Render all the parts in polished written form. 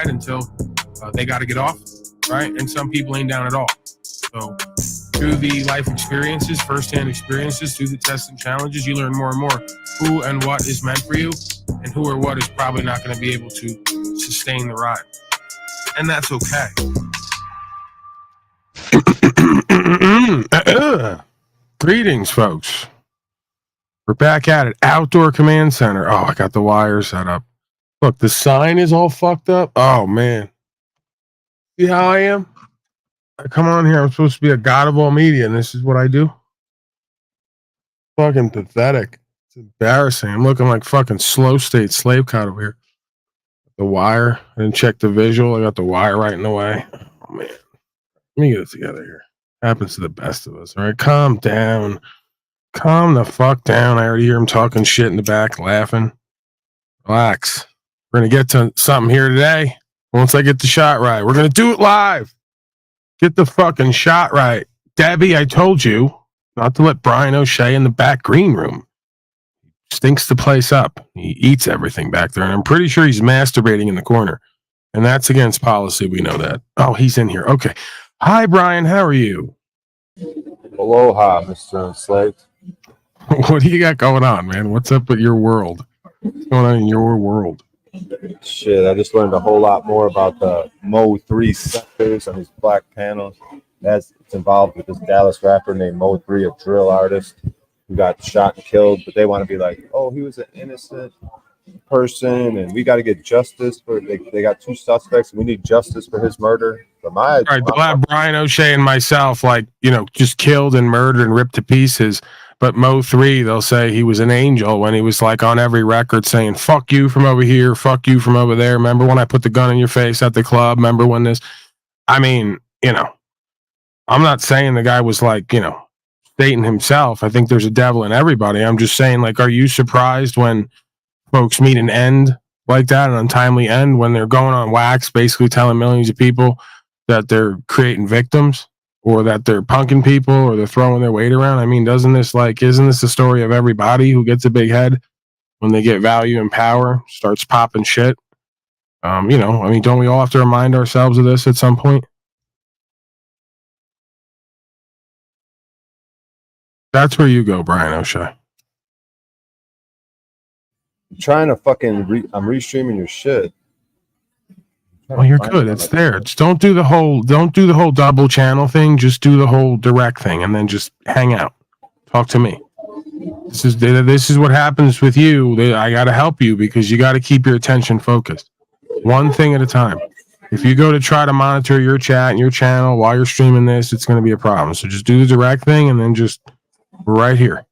ride until they got to get off, right? And some people ain't down at all. So through the life experiences, firsthand experiences, through the tests and challenges, you learn more and more who and what is meant for you and who or what is probably not going to be able to sustain the ride. And that's okay. Greetings, folks. We're back at it. Outdoor Command Center. Oh, I got the wire set up. Look, the sign is all fucked up. Oh, man. See how I am? I come on here. I'm supposed to be a god of all media, and this is what I do? Fucking pathetic. It's embarrassing. I'm looking like fucking slow state slave cut over here. The wire. I didn't check the visual. I got the wire right in the way. Oh, man. Let me get it together here. Happens to the best of us. All right, calm down. Calm the fuck down. I already hear him talking shit in the back, laughing. Relax. We're going to get to something here today. Once I get the shot right, we're going to do it live. Get the fucking shot right. Debbie, I told you not to let Brian O'Shea in the back green room. He stinks the place up. He eats everything back there, and I'm pretty sure he's masturbating in the corner. And that's against policy. We know that. Oh, he's in here. Okay. Hi, Brian. How are you? Aloha, Mr. Enslaved. What do you got going on, man? What's up with your world? What's going on in your world? Shit, I just learned a whole lot more about the Mo 3 sectors on these black panels. It's involved with this Dallas rapper named Mo 3, a drill artist who got shot and killed. But they want to be like, oh, he was an innocent person, and we got to get justice for. They got 2 suspects, and we need justice for his murder. But all right, they'll have Brian O'Shea and myself, like, you know, just killed and murdered and ripped to pieces. But Mo 3, they'll say he was an angel when he was like on every record saying, fuck you from over here, fuck you from over there. Remember when I put the gun in your face at the club? Remember when this? I mean, you know, I'm not saying the guy was like, you know, Satan himself. I think there's a devil in everybody. I'm just saying, like, are you surprised when folks meet an end like that, an untimely end, when they're going on wax, basically telling millions of people that they're creating victims? Or that they're punking people, or they're throwing their weight around? I mean, isn't this the story of everybody who gets a big head when they get value and power, starts popping shit? You know, I mean, don't we all have to remind ourselves of this at some point? That's where you go, Brian O'Shea. I'm trying to fucking I'm restreaming your shit. Well, you're good. It's there. Just don't do the whole double channel thing. Just do the whole direct thing, and then just hang out. Talk to me. This is what happens with you. I got to help you because you got to keep your attention focused. One thing at a time. If you go to try to monitor your chat and your channel while you're streaming this, it's going to be a problem. So just do the direct thing, and then just right here.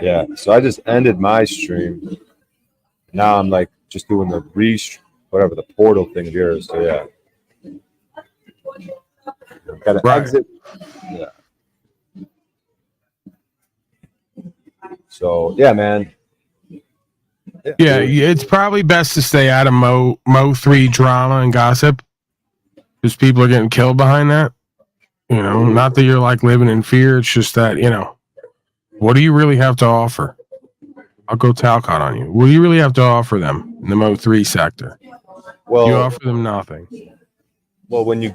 Yeah. So I just ended my stream. Now I'm like just doing the whatever the portal thing of yours. So yeah, gotta exit. Yeah. So yeah, man. Yeah, it's probably best to stay out of Mo 3 drama and gossip because people are getting killed behind that. You know, not that you're like living in fear. It's just that, you know, what do you really have to offer? I'll go Talcott on you. What do you really have to offer them in the Mo 3 sector? Well, you offer them nothing. Well, when you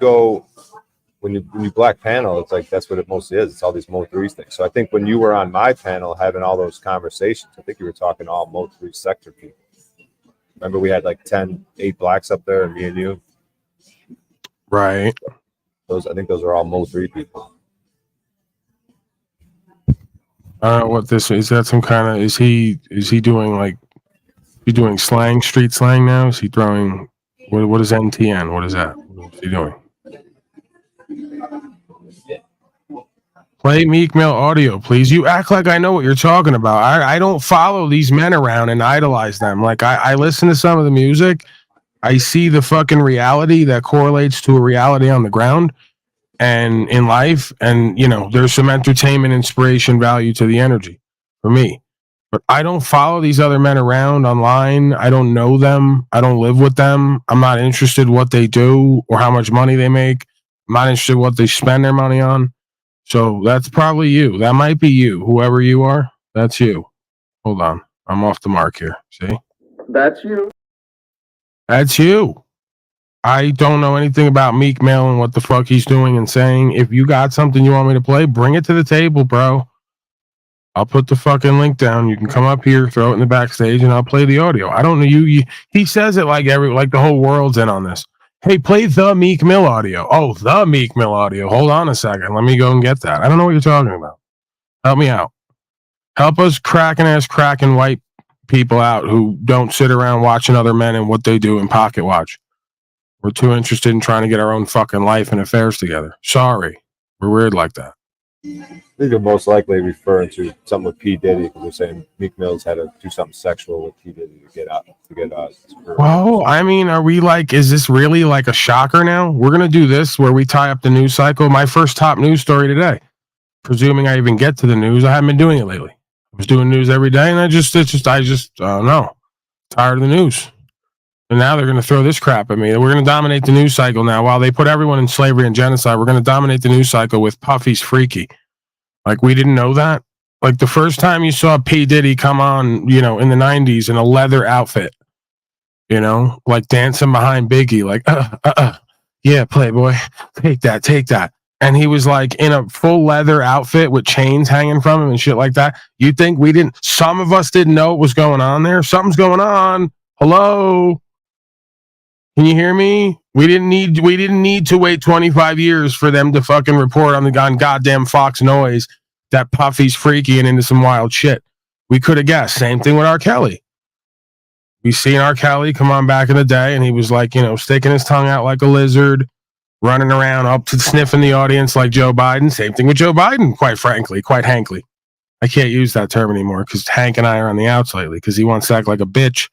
black panel, it's like that's what it mostly is. It's all these Mo 3 things. So I think when you were on my panel having all those conversations, I think you were talking to all Mo 3 sector people. Remember we had like 8 blacks up there, and me and you. Right. I think those are all Mo 3 people. I don't know what this is. That some kind of is he doing like he doing slang, street slang now? Is he throwing what is NTN? What is that? What's he doing? Play Meek Mill audio, please. You act like I know what you're talking about. I don't follow these men around and idolize them. Like I listen to some of the music. I see the fucking reality that correlates to a reality on the ground and in life. And, you know, there's some entertainment, inspiration, value to the energy for me. But I don't follow these other men around online. I don't know them. I don't live with them. I'm not interested in what they do or how much money they make. I'm not interested in what they spend their money on. So that's probably you. That might be you. Whoever you are, that's you. Hold on. I'm off the mark here. See? That's you. That's you. I don't know anything about Meek Mill and what the fuck he's doing and saying. If you got something you want me to play, bring it to the table, bro. I'll put the fucking link down. You can come up here, throw it in the backstage, and I'll play the audio. I don't know you. He says it like the whole world's in on this. Hey, play the Meek Mill audio. Oh, the Meek Mill audio. Hold on a second. Let me go and get that. I don't know what you're talking about. Help me out. Help us cracking white people out who don't sit around watching other men and what they do in pocket watch. We're too interested in trying to get our own fucking life and affairs together. Sorry. We're weird like that. I think you're most likely referring to something with P. Diddy, because they're saying Meek Mill's had to do something sexual with P. Diddy to get out. Well, I mean, are we like, is this really like a shocker now? We're going to do this where we tie up the news cycle. My first top news story today, presuming I even get to the news. I haven't been doing it lately. I was doing news every day, and I just don't know. Tired of the news. And now they're going to throw this crap at me. We're going to dominate the news cycle now. While they put everyone in slavery and genocide, we're going to dominate the news cycle with Puffy's Freaky. Like, we didn't know that. Like, the first time you saw P. Diddy come on, in the 90s in a leather outfit, like dancing behind Biggie, like, yeah, Playboy, take that. And he was like in a full leather outfit with chains hanging from him and shit like that. You think some of us didn't know what was going on there? Something's going on. Hello? Can you hear me? We didn't need to wait 25 years for them to fucking report on goddamn Fox Noise that Puffy's freaky and into some wild shit. We could have guessed. Same thing with R. Kelly. We seen R. Kelly come on back in the day, and he was like, sticking his tongue out like a lizard, running around up to sniffing the audience like Joe Biden. Same thing with Joe Biden, quite frankly, quite hankly. I can't use that term anymore because Hank and I are on the outs lately because he wants to act like a bitch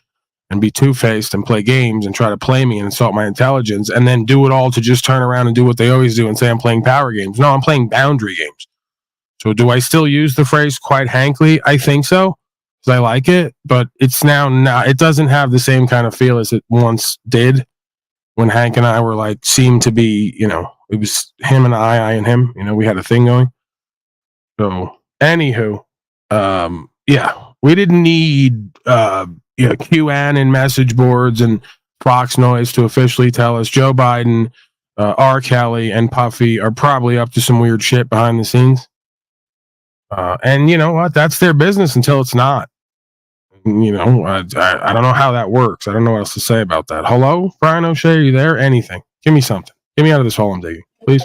and be two-faced and play games and try to play me and insult my intelligence and then do it all to just turn around and do what they always do and say I'm playing power games. No, I'm playing boundary games. So do I still use the phrase quite hankly? I think so. I like it, but it's now not, it doesn't have the same kind of feel as it once did when Hank and I were like, seemed to be, it was him and I and him, we had a thing going. So anywho, we didn't need, QAnon and message boards and Fox Noise to officially tell us Joe Biden, R. Kelly and Puffy are probably up to some weird shit behind the scenes. And you know what? That's their business until it's not. I don't know how that works. I don't know what else to say about that. Hello, Brian O'Shea, are you there? Anything? Give me something. Get me out of this hole I'm digging, please.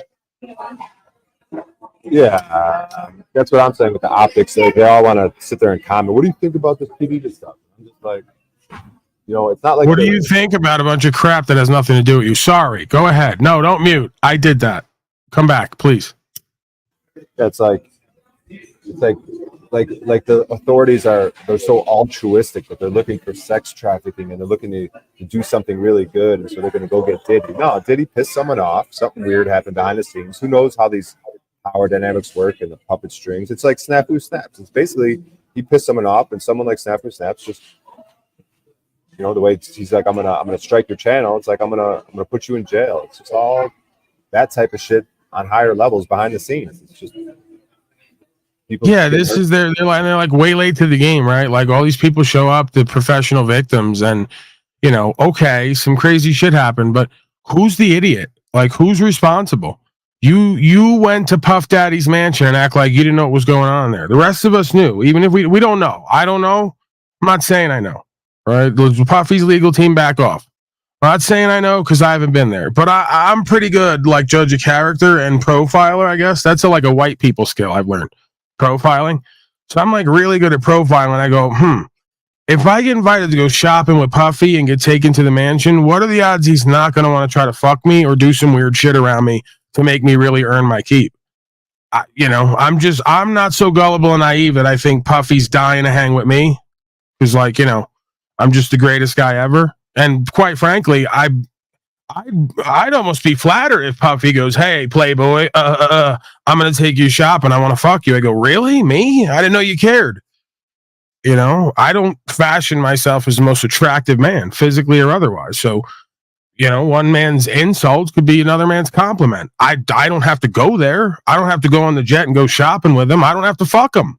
Yeah, that's what I'm saying with the optics. They all want to sit there and comment. What do you think about this TV stuff? I'm just like, it's not like. What do you think about a bunch of crap that has nothing to do with you? Sorry, go ahead. No, don't mute. I did that. Come back, please. Yeah, it's like the authorities they're so altruistic that they're looking for sex trafficking and they're looking to do something really good, and so they're going to go get Diddy. No, Diddy pissed someone off. Something weird happened behind the scenes. Who knows how these power dynamics work and the puppet strings? It's like Snafu Snaps. It's basically he pissed someone off, and someone like Snafu Snaps just, the way he's like, I'm gonna strike your channel. It's like I'm gonna put you in jail. It's just all that type of shit on higher levels behind the scenes. It's just. This is they're like way late to the game, right? Like all these people show up, the professional victims, and okay, some crazy shit happened, but who's the idiot? Like who's responsible? You went to Puff Daddy's mansion and act like you didn't know what was going on there. The rest of us knew, even if we don't know. I don't know. I'm not saying I know. Right? Puffy's legal team back off. I'm not saying I know because I haven't been there, but I'm pretty good, like judge a character and profiler. I guess that's like a white people skill I've learned. Profiling. So I'm like really good at profiling. I go, if I get invited to go shopping with Puffy and get taken to the mansion, what are the odds he's not going to want to try to fuck me or do some weird shit around me to make me really earn my keep? I'm not so gullible and naive that I think Puffy's dying to hang with me because I'm just the greatest guy ever. And quite frankly, I'd almost be flattered if Puffy goes, "Hey, Playboy, I'm going to take you shopping. I want to fuck you." I go, "Really? Me? I didn't know you cared." I don't fashion myself as the most attractive man, physically or otherwise. So, one man's insult could be another man's compliment. I don't have to go there. I don't have to go on the jet and go shopping with him. I don't have to fuck him.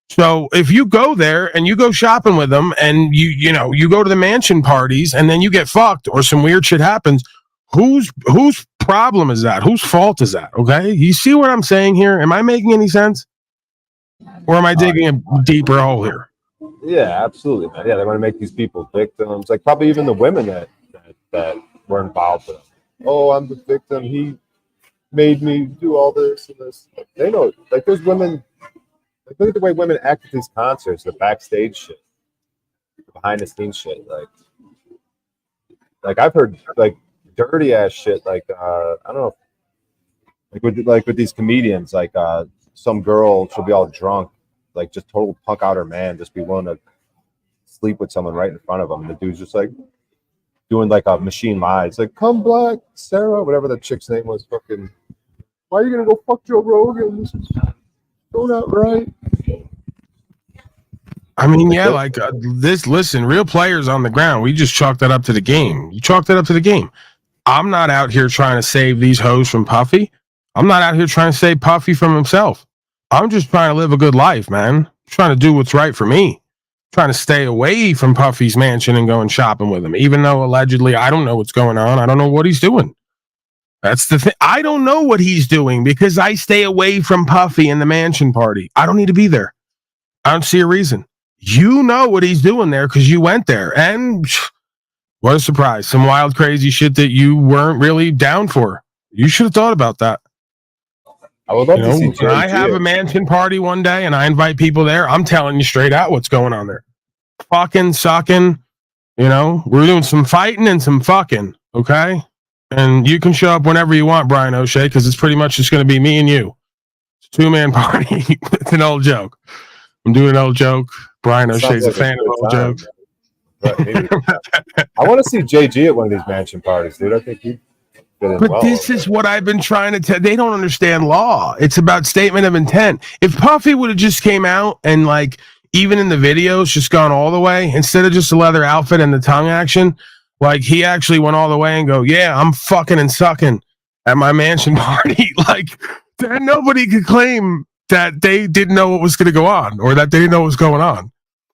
So if you go there and you go shopping with them and you go to the mansion parties and then you get fucked or some weird shit happens, whose problem is that? Whose fault is that? Okay? You see what I'm saying here? Am I making any sense? Or am I digging a deeper hole here? Yeah, absolutely, man. Yeah, they want to make these people victims. Like probably even the women that were involved with them. Oh, I'm the victim. He made me do all this and this. They know, like, there's women. Like, look at the way women act at these concerts, the backstage shit, the behind the scenes shit. Like I've heard like dirty ass shit. Like I don't know, like with these comedians, like some girl, she'll be all drunk, like just total punk out her man, just be willing to sleep with someone right in front of him. And the dude's just like doing like a machine lie. It's like, come black, Sarah, whatever the chick's name was. Fucking, why are you gonna go fuck Joe Rogan? This is so not right. I mean, yeah, like this. Listen, real players on the ground. We just chalk that up to the game. You chalk that up to the game. I'm not out here trying to save these hoes from Puffy. I'm not out here trying to save Puffy from himself. I'm just trying to live a good life, man. Trying to do what's right for me. Trying to stay away from Puffy's mansion and going shopping with him, even though allegedly I don't know what's going on. I don't know what he's doing. That's the thing. I don't know what he's doing because I stay away from Puffy and the mansion party. I don't need to be there. I don't see a reason. You know what he's doing there because you went there. And what a surprise. Some wild, crazy shit that you weren't really down for. You should have thought about that. I would love to see when I have a mansion party one day and I invite people there, I'm telling you straight out what's going on there. Fucking, sucking, we're doing some fighting and some fucking, okay? And you can show up whenever you want, Brian O'Shea, because it's pretty much just going to be me and you. It's a two-man party. It's an old joke. I'm doing an old joke. Brian O'Shea's like a fan of old jokes. I want to see JG at one of these mansion parties, dude. I think he'd fit in well. This is what I've been trying to tell. They don't understand law. It's about statement of intent. If Puffy would have just came out and, like, even in the videos, just gone all the way, instead of just a leather outfit and the tongue action, like, he actually went all the way and go, yeah, I'm fucking and sucking at my mansion party. Like, then nobody could claim that they didn't know what was going to go on or that they didn't know what was going on.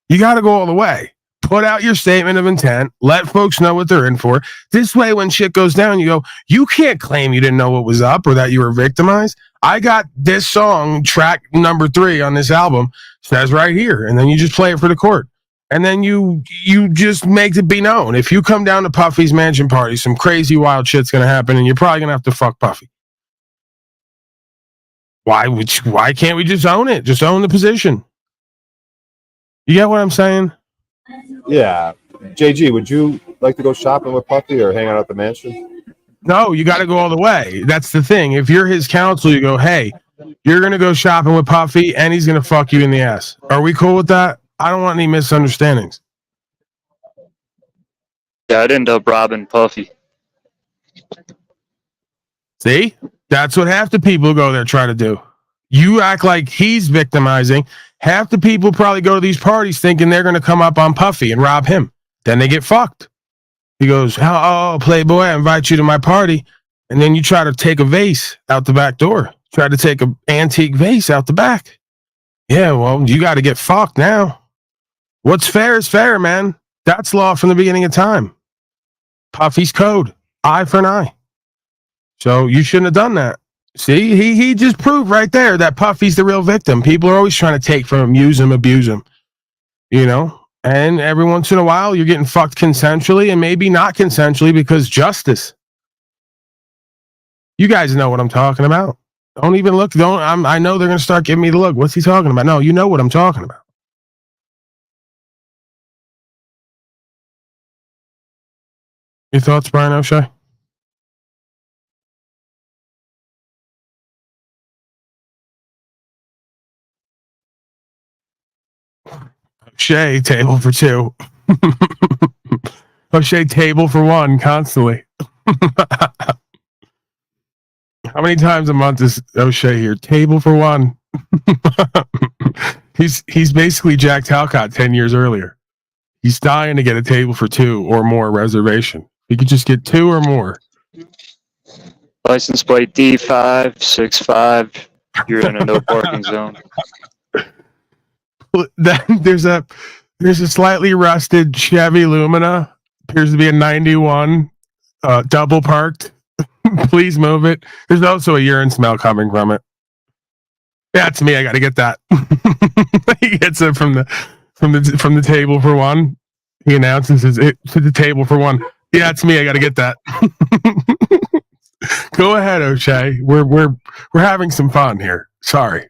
You got to go all the way. Put out your statement of intent. Let folks know what they're in for. This way, when shit goes down, you go, you can't claim you didn't know what was up or that you were victimized. I got this song, track number 3 on this album, says right here. And then you just play it for the court. And then you just make it be known. If you come down to Puffy's mansion party, some crazy wild shit's going to happen and you're probably going to have to fuck Puffy. Why can't we just own it? Just own the position. You get what I'm saying? Yeah. JG, would you like to go shopping with Puffy or hang out at the mansion? No, you got to go all the way. That's the thing. If you're his counsel, you go, hey, you're going to go shopping with Puffy and he's going to fuck you in the ass. Are we cool with that? I don't want any misunderstandings. Yeah, I'd end up robbing Puffy. See? That's what half the people go there try to do. You act like he's victimizing. Half the people probably go to these parties thinking they're going to come up on Puffy and rob him. Then they get fucked. He goes, oh, Playboy, I invite you to my party. And then you try to take a vase out the back door. Try to take an antique vase out the back. Yeah, well, you got to get fucked now. What's fair is fair, man. That's law from the beginning of time. Puffy's code. Eye for an eye. So you shouldn't have done that. See, he just proved right there that Puffy's the real victim. People are always trying to take from him, use him, abuse him. And every once in a while you're getting fucked consensually and maybe not consensually because justice. You guys know what I'm talking about. Don't even look. I know they're going to start giving me the look. What's he talking about? No, you know what I'm talking about. Your thoughts, Brian O'Shea? O'Shea, table for 2. O'Shea, table for 1, constantly. How many times a month is O'Shea here? Table for 1. He's basically Jack Talcott 10 years earlier. He's dying to get a table for 2 or more reservation. He could just get 2 or more. License plate D565. You're in a no parking zone. There's a slightly rusted Chevy Lumina. Appears to be a 91, double parked. Please move it. There's also a urine smell coming from it. Yeah, it's me. I got to get that. He gets it from the table for one. He announces it to the table for one. Yeah, it's me. I got to get that. Go ahead, O'Shea. We're having some fun here. Sorry.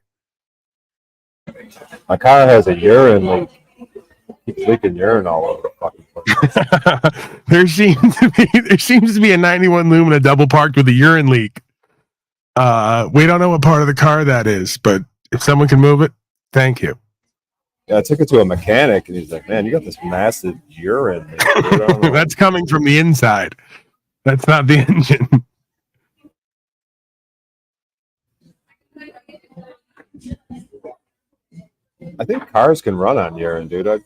My car has a urine leak. Keeps leaking urine all over the fucking place. There seems to be a 91 Lumina double parked with a urine leak. We don't know what part of the car that is, but if someone can move it, thank you. Yeah, I took it to a mechanic, and he's like, "Man, you got this massive urine." That's coming from the inside. That's not the engine. I think cars can run on urine, dude. That's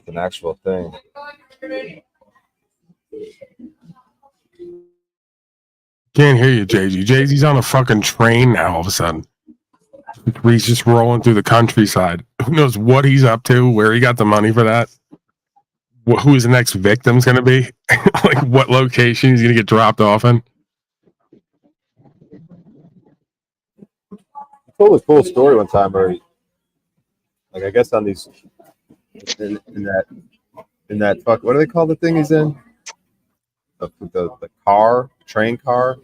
an actual thing. Can't hear you, JG. JG's on a fucking train now all of a sudden. He's just rolling through the countryside. Who knows what he's up to, where he got the money for that, who his next victim's going to be, like what location he's going to get dropped off in. I told a cool story one time where, like, I guess on these, in that fuck, what do they call the thing he's in? The car, train car.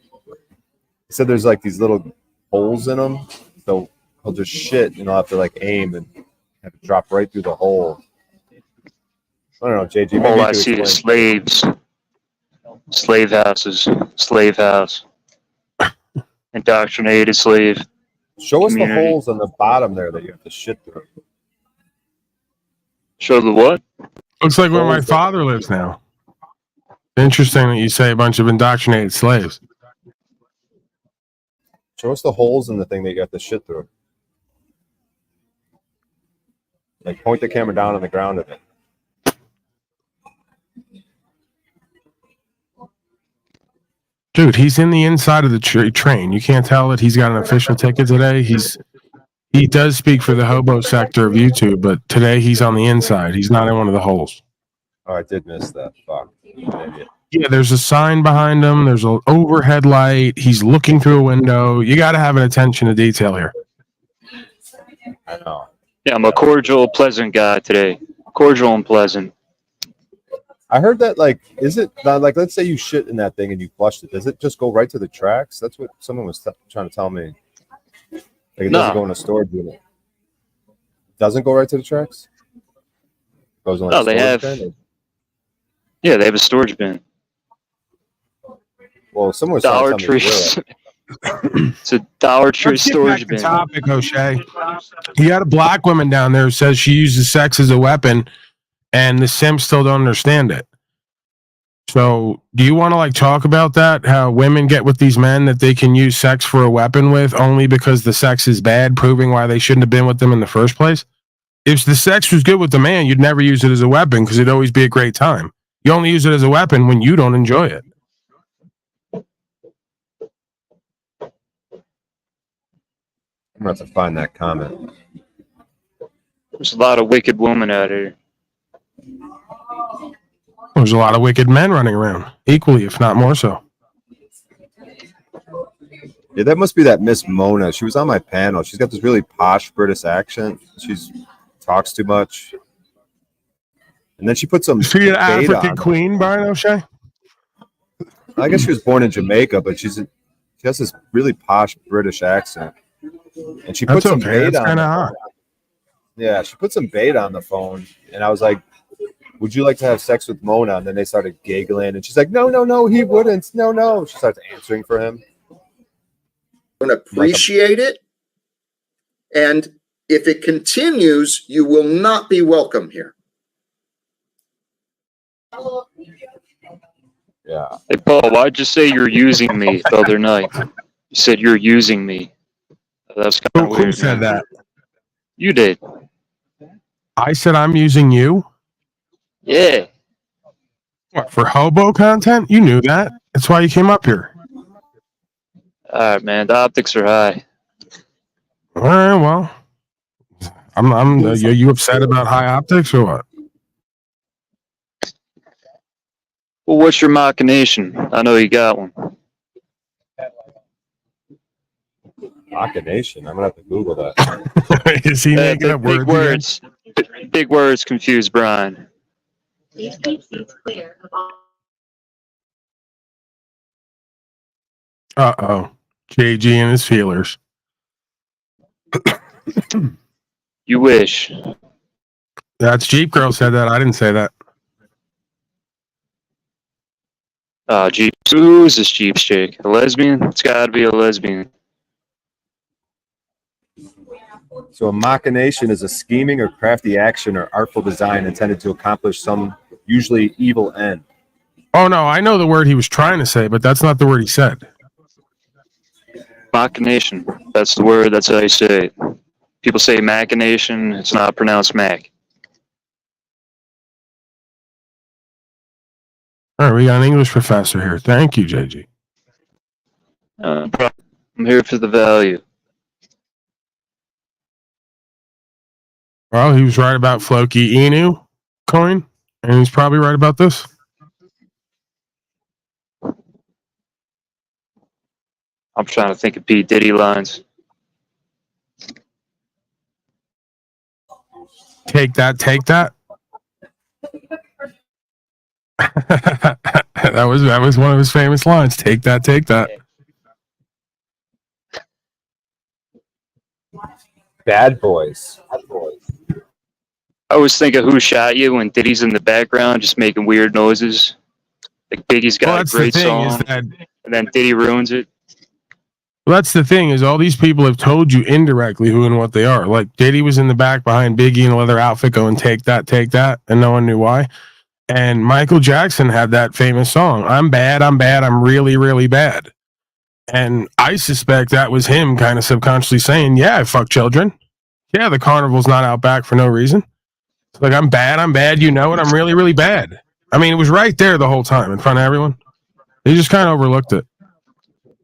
He said there's like these little holes in them, so he'll just shit and he'll have to like aim and have it drop right through the hole. I don't know, JG. All I see is slaves, slave houses, slave house, indoctrinated slave. Show us community. the holes on the bottom there that you have to shit through. Show the what? Looks like where my father lives now. Interesting that you say a bunch of indoctrinated slaves. Show us the holes in the thing that you have to shit through. Like, point the camera down on the ground of it. Dude, he's in the inside of the train. You can't tell that he's got an official ticket today. He does speak for the hobo sector of YouTube, but today he's on the inside. He's not in one of the holes. Oh, I did miss that. Fuck. Idiot. Yeah, there's a sign behind him. There's an overhead light. He's looking through a window. You got to have an attention to detail here. I know. Yeah, I'm a cordial, pleasant guy today. Cordial and pleasant. I heard that, like, is it like, let's say you shit in that thing and you flushed it, does it just go right to the tracks? That's what someone was trying to tell me. Like, it doesn't go in a storage unit. Doesn't go right to the tracks? Goes in, like, No, they have. bin? Yeah, they have a storage bin. Well, someone was Dollar trying to tell Tree. me It's a Dollar Tree Let's get storage back to bin. topic, O'Shea. You got a black woman down there who says she uses sex as a weapon, and the Sims still don't understand it. So, do you want to like talk about that? How women get with these men that they can use sex for a weapon with only because the sex is bad, proving why they shouldn't have been with them in the first place? If the sex was good with the man, you'd never use it as a weapon because it'd always be a great time. You only use it as a weapon when you don't enjoy it. I'm going to have to find that comment. There's a lot of wicked women out here. There's a lot of wicked men running around, equally, if not more so. Yeah, that must be that Miss Mona. She was on my panel. She's got this really posh British accent. She talks too much. And then she put some. Is she an beta African on queen, Brian O'Shea? I guess she was born in Jamaica, but she has this really posh British accent. And she put That's some okay. bait That's on kind of the hot. phone. Yeah, she put some bait on the phone, and I was like, "Would you like to have sex with Mona?" And then they started giggling, and she's like, "No, he wouldn't. No." She starts answering for him. Don't appreciate it, and if it continues, you will not be welcome here. Yeah. Hey, Paul, why'd you say you're using me the other night? You said you're using me. That's kind of weird. Who said that? You did. I said I'm using you? Yeah. What, for hobo content? You knew that. That's why you came up here. All right, man. The optics are high. All right, well, are you upset about high optics or what? Well, what's your machination? I know you got one. Machination. I'm gonna have to Google that. Is he making up Big words? words. Big words confuse Brian. Please keep seats clear of all. Uh-oh. JG and his feelers. You wish. That's Jeep Girl said that. I didn't say that. Jeep. Who's this Jeep's chick? A lesbian? It's gotta be a lesbian. So a machination is a scheming or crafty action or artful design intended to accomplish some usually evil end. Oh, no, I know the word he was trying to say, but that's not the word he said. Machination. That's the word. That's how you say it. People say machination. It's not pronounced mac. All right, we got an English professor here. Thank you, JG. I'm here for the value. Well, he was right about Floki Inu coin, and he's probably right about this. I'm trying to think of P. Diddy lines. Take that, take that. that was one of his famous lines. Take that, take that. Bad boys. I always think of Who Shot You when Diddy's in the background just making weird noises. Like Biggie's got a great song, and then Diddy ruins it. Well, that's the thing is all these people have told you indirectly who and what they are. Like Diddy was in the back behind Biggie in a leather outfit going, take that, and no one knew why. And Michael Jackson had that famous song, I'm bad, I'm really, really bad. And I suspect that was him kind of subconsciously saying, yeah, I fuck children. Yeah, the carnival's not out back for no reason. It's like, I'm bad, you know it, I'm really, really bad. I mean, it was right there the whole time in front of everyone. He just kind of overlooked it.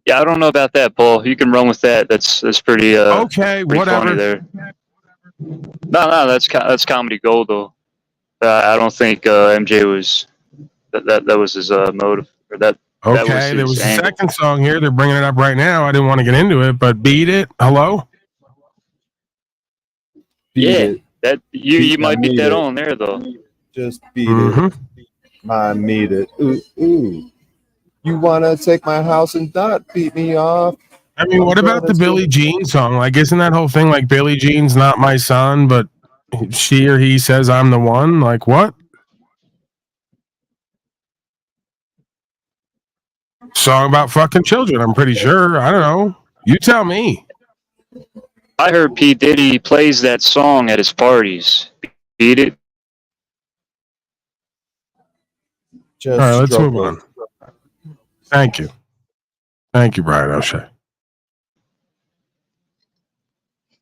Yeah, I don't know about that, Paul. You can run with that. That's pretty. Okay, pretty whatever. Funny there. No, that's comedy gold though. I don't think MJ was that was his motive or that. Okay, there was a second song here. They're bringing it up right now. I didn't want to get into it, but Beat It. Hello. Beat that you might beat that on there though. Just beat it. I need it. Ooh. You wanna take my house and not beat me off? I mean, what about the Billie Jean song? Like, isn't that whole thing like Billie Jean's not my son, but she or he says I'm the one? Like, what? Song about fucking children, I'm pretty sure. I don't know. You tell me. I heard P. Diddy plays that song at his parties. Beat It. Just all right, let's move on. Thank you, Brian O'Shea.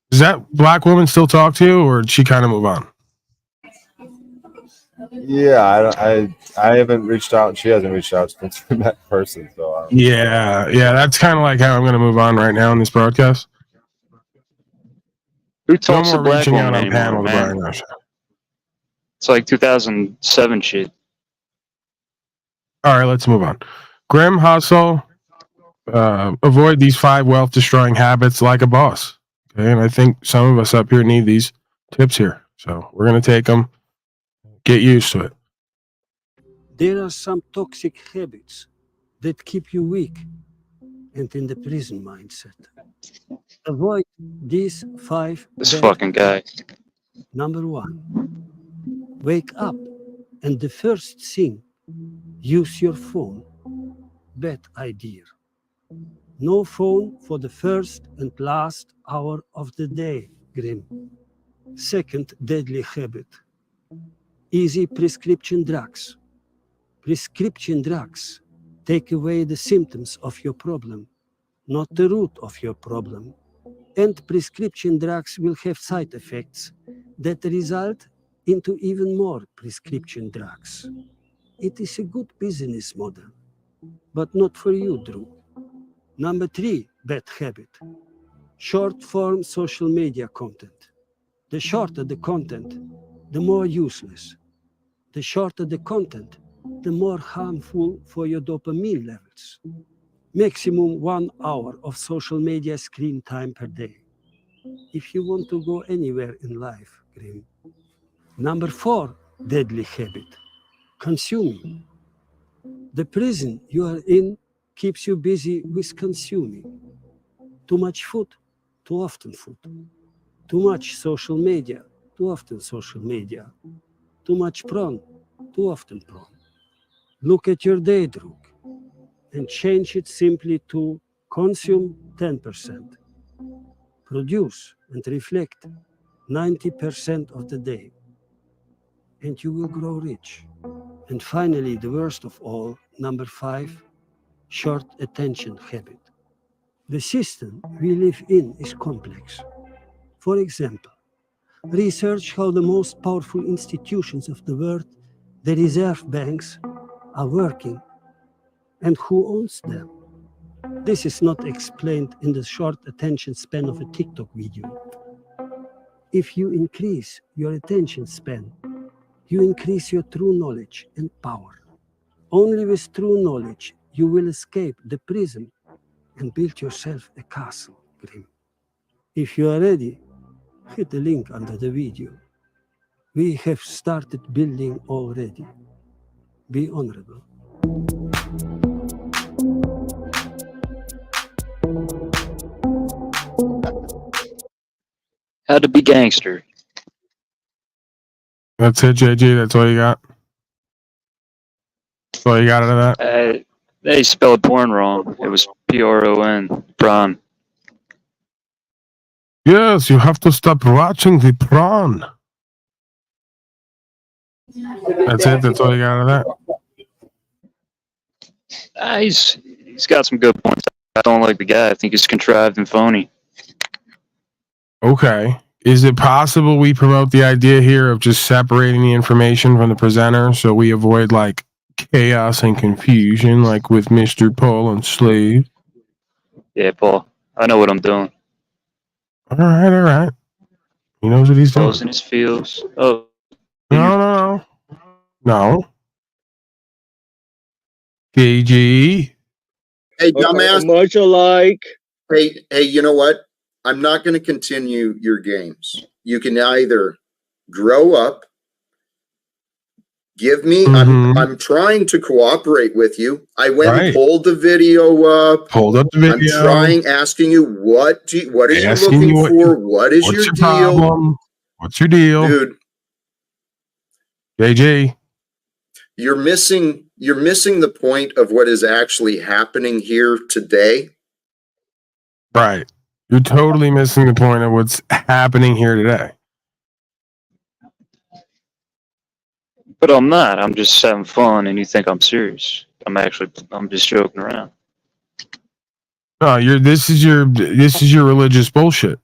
Does that black woman still talk to you, or did she kind of move on? Yeah, I haven't reached out, and she hasn't reached out since we met in person. So yeah, that's kind of like how I'm going to move on right now in this broadcast. Who talks no more to black reaching out women on anymore, panel to man? Brian O'Shea. It's like 2007 shit. All right, let's move on. Grim hustle. Avoid these 5 wealth-destroying habits like a boss. Okay, and I think some of us up here need these tips here. So we're going to take them. Get used to it. There are some toxic habits that keep you weak and in the prison mindset. Avoid these 5. This fucking guy. Number 1, wake up and the first thing, use your phone. Bad idea. No phone for the first and last hour of the day, Grim. Second deadly habit. Easy prescription drugs. Prescription drugs take away the symptoms of your problem, not the root of your problem. And prescription drugs will have side effects that result into even more prescription drugs. It is a good business model, but not for you, Drew. Number 3, bad habit. Short form social media content. The shorter the content, the more useless. The shorter the content, the more harmful for your dopamine levels. Maximum 1 hour of social media screen time per day. If you want to go anywhere in life, Grim. Number 4, deadly habit. Consuming. The prison you are in keeps you busy with consuming. Too much food, too often food. Too much social media, too often social media. Too much porn, too often porn. Look at your day, Druk, and change it simply to consume 10%. Produce and reflect 90% of the day, and you will grow rich. And finally, the worst of all, number 5, short attention habit. The system we live in is complex. For example, research how the most powerful institutions of the world, the reserve banks, are working and who owns them. This is not explained in the short attention span of a TikTok video. If you increase your attention span, you increase your true knowledge and power. Only with true knowledge you will escape the prison and build yourself a castle, Grim. If you are ready, hit the link under the video. We have started building already. Be honorable. How to be gangster. That's it, JG. That's all you got. That's all you got out of that. They spelled porn wrong. It was PRON. Prawn. Yes, you have to stop watching the prawn. That's it. That's all you got out of that. He's got some good points. I don't like the guy. I think he's contrived and phony. Okay. Is it possible we promote the idea here of just separating the information from the presenter so we avoid like chaos and confusion, like with Mr. Paul Unslaved? Yeah, Paul. I know what I'm doing. All right. He knows what he's doing. Closing his fields. Oh. No. KG. Hey, dumbass. Much alike. Hey, you know what? I'm not going to continue your games. You can either grow up, give me, I'm trying to cooperate with you. I went and pulled the video up. Hold up the video. I'm asking you, what are you looking for? What is your deal? Problem? What's your deal? Dude. JG. You're missing the point of what is actually happening here today. Right. You're totally missing the point of what's happening here today. But I'm not. I'm just having fun, and you think I'm serious. I'm just joking around. No, this is your religious bullshit.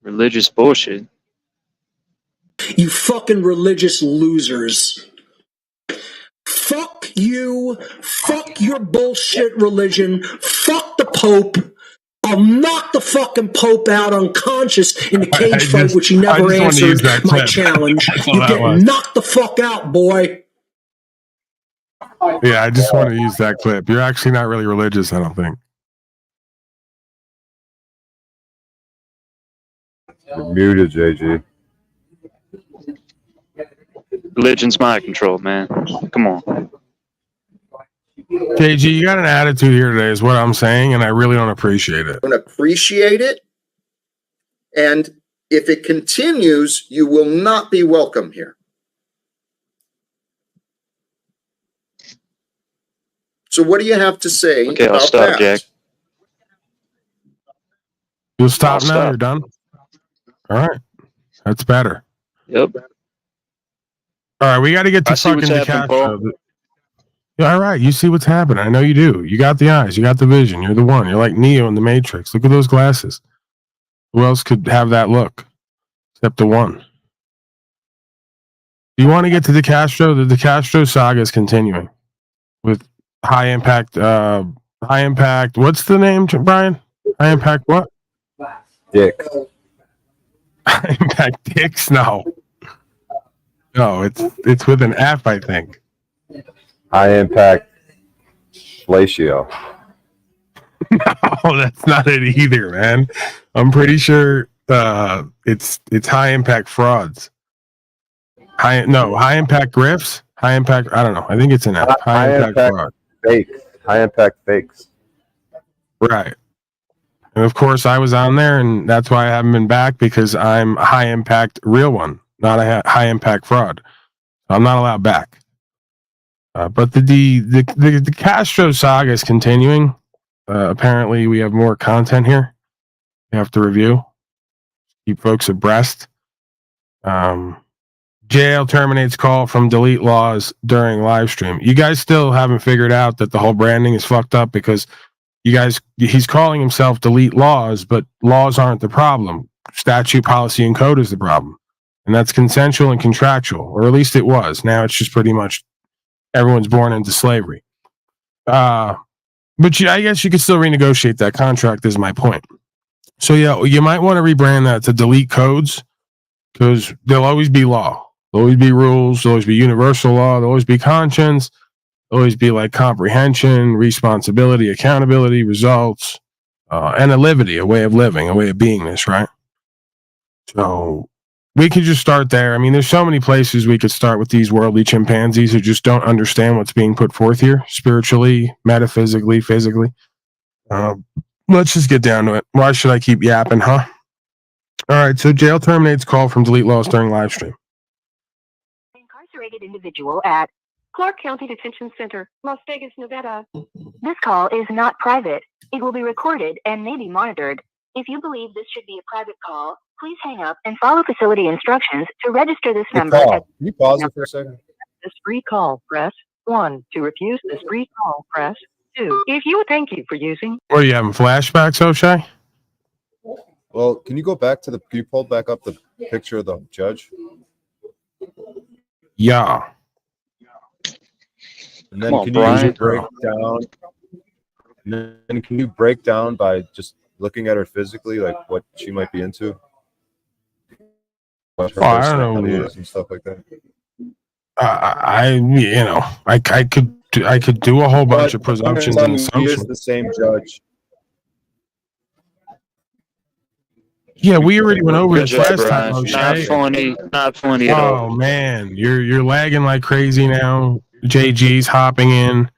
Religious bullshit. You fucking religious losers. Fuck you. Fuck your bullshit religion. Fuck the Pope. I'll knock the fucking Pope out unconscious in the cage fight, which he never answered my challenge. You're getting knocked the fuck out, boy. Yeah, I just want to use that clip. You're actually not really religious, I don't think. You're muted, JG. Religion's mind control, man. Come on. KG, you got an attitude here today is what I'm saying, and I really don't appreciate it. I don't appreciate it. And if it continues, you will not be welcome here. So what do you have to say Okay, about I'll stop, that? Jack. You'll stop now? You're done? All right. That's better. Yep. All right, we got to get to fucking the cash show. Yeah, all right, you see what's happening. I know you do. You got the eyes. You got the vision. You're the one. You're like Neo in the Matrix. Look at those glasses. Who else could have that look? Except the one. Do you want to get to DeCastro? The DeCastro saga is continuing with high impact. High impact. What's the name, Brian? High impact what? Dick. High impact dicks? No, it's with an F, I think. High impact fellatio. No, that's not it either, man. I'm pretty sure it's high impact frauds. High impact grifts. High impact. I don't know. I think it's an F. High impact fraud. Fakes. High impact fakes. Right. And of course, I was on there, and that's why I haven't been back, because I'm a high impact real one, not a high impact fraud. I'm not allowed back. But the Castro saga is continuing. Apparently, we have more content here. We have to review. Keep folks abreast. Jail terminates call from delete laws during live stream. You guys still haven't figured out that the whole branding is fucked up, because he's calling himself delete laws, but laws aren't the problem. Statute, policy, and code is the problem. And that's consensual and contractual, or at least it was. Now it's just pretty much everyone's born into slavery. But I guess you could still renegotiate that contract, is my point. So yeah, you might want to rebrand that to delete codes, because there'll always be law. There'll always be rules. There'll always be universal law. There'll always be conscience. There'll always be like comprehension, responsibility, accountability, results, and a livity, a way of living, a way of beingness, right? So we could just start there. I mean, there's so many places we could start with these worldly chimpanzees who just don't understand what's being put forth here, spiritually, metaphysically, physically. Let's just get down to it. Why should I keep yapping, huh? All right, so jail terminates call from delete laws during live stream. Incarcerated individual at Clark County Detention Center, Las Vegas, Nevada. This call is not private. It will be recorded and may be monitored. If you believe this should be a private call, please hang up and follow facility instructions to register this number. Can you pause it for a second? This free call, press 1. To refuse this free call, press 2. If you thank you for using. What are you having flashbacks, O'Shea? Well, can you pull back up the picture of the judge? Yeah. And then Come on, can Brian. you break down? And then can you break down by just looking at her physically, like what she might be into? What her I don't know. personality is and stuff like that. I could do a whole bunch of presumptions and He is assumptions. the same judge. Yeah, we already went over Good this job, last time. Brian. O'Shea. Not funny at all. Oh man, you're lagging like crazy now. JG's hopping in.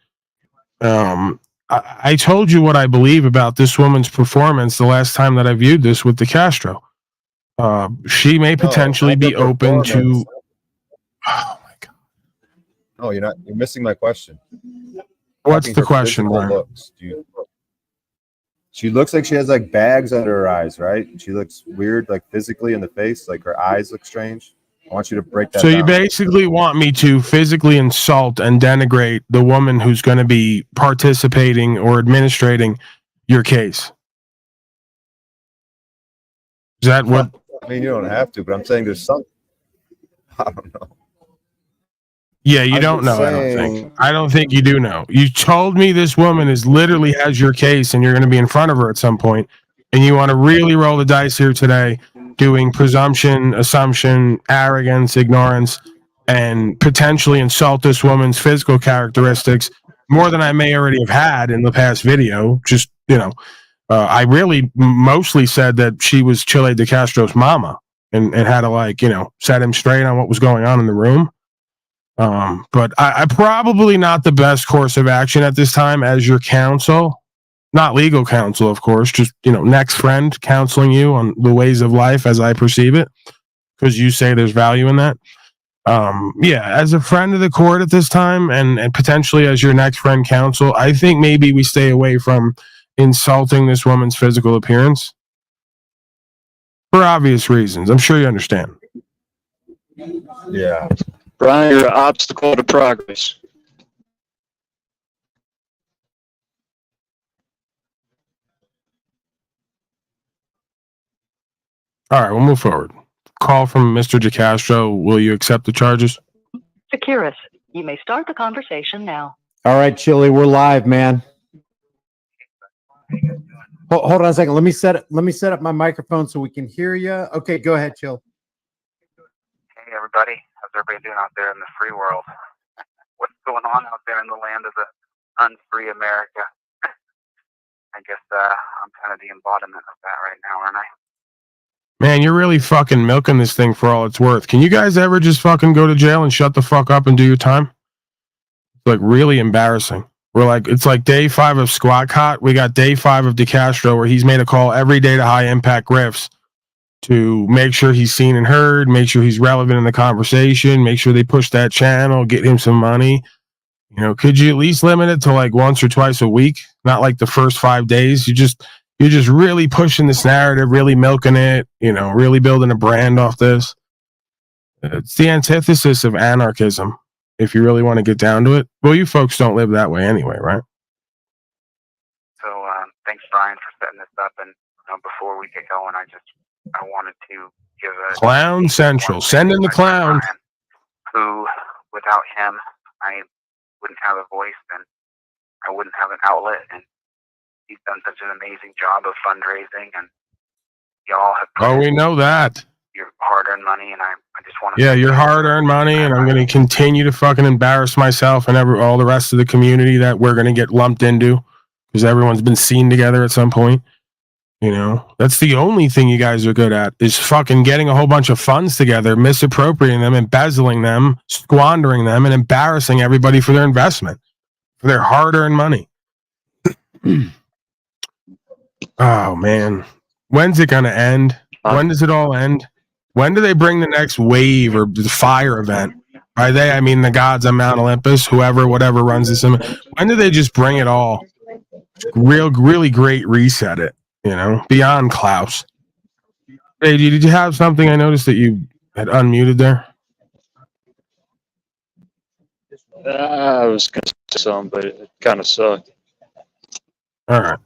I told you what I believe about this woman's performance the last time that I viewed this with DeCastro. She may potentially be open to. Oh my god! No, you're not. You're missing my question. What's the question, Brian? Looks, she looks like she has like bags under her eyes, right? She looks weird, like physically in the face, like her eyes look strange. I want you to break that So down. you basically want me to physically insult and denigrate the woman who's going to be participating or administrating your case? Is that what? I mean, you don't have to, but I'm saying there's some. I don't know. Yeah, you don't know. I don't think you do know. You told me this woman literally has your case, and you're going to be in front of her at some point, and you want to really roll the dice here today, doing presumption, assumption, arrogance, ignorance, and potentially insult this woman's physical characteristics more than I may already have had in the past video. Just, I really mostly said that she was Chile de Castro's mama and had to set him straight on what was going on in the room. But I probably not the best course of action at this time as your counsel, not legal counsel, of course, just, next friend counseling you on the ways of life as I perceive it, because you say there's value in that. As a friend of the court at this time and potentially as your next friend counsel, I think maybe we stay away from insulting this woman's physical appearance for obvious reasons. I'm sure you understand. Yeah. Brian, you're an obstacle to progress. All right, we'll move forward. Call from Mr. DeCastro. Will you accept the charges? Securus, you may start the conversation now. All right, Chili, we're live, man. Hold on a second. Let me set up my microphone so we can hear you. Okay, go ahead, Chill. Hey, everybody. How's everybody doing out there in the free world? What's going on out there in the land of the unfree America? I guess I'm kind of the embodiment of that right now, aren't I? Man, you're really fucking milking this thing for all it's worth. Can you guys ever just fucking go to jail and shut the fuck up and do your time? It's like really embarrassing. It's like day 5 of Squad Cot. We got day 5 of DeCastro, where he's made a call every day to high impact riffs to make sure he's seen and heard, make sure he's relevant in the conversation, make sure they push that channel, get him some money. You know, could you at least limit it to like once or twice a week? Not like the first 5 days. You're just really pushing this narrative, really milking it, you know, really building a brand off this. It's the antithesis of anarchism, if you really want to get down to it. Well, you folks don't live that way anyway, right? So thanks, Brian, for setting this up. And before we get going, I wanted to give a Clown Central. Send in the clown. Brian, who, without him, I wouldn't have a voice and I wouldn't have an outlet. And he's done such an amazing job of fundraising, and y'all have. Oh, we know that. Your hard-earned money, and I just want to. Yeah, your hard-earned money, and I'm going to continue to fucking embarrass myself and all the rest of the community that we're going to get lumped into, because everyone's been seen together at some point. You know, that's the only thing you guys are good at, is fucking getting a whole bunch of funds together, misappropriating them, embezzling them, squandering them, and embarrassing everybody for their investment, for their hard-earned money. Oh, man. When's it going to end? When does it all end? When do they bring the next wave or the fire event? By they, I mean the gods on Mount Olympus, whatever runs this. When do they just bring it all? Really great reset it, you know, beyond Klaus. Hey, did you have something? I noticed that you had unmuted there. I was going to say something, but it kind of sucked. All right.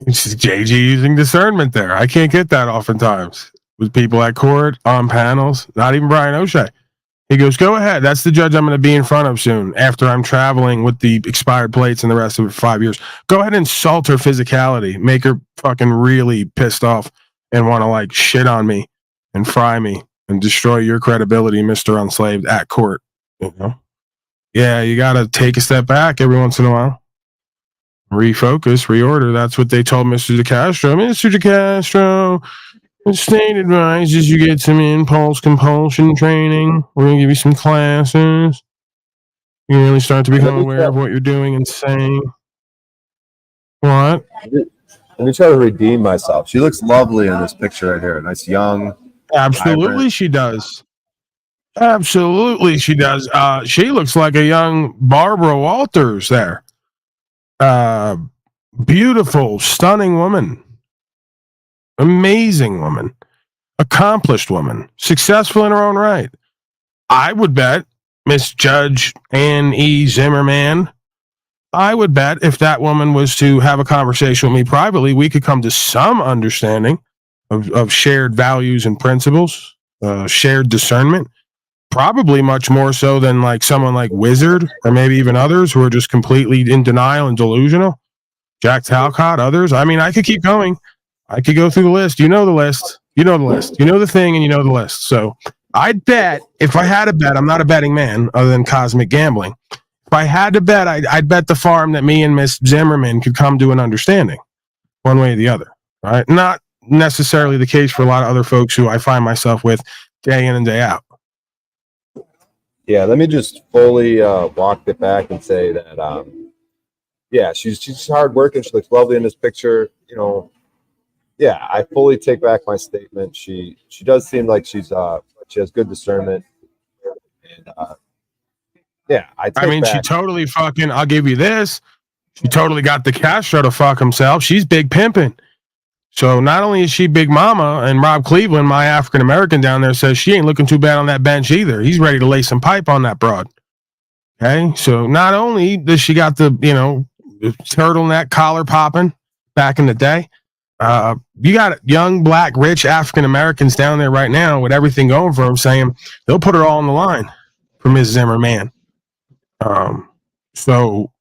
It's just JG using discernment there. I can't get that oftentimes with people at court, on panels, not even Brian O'Shea. He goes, go ahead. That's the judge I'm going to be in front of soon after I'm traveling with the expired plates and the rest of it for 5 years. Go ahead and insult her physicality. Make her fucking really pissed off and want to like shit on me and fry me and destroy your credibility, Mr. Unslaved, at court. You know? Yeah, you got to take a step back every once in a while. Refocus, reorder. That's what they told Mr. DeCastro. Mr. DeCastro, the state advises you get some impulse compulsion training. We're going to give you some classes. You really start to become aware of what you're doing and saying. What? Let me try to redeem myself. She looks lovely in this picture right here. Nice young. Absolutely, vibrant. She does. Absolutely, she does. She looks like a young Barbara Walters there. Beautiful, stunning woman, amazing woman, accomplished woman, successful in her own right. I would bet Miss Judge Ann E. Zimmerman, I would bet if that woman was to have a conversation with me privately, we could come to some understanding of shared values and principles, shared discernment. Probably much more so than like someone like Wizard or maybe even others who are just completely in denial and delusional. Jack Talcott, others. I mean, I could keep going. I could go through the list. You know the list. You know the list. You know the thing and you know the list. So I'd bet, if I had a bet, I'm not a betting man other than cosmic gambling. If I had to bet, I'd bet the farm that me and Miss Zimmerman could come to an understanding one way or the other. Right? Not necessarily the case for a lot of other folks who I find myself with day in and day out. Yeah, let me just fully walk it back and say that, yeah, she's hardworking. She looks lovely in this picture. You know, yeah, I fully take back my statement. She does seem like she has good discernment. And yeah, I mean, she totally fucking. I'll give you this. She totally got the Castro to fuck himself. She's big pimping. So not only is she Big Mama, and Rob Cleveland, my African-American down there, says she ain't looking too bad on that bench either. He's ready to lay some pipe on that broad. Okay? So not only does she got the, you know, the turtleneck collar popping back in the day, You got young, black, rich African Americans down there right now with everything going for them, saying they'll put it all on the line for Ms. Zimmerman. So,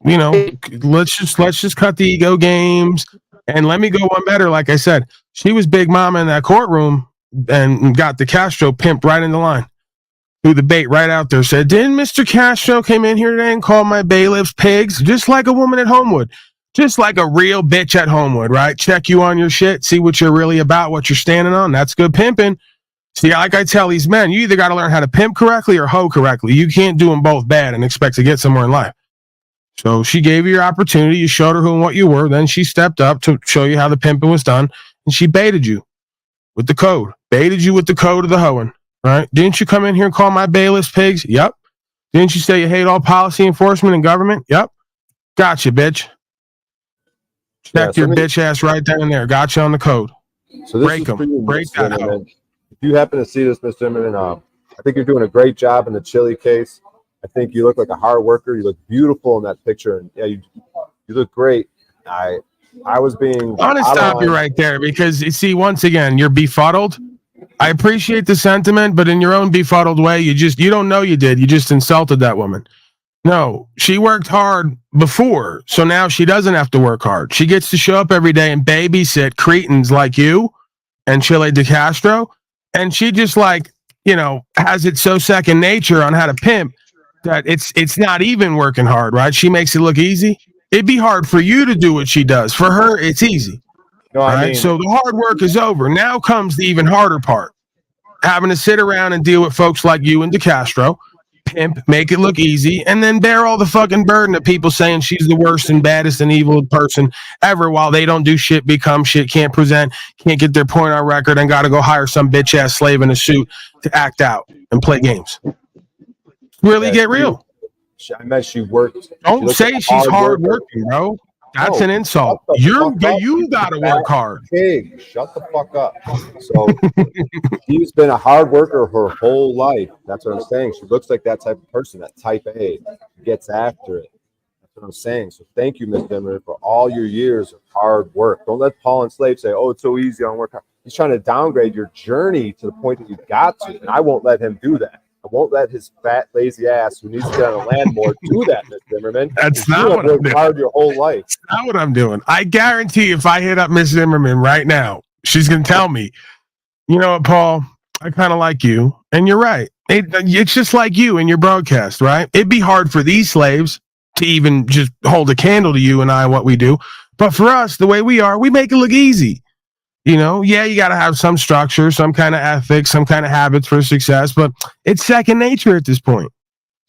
you know, let's just cut the ego games, and let me go one better. Like I said, she was Big Mama in that courtroom and got the Castro pimp right in the line. Threw the bait right out there. Said, didn't Mr. Castro came in here today and call my bailiffs pigs, just like a woman at home would, just like a real bitch at home would, right? Check you on your shit, see what you're really about, what you're standing on. That's good pimping. See, like I tell these men, you either got to learn how to pimp correctly or hoe correctly. You can't do them both bad and expect to get somewhere in life. So she gave you your opportunity. You showed her who and what you were. Then she stepped up to show you how the pimping was done, and she baited you with the code. Baited you with the code of the hoeing, right? Didn't you come in here and call my bailiffs pigs? Yep. Didn't you say you hate all policy enforcement and government? Yep. Gotcha, bitch. Check your bitch ass right down there. Gotcha on the code. So this break them. Break that out. If you happen to see this, Mr. Zimmerman, I think you're doing a great job in the chili case. I think you look like a hard worker. You look beautiful in that picture, and yeah, you look great. I was being. I want to stop you right there because you see, once again, you're befuddled. I appreciate the sentiment, but in your own befuddled way, you don't know you did. You just insulted that woman. No, she worked hard before, so now she doesn't have to work hard. She gets to show up every day and babysit cretins like you and Chile de Castro, and she just has it so second nature on how to pimp that it's not even working hard, right? She makes it look easy. It'd be hard for you to do what she does. For her, it's easy. No, I mean, so the hard work is over. Now comes the even harder part. Having to sit around and deal with folks like you and De Castro, pimp, make it look easy, and then bear all the fucking burden of people saying she's the worst and baddest and evil person ever while they don't do shit, become shit, can't present, can't get their point on record, and got to go hire some bitch-ass slave in a suit to act out and play games. Really get real. I meant she worked. Don't say she's hard working, bro. That's an insult. You got to work hard. Pig, shut the fuck up. So she's been a hard worker her whole life. That's what I'm saying. She looks like that type of person, that type A, gets after it. That's what I'm saying. So thank you, Ms. Dimmer, for all your years of hard work. Don't let Paul Unslaved say, oh, it's so easy, I don't work hard. He's trying to downgrade your journey to the point that you got to, and I won't let him do that. I won't let his fat, lazy ass who needs to get on a land more do that, Miss Zimmerman. That's not what I'm doing. Hard your whole life. That's not what I'm doing. I guarantee if I hit up Miss Zimmerman right now, she's going to tell me, you know what, Paul, I kind of like you. And you're right. It's just like you in your broadcast, right? It'd be hard for these slaves to even just hold a candle to you and I, what we do. But for us, the way we are, we make it look easy. You know, yeah, you got to have some structure, some kind of ethics, some kind of habits for success, but it's second nature at this point.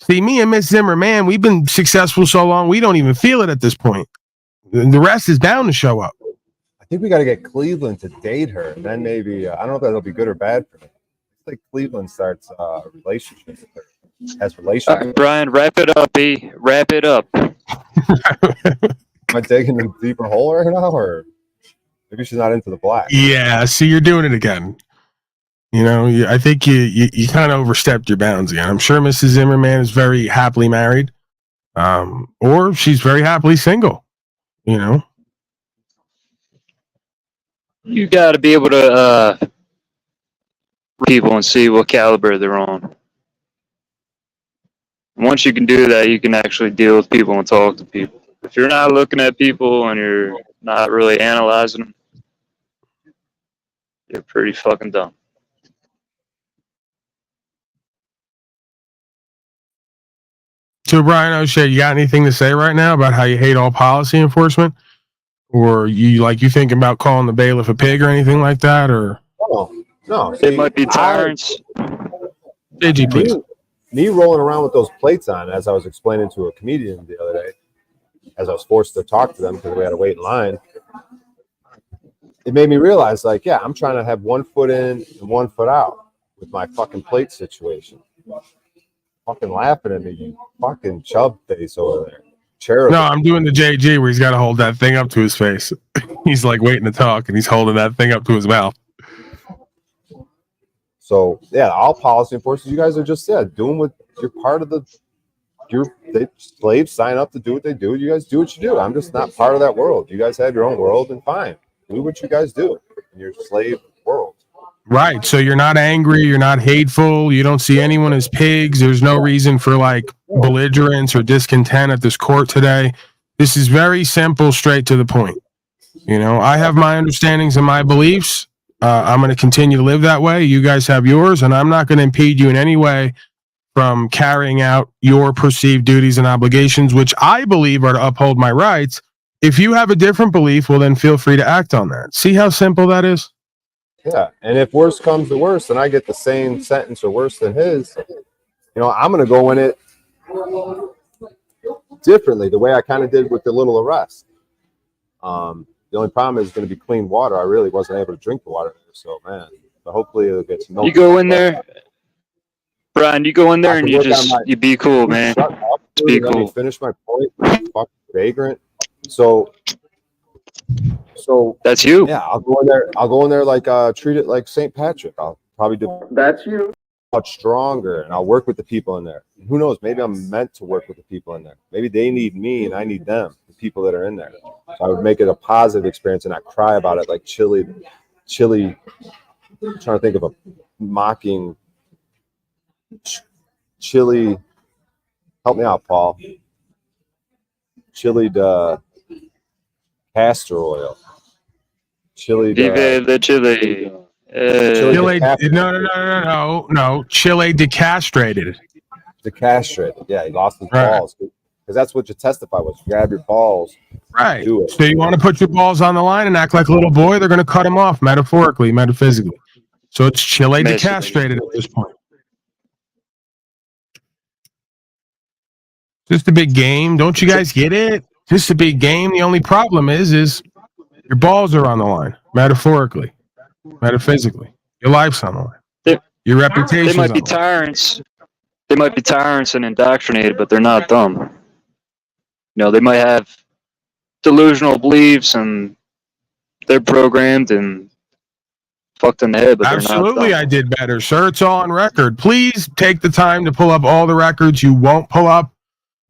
See, me and Miss Zimmer, man, we've been successful so long, we don't even feel it at this point. The rest is bound to show up. I think we got to get Cleveland to date her, and then maybe, I don't know if that'll be good or bad for me. It's like Cleveland starts a relationship with her, has relationships. All right, Brian, wrap it up, B. Wrap it up. Am I taking a deeper hole right now, or? Maybe she's not into the black. Yeah, see, you're doing it again. You know, I think you kind of overstepped your bounds again. I'm sure Mrs. Zimmerman is very happily married, or she's very happily single. You know, you got to be able to people and see what caliber they're on. Once you can do that, you can actually deal with people and talk to people. If you're not looking at people and you're not really analyzing them, you're pretty fucking dumb. So, Brian O'Shea, you got anything to say right now about how you hate all policy enforcement? Or you thinking about calling the bailiff a pig or anything like that? Or no. It might be tyrants. JG, please. Me rolling around with those plates on, as I was explaining to a comedian the other day, as I was forced to talk to them because we had to wait in line, it made me realize, I'm trying to have 1 foot in and 1 foot out with my fucking plate situation. Fucking laughing at me, you fucking chub face over there. Charitable. No, I'm doing the JG where he's got to hold that thing up to his face. He's waiting to talk, and he's holding that thing up to his mouth. So, yeah, all policy enforcers, you guys are just, doing what you're part of the slaves sign up to do what they do. You guys do what you do. I'm just not part of that world. You guys have your own world, and fine. do what you guys do in your slave world. Right. So you're not angry. You're not hateful. You don't see anyone as pigs. There's no reason for like belligerence or discontent at this court today. This is very simple, straight to the point. You know, I have my understandings and my beliefs. I'm going to continue to live that way. You guys have yours, and I'm not going to impede you in any way from carrying out your perceived duties and obligations, which I believe are to uphold my rights. If you have a different belief, well, then feel free to act on that. See how simple that is? Yeah, and if worse comes to worse, and I get the same sentence or worse than his, you know, I'm going to go in it differently, the way I kind of did with the little arrest. The only problem is going to be clean water. I really wasn't able to drink the water there, so man. But hopefully it'll get some milk. You go in there, Brian. You go in there and you be cool, man. Just be cool. Let me finish my point. Fuck vagrant. So that's you. Yeah, I'll go in there like treat it like St. Patrick. I'll probably do. That's you. Much stronger, and I'll work with the people in there. And who knows? Maybe I'm meant to work with the people in there. Maybe they need me, and I need them. The people that are in there. So I would make it a positive experience and not cry about it like chili. I'm trying to think of a mocking chili. Help me out, Paul. Chilied castor oil. Chili. The chili. Chile, no. Chile decastrated. Decastrated. Yeah, he lost his balls. Because that's what your testify was. You grab your balls. Right. Do it. So you want to put your balls on the line and act like a little boy? They're going to cut them off metaphorically, metaphysically. So it's Chile decastrated at this point. Just a big game. Don't you guys get it? Just a big game. The only problem is your balls are on the line, metaphorically. Metaphysically, your life's on the line. Your reputation. They might be tyrants. They might be tyrants and indoctrinated, but they're not dumb. You know, they might have delusional beliefs and they're programmed and fucked in the head, but absolutely, they're not dumb. I did better, sir. It's all on record. Please take the time to pull up all the records you won't pull up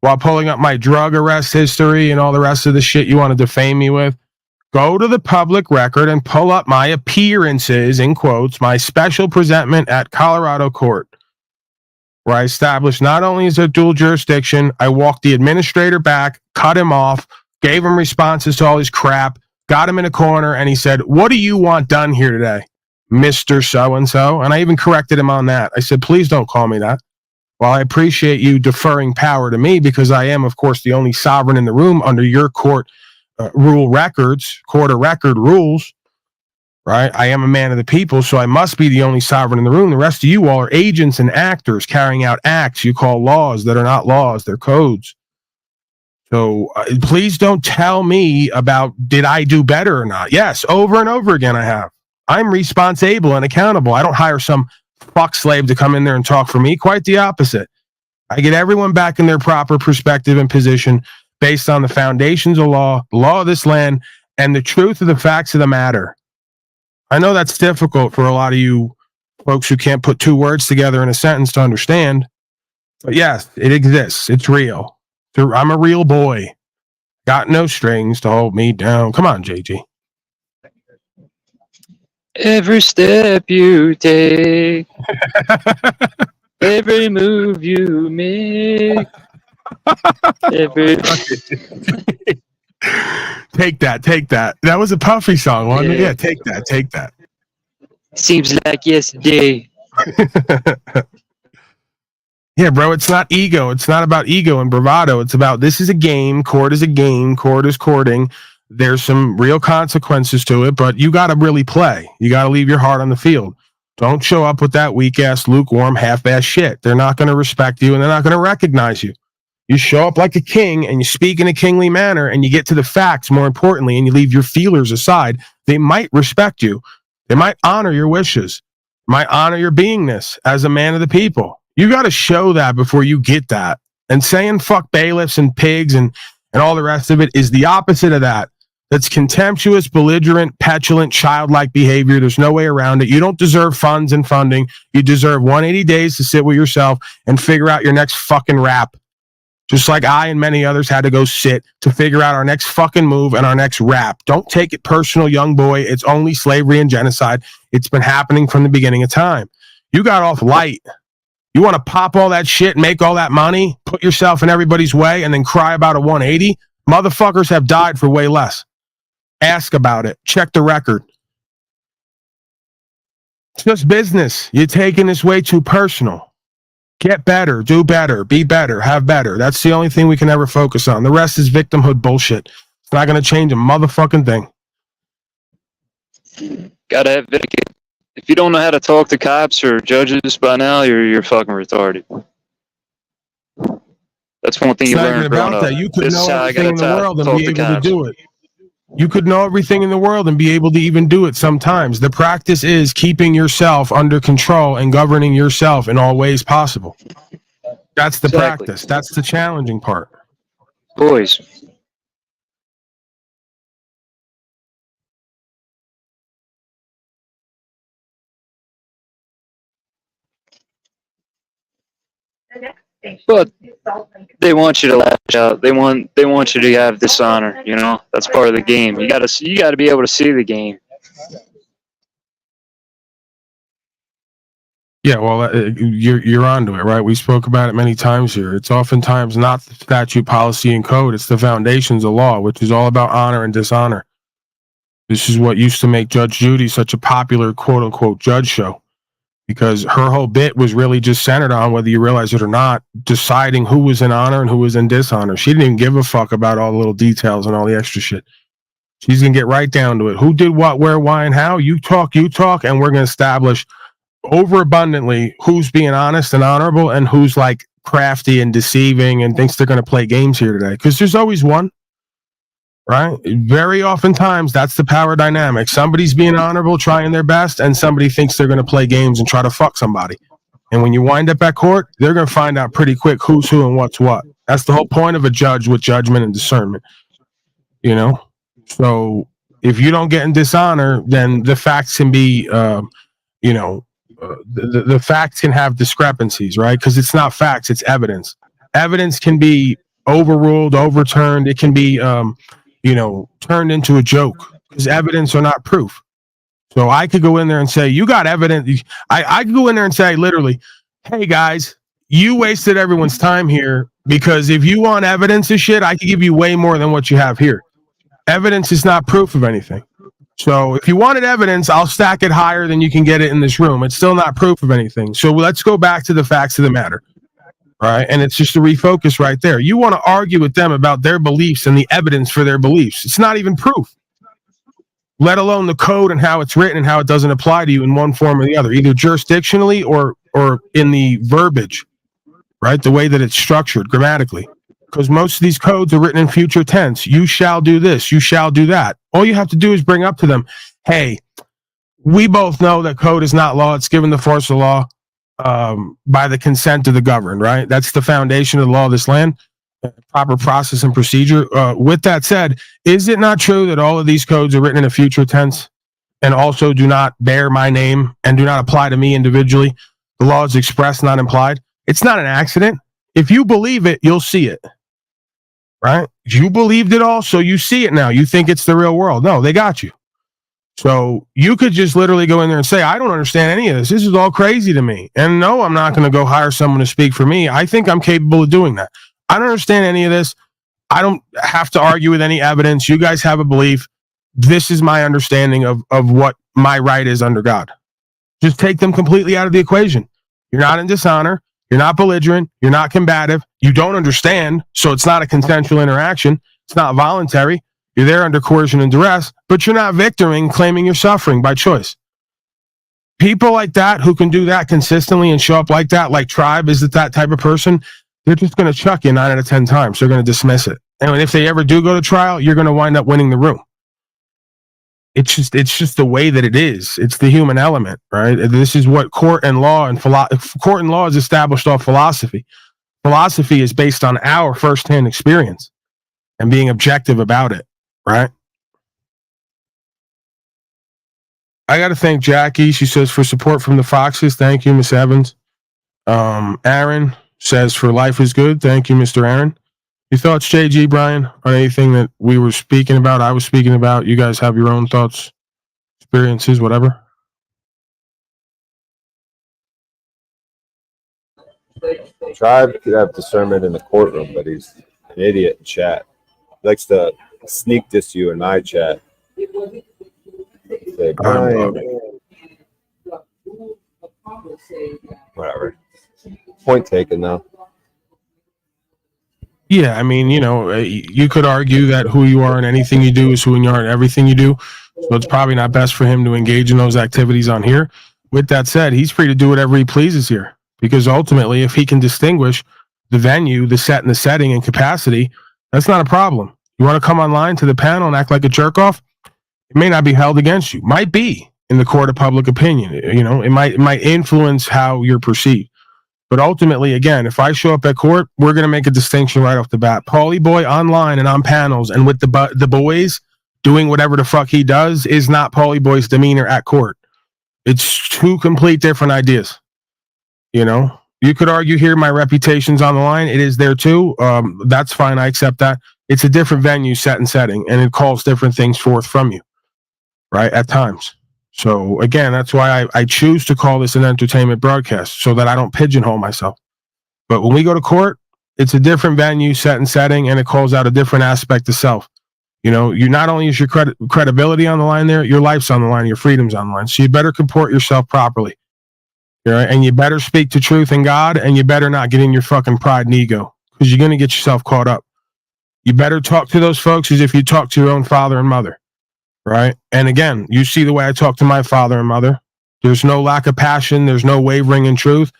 while pulling up my drug arrest history and all the rest of the shit you want to defame me with. Go to the public record and pull up my appearances, in quotes, my special presentment at Colorado court, where I established not only is there dual jurisdiction, I walked the administrator back, cut him off, gave him responses to all his crap, got him in a corner, and he said, "What do you want done here today, Mr. So-and-so?" And I even corrected him on that. I said, "Please don't call me that. While I appreciate you deferring power to me, because I am, of course, the only sovereign in the room under your court court of record rules, right? I am a man of the people, so I must be the only sovereign in the room. The rest of you all are agents and actors carrying out acts you call laws that are not laws, they're codes. So please don't tell me about did I do better or not. Yes, over and over again I have. I'm responsible and accountable. I don't hire some fuck slave to come in there and talk for me. Quite the opposite. I get everyone back in their proper perspective and position based on the foundations of law, the law of this land, and the truth of the facts of the matter. I know that's difficult for a lot of you folks who can't put two words together in a sentence to understand, but yes, it exists. It's real. I'm a real boy. Got no strings to hold me down. Come on, JG. Every step you take, every move you make. Take that. That was a Puffy song, wasn't it? Yeah, take that. Seems like yesterday. Yeah, bro, it's not ego. It's not about ego and bravado. It's about this is a game. Court is a game. Court is courting. There's some real consequences to it, but you got to really play. You got to leave your heart on the field. Don't show up with that weak-ass, lukewarm, half-ass shit. They're not going to respect you, and they're not going to recognize you. You show up like a king, and you speak in a kingly manner, and you get to the facts, more importantly, and you leave your feelers aside. They might respect you. They might honor your wishes, might honor your beingness as a man of the people. You got to show that before you get that. And saying fuck bailiffs and pigs and all the rest of it is the opposite of that. That's contemptuous, belligerent, petulant, childlike behavior. There's no way around it. You don't deserve funds and funding. You deserve 180 days to sit with yourself and figure out your next fucking rap. Just like I and many others had to go sit to figure out our next fucking move and our next rap. Don't take it personal, young boy. It's only slavery and genocide. It's been happening from the beginning of time. You got off light. You want to pop all that shit, make all that money, put yourself in everybody's way, and then cry about a 180? Motherfuckers have died for way less. Ask about it. Check the record. It's just business. You're taking this way too personal. Get better, do better, be better, have better. That's the only thing we can ever focus on. The rest is victimhood bullshit. It's not going to change a motherfucking thing. Gotta have etiquette. If you don't know how to talk to cops or judges by now, you're fucking retarded. That's one thing It's you not learn even growing about up. that. You could This know is how I everything in gotta the world and talk be to able to cops. do it. You could know everything in the world and be able to even do it sometimes. The practice is keeping yourself under control and governing yourself in all ways possible. That's the Exactly. practice. That's the challenging part. Boys. But they want you to lash out. They want you to have dishonor. You know, that's part of the game. You gotta be able to see the game. Yeah, well, you're onto it, right? We spoke about it many times here. It's oftentimes not the statute, policy, and code. It's the foundations of law, which is all about honor and dishonor. This is what used to make Judge Judy such a popular quote-unquote judge show, because her whole bit was really just centered on, whether you realize it or not, deciding who was in honor and who was in dishonor. She didn't even give a fuck about all the little details and all the extra shit. She's going to get right down to it. Who did what, where, why, and how? You talk, and we're going to establish overabundantly who's being honest and honorable and who's like crafty and deceiving and thinks they're going to play games here today. Because there's always one, right? Very oftentimes that's the power dynamic. Somebody's being honorable, trying their best, and somebody thinks they're going to play games and try to fuck somebody. And when you wind up at court, they're going to find out pretty quick who's who and what's what. That's the whole point of a judge with judgment and discernment, you know? So if you don't get in dishonor, then the facts can be, the facts can have discrepancies, right? Because it's not facts, it's evidence. Evidence can be overruled, overturned. It can be, turned into a joke, because evidence are not proof. So I could go in there and say, you got evidence. I could go in there and say, literally, hey guys, you wasted everyone's time here, because if you want evidence of shit, I could give you way more than what you have here. Evidence is not proof of anything. So if you wanted evidence, I'll stack it higher than you can get it in this room. It's still not proof of anything. So let's go back to the facts of the matter, right? And it's just a refocus right there. You want to argue with them about their beliefs and the evidence for their beliefs. It's not even proof, let alone the code and how it's written and how it doesn't apply to you in one form or the other, either jurisdictionally or in the verbiage, right? The way that it's structured grammatically. Because most of these codes are written in future tense. You shall do this. You shall do that. All you have to do is bring up to them, hey, we both know that code is not law. It's given the force of law by the consent of the governed, right? That's the foundation of the law of this land, proper process and procedure. With that said, is it not true that all of these codes are written in a future tense and also do not bear my name and do not apply to me individually? The law is expressed, not implied. It's not an accident. If you believe it, you'll see it. Right? You believed it all, so you see it now. You think it's the real world. No, they got you. So you could just literally go in there and say, I don't understand any of this. This is all crazy to me. And no, I'm not going to go hire someone to speak for me. I think I'm capable of doing that. I don't understand any of this. I don't have to argue with any evidence. You guys have a belief. This is my understanding of what my right is under God. Just take them completely out of the equation. You're not in dishonor. You're not belligerent. You're not combative. You don't understand, so it's not a consensual interaction. It's not voluntary. You're there under coercion and duress, but you're not victiming, claiming you're suffering by choice. People like that who can do that consistently and show up like that, like Tribe is that type of person, they're just going to chuck you 9 out of 10 times. They're going to dismiss it. And if they ever do go to trial, you're going to wind up winning the room. It's just the way that it is. It's the human element, right? This is what court and law is established off philosophy. Philosophy is based on our firsthand experience and being objective about it, right? I got to thank Jackie. She says for support from the Foxes. Thank you, Miss Evans. Aaron says for life is good. Thank you, Mr. Aaron. Your thoughts, JG, Brian, on anything that we were speaking about, I was speaking about? You guys have your own thoughts, experiences, whatever? Tribe could have discernment in the courtroom, but he's an idiot in chat. He likes to sneak diss you in my chat. Say, Brian. Whatever. Point taken, though. Yeah, I mean, you know, you could argue that who you are and anything you do is who you are and everything you do. So it's probably not best for him to engage in those activities on here. With that said, he's free to do whatever he pleases here, because ultimately, if he can distinguish the venue, the set and the setting and capacity, that's not a problem. You want to come online to the panel and act like a jerk off? It may not be held against you. Might be in the court of public opinion. You know, it might influence how you're perceived. But ultimately, again, if I show up at court, we're going to make a distinction right off the bat. Paulie Boy online and on panels and with the boys doing whatever the fuck he does is not Paulie Boy's demeanor at court. It's two complete different ideas. You know, you could argue here my reputation's on the line. It is there too. That's fine. I accept that. It's a different venue, set and setting, and it calls different things forth from you, right, at times. So again, that's why I choose to call this an entertainment broadcast, so that I don't pigeonhole myself. But when we go to court, it's a different venue, set and setting, and it calls out a different aspect of self. You know, you not only is your credibility on the line there, your life's on the line, your freedom's on the line. So you better comport yourself properly. Right? And you better speak to truth and God, and you better not get in your fucking pride and ego, because you're going to get yourself caught up. You better talk to those folks as if you talk to your own father and mother. Right. And again, you see the way I talk to my father and mother. There's no lack of passion. There's no wavering in truth.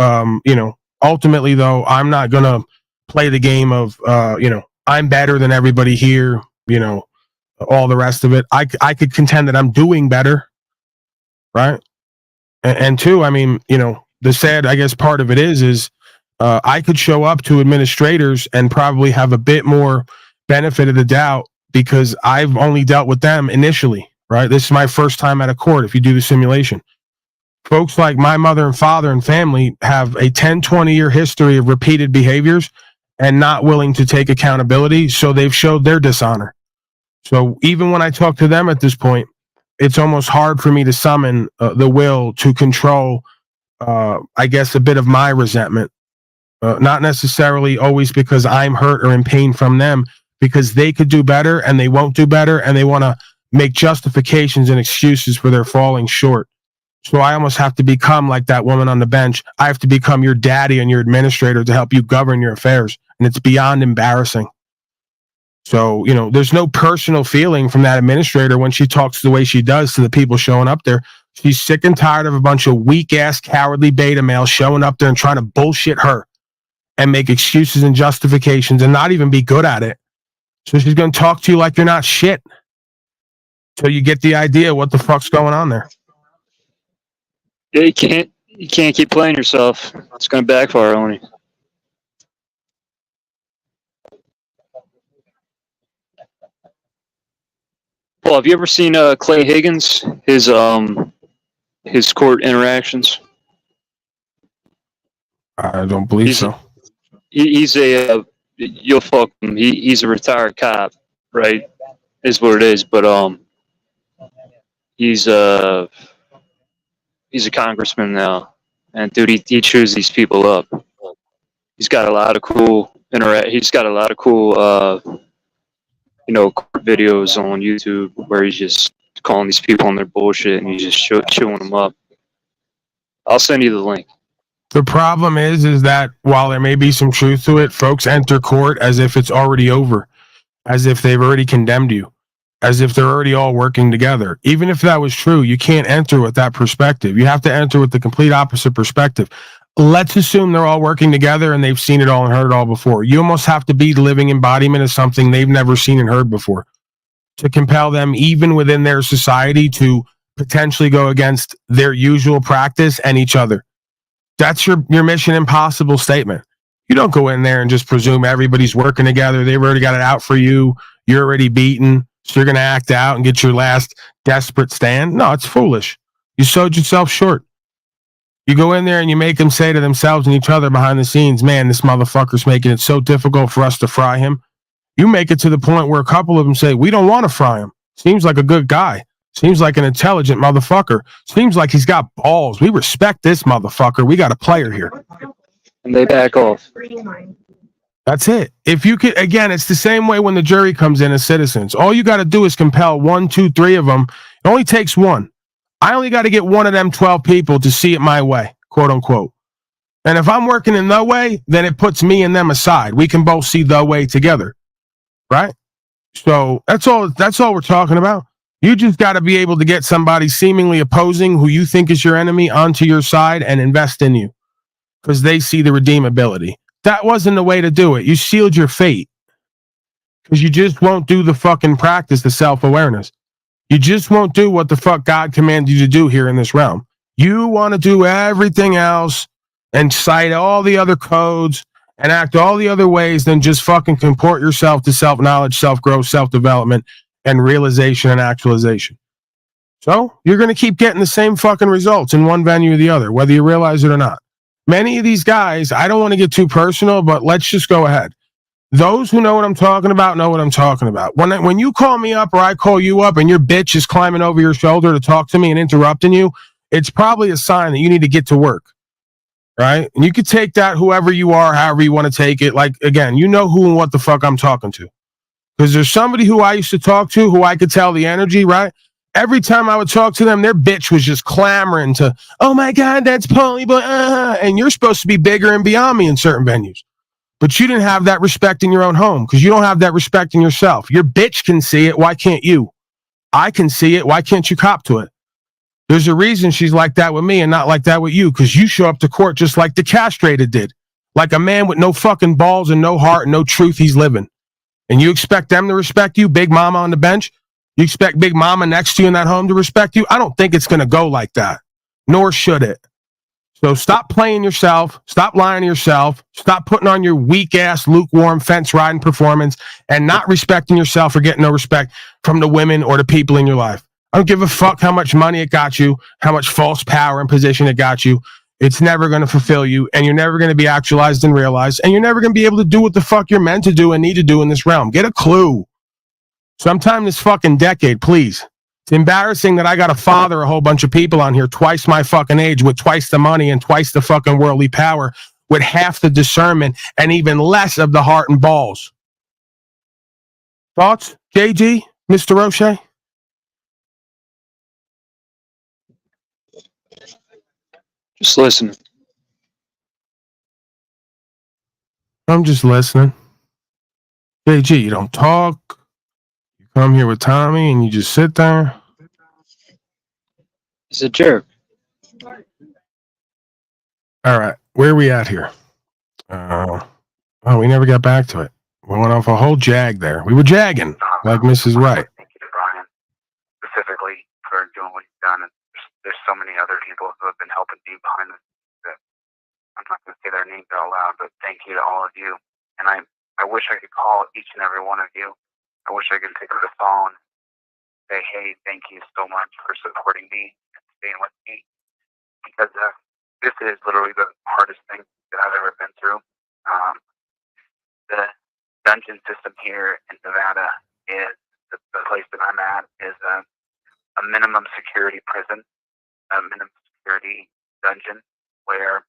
You know, ultimately, though, I'm not going to play the game of, you know, I'm better than everybody here, you know, all the rest of it. I could contend that I'm doing better. Right. And two, I mean, you know, the sad, I guess, part of it is I could show up to administrators and probably have a bit more benefit of the doubt, because I've only dealt with them initially, right? This is my first time at a court if you do the simulation. Folks like my mother and father and family have a 10, 20-year history of repeated behaviors and not willing to take accountability, so they've showed their dishonor. So even when I talk to them at this point, it's almost hard for me to summon the will to control, I guess, a bit of my resentment. Not necessarily always because I'm hurt or in pain from them, because they could do better and they won't do better, and they want to make justifications and excuses for their falling short. So I almost have to become like that woman on the bench. I have to become your daddy and your administrator to help you govern your affairs. And it's beyond embarrassing. So, you know, there's no personal feeling from that administrator when she talks the way she does to the people showing up there. She's sick and tired of a bunch of weak-ass, cowardly beta males showing up there and trying to bullshit her and make excuses and justifications and not even be good at it. So she's going to talk to you like you're not shit. So you get the idea what the fuck's going on there. Yeah, you can't keep playing yourself. It's going to backfire on you. Well, have you ever seen Clay Higgins? His court interactions. I don't believe so. He's a you'll fuck him. He's a retired cop, right? Is what it is. But he's a congressman now, and dude, he chews these people up. He's got a lot of cool He's got a lot of cool you know, court videos on YouTube where he's just calling these people on their bullshit and he's just chewing them up. I'll send you the link. The problem is that while there may be some truth to it, folks enter court as if it's already over, as if they've already condemned you, as if they're already all working together. Even if that was true, you can't enter with that perspective. You have to enter with the complete opposite perspective. Let's assume they're all working together and they've seen it all and heard it all before. You almost have to be the living embodiment of something they've never seen and heard before to compel them, even within their society, to potentially go against their usual practice and each other. That's your Mission Impossible statement. You don't go in there and just presume everybody's working together. They've already got it out for you. You're already beaten. So you're going to act out and get your last desperate stand. No, it's foolish. You sold yourself short. You go in there and you make them say to themselves and each other behind the scenes, man, this motherfucker's making it so difficult for us to fry him. You make it to the point where a couple of them say, we don't want to fry him. Seems like a good guy. Seems like an intelligent motherfucker. Seems like he's got balls. We respect this motherfucker. We got a player here. And they back off. That's it. If you could, again, it's the same way when the jury comes in as citizens. All you got to do is compel 1, 2, 3 of them. It only takes one. I only got to get one of them 12 people to see it my way, quote unquote. And if I'm working in the way, then it puts me and them aside. We can both see the way together, right? So that's all we're talking about. You just got to be able to get somebody seemingly opposing who you think is your enemy onto your side and invest in you because they see the redeemability. That wasn't the way to do it. You sealed your fate because you just won't do the fucking practice, the self-awareness. You just won't do what the fuck God commanded you to do here in this realm. You want to do everything else and cite all the other codes and act all the other ways than just fucking comport yourself to self-knowledge, self-growth, self-development, and realization and actualization. So you're going to keep getting the same fucking results in one venue or the other, whether you realize it or not. Many of these guys, I don't want to get too personal, but let's just go ahead. Those who know what I'm talking about know what I'm talking about. When you call me up or I call you up and your bitch is climbing over your shoulder to talk to me and interrupting you, it's probably a sign that you need to get to work, right? And you can take that whoever you are, however you want to take it. Like, again, you know who and what the fuck I'm talking to. Because there's somebody who I used to talk to who I could tell the energy, right? Every time I would talk to them, their bitch was just clamoring to, oh my God, that's Paulie, but and you're supposed to be bigger and beyond me in certain venues. But you didn't have that respect in your own home because you don't have that respect in yourself. Your bitch can see it. Why can't you? I can see it. Why can't you cop to it? There's a reason she's like that with me and not like that with you because you show up to court just like the castrated did. Like a man with no fucking balls and no heart and no truth he's living. And you expect them to respect you, Big Mama on the bench? You expect Big Mama next to you in that home to respect you? I don't think it's going to go like that. Nor should it. So stop playing yourself, stop lying to yourself, stop putting on your weak-ass, lukewarm, fence-riding performance and not respecting yourself or getting no respect from the women or the people in your life. I don't give a fuck how much money it got you, how much false power and position it got you. It's never going to fulfill you, and you're never going to be actualized and realized, and you're never going to be able to do what the fuck you're meant to do and need to do in this realm. Get a clue. Sometime this fucking decade, please. It's embarrassing that I got to father a whole bunch of people on here twice my fucking age with twice the money and twice the fucking worldly power with half the discernment and even less of the heart and balls. Thoughts, JG, Mr. Roche? Just listen. I'm just listening. JG, you don't talk. You come here with Tommy and you just sit there. He's a jerk. All right, where are we at here? We never got back to it. We went off a whole jag there. We were jagging, like Mrs. Wright. Thank you to Brian specifically for doing what he's done. And there's so many other people who have been helping me behind the scenes that I'm not going to say their names out loud, but thank you to all of you. And I wish I could call each and every one of you. I wish I could pick up the phone, say, hey, thank you so much for supporting me and staying with me. Because this is literally the hardest thing that I've ever been through. The dungeon system here in Nevada is the place that I'm at is a minimum security prison, a minimum security dungeon where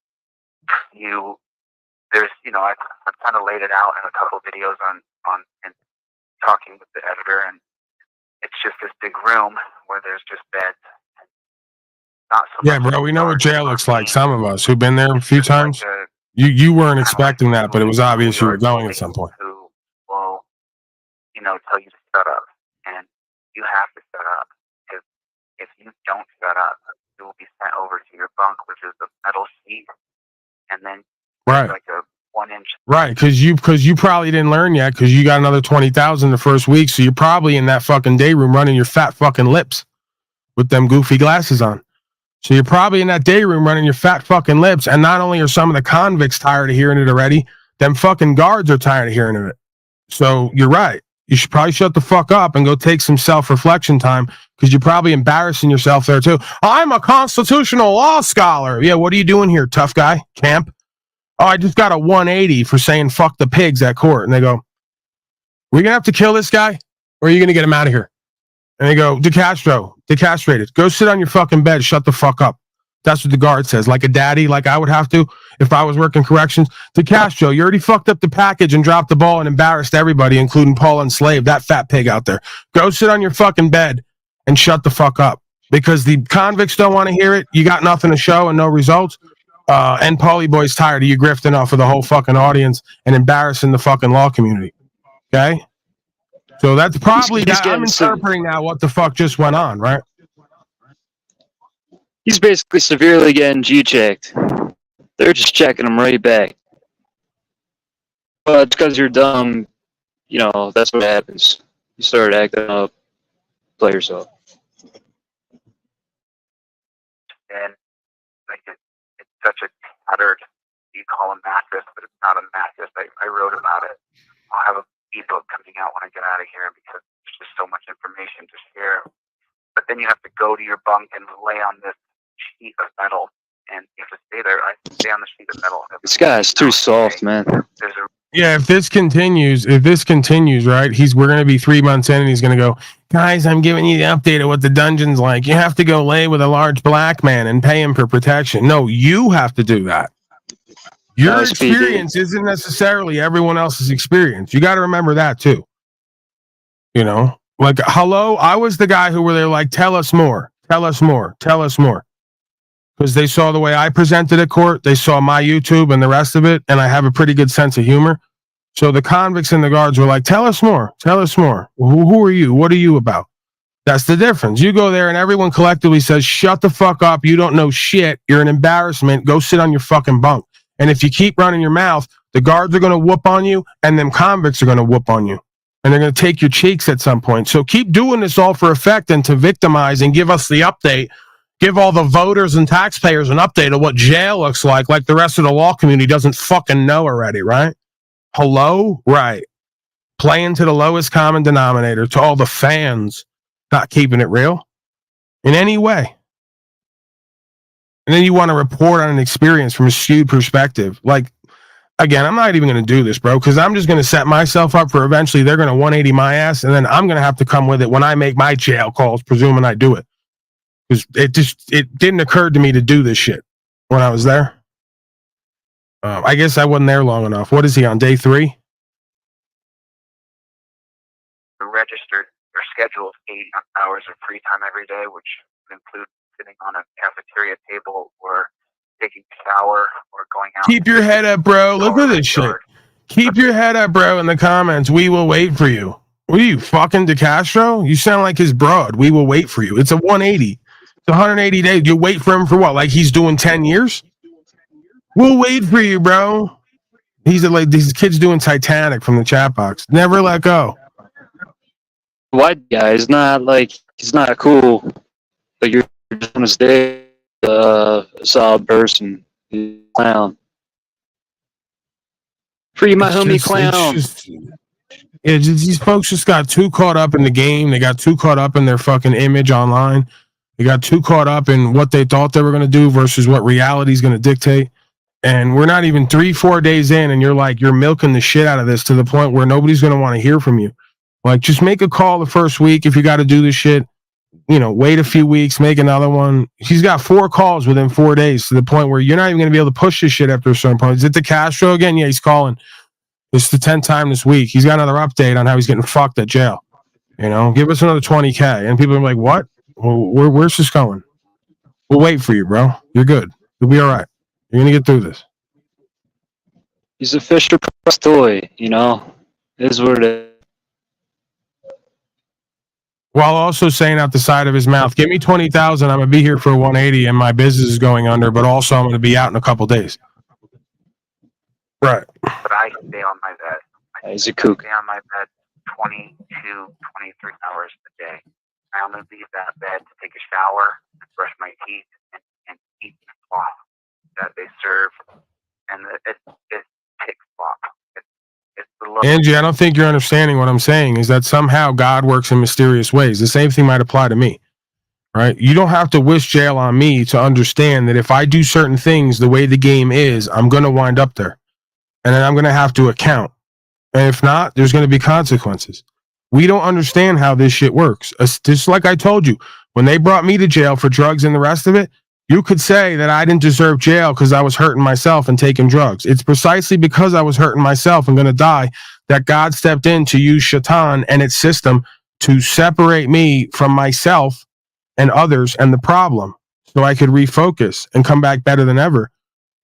I've kind of laid it out in a couple of videos on and talking with the editor, and it's just this big room where there's just beds. Not so Yeah, bro, we know what jail looks like. Some of us who've been there a few times. You weren't expecting that, but it was obvious you were going at some point. Who will, tell you to shut up, and you have to shut up. If you don't shut up, you will be sent over to your bunk, which is a metal sheet, and then right, like a 1-inch. Right, because you probably didn't learn yet because you got another 20,000 the first week, so you're probably in that fucking day room running your fat fucking lips with them goofy glasses on. So you're probably in that day room running your fat fucking lips, and not only are some of the convicts tired of hearing it already, them fucking guards are tired of hearing it. So you're right. You should probably shut the fuck up and go take some self-reflection time because you're probably embarrassing yourself there too. I'm a constitutional law scholar. Yeah, what are you doing here, tough guy? Camp? Oh, I just got a 180 for saying fuck the pigs at court. And they go, we're going to have to kill this guy or are you going to get him out of here? And they go, DeCastro, decastrated. Go sit on your fucking bed. Shut the fuck up. That's what the guard says. Like a daddy, like I would have to if I was working corrections. DeCastro, you already fucked up the package and dropped the ball and embarrassed everybody, including Paul Unslaved, that fat pig out there. Go sit on your fucking bed and shut the fuck up. Because the convicts don't want to hear it. You got nothing to show and no results. And Paulie Boy's tired of you grifting off of the whole fucking audience and embarrassing the fucking law community. Okay? So that's probably that. I'm interpreting now what the fuck just went on, right? He's basically severely getting G-checked. They're just checking him right back. But because you're dumb, you know, that's what happens. You start acting up, play yourself. And like it's such a tattered, you call a mattress, but it's not a mattress. I wrote about it. I'll have a ebook coming out when I get out of here because there's just so much information to share. But then you have to go to your bunk and lay on this sheet of metal, and you have to stay there. I stay on the sheet of metal. This guy's too soft, man. Yeah, if this continues, right? We're gonna be 3 months in, and he's gonna go, guys, I'm giving you the update of what the dungeon's like. You have to go lay with a large black man and pay him for protection. No, you have to do that. Your experience isn't necessarily everyone else's experience. You got to remember that too. You know, like, hello, I was the guy who were there like, tell us more, tell us more, tell us more. Because they saw the way I presented at court. They saw my YouTube and the rest of it. And I have a pretty good sense of humor. So the convicts and the guards were like, tell us more, tell us more. Who are you? What are you about? That's the difference. You go there and everyone collectively says, shut the fuck up. You don't know shit. You're an embarrassment. Go sit on your fucking bunk. And if you keep running your mouth, the guards are going to whoop on you and them convicts are going to whoop on you. And they're going to take your cheeks at some point. So keep doing this all for effect and to victimize and give us the update. Give all the voters and taxpayers an update of what jail looks like the rest of the law community doesn't fucking know already, right? Hello? Right. Playing to the lowest common denominator, to all the fans, not keeping it real in any way. And then you want to report on an experience from a skewed perspective. Like, again, I'm not even going to do this, bro, because I'm just going to set myself up for eventually they're going to 180 my ass, and then I'm going to have to come with it when I make my jail calls, presuming I do it. Because it didn't occur to me to do this shit when I was there. I guess I wasn't there long enough. What is he on, day 3? Registered or scheduled 8 hours of free time every day, which would include sitting on a cafeteria table or taking a shower or going out. Keep your head up, bro. Look at this shit. Keep your head up, bro, in the comments. We will wait for you. What are you, fucking DeCastro? You sound like his broad. We will wait for you. It's a 180. It's 180 days. You wait for him for what? Like he's doing 10 years? We'll wait for you, bro. He's like these kids doing Titanic from the chat box. Never let go. White guy is not like, he's not cool. But you're just gonna stay a solid person. He's a clown. Free my homie clown. These folks just got too caught up in the game. They got too caught up in their fucking image online. They got too caught up in what they thought they were going to do versus what reality is going to dictate. And we're not even 3-4 days in, and you're milking the shit out of this to the point where nobody's going to want to hear from you. Like, just make a call the first week if you got to do this shit. You know, wait a few weeks, make another one. He's got 4 calls within 4 days to the point where you're not even going to be able to push this shit after a certain point. Is it DeCastro again? Yeah, he's calling. It's the 10th time this week. He's got another update on how he's getting fucked at jail. You know, give us another 20K. And people are like, what? Well, where's this going? We'll wait for you, bro. You're good. You'll be all right. You're going to get through this. He's a Fisher Price toy, you know? It is what it is. While also saying out the side of his mouth, give me 20,000. I'm going to be here for 180 and my business is going under, but also I'm going to be out in a couple days. Right. But I stay on my bed. He's a kook. Stay on my bed 22, 23 hours a day. I only leave that bed to take a shower, and brush my teeth, and eat the cloth that they serve. And it's pig slop. It's the Angie, I don't think you're understanding what I'm saying is that somehow God works in mysterious ways. The same thing might apply to me, right? You don't have to wish jail on me to understand that if I do certain things the way the game is, I'm going to wind up there. And then I'm going to have to account. And if not, there's going to be consequences. We don't understand how this shit works. Just like I told you, when they brought me to jail for drugs and the rest of it, you could say that I didn't deserve jail because I was hurting myself and taking drugs. It's precisely because I was hurting myself and going to die that God stepped in to use Shaitan and its system to separate me from myself and others and the problem so I could refocus and come back better than ever.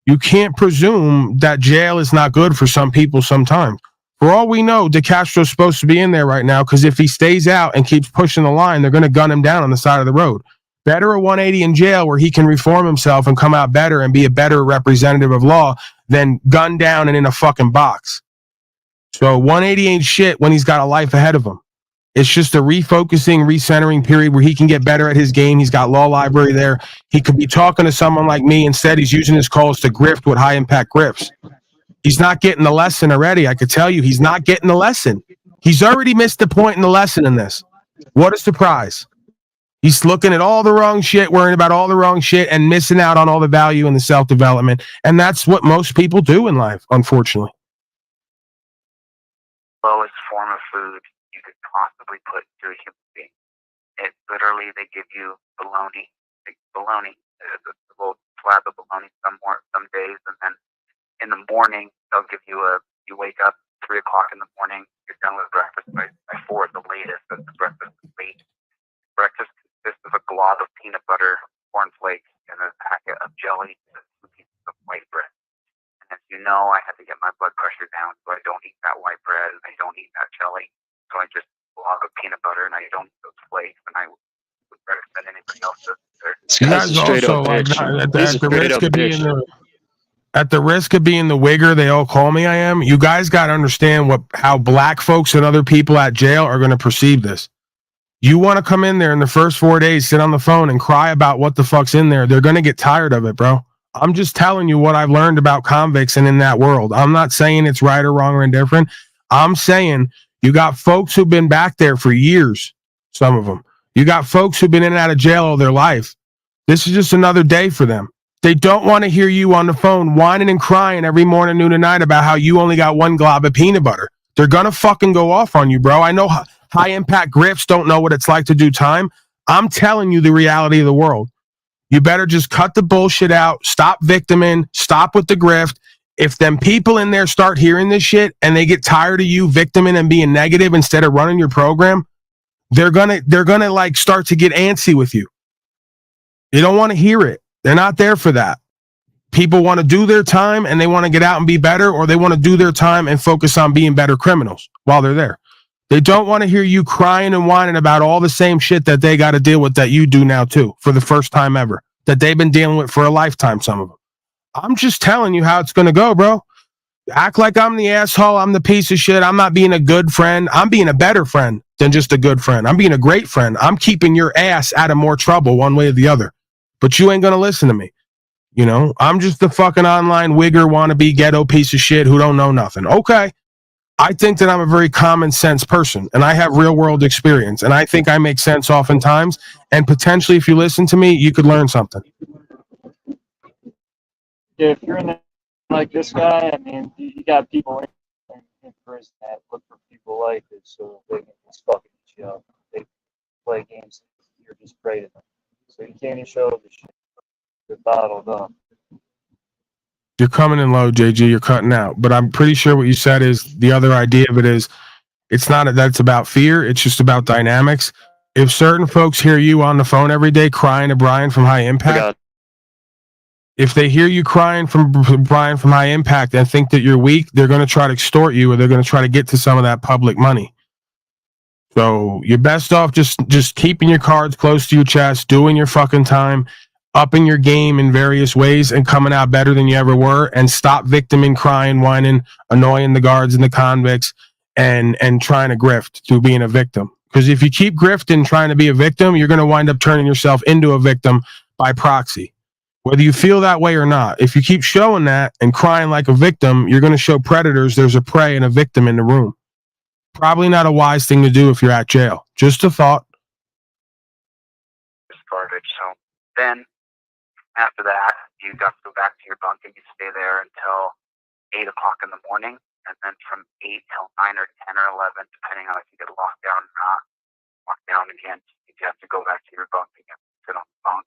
You can't presume that jail is not good for some people sometimes. For all we know, DeCastro's supposed to be in there right now because if he stays out and keeps pushing the line, they're going to gun him down on the side of the road. Better a 180 in jail where he can reform himself and come out better and be a better representative of law than gunned down and in a fucking box. So 180 ain't shit when he's got a life ahead of him. It's just a refocusing, recentering period where he can get better at his game. He's got law library there. He could be talking to someone like me. Instead, he's using his calls to grift with high impact grifts. He's not getting the lesson already. I could tell you he's not getting the lesson. He's already missed the point in the lesson in this. What a surprise. He's looking at all the wrong shit, worrying about all the wrong shit, and missing out on all the value in the self-development. And that's what most people do in life, unfortunately. Lowest form of food you could possibly put into a human being. It literally, they give you bologna, a little slab of bologna some days, and then in the morning they'll give you you wake up 3 o'clock in the morning, you're done with breakfast by 4 at the latest. That's the breakfast is late. Breakfast consists of a glob of peanut butter, cornflakes, and a packet of jelly and 2 pieces of white bread. And as you know, I had to get my blood pressure down, so I don't eat that white bread and I don't eat that jelly. So I just glob of peanut butter and I don't eat those flakes, and I would recommend anybody else does there. You guys also, like, at the risk of being the wigger they all call me I am, you guys got to understand how black folks and other people at jail are going to perceive this. You want to come in there in the first 4 days, sit on the phone and cry about what the fuck's in there. They're going to get tired of it, bro. I'm just telling you what I've learned about convicts and in that world. I'm not saying it's right or wrong or indifferent. I'm saying you got folks who've been back there for years, some of them. You got folks who've been in and out of jail all their life. This is just another day for them. They don't want to hear you on the phone whining and crying every morning, noon, and night about how you only got 1 glob of peanut butter. They're going to fucking go off on you, bro. I know high impact grifts don't know what it's like to do time. I'm telling you the reality of the world. You better just cut the bullshit out, stop victiming, stop with the grift. If them people in there start hearing this shit and they get tired of you victiming and being negative instead of running your program, they're gonna like start to get antsy with you. You don't want to hear it. They're not there for that. People want to do their time and they want to get out and be better, or they want to do their time and focus on being better criminals while they're there. They don't want to hear you crying and whining about all the same shit that they got to deal with that you do now too, for the first time ever, that they've been dealing with for a lifetime, some of them. I'm just telling you how it's going to go, bro. Act like I'm the asshole. I'm the piece of shit. I'm not being a good friend. I'm being a better friend than just a good friend. I'm being a great friend. I'm keeping your ass out of more trouble one way or the other. But you ain't going to listen to me. You know, I'm just the fucking online wigger wannabe ghetto piece of shit who don't know nothing. Okay. I think that I'm a very common sense person and I have real world experience and I think I make sense oftentimes. And potentially if you listen to me, you could learn something. Yeah, if you're in there like this guy, I mean, you got people in prison that look for people like this so they can just fucking eat you up. They play games, you're just afraid of them. So you can't even show the shit. They're bottled up. You're coming in low, JG. You're cutting out. But I'm pretty sure what you said is the other idea of it is it's not that it's about fear. It's just about dynamics. If certain folks hear you on the phone every day crying to Brian from High Impact, if they hear you crying from Brian from High Impact and think that you're weak, they're going to try to extort you or they're going to try to get to some of that public money. So you're best off just keeping your cards close to your chest, doing your fucking time, upping your game in various ways and coming out better than you ever were, and stop victiming, crying, whining, annoying the guards and the convicts and trying to grift through being a victim. Because if you keep grifting trying to be a victim, you're going to wind up turning yourself into a victim by proxy. Whether you feel that way or not. If you keep showing that and crying like a victim, you're going to show predators there's a prey and a victim in the room. Probably not a wise thing to do if you're at jail. Just a thought. It's garbage. So then after that, you got to go back to your bunk and you stay there until 8 o'clock in the morning. And then from 8 till 9 or 10 or 11, depending on if you get locked down or not, locked down again, you have to go back to your bunk and you have to sit on the bunk.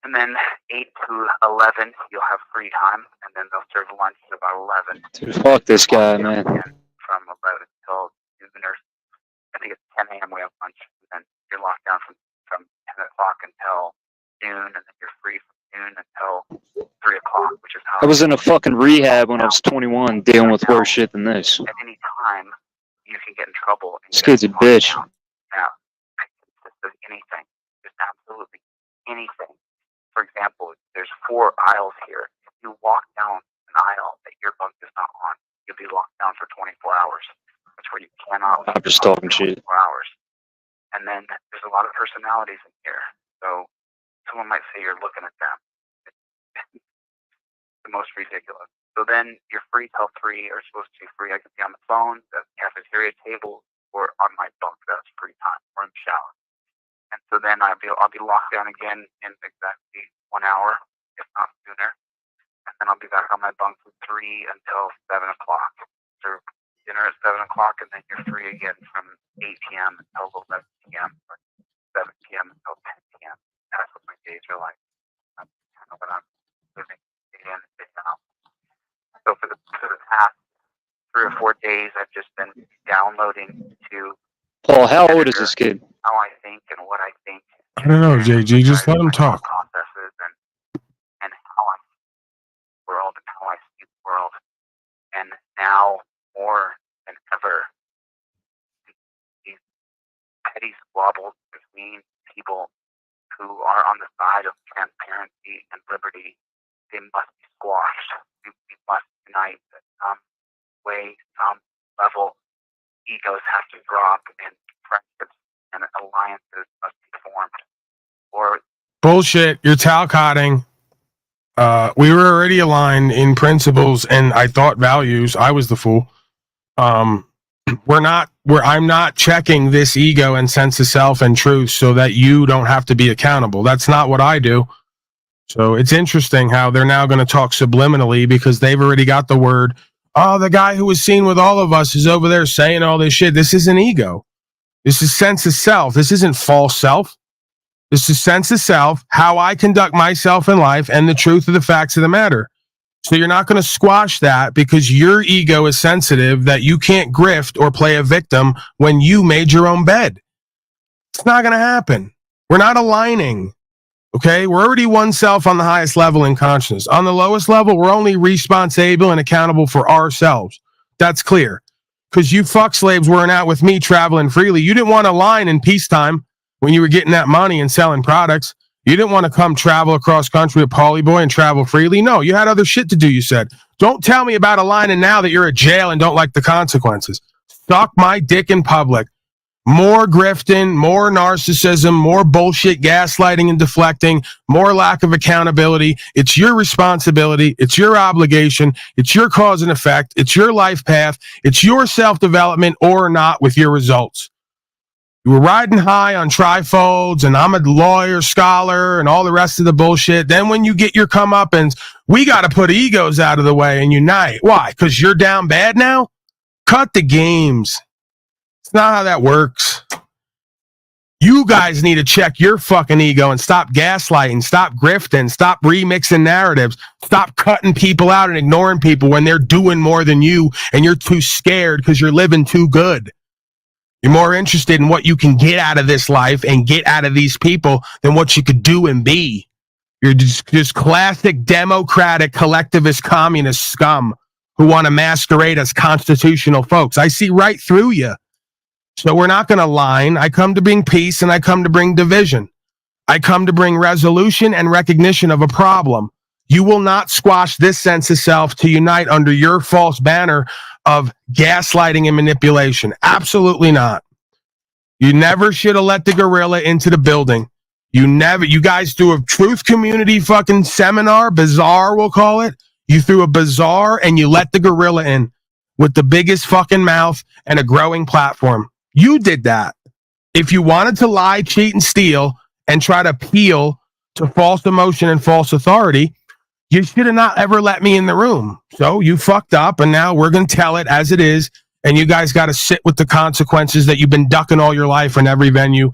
And then 8 to 11, you'll have free time, and then they'll serve lunch at about 11. Dude, fuck this guy, man. From 11 till noon, or I think it's 10 a.m. we have lunch, and then you're locked down from 10 o'clock until noon, and then you're free from noon until 3 o'clock, which is how I was in a fucking rehab when I was 21 dealing with worse shit than this. at any time you can get in trouble. And This kid's a bitch. Now, it consists of anything, just absolutely anything. For example, there's 4 aisles here. If you walk down an aisle that your bunk is not on, you'll be locked down for 24 hours. That's where you cannot leave. I'm just talking shit. 24 hours. And then there's a lot of personalities in here. So someone might say you're looking at them. It's the most ridiculous. So then you're free till 3, or supposed to be free. I can be on the phone, the cafeteria table, or on my bunk. That's free time, or in the shower. And so then I'll be locked down again in exactly 1 hour, if not sooner. And then I'll be back on my bunk from 3 until 7 o'clock. So dinner at 7 o'clock, and then you're free again from 8 p.m. until 11 p.m. or 7 p.m. until 10 p.m. That's what my days are like. That's kind of what I'm living day in and day out. So for the past 3 or 4 days, I've just been downloading to Paul, how old is this kid? how I think and what I think. I don't know, JG. Just let him talk. Processes and how I see the world and how I see the world. And now more than ever, these petty squabbles between people who are on the side of transparency and liberty, they must be squashed. We must unite at some way, some level. Egos have to drop, and friendships and alliances must be formed. Or Bullshit. You're talcotting. We were already aligned in principles and I thought values. I was the fool. I'm not checking this ego and sense of self and truth so that you don't have to be accountable. That's not what I do. So it's interesting how they're now going to talk subliminally because they've already got the word. Oh, the guy who was seen with all of us is over there saying all this shit. This isn't ego. This is sense of self. This isn't false self. This is sense of self, how I conduct myself in life, and the truth of the facts of the matter. So you're not going to squash that because your ego is sensitive that you can't grift or play a victim when you made your own bed. It's not going to happen. We're not aligning. Okay, we're already one self on the highest level in consciousness. On the lowest level, we're only responsible and accountable for ourselves. That's clear. Because you fuck slaves weren't out with me traveling freely. You didn't want to align in peacetime when you were getting that money and selling products. You didn't want to come travel across country with Paulie Boy and travel freely. No, you had other shit to do, you said. Don't tell me about aligning now that you're at jail and don't like the consequences. Suck my dick in public. More grifting, more narcissism, more bullshit gaslighting and deflecting, more lack of accountability. It's your responsibility. It's your obligation. It's your cause and effect. It's your life path. It's your self-development or not with your results. You were riding high on trifolds and I'm a lawyer, scholar, and all the rest of the bullshit. Then when you get your comeuppance, we got to put egos out of the way and unite. Why? Because you're down bad now? Cut the games. It's not how that works. You guys need to check your fucking ego and stop gaslighting, stop grifting, stop remixing narratives, stop cutting people out and ignoring people when they're doing more than you and you're too scared because you're living too good. You're more interested in what you can get out of this life and get out of these people than what you could do and be. You're just classic democratic collectivist communist scum who want to masquerade as constitutional folks. I see right through you. So we're not going to line. I come to bring peace and I come to bring division. I come to bring resolution and recognition of a problem. You will not squash this sense of self to unite under your false banner of gaslighting and manipulation. Absolutely not. You never should have let the gorilla into the building. You guys threw a truth community fucking seminar, bazaar, we'll call it. You threw a bazaar and you let the gorilla in with the biggest fucking mouth and a growing platform. You did that. If you wanted to lie, cheat, and steal and try to appeal to false emotion and false authority, you should have not ever let me in the room. So you fucked up, and now we're going to tell it as it is, and you guys got to sit with the consequences that you've been ducking all your life in every venue,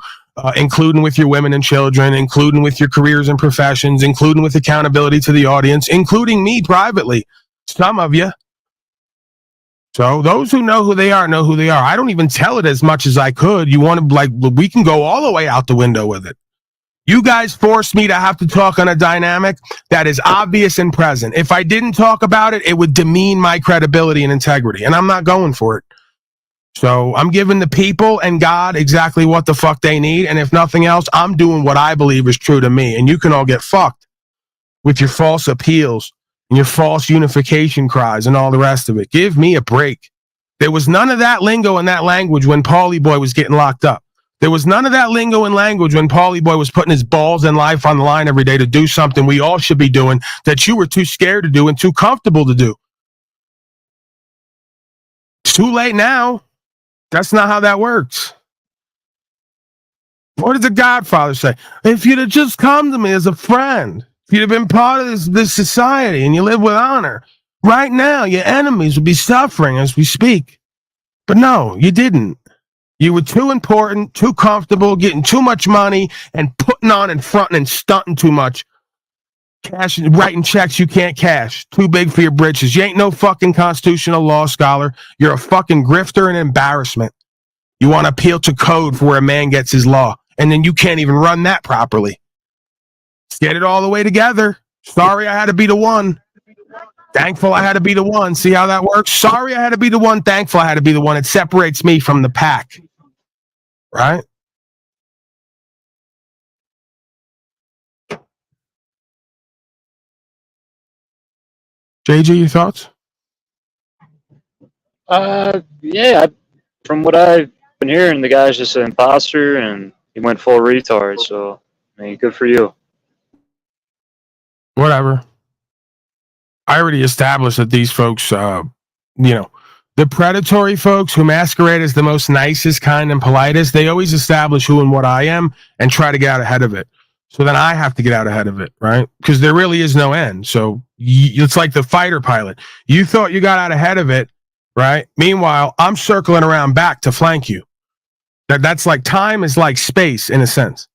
including with your women and children, including with your careers and professions, including with accountability to the audience, including me privately, some of you. So those who know who they are know who they are. I don't even tell it as much as I could. You want to, like, we can go all the way out the window with it. You guys forced me to have to talk on a dynamic that is obvious and present. If I didn't talk about it, it would demean my credibility and integrity, and I'm not going for it. So I'm giving the people and God exactly what the fuck they need, and if nothing else, I'm doing what I believe is true to me, and you can all get fucked with your false appeals and your false unification cries and all the rest of it. Give me a break. There was none of that lingo and that language when Paulie Boy was getting locked up. There was none of that lingo and language when Paulie Boy was putting his balls and life on the line every day to do something we all should be doing that you were too scared to do and too comfortable to do. It's too late now. That's not how that works. What did the Godfather say? If you'd have just come to me as a friend, if you'd have been part of this society and you live with honor, right now your enemies would be suffering as we speak. But no, you didn't. You were too important, too comfortable, getting too much money and putting on and fronting and stunting too much. Cashing, writing checks you can't cash. Too big for your britches. You ain't no fucking constitutional law scholar. You're a fucking grifter and embarrassment. You want to appeal to code for where a man gets his law, and then you can't even run that properly. Let's get it all the way together. Sorry I had to be the one. Thankful I had to be the one. See how that works? Sorry I had to be the one. Thankful I had to be the one. It separates me from the pack. Right? JG, your thoughts? Yeah, from what I've been hearing, the guy's just an imposter and he went full retard. So, I mean, good for you. Whatever. I already established that these folks, the predatory folks who masquerade as the most nicest, kind, and politest, they always establish who and what I am and try to get out ahead of it. So then I have to get out ahead of it, right? Because there really is no end. So it's like the fighter pilot. You thought you got out ahead of it, right? Meanwhile, I'm circling around back to flank you. That's like time is like space in a sense,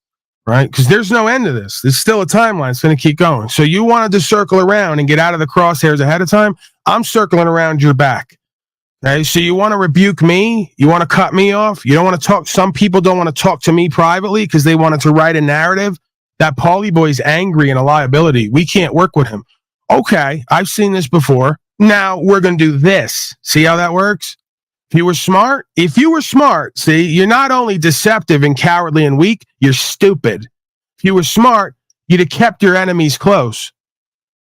right? Because there's no end to this. There's still a timeline. It's going to keep going. So you wanted to circle around and get out of the crosshairs ahead of time. I'm circling around your back. Okay, so you want to rebuke me? You want to cut me off? You don't want to talk. Some people don't want to talk to me privately because they wanted to write a narrative that Paulie Boy's angry and a liability. We can't work with him. Okay, I've seen this before. Now we're going to do this. See how that works? If you were smart, see, you're not only deceptive and cowardly and weak, you're stupid. If you were smart, you'd have kept your enemies close.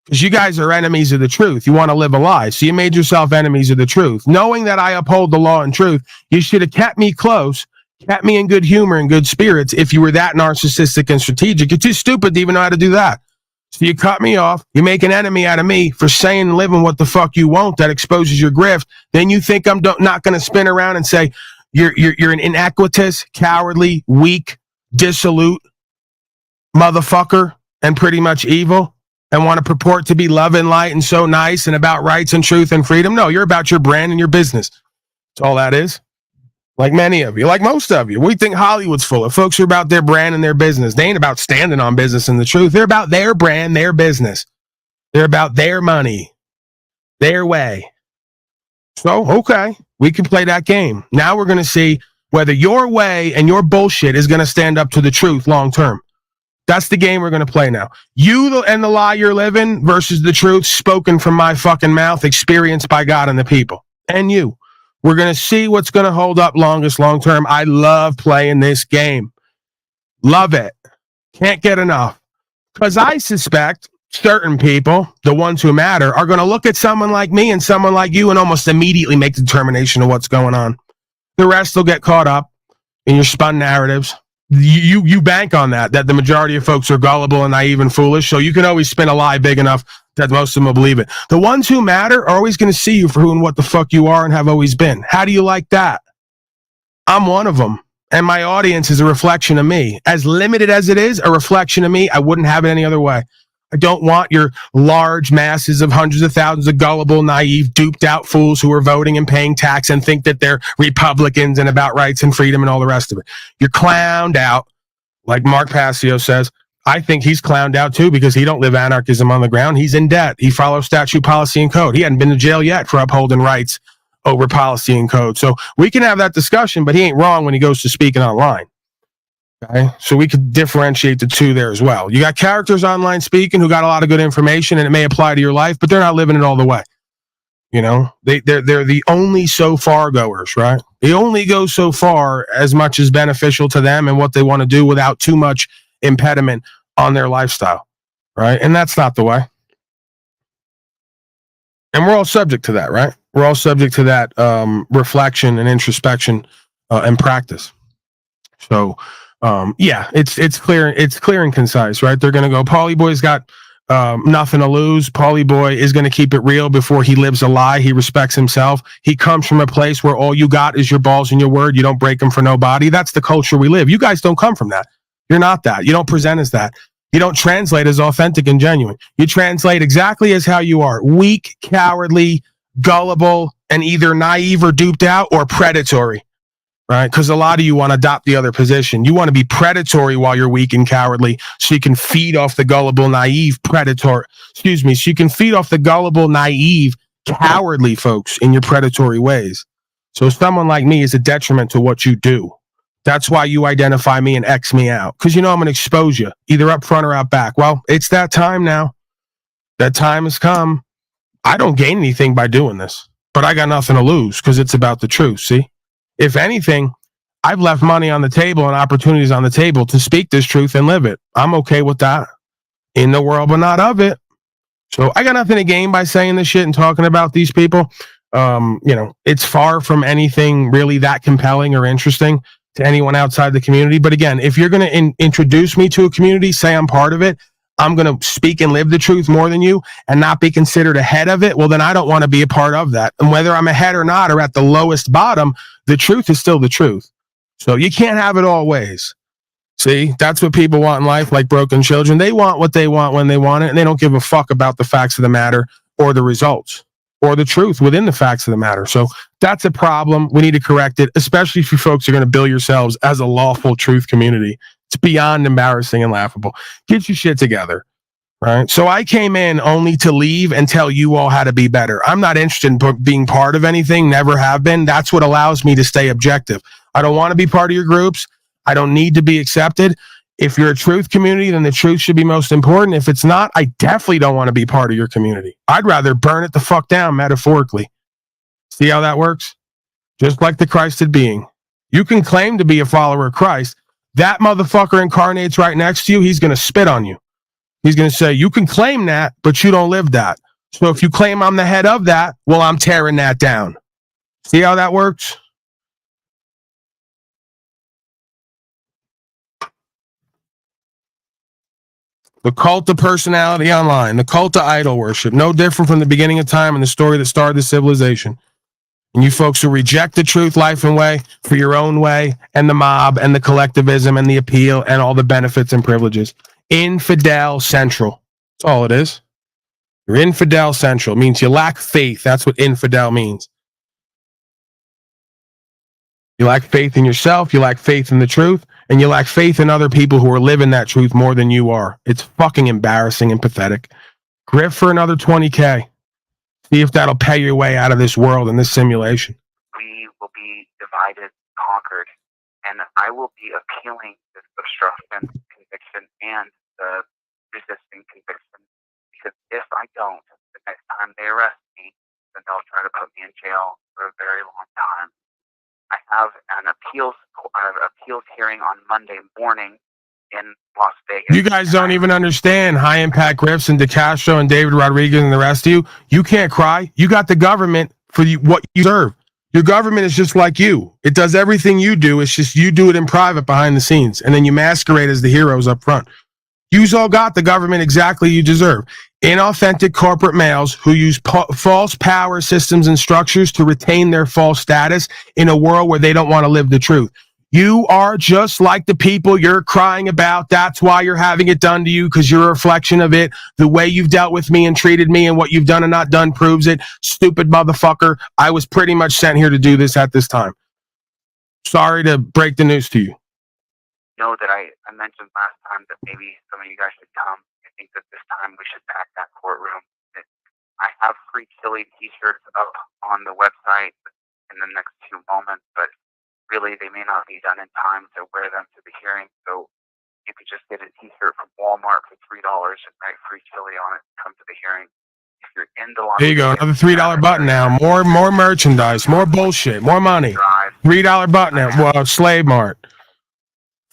Because you guys are enemies of the truth. You want to live a lie. So you made yourself enemies of the truth. Knowing that I uphold the law and truth, you should have kept me close, kept me in good humor and good spirits if you were that narcissistic and strategic. You're too stupid to even know how to do that. So you cut me off. You make an enemy out of me for saying and living what the fuck you won't. That exposes your grift. Then you think I'm not going to spin around and say you're an inequitous, cowardly, weak, dissolute motherfucker and pretty much evil. And want to purport to be love and light and so nice and about rights and truth and freedom. No, you're about your brand and your business. That's all that is. Like many of you, like most of you. We think Hollywood's full of folks who are about their brand and their business. They ain't about standing on business and the truth. They're about their brand, their business. They're about their money, their way. So, okay, we can play that game. Now we're going to see whether your way and your bullshit is going to stand up to the truth long term. That's the game we're going to play now. You and the lie you're living versus the truth spoken from my fucking mouth, experienced by God and the people. And you. We're going to see what's going to hold up longest long term. I love playing this game. Love it. Can't get enough. Because I suspect certain people, the ones who matter, are going to look at someone like me and someone like you and almost immediately make the determination of what's going on. The rest will get caught up in your spun narratives. you bank on that the majority of folks are gullible and naive and foolish. So you can always spin a lie big enough that most of them will believe it. The ones who matter are always going to see you for who and what the fuck you are and have always been. How do you like that? I'm one of them. And my audience is a reflection of me. As limited as it is, a reflection of me. I wouldn't have it any other way. I don't want your large masses of hundreds of thousands of gullible, naive, duped out fools who are voting and paying tax and think that they're Republicans and about rights and freedom and all the rest of it. You're clowned out, like Mark Passio says. I think he's clowned out too because he don't live anarchism on the ground. He's in debt. He follows statute, policy, and code. He hadn't been to jail yet for upholding rights over policy and code. So we can have that discussion, but he ain't wrong when he goes to speaking online. Okay, so we could differentiate the two there as well. You got characters online speaking who got a lot of good information and it may apply to your life, but they're not living it all the way. You know, they're the only so far goers, right? They only go so far as much as beneficial to them and what they want to do without too much impediment on their lifestyle, right? And that's not the way. And we're all subject to that, right? We're all subject to that reflection and introspection and practice. So, yeah, it's clear and concise, right? They're going to go, Paulie Boy's got nothing to lose. Paulie Boy is going to keep it real before he lives a lie. He respects himself. He comes from a place where all you got is your balls and your word. You don't break them for nobody. That's the culture we live. You guys don't come from that. You're not that. You don't present as that. You don't translate as authentic and genuine. You translate exactly as how you are. Weak, cowardly, gullible, and either naive or duped out or predatory. Right? Because a lot of you want to adopt the other position. You want to be predatory while you're weak and cowardly so you can feed off the gullible, naive, so you can feed off the gullible, naive, cowardly folks in your predatory ways. So someone like me is a detriment to what you do. That's why you identify me and X me out. Because you know I'm going to expose you, either up front or out back. Well, it's that time now. That time has come. I don't gain anything by doing this, but I got nothing to lose because it's about the truth, see? If anything, I've left money on the table and opportunities on the table to speak this truth and live it. I'm okay with that. In the world, but not of it. So I got nothing to gain by saying this shit and talking about these people. You know, it's far from anything really that compelling or interesting to anyone outside the community. But again, if you're going to introduce me to a community, say I'm part of it, I'm going to speak and live the truth more than you and not be considered ahead of it. Well, then I don't want to be a part of that. And whether I'm ahead or not, or at the lowest bottom, the truth is still the truth. So you can't have it all ways. See, that's what people want in life, like broken children. They want what they want when they want it, and they don't give a fuck about the facts of the matter or the results or the truth within the facts of the matter. So that's a problem. We need to correct it, especially if you folks are going to bill yourselves as a lawful truth community. It's beyond embarrassing and laughable. Get your shit together, right? So I came in only to leave and tell you all how to be better. I'm not interested in being part of anything, never have been. That's what allows me to stay objective. I don't want to be part of your groups. I don't need to be accepted. If you're a truth community, then the truth should be most important. If it's not, I definitely don't want to be part of your community. I'd rather burn it the fuck down, metaphorically. See how that works? Just like the Christed being. You can claim to be a follower of Christ. That motherfucker incarnates right next to you. He's going to spit on you. He's going to say, you can claim that, but you don't live that. So if you claim I'm the head of that, well, I'm tearing that down. See how that works? The cult of personality online, the cult of idol worship, no different from the beginning of time and the story that started the civilization. And you folks who reject the truth, life, and way for your own way, and the mob, and the collectivism, and the appeal, and all the benefits and privileges. Infidel Central. That's all it is. You're infidel central. It means you lack faith. That's what infidel means. You lack faith in yourself, you lack faith in the truth, and you lack faith in other people who are living that truth more than you are. It's fucking embarrassing and pathetic. Grift for another 20K. See if that'll pay your way out of this world and this simulation. We will be divided, conquered, and I will be appealing this obstruction conviction and the resisting conviction, because if I don't, the next time they arrest me, then they'll try to put me in jail for a very long time. I have an appeals hearing on Monday morning in Las Vegas. You guys don't even understand high impact Griffs and DeCastro and David Rodriguez and the rest of you. You can't cry. You got the government for what you serve. Your government is just like you. It does everything you do. It's just you do it in private behind the scenes. And then you masquerade as the heroes up front. You've all got the government exactly you deserve. Inauthentic corporate males who use false power systems and structures to retain their false status in a world where they don't want to live the truth. You are just like the people you're crying about. That's why you're having it done to you, because you're a reflection of it. The way you've dealt with me and treated me and what you've done and not done proves it. Stupid motherfucker. I was pretty much sent here to do this at this time. Sorry to break the news to you. Know that I mentioned last time that maybe some of you guys should come. I think that this time we should pack that courtroom. I have free chili t-shirts up on the website in the next 2 moments, but really they may not be done in time to wear them to the hearing. So you could just get a t-shirt from Walmart for $3 and write free chili on it and come to the hearing. If you're in the There you go, another $3 button now. More merchandise, more bullshit, more money. $3 button now. Well, Slave Mart.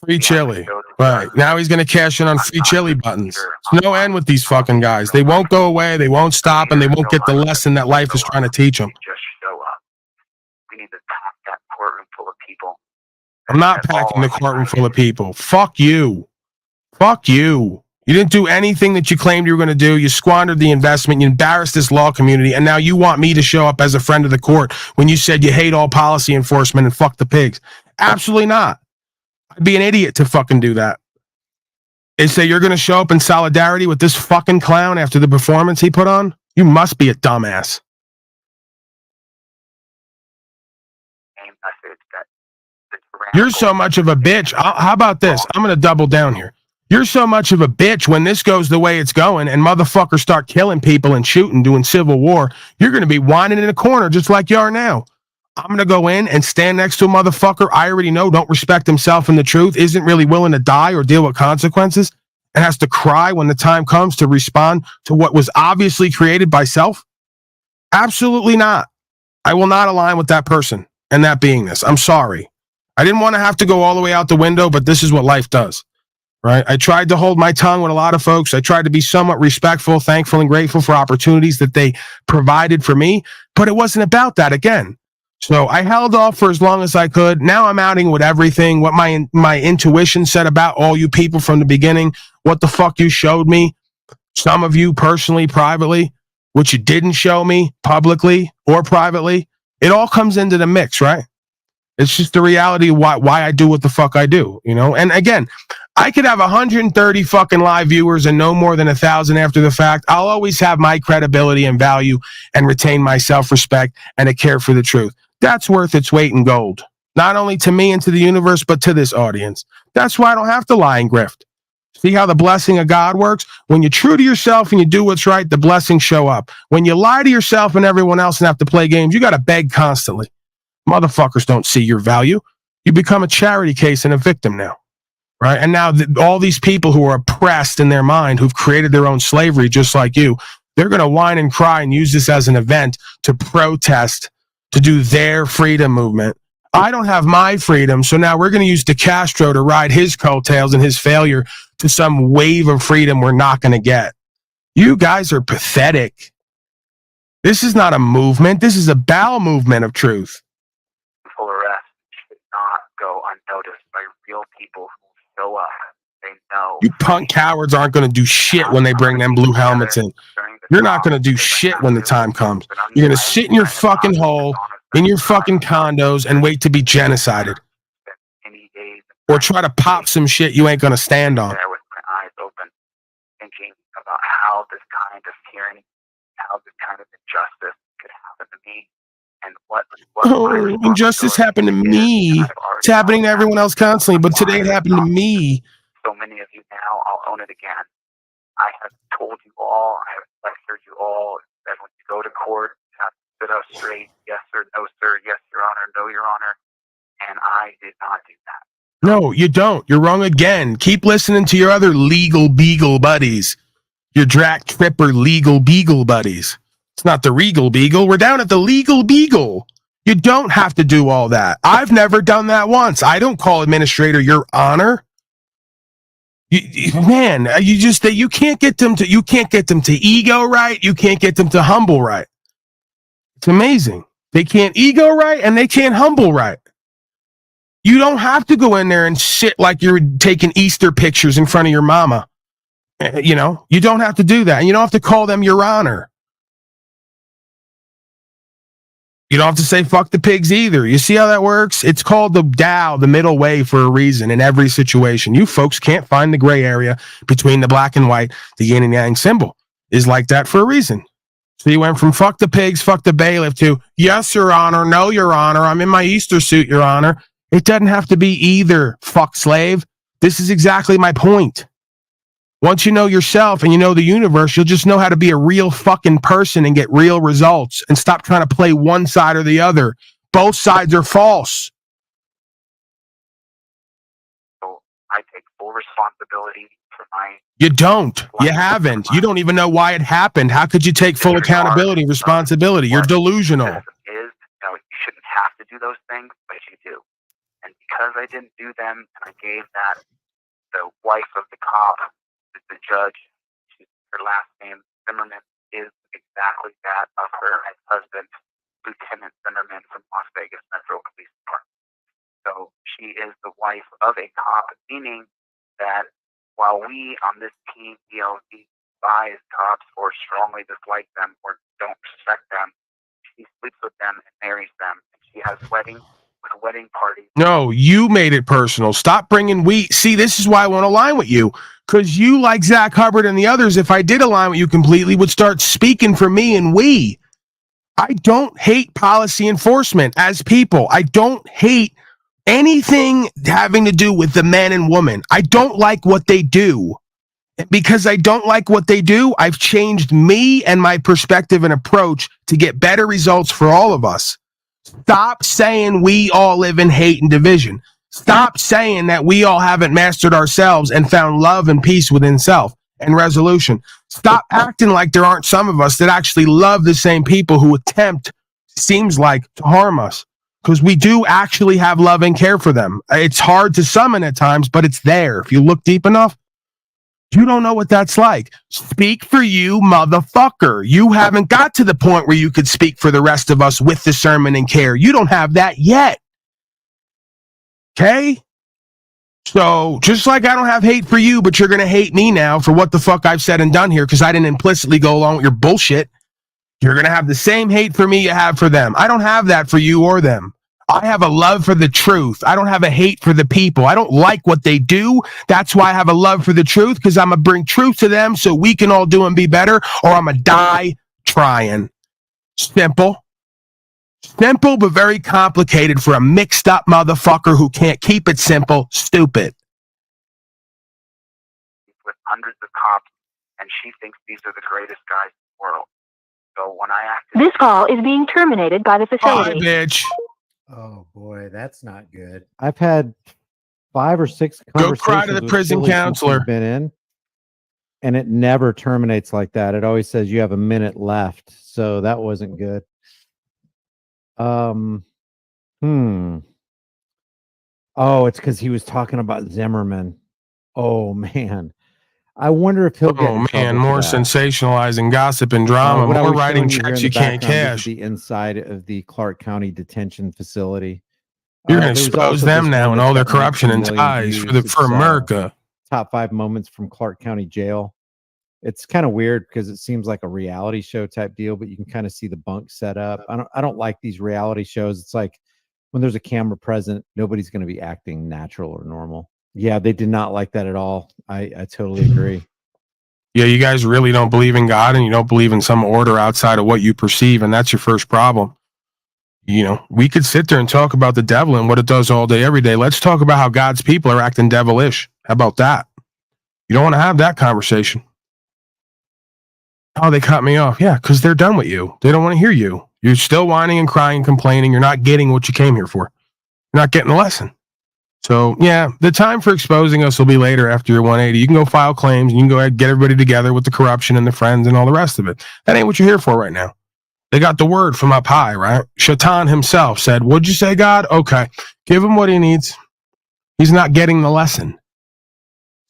Free chili. Right. Now he's going to cash in on free chili buttons. There's no end with these fucking guys. They won't go away. They won't stop, and they won't get the lesson that life is trying to teach them. Just show up. We need to pack that courtroom full of people. I'm not packing the courtroom full of people. Fuck you. Fuck you. You didn't do anything that you claimed you were going to do. You squandered the investment. You embarrassed this law community. And now you want me to show up as a friend of the court when you said you hate all policy enforcement and fuck the pigs. Absolutely not. I'd be an idiot to fucking do that. They say you're going to show up in solidarity with this fucking clown after the performance he put on? You must be a dumbass. You're so much of a bitch. How about this? I'm going to double down here. You're so much of a bitch when this goes the way it's going and motherfuckers start killing people and shooting, doing civil war. You're going to be whining in a corner just like you are now. I'm going to go in and stand next to a motherfucker I already know don't respect himself and the truth, isn't really willing to die or deal with consequences, and has to cry when the time comes to respond to what was obviously created by self? Absolutely not. I will not align with that person and that beingness. I'm sorry. I didn't want to have to go all the way out the window, but this is what life does, right? I tried to hold my tongue with a lot of folks. I tried to be somewhat respectful, thankful, and grateful for opportunities that they provided for me, but it wasn't about that again. So I held off for as long as I could. Now I'm outing with everything, what my intuition said about all you people from the beginning, what the fuck you showed me, some of you personally, privately, what you didn't show me publicly or privately. It all comes into the mix, right? It's just the reality of why I do what the fuck I do, you know? And again, I could have 130 fucking live viewers and no more than 1,000 after the fact. I'll always have my credibility and value and retain my self-respect and a care for the truth. That's worth its weight in gold, not only to me and to the universe, but to this audience. That's why I don't have to lie and grift. See how the blessing of God works? When you're true to yourself and you do what's right, the blessings show up. When you lie to yourself and everyone else and have to play games, you got to beg constantly. Motherfuckers don't see your value. You become a charity case and a victim now, right? And now all these people who are oppressed in their mind, who've created their own slavery just like you, they're going to whine and cry and use this as an event to protest, to do their freedom movement. I don't have my freedom, so now we're going to use DeCastro to ride his coattails and his failure to some wave of freedom we're not going to get. You guys are pathetic. This is not a movement. This is a bowel movement of truth. Full arrest should not go unnoticed by real people who show up. They know. You punk cowards aren't going to do shit when they bring them blue helmets in. You're not going to do shit when the time comes. You're going to sit in your fucking hole, in your fucking condos, and wait to be genocided. Or try to pop some shit you ain't going to stand on. There with my eyes open, thinking about how this kind of tyranny, how this kind of injustice could happen to me, and what injustice happened to me. It's happening to everyone else constantly, but today it happened to me. So many of you now, I'll own it again. I have told you all, I have lectured you all, that when you go to court, you have to sit up straight, yes sir, no sir, yes your honor, no your honor, and I did not do that. No, you don't. You're wrong again. Keep listening to your other legal beagle buddies. Your Drac Tripper legal beagle buddies. It's not the Regal Beagle. We're down at the Legal Beagle. You don't have to do all that. I've never done that once. I don't call administrator your honor. You can't get them to ego right. You can't get them to humble right. It's amazing. They can't ego right and they can't humble right. You don't have to go in there and sit like you're taking Easter pictures in front of your mama. You know, you don't have to do that. And you don't have to call them your honor. You don't have to say fuck the pigs either. You see how that works? It's called the Tao, the middle way, for a reason in every situation. You folks can't find the gray area between the black and white. The yin and yang symbol is like that for a reason. So you went from fuck the pigs, fuck the bailiff to yes, your honor, no, your honor, I'm in my Easter suit, your honor. It doesn't have to be either, fuck slave. This is exactly my point. Once you know yourself and you know the universe, you'll just know how to be a real fucking person and get real results and stop trying to play one side or the other. Both sides are false. So I take full responsibility for my... You don't. You haven't. You don't even know why it happened. How could you take full accountability, responsibility? You're delusional. You shouldn't have to do those things, but you do. And because I didn't do them, and I gave that, the wife of the cop, the judge, her last name, Zimmerman, is exactly that of her ex-husband, Lieutenant Zimmerman from Las Vegas Metro Police Department. So she is the wife of a cop, meaning that while we on this team, despise cops or strongly dislike them or don't respect them, she sleeps with them and marries them. And she has wedding parties. No, you made it personal. Stop bringing we. See, this is why I want to align with you. Because you, like Zach Hubbard and the others, if I did align with you completely, would start speaking for me and we. I don't hate policy enforcement as people. I don't hate anything having to do with the man and woman. I don't like what they do. Because I don't like what they do, I've changed me and my perspective and approach to get better results for all of us. Stop saying we all live in hate and division. Stop saying that we all haven't mastered ourselves and found love and peace within self and resolution. Stop acting like there aren't some of us that actually love the same people who attempt, seems like, to harm us. Because we do actually have love and care for them. It's hard to summon at times, but it's there. If you look deep enough, you don't know what that's like. Speak for you, motherfucker. You haven't got to the point where you could speak for the rest of us with discernment and care. You don't have that yet. Okay? So, just like I don't have hate for you, but you're going to hate me now for what the fuck I've said and done here because I didn't implicitly go along with your bullshit. You're going to have the same hate for me you have for them. I don't have that for you or them. I have a love for the truth. I don't have a hate for the people. I don't like what they do. That's why I have a love for the truth, because I'm going to bring truth to them so we can all do and be better, or I'm going to die trying. Simple. Simple, but very complicated for a mixed up motherfucker who can't keep it simple. Stupid. With hundreds of cops, and she thinks these are the greatest guys in the world. So when I acted... This call is being terminated by the facility. Bye, bitch. Oh boy, that's not good. I've had 5 or 6 Go conversations cry to the with prison Philly since counselor. we've been in, and it never terminates like that. It always says you have a minute left, so that wasn't good. Oh, it's because he was talking about Zimmerman. Oh man, I wonder if he'll get. Oh man, more sensationalizing gossip and drama, what I more was writing showing you here in checks the you can't background, this is cash. the inside of the Clark County Detention Facility. You're going to There was expose also them this now one and all their that's got corruption and 19 million ties views. for It's, America. Top 5 moments from Clark County Jail. It's kind of weird because it seems like a reality show type deal, but you can kind of see the bunk set up. I don't like these reality shows. It's like when there's a camera present, nobody's going to be acting natural or normal. Yeah, they did not like that at all. I totally agree. Yeah, you guys really don't believe in God and you don't believe in some order outside of what you perceive, and that's your first problem. You know, we could sit there and talk about the devil and what it does all day, every day. Let's talk about how God's people are acting devilish. How about that? You don't want to have that conversation. Oh, they cut me off. Yeah, because they're done with you. They don't want to hear you. You're still whining and crying and complaining. You're not getting what you came here for. You're not getting the lesson. So, yeah, the time for exposing us will be later after your 180. You can go file claims. And you can go ahead and get everybody together with the corruption and the friends and all the rest of it. That ain't what you're here for right now. They got the word from up high, right? Shaitan himself said, what'd you say, God? Okay, give him what he needs. He's not getting the lesson.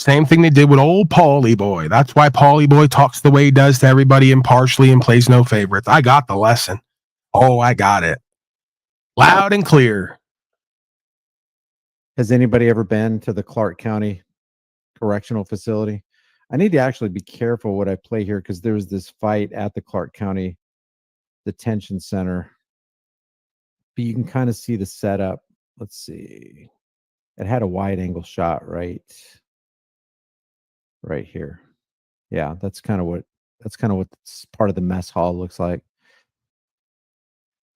Same thing they did with old Paulie Boy. That's why Paulie Boy talks the way he does to everybody impartially and plays no favorites. I got the lesson. Oh, I got it. Loud and clear. Has anybody ever been to the Clark County Correctional Facility? I need to actually be careful what I play here because there was this fight at the Clark County Detention Center. But you can kind of see the setup. Let's see. It had a wide angle shot right here. Yeah, that's kind of what part of the mess hall looks like.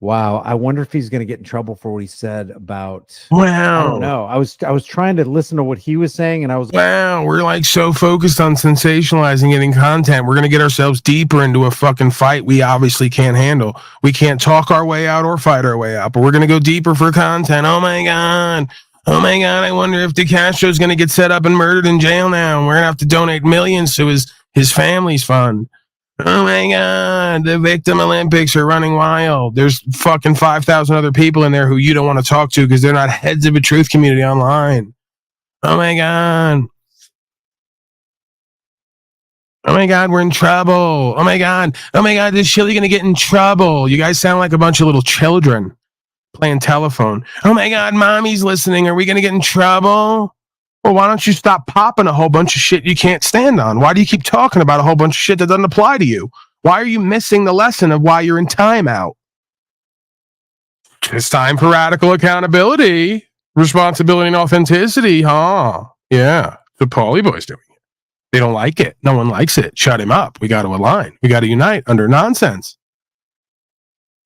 Wow, I wonder if he's going to get in trouble for what he said about. Wow. I don't know. I was trying to listen to what he was saying, and I was wow. We're like so focused on sensationalizing getting content. We're gonna get ourselves deeper into a fucking fight we obviously can't handle. We can't talk our way out or fight our way out, but we're gonna go deeper for content. Oh my god. Oh my god. I wonder if DeCastro's gonna get set up and murdered in jail now. And we're gonna have to donate millions to his family's fund. Oh my god, the victim Olympics are running wild. There's fucking 5,000 other people in there who you don't want to talk to because they're not heads of a truth community online. Oh my god. Oh my god, we're in trouble. Oh my god, this Chili gonna get in trouble. You guys sound like a bunch of little children playing telephone. Oh my god, mommy's listening. Are we gonna get in trouble? Well, why don't you stop popping a whole bunch of shit you can't stand on? Why do you keep talking about a whole bunch of shit that doesn't apply to you? Why are you missing the lesson of why you're in timeout? It's time for radical accountability, responsibility, and authenticity, huh? Yeah, the Paulie Boy's doing it. They don't like it. No one likes it. Shut him up. We got to align. We got to unite under nonsense.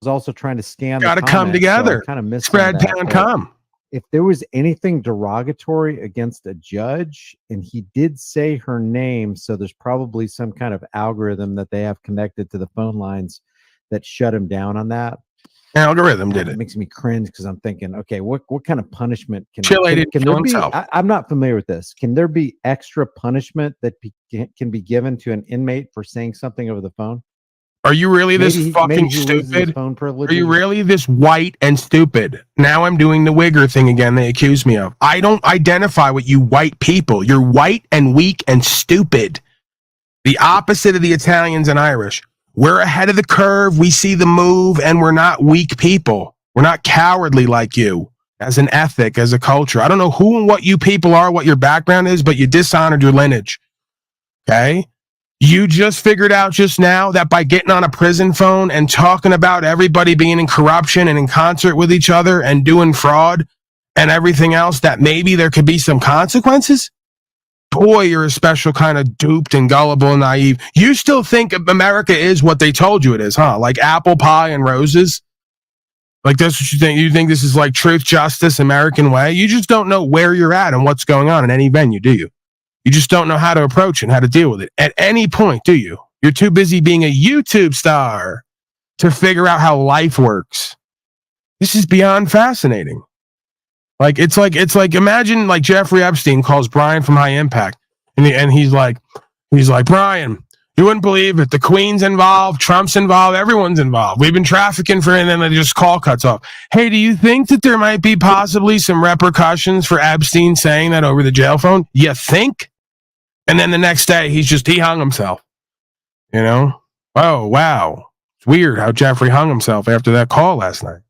I was also trying to scan. Got to come together. So kind of missed spread, pound, come. If there was anything derogatory against a judge, and he did say her name, so there's probably some kind of algorithm that they have connected to the phone lines that shut him down on that. Algorithm did it. It makes me cringe because I'm thinking, okay, what kind of punishment can there be? I'm not familiar with this. Can there be extra punishment that can be given to an inmate for saying something over the phone? Are you really this fucking stupid? Are you really this white and stupid? Now I'm doing the wigger thing again they accuse me of. I don't identify with you white people. You're white and weak and stupid. The opposite of the Italians and Irish. We're ahead of the curve. We see the move, and we're not weak people. We're not cowardly like you as an ethic, as a culture. I don't know who and what you people are, what your background is, but you dishonored your lineage. Okay? You just figured out just now that by getting on a prison phone and talking about everybody being in corruption and in concert with each other and doing fraud and everything else, that maybe there could be some consequences? Boy, you're a special kind of duped and gullible and naive. You still think America is what they told you it is, huh? Like apple pie and roses? Like that's what you think? You think this is like truth, justice, American way? You just don't know where you're at and what's going on in any venue, do you? You just don't know how to approach it and how to deal with it at any point, do you? You're too busy being a YouTube star to figure out how life works. This is beyond fascinating. Like it's like imagine like Jeffrey Epstein calls Brian from High Impact and he's like Brian, you wouldn't believe it. The Queen's involved, Trump's involved, everyone's involved. We've been trafficking for, and then they just call cuts off. Hey, do you think that there might be possibly some repercussions for Epstein saying that over the jail phone? You think? And then the next day he hung himself. You know? Oh, wow. It's weird how Jeffrey hung himself after that call last night.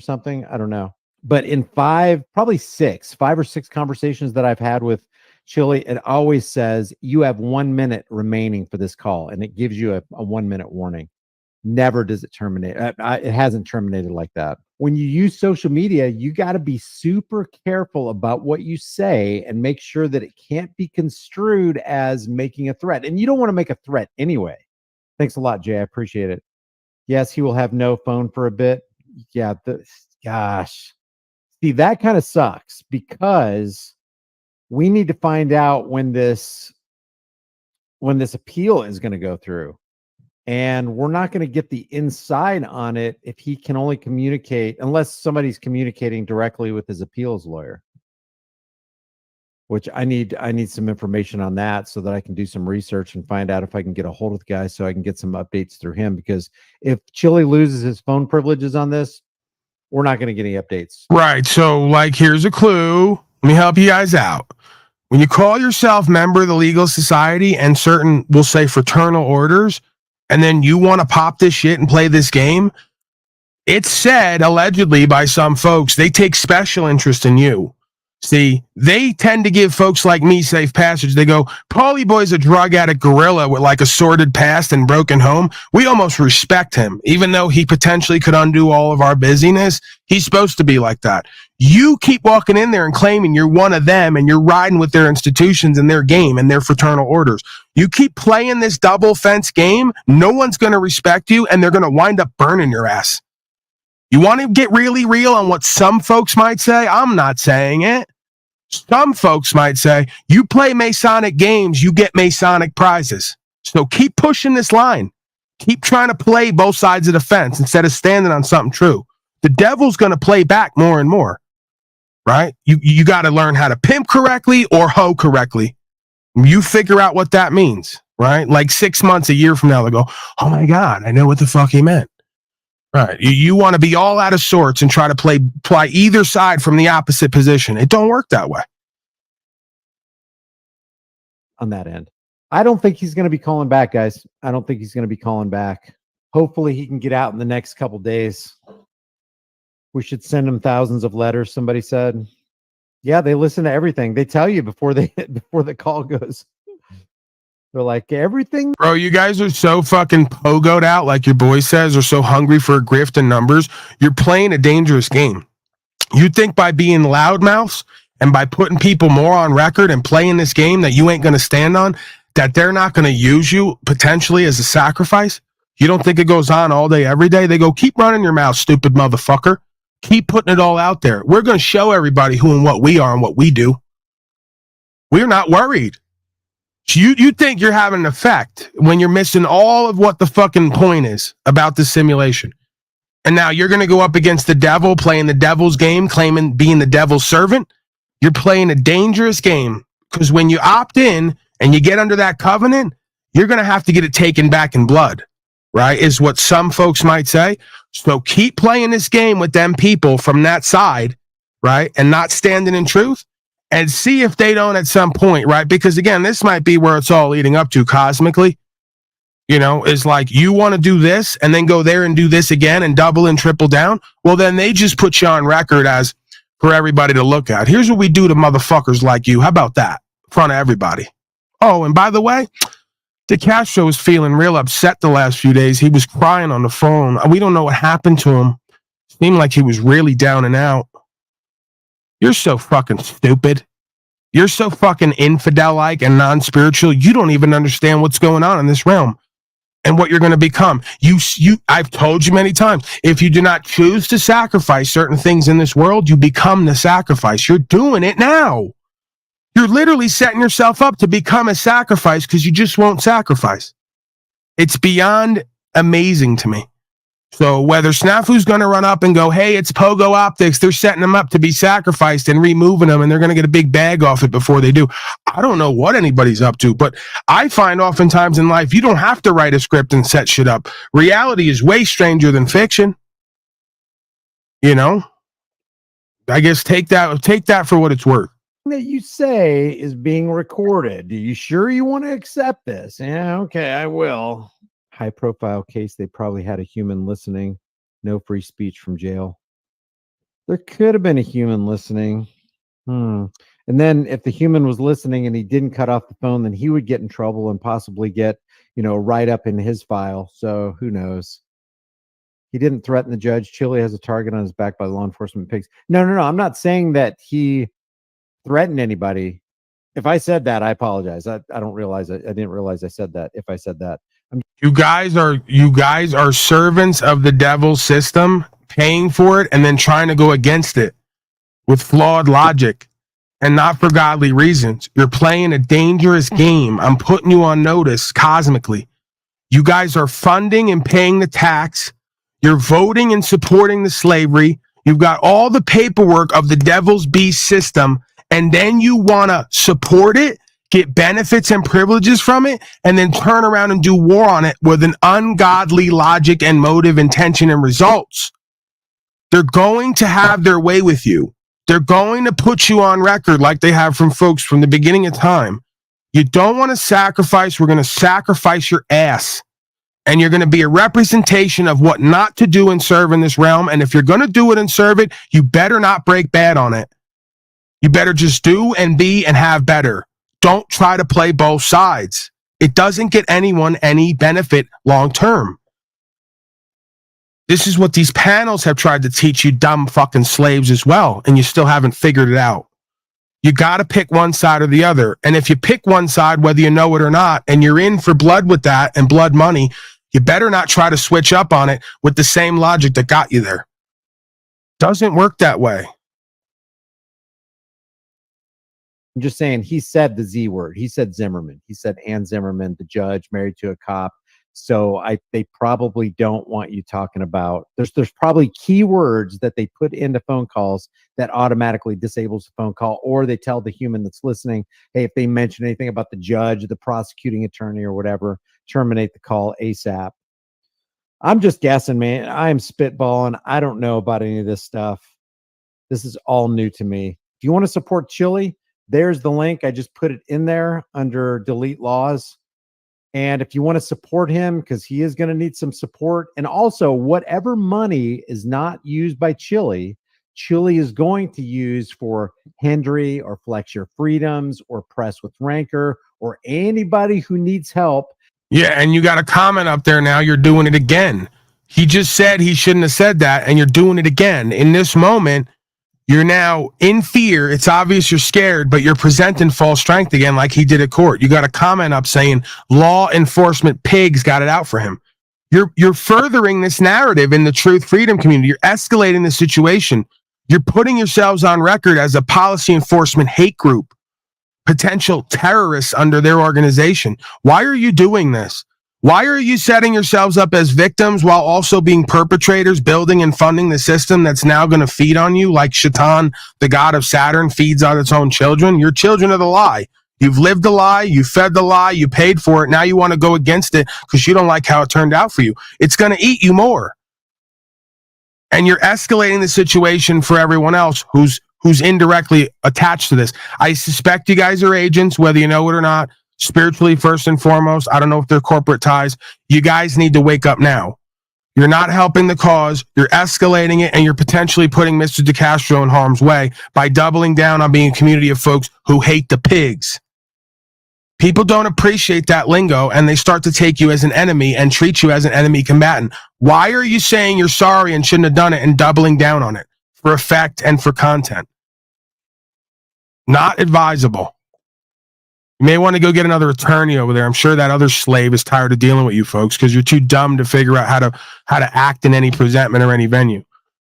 Something, I don't know. But in 5 or 6 conversations that I've had with Chili, it always says you have 1 minute remaining for this call, and it gives you a 1 minute warning. Never does it terminate. It hasn't terminated like that. When you use social media, you got to be super careful about what you say and make sure that it can't be construed as making a threat. And you don't want to make a threat anyway. Thanks a lot, Jay. I appreciate it. Yes, he will have no phone for a bit. Yeah, gosh. See, that kind of sucks because we need to find out when this appeal is going to go through. And we're not going to get the inside on it if he can only communicate, unless somebody's communicating directly with his appeals lawyer. Which I need some information on that so that I can do some research and find out if I can get a hold of the guy so I can get some updates through him. Because if Chili loses his phone privileges on this, we're not going to get any updates. Right. So, like, here's a clue. Let me help you guys out. When you call yourself member of the legal society and certain, we'll say, fraternal orders, and then you want to pop this shit and play this game, It's said, allegedly, by some folks, they take special interest in you. See, they tend to give folks like me safe passage. They go, Paulie Boy's a drug addict gorilla with like a sordid past and broken home. We almost respect him, even though he potentially could undo all of our busyness. He's supposed to be like that. You keep walking in there and claiming you're one of them and you're riding with their institutions and their game and their fraternal orders. You keep playing this double fence game, no one's going to respect you and they're going to wind up burning your ass. You want to get really real on what some folks might say? I'm not saying it. Some folks might say, you play Masonic games, you get Masonic prizes. So keep pushing this line. Keep trying to play both sides of the fence instead of standing on something true. The devil's going to play back more and more, right? You got to learn how to pimp correctly or hoe correctly. You figure out what that means, right? Like 6 months, a year from now, they'll go, oh my God, I know what the fuck he meant. Right. You want to be all out of sorts and try to play either side from the opposite position. It don't work that way. On that end, I don't think he's going to be calling back, guys. I don't think he's going to be calling back. Hopefully he can get out in the next couple days. We should send him thousands of letters, somebody said. Yeah, they listen to everything. They tell you before the call goes. They're like, everything. Bro, you guys are so fucking pogoed out, like your boy says, or so hungry for grift and numbers. You're playing a dangerous game. You think by being loudmouths and by putting people more on record and playing this game that you ain't going to stand on, that they're not going to use you potentially as a sacrifice? You don't think it goes on all day, every day? They go, keep running your mouth, stupid motherfucker. Keep putting it all out there. We're going to show everybody who and what we are and what we do. We're not worried. You think you're having an effect when you're missing all of what the fucking point is about the simulation. And now you're going to go up against the devil, playing the devil's game, claiming being the devil's servant. You're playing a dangerous game because when you opt in and you get under that covenant, you're going to have to get it taken back in blood, right? Is what some folks might say. So keep playing this game with them people from that side, right? And not standing in truth. And see if they don't at some point, right? Because again, this might be where it's all leading up to cosmically. You know, is like you want to do this and then go there and do this again and double and triple down. Well, then they just put you on record as for everybody to look at. Here's what we do to motherfuckers like you. How about that? In front of everybody. Oh, and by the way, DeCastro was feeling real upset the last few days. He was crying on the phone. We don't know what happened to him. Seemed like he was really down and out. You're so fucking stupid. You're so fucking infidel-like and non-spiritual. You don't even understand what's going on in this realm and what you're going to become. I've told you many times, if you do not choose to sacrifice certain things in this world, you become the sacrifice. You're doing it now. You're literally setting yourself up to become a sacrifice because you just won't sacrifice. It's beyond amazing to me. So whether Snafu's going to run up and go, hey, it's Pogo Optics, they're setting them up to be sacrificed and removing them, and they're going to get a big bag off it before they do. I don't know what anybody's up to, but I find oftentimes in life, you don't have to write a script and set shit up. Reality is way stranger than fiction. You know? I guess take that for what it's worth. That you say is being recorded. Are you sure you want to accept this? Yeah, okay, I will. High profile case, they probably had a human listening. No free speech from jail. There could have been a human listening. And then if the human was listening and he didn't cut off the phone, then he would get in trouble and possibly get, right up in his file. So who knows? He didn't threaten the judge. Chile has a target on his back by law enforcement pigs. No. I'm not saying that he threatened anybody. If I said that, I apologize. I don't realize I didn't realize I said that. If I said that. You guys are servants of the devil's system, paying for it and then trying to go against it with flawed logic and not for godly reasons. You're playing a dangerous game. I'm putting you on notice cosmically. You guys are funding and paying the tax. You're voting and supporting the slavery. You've got all the paperwork of the devil's beast system, and then you want to support it, get benefits and privileges from it, and then turn around and do war on it with an ungodly logic and motive, intention, and results. They're going to have their way with you. They're going to put you on record like they have from folks from the beginning of time. You don't want to sacrifice. We're going to sacrifice your ass. And you're going to be a representation of what not to do and serve in this realm. And if you're going to do it and serve it, you better not break bad on it. You better just do and be and have better. Don't try to play both sides. It doesn't get anyone any benefit long term. This is what these panels have tried to teach you dumb fucking slaves as well, and you still haven't figured it out. You got to pick one side or the other. And if you pick one side, whether you know it or not, and you're in for blood with that and blood money, you better not try to switch up on it with the same logic that got you there. Doesn't work that way. I'm just saying, he said the Z word. He said Zimmerman. He said Ann Zimmerman, the judge married to a cop. So they probably don't want you talking about, there's probably keywords that they put into phone calls that automatically disables the phone call, or they tell the human that's listening, hey, if they mention anything about the judge, the prosecuting attorney or whatever, terminate the call ASAP. I'm just guessing, man. I'm spitballing. I don't know about any of this stuff. This is all new to me. If you want to support Chili, there's the link. I just put it in there under delete laws. And if you want to support him, because he is going to need some support, and also whatever money is not used by Chili is going to use for Hendry or Flex Your Freedoms or Press with Rancor or anybody who needs help. Yeah, and you got a comment up there now. You're doing it again. He just said he shouldn't have said that, and you're doing it again. In this moment, you're now in fear. It's obvious you're scared, but you're presenting false strength again like he did at court. You got a comment up saying law enforcement pigs got it out for him. You're furthering this narrative in the truth freedom community. You're escalating the situation. You're putting yourselves on record as a policy enforcement hate group, potential terrorists under their organization. Why are you doing this? Why are you setting yourselves up as victims while also being perpetrators, building and funding the system that's now going to feed on you like Shaitan, the god of Saturn, feeds on its own children? You're children of the lie. You've lived the lie. You fed the lie. You paid for it. Now you want to go against it because you don't like how it turned out for you. It's going to eat you more. And you're escalating the situation for everyone else who's indirectly attached to this. I suspect you guys are agents, whether you know it or not. Spiritually, first and foremost. I don't know if they're corporate ties. You guys need to wake up now. You're not helping the cause. You're escalating it, and you're potentially putting Mr. DeCastro in harm's way by doubling down on being a community of folks who hate the pigs. People don't appreciate that lingo, and they start to take you as an enemy and treat you as an enemy combatant. Why are you saying you're sorry and shouldn't have done it and doubling down on it for effect and for content? Not advisable. You may want to go get another attorney over there. I'm sure that other slave is tired of dealing with you folks because you're too dumb to figure out how to act in any presentment or any venue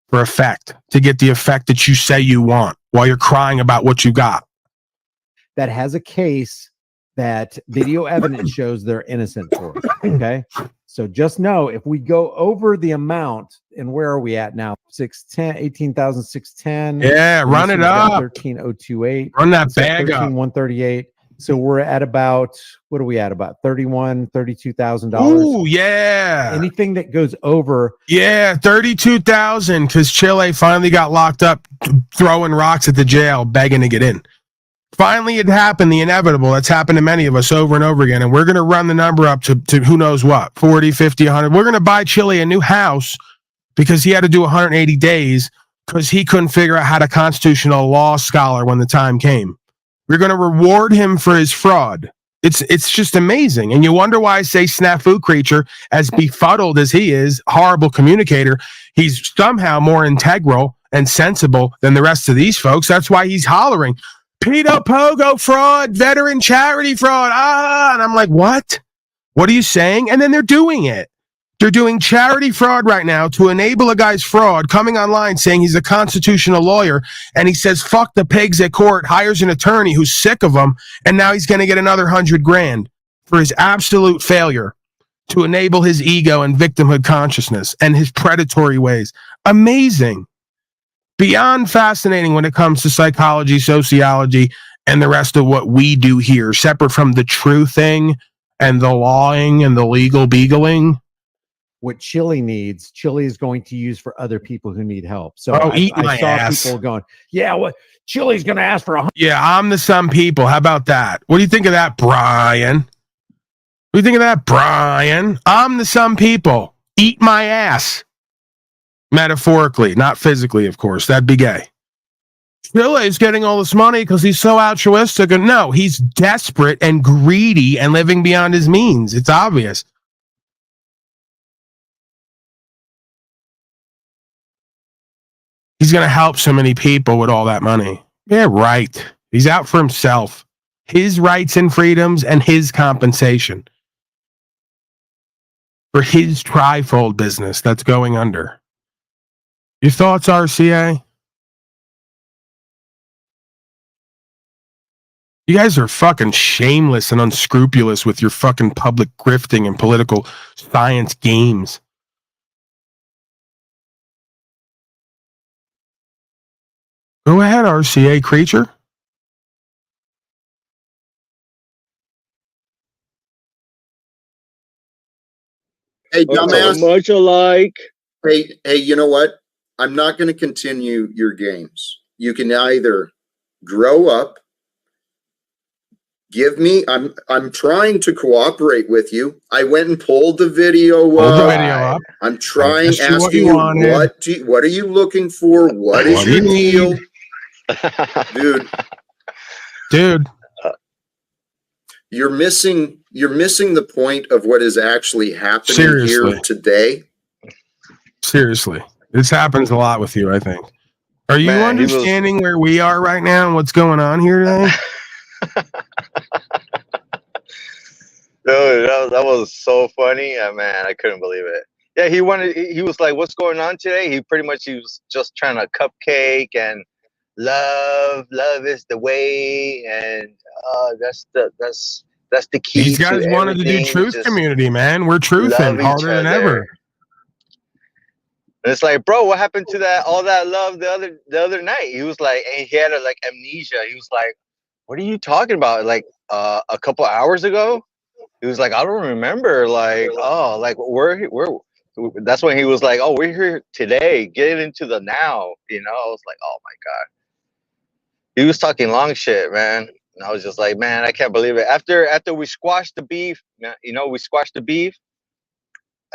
for effect, to get the effect that you say you want while you're crying about what you got. That has a case that video evidence shows they're innocent for. Okay. So just know if we go over the amount, and where are we at now? 610, 18,610. Yeah, run it up. 13,028. Run that bag up. 13,138. So we're at about, what are we at? About $32,000. Ooh, yeah. Anything that goes over. Yeah, 32,000 because Chile finally got locked up throwing rocks at the jail, begging to get in. Finally, it happened, the inevitable. That's happened to many of us over and over again. And we're going to run the number up to who knows what, 40, 50, 100. We're going to buy Chile a new house because he had to do 180 days because he couldn't figure out how to constitutional law scholar when the time came. We're going to reward him for his fraud. It's just amazing. And you wonder why I say snafu creature, as befuddled as he is, horrible communicator. He's somehow more integral and sensible than the rest of these folks. That's why he's hollering, pedo pogo fraud, veteran charity fraud. And I'm like, what? What are you saying? And then they're doing it. They're doing charity fraud right now to enable a guy's fraud, coming online saying he's a constitutional lawyer, and he says, fuck the pigs at court, hires an attorney who's sick of them, and now he's going to get another $100,000 for his absolute failure to enable his ego and victimhood consciousness and his predatory ways. Amazing. Beyond fascinating when it comes to psychology, sociology, and the rest of what we do here, separate from the true thing and the lawing and the legal beagling. What Chile needs, Chile is going to use for other people who need help. So I saw people going, yeah, well, Chile's going to ask for $100,000. Yeah, I'm the some people. How about that? What do you think of that, Brian? What do you think of that, Brian? I'm the some people. Eat my ass. Metaphorically, not physically, of course. That'd be gay. Chile's getting all this money because he's so altruistic. And no, he's desperate and greedy and living beyond his means. It's obvious. He's going to help so many people with all that money. Yeah, right. He's out for himself, his rights and freedoms, and his compensation for his trifold business that's going under. Your thoughts, RCA? You guys are fucking shameless and unscrupulous with your fucking public grifting and political science games. Go ahead, RCA creature. Hey, dumbass. So much alike. Hey, you know what? I'm not going to continue your games. You can either grow up, give me. I'm trying to cooperate with you. I went and pulled the video up. I'm trying, asking you what are you looking for? What is your deal, dude? You're missing the point of what is actually happening here today. Seriously, this happens a lot with you, I think. Are you understanding where we are right now and what's going on here today? Dude, that was so funny. Man, I couldn't believe it. Yeah, he was like, what's going on today? He was just trying to cupcake and love is the way, and that's the key. These guys wanted to do truth community, man. We're truthing harder than ever. And it's like, bro, what happened to all that love the other night? He was like, and he had amnesia. He was like, what are you talking about? Like a couple hours ago? He was like, I don't remember. Like, oh, like we're that's when he was like, oh, we're here today. Get into the now. You know, I was like, oh my God. He was talking long shit, man. And I was just like, man, I can't believe it. After we squashed the beef, we squashed the beef.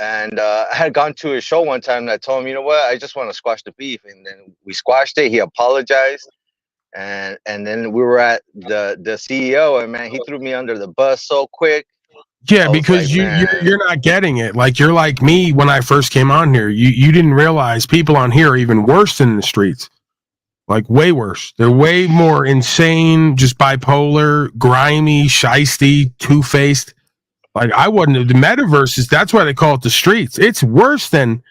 And I had gone to his show one time and I told him, you know what, I just want to squash the beef. And then we squashed it. He apologized. And then we were at the CEO, and man, he threw me under the bus so quick. Yeah, because you're not getting it. Like, you're like me when I first came on here. You didn't realize people on here are even worse than in the streets. Like, way worse. They're way more insane, just bipolar, grimy, shisty, two-faced. Like, I wouldn't. The metaverse is, that's why they call it the streets. It's worse than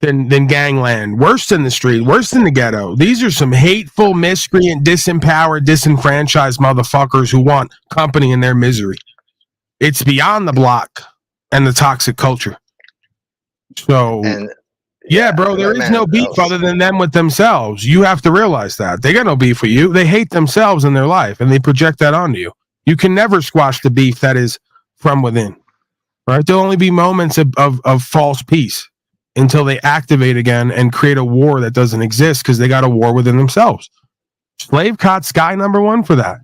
gangland, worse than the street, worse than the ghetto. These are some hateful, miscreant, disempowered, disenfranchised motherfuckers who want company in their misery. It's beyond the block and the toxic culture. So, yeah, bro, there is no beef other than them with themselves. You have to realize that. They got no beef with you. They hate themselves in their life, and they project that onto you. You can never squash the beef that is from within, right? There'll only be moments of false peace until they activate again and create a war that doesn't exist because they got a war within themselves. Slave caught Sky #1 for that.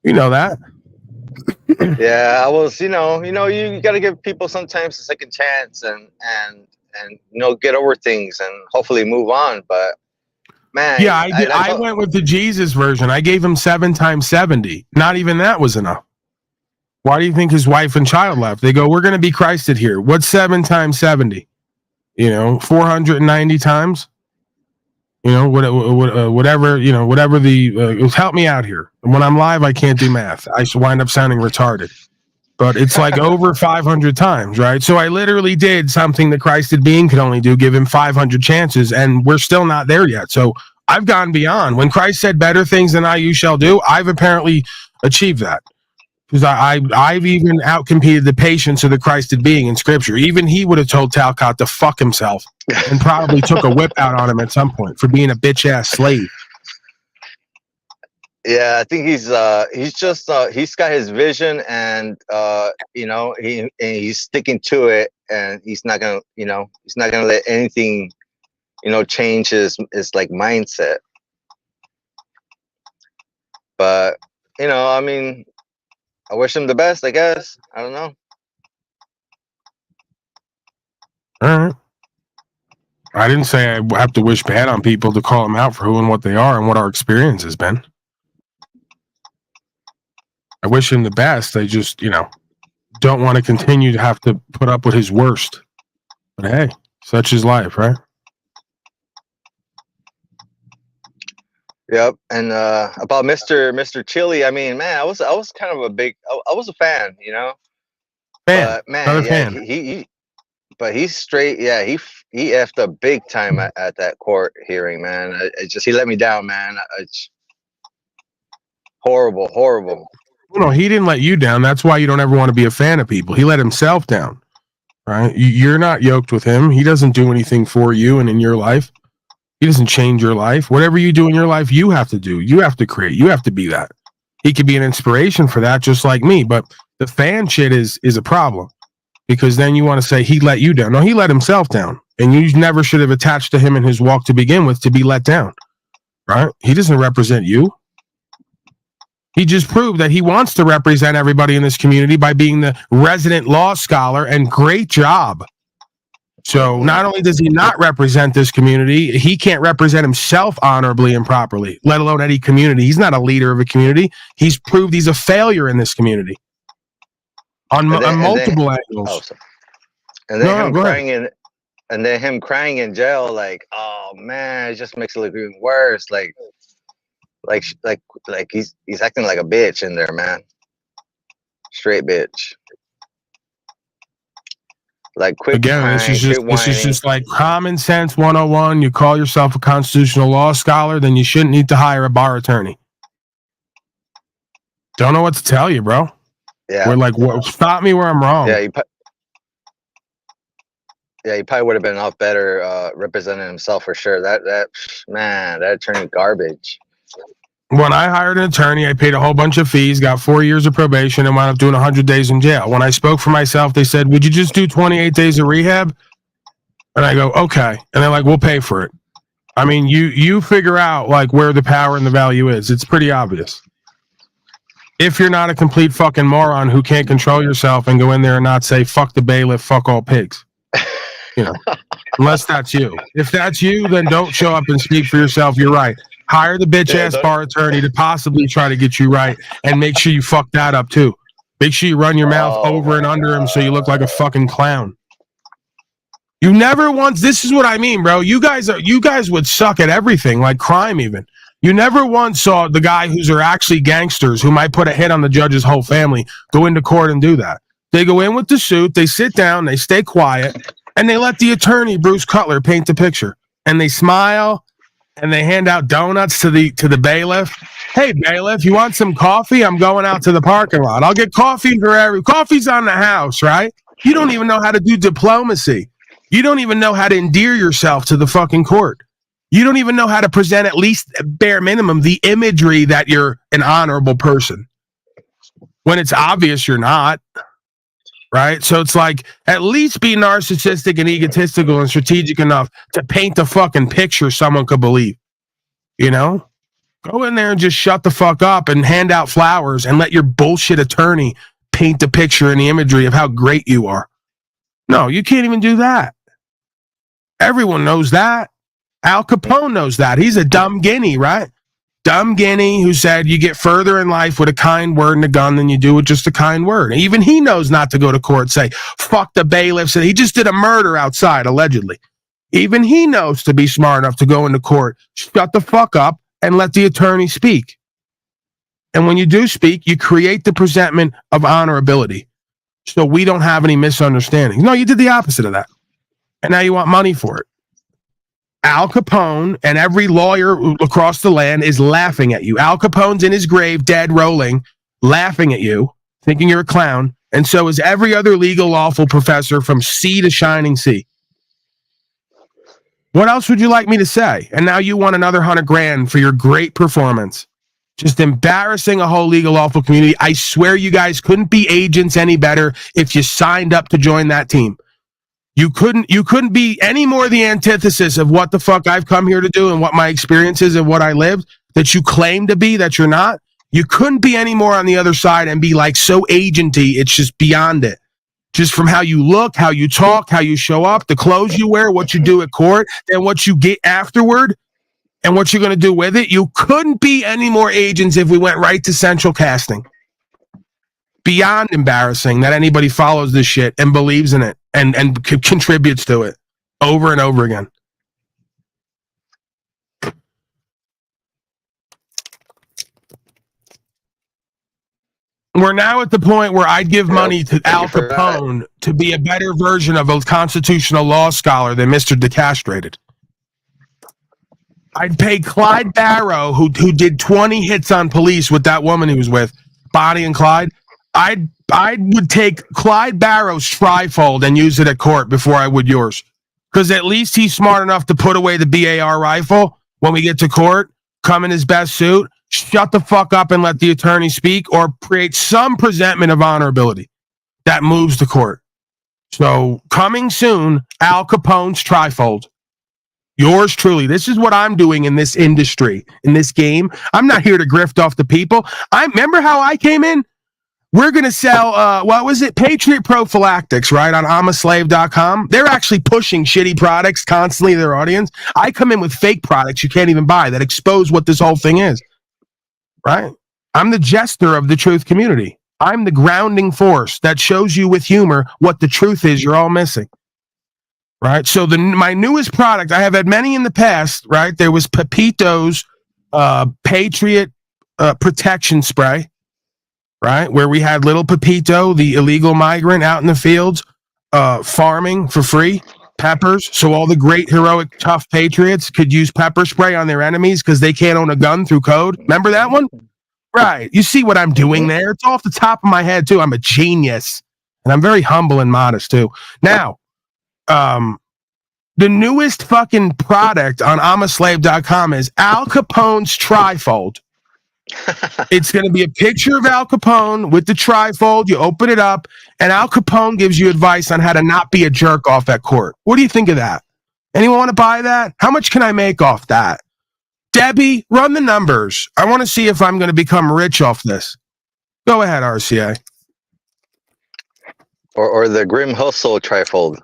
You know that. Yeah, I was, you got to give people sometimes a second chance and get over things and hopefully move on. But man, yeah, I went with the Jesus version. I gave him 7 times 70. Not even that was enough. Why do you think his wife and child left? They go, we're going to be Christed here. What's 7 times 70? 490 times. Whatever. Whatever the. Help me out here. When I'm live, I can't do math. I wind up sounding retarded. But it's like over 500 times, right? So I literally did something the Christed being could only do, give him 500 chances, and we're still not there yet. So I've gone beyond. When Christ said better things than you shall do, I've apparently achieved that. Because I've even outcompeted the patience of the Christed being in Scripture. Even he would have told Talcott to fuck himself and probably took a whip out on him at some point for being a bitch-ass slave. Yeah, I think he's got his vision, and he's sticking to it, and he's not gonna let anything change his like mindset. But I wish him the best, I guess. I don't know. All right. I didn't say I have to wish bad on people to call them out for who and what they are and what our experience has been. I wish him the best. I just, don't want to continue to have to put up with his worst. But hey, such is life, right? Yep. And about Mr. Chili, I mean, man, I was kind of I was a fan, But man, yeah, but he's straight. Yeah, he effed up big time at that court hearing, man. He let me down, man. It's horrible. No, he didn't let you down. That's why you don't ever want to be a fan of people. He let himself down, right? You're not yoked with him. He doesn't do anything for you and in your life. He doesn't change your life. Whatever you do in your life, you have to do. You have to create. You have to be that. He could be an inspiration for that, just like me. But the fan shit is a problem, because then you want to say he let you down. No, he let himself down, and you never should have attached to him in his walk to begin with to be let down, right? He doesn't represent you. He just proved that he wants to represent everybody in this community by being the resident law scholar, and great job. So not only does he not represent this community, he can't represent himself honorably and properly, let alone any community. He's not a leader of a community. He's proved he's a failure in this community on multiple angles. And then him crying in jail, like, oh man, it just makes it look even worse. Like he's acting like a bitch in there, man. Straight bitch. Like, quick. Again, crying, this is just like common sense 101. You call yourself a constitutional law scholar, then you shouldn't need to hire a bar attorney. Don't know what to tell you, bro. Yeah. We're like, stop me where I'm wrong. Yeah, he probably would have been off better representing himself for sure. That attorney garbage. When I hired an attorney, I paid a whole bunch of fees, got 4 years of probation, and wound up doing 100 days in jail. When I spoke for myself, they said, would you just do 28 days of rehab? And I go, okay. And they're like, we'll pay for it. I mean, you figure out like where the power and the value is. It's pretty obvious. If you're not a complete fucking moron who can't control yourself and go in there and not say, fuck the bailiff, fuck all pigs. Unless that's you. If that's you, then don't show up and speak for yourself. You're right. Hire the bitch-ass bar attorney to possibly try to get you right, and make sure you fuck that up, too. Make sure you run your mouth over and under him so you look like a fucking clown. You never once... This is what I mean, bro. You guys would suck at everything, like crime even. You never once saw the guy who's are actually gangsters who might put a hit on the judge's whole family go into court and do that. They go in with the suit, they sit down, they stay quiet, and they let the attorney, Bruce Cutler, paint the picture. And they smile... and they hand out donuts to the bailiff. Hey, bailiff, you want some coffee? I'm going out to the parking lot. I'll get coffee for coffee's on the house, right? You don't even know how to do diplomacy. You don't even know how to endear yourself to the fucking court. You don't even know how to present at least bare minimum the imagery that you're an honorable person, when it's obvious you're not. Right? So it's like, at least be narcissistic and egotistical and strategic enough to paint the fucking picture someone could believe. Go in there and just shut the fuck up and hand out flowers and let your bullshit attorney paint the picture and the imagery of how great you are. No, you can't even do that. Everyone knows that. Al Capone knows that. He's a dumb guinea, right? Dumb guinea who said you get further in life with a kind word and a gun than you do with just a kind word. Even he knows not to go to court and say, fuck the bailiffs. And he just did a murder outside, allegedly. Even he knows to be smart enough to go into court, shut the fuck up, and let the attorney speak. And when you do speak, you create the presentment of honorability. So we don't have any misunderstandings. No, you did the opposite of that. And now you want money for it. Al Capone and every lawyer across the land is laughing at you. Al Capone's in his grave, dead, rolling, laughing at you, thinking you're a clown. And so is every other legal lawful professor from sea to shining sea. What else would you like me to say? And now you want another $100,000 for your great performance. Just embarrassing a whole legal lawful community. I swear you guys couldn't be agents any better if you signed up to join that team. You couldn't be any more the antithesis of what the fuck I've come here to do and what my experience is and what I lived that you claim to be that you're not. You couldn't be any more on the other side and be like so agenty. It's just beyond it. just from how you look, how you talk, how you show up, the clothes you wear, what you do at court, and what you get afterward, and what you're going to do with it. You couldn't be any more agents if we went right to central casting. Beyond embarrassing that anybody follows this shit and believes in it and contributes to it over and over again. We're now at the point where I'd give money to Al Capone to be a better version of a constitutional law scholar than Mr. Decastrated. I'd pay Clyde Barrow, who did 20 hits on police with that woman he was with, Bonnie and Clyde. I would take Clyde Barrow's trifold and use it at court before I would yours. Because at least he's smart enough to put away the BAR rifle when we get to court, come in his best suit, shut the fuck up and let the attorney speak, or create some presentment of honorability that moves the court. So coming soon, Al Capone's trifold. Yours truly. This is what I'm doing in this industry, in this game. I'm not here to grift off the people. I remember how I came in. We're going to sell, what was it? Patriot Prophylactics, right? On Unslaved.com. They're actually pushing shitty products constantly to their audience. I come in with fake products you can't even buy that expose what this whole thing is. Right? I'm the jester of the truth community. I'm the grounding force that shows you with humor what the truth is you're all missing. Right? So my newest product, I have had many in the past, right? There was Pepito's Patriot Protection Spray, right? Where we had little Pepito, the illegal migrant out in the fields, farming for free, peppers. So all the great, heroic, tough patriots could use pepper spray on their enemies because they can't own a gun through code. Remember that one? Right. You see what I'm doing there? It's off the top of my head, too. I'm a genius. And I'm very humble and modest, too. Now, the newest fucking product on Unslaved.com is Al Capone's trifold. It's going to be a picture of Al Capone with the trifold. You open it up, and Al Capone gives you advice on how to not be a jerk off at court. What do you think of that? Anyone want to buy that? How much can I make off that? Debbie, run the numbers. I want to see if I'm going to become rich off this. Go ahead, RCA. Or the Grim Hustle trifold.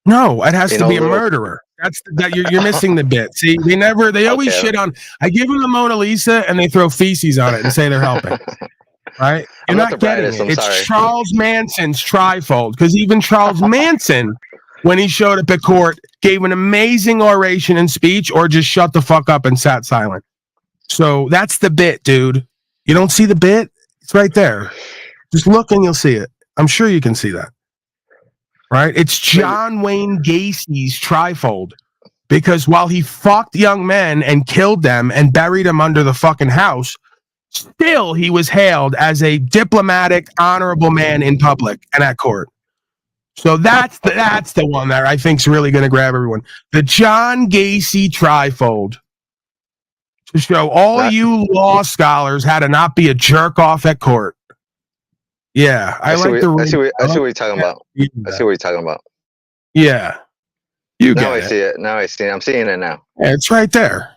No, it has to be a murderer. That's that you're missing the bit. See, they always shit on. I give them the Mona Lisa and they throw feces on it and say they're helping. Right? You're not getting it. It's Charles Manson's trifold, because even Charles Manson, when he showed up at court, gave an amazing oration and speech, or just shut the fuck up and sat silent. So that's the bit, dude. You don't see the bit? It's right there. Just look and you'll see it. I'm sure you can see that. Right? It's John Wayne Gacy's trifold, because while he fucked young men and killed them and buried them under the fucking house, still he was hailed as a diplomatic, honorable man in public and at court. So that's the one that I think is really going to grab everyone. The John Gacy trifold, to show all you law scholars how to not be a jerk off at court. Yeah, I see what you're talking about. I see what you're talking about. Yeah. You now I see it. Now I see it. I'm seeing it now. Yeah, it's right there.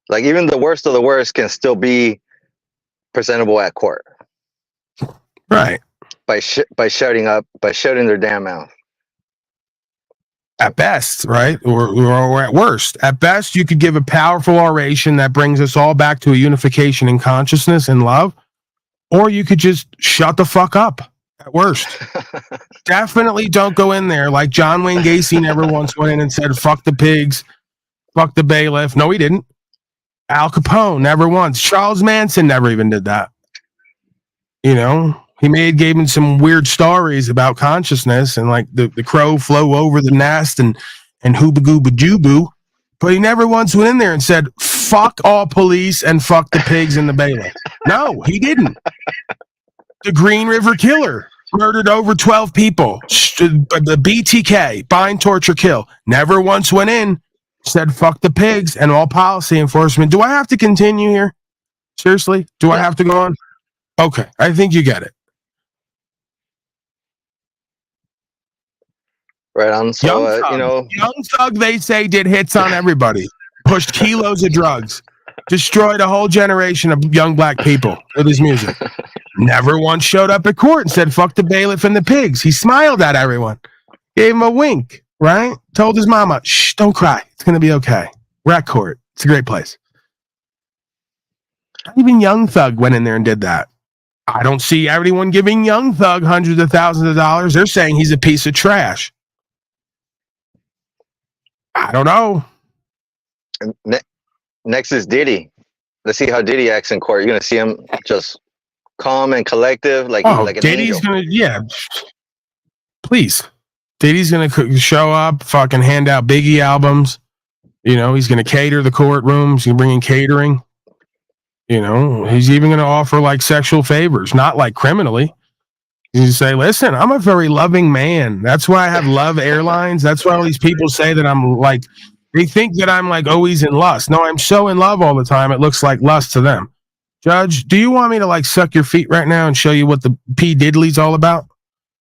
Like, even the worst of the worst can still be presentable at court. Right. By shutting their damn mouth. At best, right? Or at worst. At best, you could give a powerful oration that brings us all back to a unification in consciousness and love. Or you could just shut the fuck up at worst. Definitely don't go in there like John Wayne Gacy never once went in and said, fuck the pigs, fuck the bailiff. No, he didn't. Al Capone never once. Charles Manson never even did that. You know, he gave him some weird stories about consciousness and like the crow flew over the nest and hooba gooba jubu. But he never once went in there and said, fuck all police and fuck the pigs and the bailiff. No, he didn't. The Green River Killer murdered over 12 people. The BTK, bind, torture, kill. Never once went in, said fuck the pigs and all policy enforcement. Do I have to continue here? Seriously? Do I have to go on? Okay, I think you get it. Right on. So, Young Thug, they say, did hits on everybody. Pushed kilos of drugs. Destroyed a whole generation of young black people with his music. Never once showed up at court and said, fuck the bailiff and the pigs. He smiled at everyone. Gave him a wink, right? Told his mama, shh, don't cry. It's going to be okay. We're at court. It's a great place. Even Young Thug went in there and did that. I don't see everyone giving Young Thug hundreds of thousands of dollars. They're saying he's a piece of trash. I don't know. Next is Diddy. Let's see how Diddy acts in court. You're going to see him just calm and collective, like an Diddy's angel. going to, yeah. Please. Diddy's going to show up, fucking hand out Biggie albums. You know, he's going to cater the courtrooms. He's going to bring in catering. You know, he's even going to offer like sexual favors, not like criminally. He's going to say, listen, I'm a very loving man. That's why I have Love Airlines. That's why all these people say that I'm like, they think that I'm like always in lust. No, I'm so in love all the time. It looks like lust to them. Judge, do you want me to like suck your feet right now and show you what the P. Diddley's all about?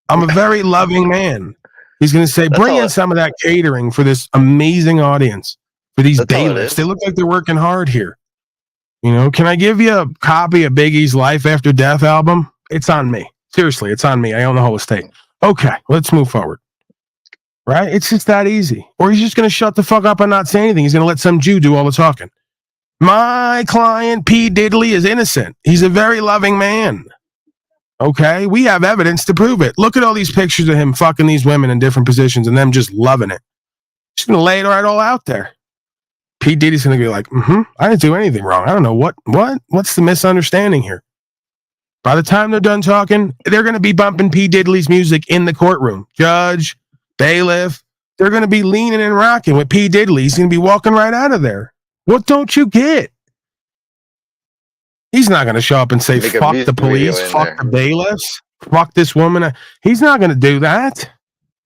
I'm a very loving man. He's going to say, bring in some of that catering for this amazing audience, for these bailiffs. They look like they're working hard here. You know, can I give you a copy of Biggie's Life After Death album? It's on me. Seriously, it's on me. I own the whole estate. Okay, let's move forward. Right? It's just that easy. Or he's just going to shut the fuck up and not say anything. He's going to let some Jew do all the talking. My client, P. Diddley, is innocent. He's a very loving man. Okay? We have evidence to prove it. Look at all these pictures of him fucking these women in different positions and them just loving it. He's going to lay it right all out there. P. Diddy's going to be like, I didn't do anything wrong. I don't know. What's the misunderstanding here? By the time they're done talking, they're going to be bumping P. Diddley's music in the courtroom. Judge, bailiff, they're going to be leaning and rocking with P. Diddley. He's going to be walking right out of there. What don't you get? He's not going to show up and say, fuck the police, fuck the bailiffs, fuck this woman. He's not going to do that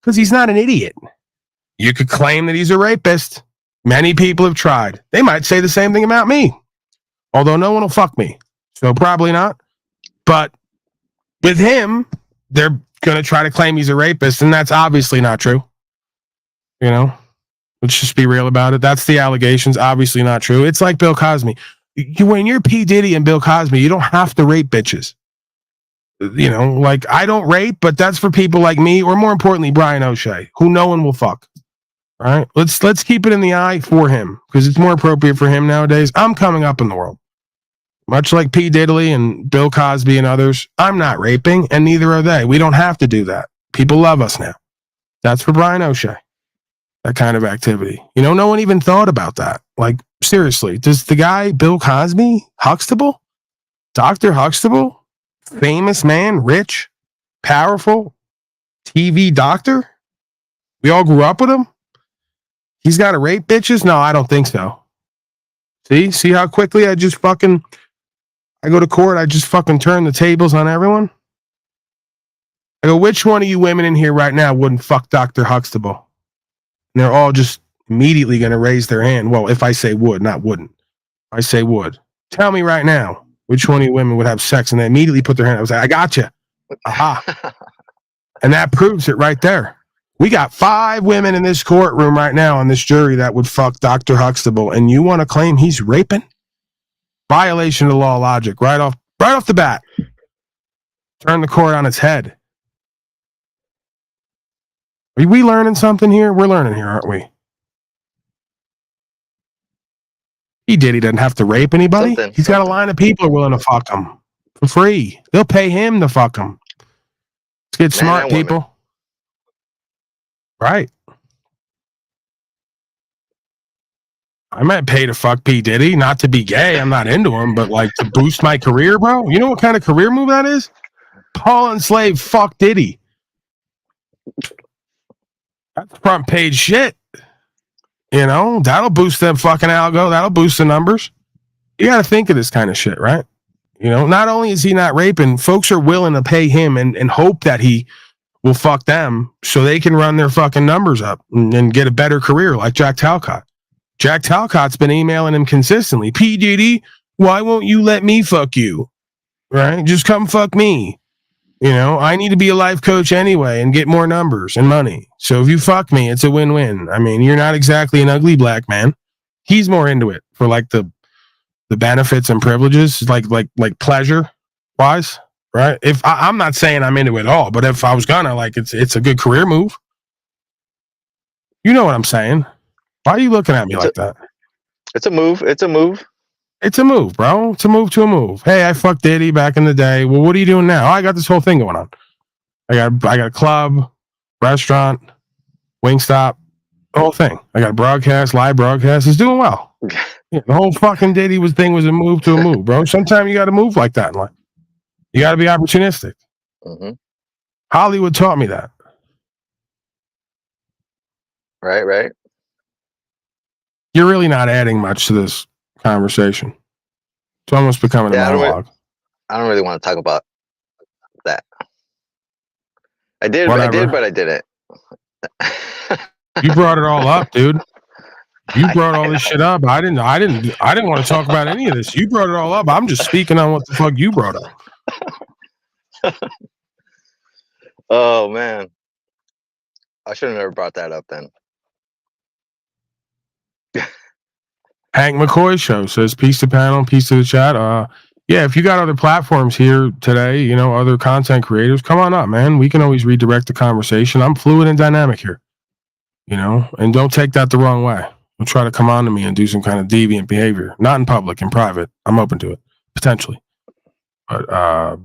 because he's not an idiot. You could claim that he's a rapist. Many people have tried. They might say the same thing about me, although no one will fuck me. So probably not. But with him, they're going to try to claim he's a rapist, and that's obviously not true. You know, let's just be real about it. That's the allegations. Obviously not true. It's like Bill Cosby. When you're P. Diddy and Bill Cosby, you don't have to rape bitches. You know, like I don't rape, but that's for people like me, or more importantly, Brian O'Shea, who no one will fuck. All right, let's keep it in the eye for him because it's more appropriate for him nowadays. I'm coming up in the world. Much like P. Diddley and Bill Cosby and others, I'm not raping, and neither are they. We don't have to do that. People love us now. That's for Brian O'Shea. That kind of activity. You know, no one even thought about that. Like, seriously, does the guy Bill Cosby, Huxtable, Dr. Huxtable, famous man, rich, powerful, TV doctor? We all grew up with him? He's got to rape bitches? No, I don't think so. See how quickly I go to court, I just fucking turn the tables on everyone? I go, which one of you women in here right now wouldn't fuck Dr. Huxtable? And they're all just immediately going to raise their hand. Well, if I say would, not wouldn't. I say would. Tell me right now, which one of you women would have sex? And they immediately put their hand. I was like, I got you. Aha. And that proves it right there. We got 5 women in this courtroom right now on this jury that would fuck Dr. Huxtable, and you want to claim he's raping? Violation of the law of logic, right off the bat. Turn the court on its head. Are we learning something here? We're learning here, aren't we? He doesn't have to rape anybody. He's got a line of people who are willing to fuck him for free. They'll pay him to fuck him. Let's get smart, people. Woman. Right. I might pay to fuck P. Diddy, not to be gay. I'm not into him, but like to boost my career, bro. You know what kind of career move that is? Paul Unslaved, fuck Diddy. That's front page shit. You know, that'll boost that fucking algo. That'll boost the numbers. You got to think of this kind of shit, right? You know, not only is he not raping, folks are willing to pay him and hope that he will fuck them so they can run their fucking numbers up and get a better career like Jack Talcott. Jack Talcott's been emailing him consistently. P. Diddy, why won't you let me fuck you? Right? Just come fuck me. You know, I need to be a life coach anyway and get more numbers and money. So if you fuck me, it's a win-win. I mean, you're not exactly an ugly black man. He's more into it for like the benefits and privileges, like pleasure wise, right? If I'm not saying I'm into it all, but if I was gonna, like, it's a good career move. You know what I'm saying? Why are you looking at me like that? It's a move. It's a move. It's a move, bro. It's a move to a move. Hey, I fucked Diddy back in the day. Well, what are you doing now? Oh, I got this whole thing going on. I got a club, restaurant, Wingstop, the whole thing. I got a broadcast, live broadcast. It's doing well. Yeah, the whole fucking Diddy thing was a move to a move, bro. Sometimes you got to move like that in life. You got to be opportunistic. Mm-hmm. Hollywood taught me that. Right. You're really not adding much to this conversation. It's almost becoming a monologue. I don't really want to talk about that. I did, Whatever. but I didn't. You brought it all up, dude. You brought all this shit up. I didn't want to talk about any of this. You brought it all up. I'm just speaking on what the fuck you brought up. Oh man. I should have never brought that up then. Hank McCoy show says peace to panel, peace to the chat. Yeah, if you got other platforms here today, you know, other content creators, come on up, man. We can always redirect the conversation. I'm fluid and dynamic here. You know, and don't take that the wrong way. Don't try to come on to me and do some kind of deviant behavior. Not in public, in private. I'm open to it, potentially. But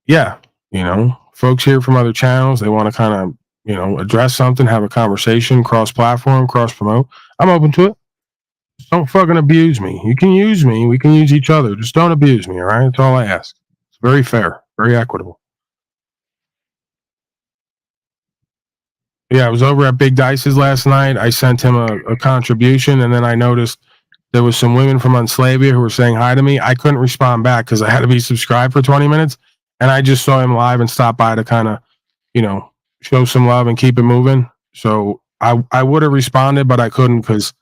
yeah, you know, folks here from other channels, they want to kind of, you know, address something, have a conversation, cross-platform, cross-promote. I'm open to it. Just don't fucking abuse me. You can use me. We can use each other. Just don't abuse me, all right? That's all I ask. It's very fair, very equitable. Yeah, I was over at Big Dice's last night. I sent him a contribution, and then I noticed there was some women from Unslaved who were saying hi to me. I couldn't respond back because I had to be subscribed for 20 minutes, and I just saw him live and stopped by to kind of, you know, show some love and keep it moving. So I would have responded, but I couldn't because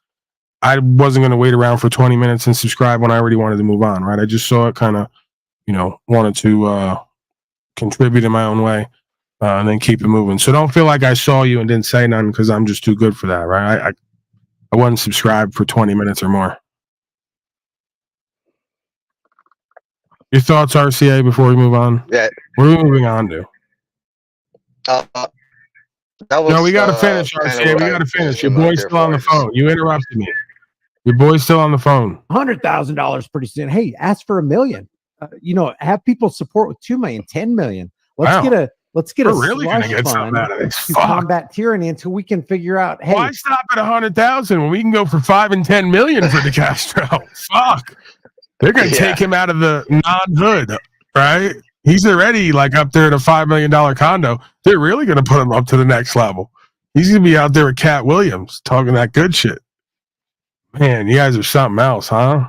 I wasn't going to wait around for 20 minutes and subscribe when I already wanted to move on, right? I just saw it, kind of, you know, wanted to contribute in my own way. And then keep it moving. So don't feel like I saw you and didn't say nothing because I'm just too good for that, right? I wasn't subscribed for 20 minutes or more. Your thoughts, RCA, before we move on? Yeah. What are we moving on to? That was, no, we got to finish, RCA. We got to finish. Your boy's still on the phone. You interrupted me. Your boy's still on the phone. $100,000 pretty soon. Hey, ask for $1 million. You know, have people support with 2 million, 10 million. Let's get a really gonna get something out of this. To combat tyranny until we can figure out. Hey, why stop at 100,000 when we can go for 5 and 10 million for the Castro? Fuck, they're gonna take him out of the non-hood, right? He's already like up there at a $5 million condo. They're really gonna put him up to the next level. He's gonna be out there with Cat Williams talking that good shit. Man, you guys are something else, huh?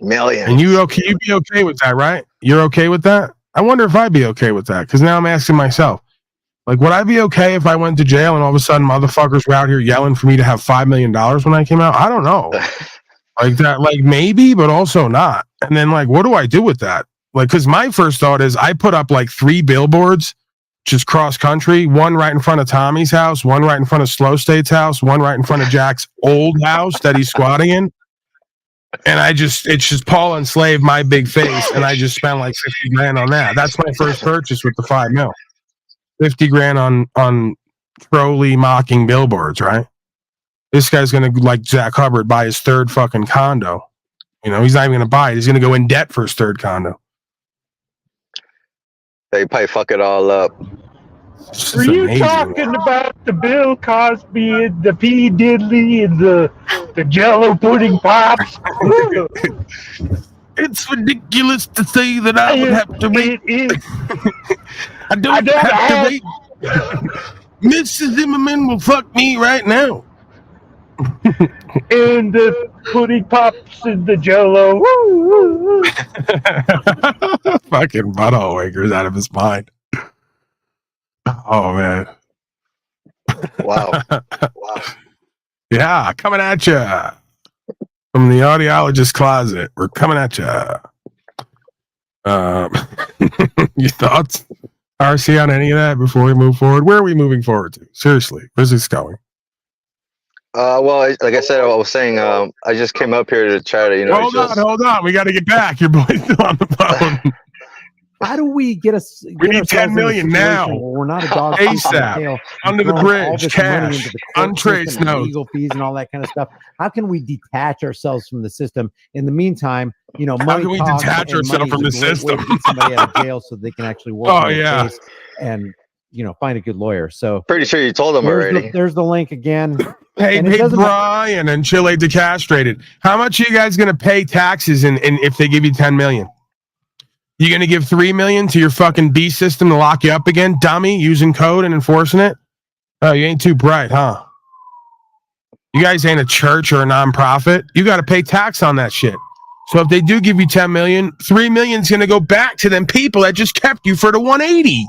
Millions. And you okay? You'd be okay with that, right? You're okay with that? I wonder if I'd be okay with that, because now I'm asking myself, like, would I be okay if I went to jail and all of a sudden motherfuckers were out here yelling for me to have $5 million when I came out? I don't know. Like that, like maybe, but also not. And then like, what do I do with that? Like, because my first thought is I put up like 3 billboards, just cross country, one right in front of Tommy's house, one right in front of Slow State's house, one right in front of Jack's old house that he's squatting in. And it's just Paul Enslaved, my big face, and I just spent like 50 grand on that. That's my first purchase with the 5 mil. 50 grand on trolley mocking billboards, right? This guy's gonna, like Zach Hubbard, buy his 3rd fucking condo. You know, he's not even gonna buy it. He's gonna go in debt for his 3rd condo. They probably fuck it all up. Are you talking about the Bill Cosby and the P. Diddley and the Jello pudding pops? It's ridiculous to say that I would have to wait. I don't have to wait. Mrs. Zimmerman will fuck me right now. And the pudding pops and the Jello. Fucking butthole waker's out of his mind. Oh man! Wow! Yeah, coming at you from the audiologist closet. We're coming at you. Your thoughts, RC, on any of that before we move forward? Where are we moving forward to? Seriously, where's this going? Well, like I said, I was saying, I just came up here to try to, Hold on. We got to get back. Your boy's still on the phone. How do we get us? We need 10 million now. We're not a dog ASAP. Under the bridge, cash, untraced notes, legal fees, and all that kind of stuff. How can we detach ourselves from the system? In the meantime, money. How can we detach ourselves from the system? Get somebody out of jail so they can actually work on the case and find a good lawyer. So pretty sure you told them already. There's the link again. Hey, Brian and Chile decastrated. How much are you guys going to pay taxes in if they give you 10 million? You going to give 3 million to your fucking B system to lock you up again, dummy, using code and enforcing it? Oh, you ain't too bright, huh? You guys ain't a church or a nonprofit. You got to pay tax on that shit. So if they do give you 10 million, 3 million is going to go back to them people that just kept you for the 180.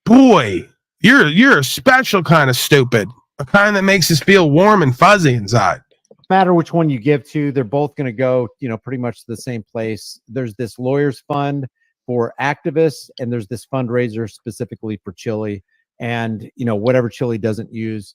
Boy, you're a special kind of stupid. A kind that makes us feel warm and fuzzy inside. No matter which one you give to, they're both going to go, pretty much to the same place. There's this lawyers fund for activists, and there's this fundraiser specifically for Chile. And, whatever Chile doesn't use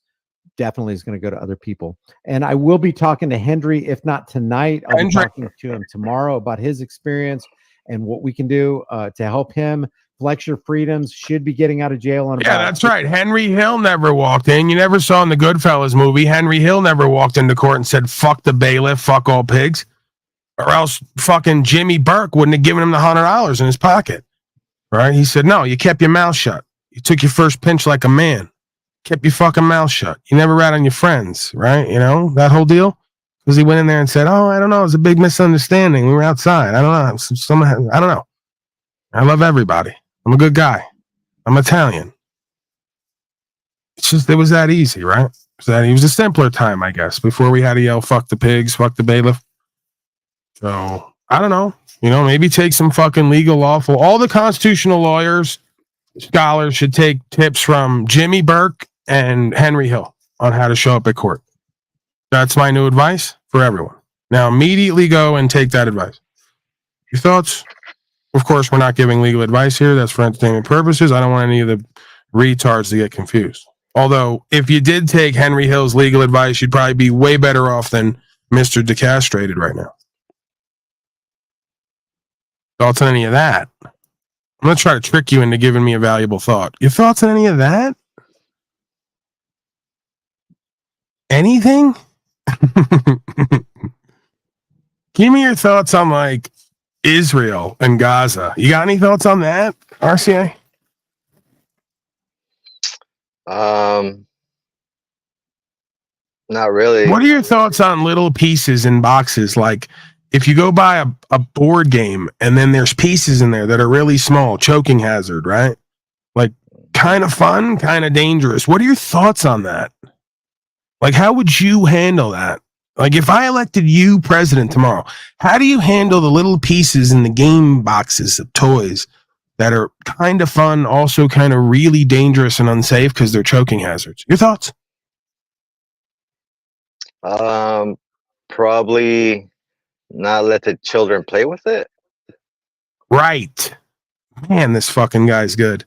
definitely is going to go to other people. And I will be talking to Henry, if not tonight, I'll be talking to him tomorrow about his experience and what we can do to help him flex your freedoms. Should be getting out of jail on that's right. Henry Hill never walked in. You never saw in the Goodfellas movie, Henry Hill never walked into court and said, fuck the bailiff, fuck all pigs. Or else fucking Jimmy Burke wouldn't have given him the $100 in his pocket. Right? He said, no, you kept your mouth shut. You took your first pinch like a man. Kept your fucking mouth shut. You never rat on your friends, right? That whole deal? Because he went in there and said, oh, I don't know. It was a big misunderstanding. We were outside. I don't know. I don't know. I love everybody. I'm a good guy. I'm Italian. It's just, it was that easy, right? It was a simpler time, I guess, before we had to yell, fuck the pigs, fuck the bailiff. So, I don't know. Maybe take some fucking legal, lawful. All the constitutional lawyers, scholars should take tips from Jimmy Burke and Henry Hill on how to show up at court. That's my new advice for everyone. Now, immediately go and take that advice. Your thoughts? Of course, we're not giving legal advice here. That's for entertainment purposes. I don't want any of the retards to get confused. Although, if you did take Henry Hill's legal advice, you'd probably be way better off than Mr. Decastrated right now. Thoughts on any of that? I'm going to try to trick you into giving me a valuable thought. Your thoughts on any of that? Anything? Give me your thoughts on, Israel and Gaza. You got any thoughts on that, RCA? Not really. What are your thoughts on little pieces in boxes? Like, if you go buy a board game and then there's pieces in there that are really small, choking hazard, right? Like, kind of fun, kind of dangerous. What are your thoughts on that? Like, how would you handle that? Like, if I elected you president tomorrow, how do you handle the little pieces in the game boxes of toys that are kind of fun, also kind of really dangerous and unsafe because they're choking hazards? Your thoughts? Probably not let the children play with it. Right. Man, this fucking guy's good.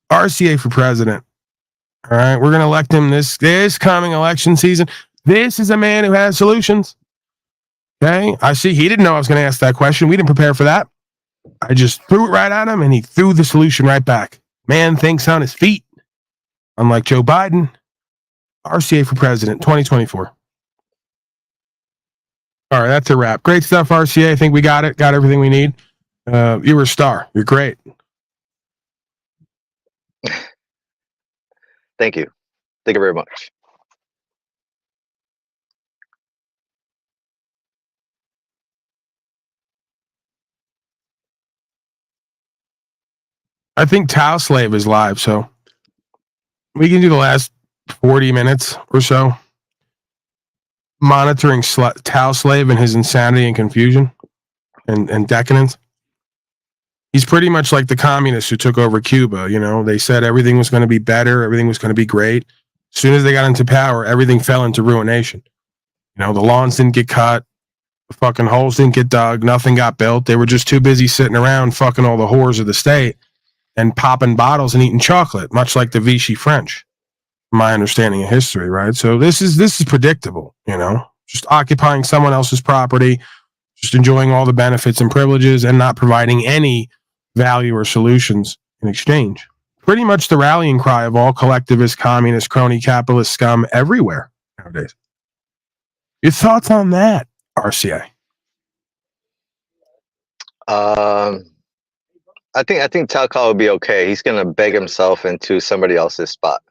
RCA for president. All right, we're going to elect him this coming election season. This is a man who has solutions. Okay, I see he didn't know I was going to ask that question. We didn't prepare for that. I just threw it right at him, and he threw the solution right back. Man thinks on his feet. Unlike Joe Biden, RCA for president, 2024. All right, that's a wrap. Great stuff, RCA. I think we got it. Got everything we need. You were a star. You're great. Thank you. Thank you very much. I think Slave is live, so we can do the last 40 minutes or so monitoring Slave and his insanity and confusion and decadence. He's pretty much like the communists who took over Cuba. They said everything was going to be better, everything was going to be great. As soon as they got into power, everything fell into ruination. The lawns didn't get cut, the fucking holes didn't get dug, nothing got built. They were just too busy sitting around fucking all the whores of the state and popping bottles and eating chocolate, much like the Vichy French. My understanding of history, right? So this is predictable, just occupying someone else's property, just enjoying all the benefits and privileges and not providing any value or solutions in exchange. Pretty much the rallying cry of all collectivist, communist, crony, capitalist scum everywhere nowadays. Your thoughts on that, RCA? I think Talcott will be okay. He's gonna beg himself into somebody else's spot.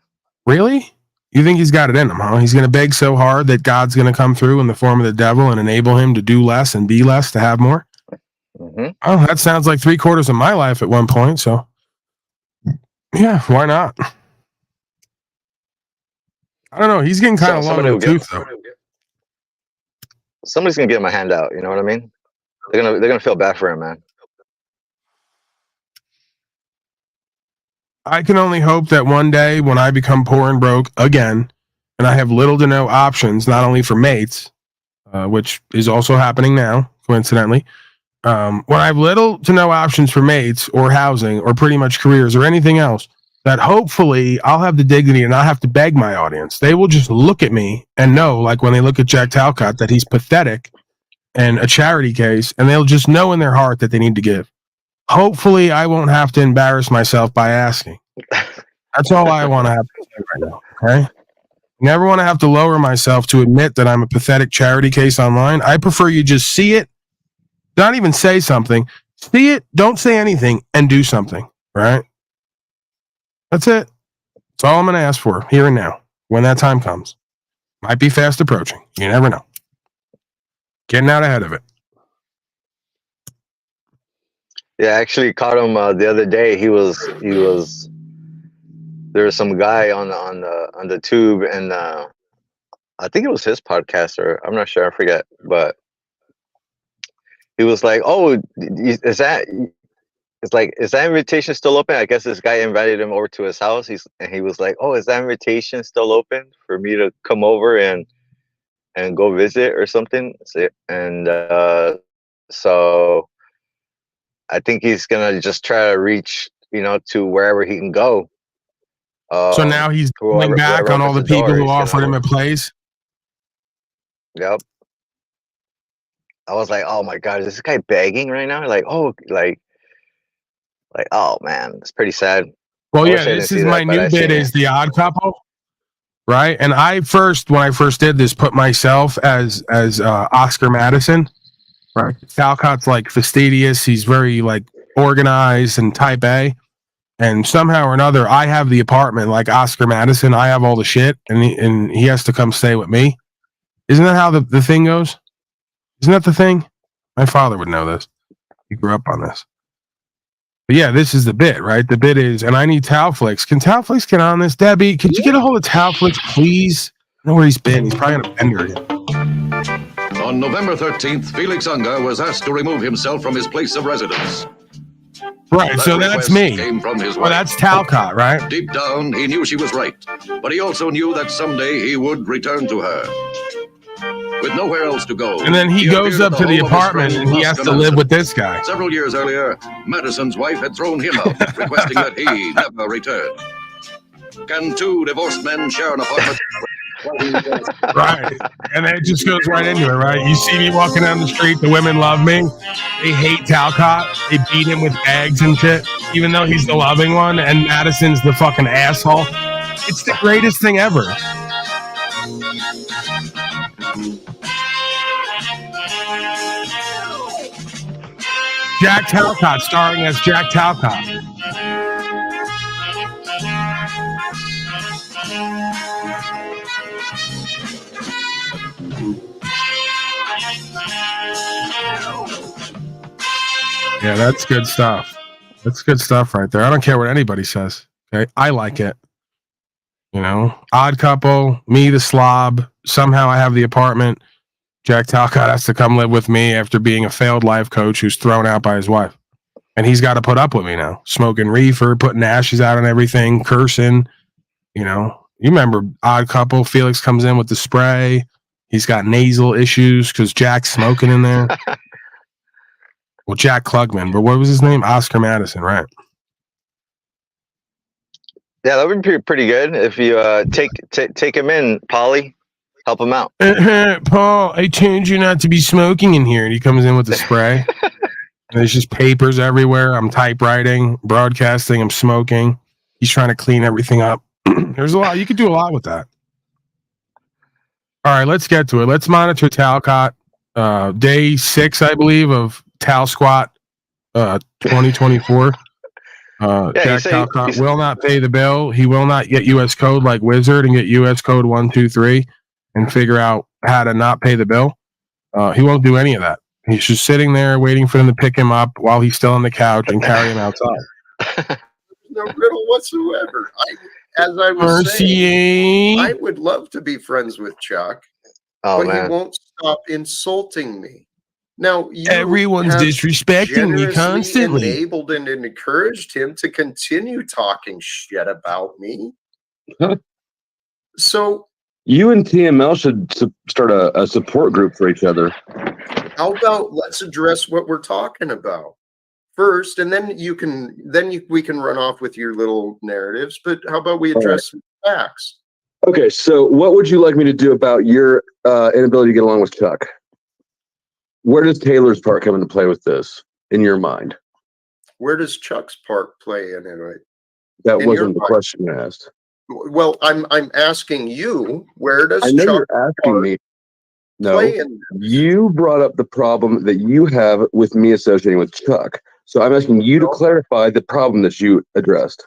Really? You think he's got it in him, huh? He's going to beg so hard that God's going to come through in the form of the devil and enable him to do less and be less to have more? Mm-hmm. Oh, that sounds like 3/4 of my life at one point. So, yeah, why not? I don't know. He's getting kind of long in the tooth, though. Somebody's gonna give him a handout. You know what I mean? They're gonna feel bad for him, man. I can only hope that one day when I become poor and broke again, and I have little to no options, not only for mates, which is also happening now, coincidentally, when I have little to no options for mates or housing or pretty much careers or anything else, that hopefully I'll have the dignity and not have to beg my audience. They will just look at me and know, like when they look at Jack Talcott, that he's pathetic and a charity case, and they'll just know in their heart that they need to give. Hopefully I won't have to embarrass myself by asking. That's all I want to have to say right now, okay? Never want to have to lower myself to admit that I'm a pathetic charity case online. I prefer you just see it, not even say something. See it, don't say anything, and do something, right? That's it. That's all I'm going to ask for here and now when that time comes. Might be fast approaching. You never know. Getting out ahead of it. Yeah, I actually caught him the other day. He was there was some guy on the tube, and I think it was his podcast, or I'm not sure, I forget, but he was like, "Oh, is that invitation still open?" I guess this guy invited him over to his house. He was like, "Oh, is that invitation still open for me to come over and go visit or something?" And so I think he's gonna just try to reach, to wherever he can go. So now he's going back on all the people who offered him a place. Yep. I was like, "Oh my God, is this guy begging right now?" Like, oh man, it's pretty sad. Well, yeah, this is my new bit is The Odd Couple, right? And when I first did this, put myself as Oscar Madison, right? Talcott's like fastidious. He's very like organized and type A. And somehow or another, I have the apartment like Oscar Madison. I have all the shit, and he has to come stay with me. Isn't that how the thing goes? Isn't that the thing? My father would know this. He grew up on this. But yeah, this is the bit, right? The bit is, and I need Talflix. Can Talflix get on this? Debbie, could you get a hold of Talflix, please? I know where he's been. He's probably on a bender again. On November 13th, Felix Unger was asked to remove himself from his place of residence. Right, so that's me. Well, that's Talcott, right? Deep down, he knew she was right, but he also knew that someday he would return to her. With nowhere else to go. And then he goes up to the apartment and he has to live with this guy. Several years earlier, Madison's wife had thrown him out, requesting that he never return. Can two divorced men share an apartment? Right. And then it just goes right into it, right? You see me walking down the street, the women love me. They hate Talcott. They beat him with bags and shit, even though he's the loving one and Madison's the fucking asshole. It's the greatest thing ever. Jack Talcott starring as Jack Talcott. Yeah, that's good stuff. That's good stuff right there. I don't care what anybody says. Okay, I like it. Odd Couple, me the slob. Somehow I have the apartment. Jack Talcott has to come live with me after being a failed life coach who's thrown out by his wife. And he's got to put up with me now. Smoking reefer, putting ashes out on everything, cursing. You remember Odd Couple, Felix comes in with the spray. He's got nasal issues because Jack's smoking in there. Well, Jack Klugman, but what was his name? Oscar Madison, right? Yeah, that would be pretty good if you take him in, Polly. Help him out. Paul, I told you not to be smoking in here. And he comes in with the spray. There's just papers everywhere. I'm typewriting, broadcasting, I'm smoking. He's trying to clean everything up. There's a lot. You could do a lot with that. All right, let's get to it. Let's monitor Talcott. Day 6, I believe, of Tal Squat 2024. Jack Talcott will not pay the bill. He will not get U.S. code like Wizard and get U.S. code 123 and figure out how to not pay the bill. He won't do any of that. He's just sitting there waiting for them to pick him up while he's still on the couch and carry him outside. No riddle whatsoever. As I was saying, I would love to be friends with Chuck, but he won't stop insulting me. Now, everyone's disrespecting me constantly. Enabled and encouraged him to continue talking shit about me. So you and TML should start a support group for each other. How about let's address what we're talking about first, and then we can run off with your little narratives. But how about we address some facts? Okay, so what would you like me to do about your inability to get along with Chuck? Where does Taylor's part come into play with this, in your mind? Where does Chuck's part play in it? That wasn't the question I asked. Well, I'm asking you, where does I know Chuck you're asking me. No, play in you brought up the problem that you have with me associating with Chuck. So I'm asking you to clarify the problem that you addressed.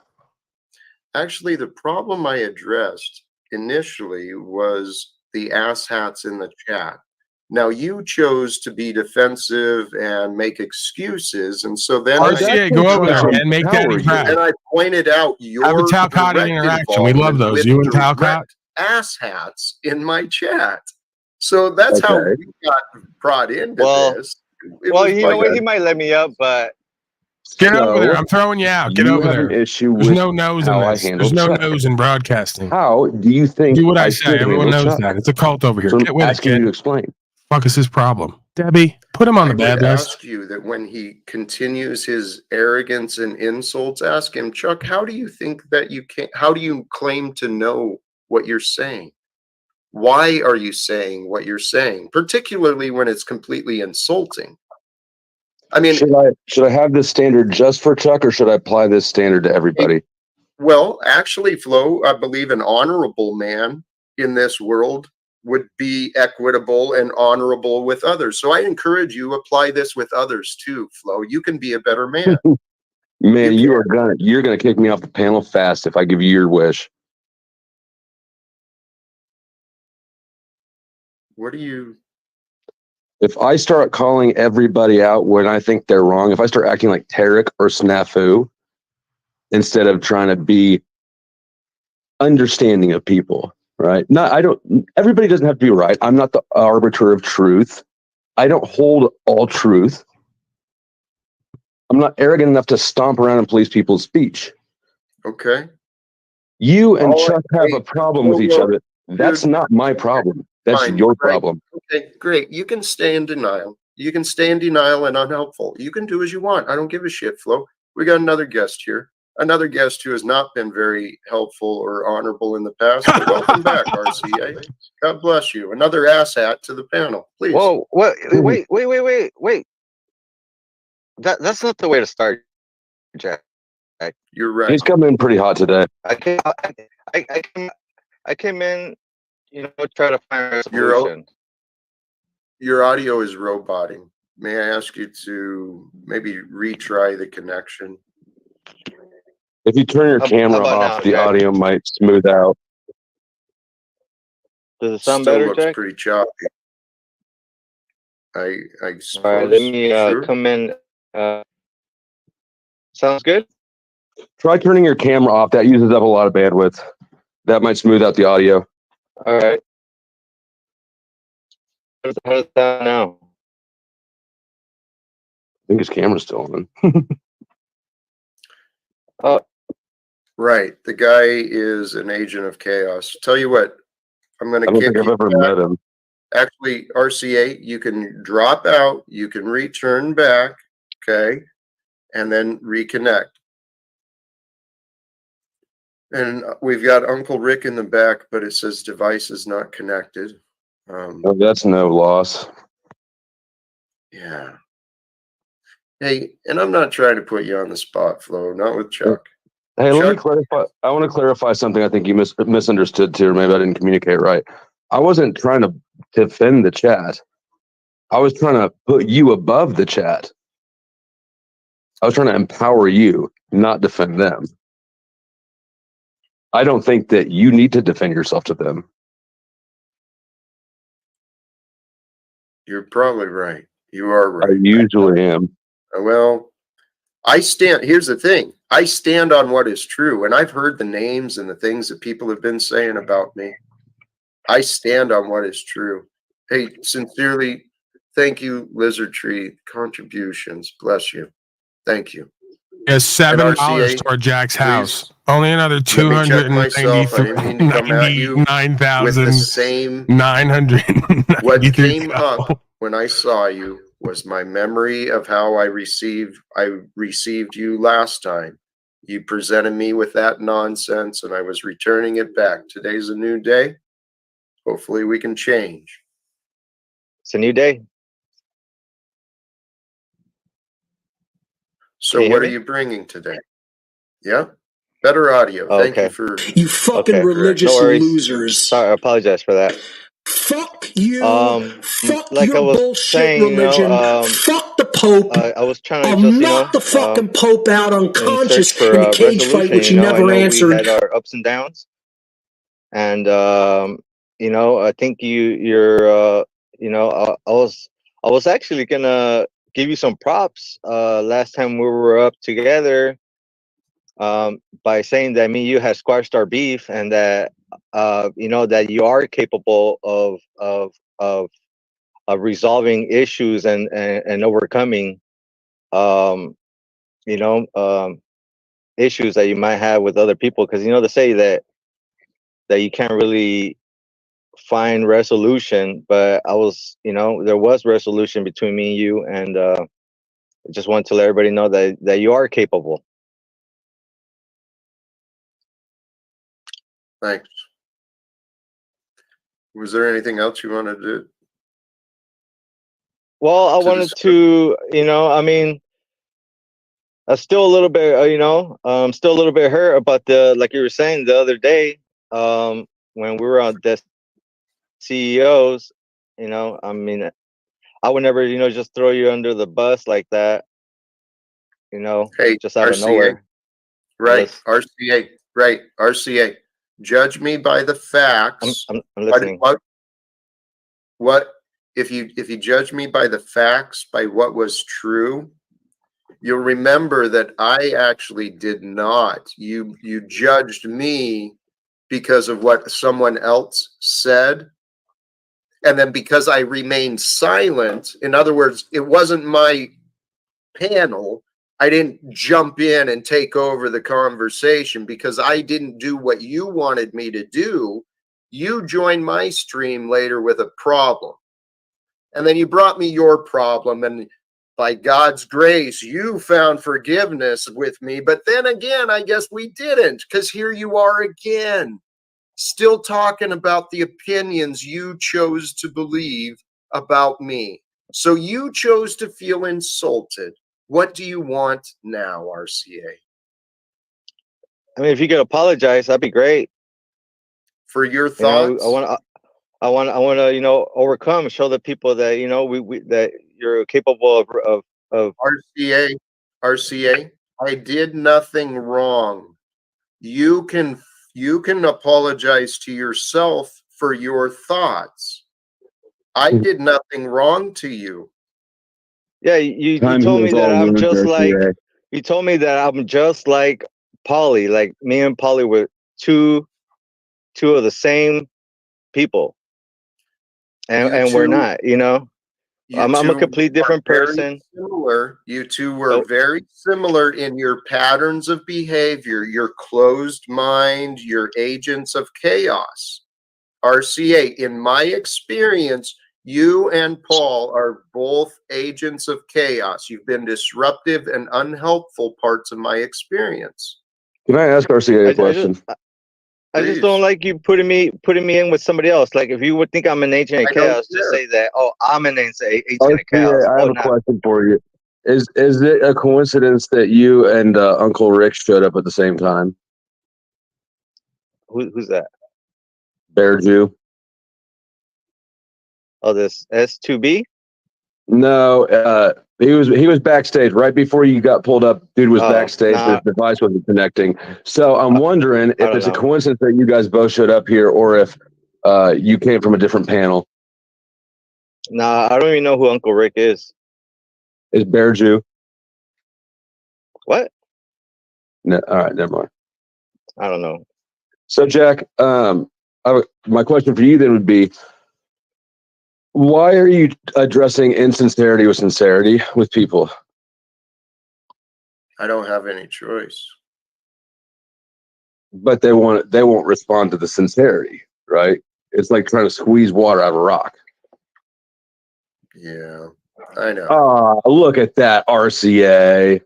Actually, the problem I addressed initially was the asshats in the chat. Now, you chose to be defensive and make excuses, and so then go over there and make that interaction. And I pointed out your have a Talcott interaction. We love those. You and Talcott asshats in my chat. So that's how we got brought into this. You know what? He might let me up, but get over there. I'm throwing you out. Get over there. There's no nose in this. There's no nose in broadcasting. How do you think? Do what I say. Everyone knows that. It's a cult over here. So Get with it, kid. You to explain. Fuck is his problem? Debbie, put him on the bad list. I ask you that when he continues his arrogance and insults, ask him, Chuck, how do you think that you can? How do you claim to know what you're saying? Why are you saying what you're saying, particularly when it's completely insulting? I mean, should I have this standard just for Chuck, or should I apply this standard to everybody? Well, actually, Flo, I believe an honorable man in this world would be equitable and honorable with others. So I encourage you apply this with others too, Flo. You can be a better man. Man, you're gonna kick me off the panel fast if I give you your wish. What do you? If I start calling everybody out when I think they're wrong, if I start acting like Tarek or Snafu, instead of trying to be understanding of people, right? Everybody doesn't have to be right. I'm not the arbiter of truth. I don't hold all truth. I'm not arrogant enough to stomp around and police people's speech. Okay. You and Chuck have a problem with each other. That's not my problem. That's your problem. Okay, great. You can stay in denial. You can stay in denial and unhelpful. You can do as you want. I don't give a shit, Flo. We got another guest here. Another guest who has not been very helpful or honorable in the past. But welcome back, RCA. God bless you. Another asshat to the panel, please. Whoa, what? Wait. That's not the way to start, Jack. You're right. He's coming in pretty hot today. I came in, try to find a solution. Your audio is roboting. May I ask you to maybe retry the connection? If you turn your camera off, the audio might smooth out. Does it sound Still better, looks Jack? pretty choppy. I suppose. All right, let me come in. Sounds good? Try turning your camera off. That uses up a lot of bandwidth. That might smooth out the audio. All right. How does that now? I think his camera's still on. Right. The guy is an agent of chaos. Tell you what, I'm going to kick you. I don't think I've ever met him. Actually, RCA, you can drop out, you can return back, okay, and then reconnect. And we've got Uncle Rick in the back, but it says device is not connected. Oh, that's no loss. Yeah. Hey, and I'm not trying to put you on the spot, Flo, not with Chuck. Hey, let me Chuck, clarify. I want to clarify something I think you misunderstood too, or maybe I didn't communicate right. I wasn't trying to defend the chat. I was trying to put you above the chat. I was trying to empower you, not defend them. I don't think that you need to defend yourself to them. you're probably right. You are I right. usually am. Well, here's the thing. I stand on what is true, and I've heard the names and the things that people have been saying about me. I stand on what is true. Hey, sincerely, thank you, Lizard Tree. Contributions. Bless you. Thank you. Yes, $7 RCA, toward Jack's please, house. Only another let me check myself. I didn't mean to come at you with the same. 299,993 What came to up go. when I saw you was my memory of how I received you last time. You presented me with that nonsense and I was returning it back. Today's a new day. Hopefully we can change. It's a new day. So Can you what hear are me? you bringing today? Yeah? Better audio. Oh, Thank you okay. for You fucking Okay. religious No worries. losers. Sorry, I apologize for that. Fuck you. Fuck Like I your was bullshit saying, religion. Fuck the Pope. I was trying to I'll just, knock the fucking Pope out in search unconscious for in the cage fight, resolution. which he I never know we answered. had our ups and downs, and I think you're, I was actually gonna give you some props last time we were up together, by saying that me and you had squashed our beef, and that that you are capable of resolving issues and overcoming um, you know um, issues that you might have with other people, because they say that you can't really find resolution, but I was there was resolution between me and you, and I just want to let everybody know that you are capable. Thanks. Was there anything else you wanted to Well, I wanted discuss? to, I'm still a little bit, I'm still a little bit hurt about like you were saying the other day, when we were on the CEOs. I would never, just throw you under the bus like that, Hey, just out of RCA. nowhere. Right. RCA. Right. RCA. Judge me by the facts. I'm listening. What if you judge me by the facts, by what was true, you'll remember that I actually did not. You judged me because of what someone else said. And then because I remained silent, in other words, it wasn't my panel. I didn't jump in and take over the conversation because I didn't do what you wanted me to do. You joined my stream later with a problem. And then you brought me your problem. And by God's grace, you found forgiveness with me. But then again, I guess we didn't, because here you are again, still talking about the opinions you chose to believe about me. So you chose to feel insulted. What do you want now, RCA? I mean, if you could apologize, that'd be great. For your thoughts? I want to, overcome, show the people that, that you're capable of RCA, I did nothing wrong. You can apologize to yourself for your thoughts. I did nothing wrong to you. Yeah, you told me that I'm just like, you told me that I'm just like Polly, like me and Polly were two of the same people, and we're not. I'm a complete different person. Similar. You two were very similar in your patterns of behavior, your closed mind, your agents of chaos. RCA, in my experience, you and Paul are both agents of chaos. You've been disruptive and unhelpful parts of my experience. Can I ask RCA a question? I just don't like you putting me in with somebody else. Like, if you would think I'm an agent of chaos, just say that. Oh, I'm an agent of chaos. RCA, I have a question for you. Is it a coincidence that you and Uncle Rick showed up at the same time? Who's that? Bear Jew? Oh, this S2B? No, he was backstage right before you got pulled up. Dude was backstage. Nah. His device wasn't connecting. So I'm wondering if it's a know. coincidence that you guys both showed up here, or if you came from a different panel. Nah, I don't even know who Uncle Rick is. Is Bear Jew? What? No, all right, never mind. I don't know. So Jack, my question for you then would be, why are you addressing insincerity with sincerity with people? I don't have any choice. But they won't respond to the sincerity, right? It's like trying to squeeze water out of a rock. Yeah, I know. Oh, look at that RCA.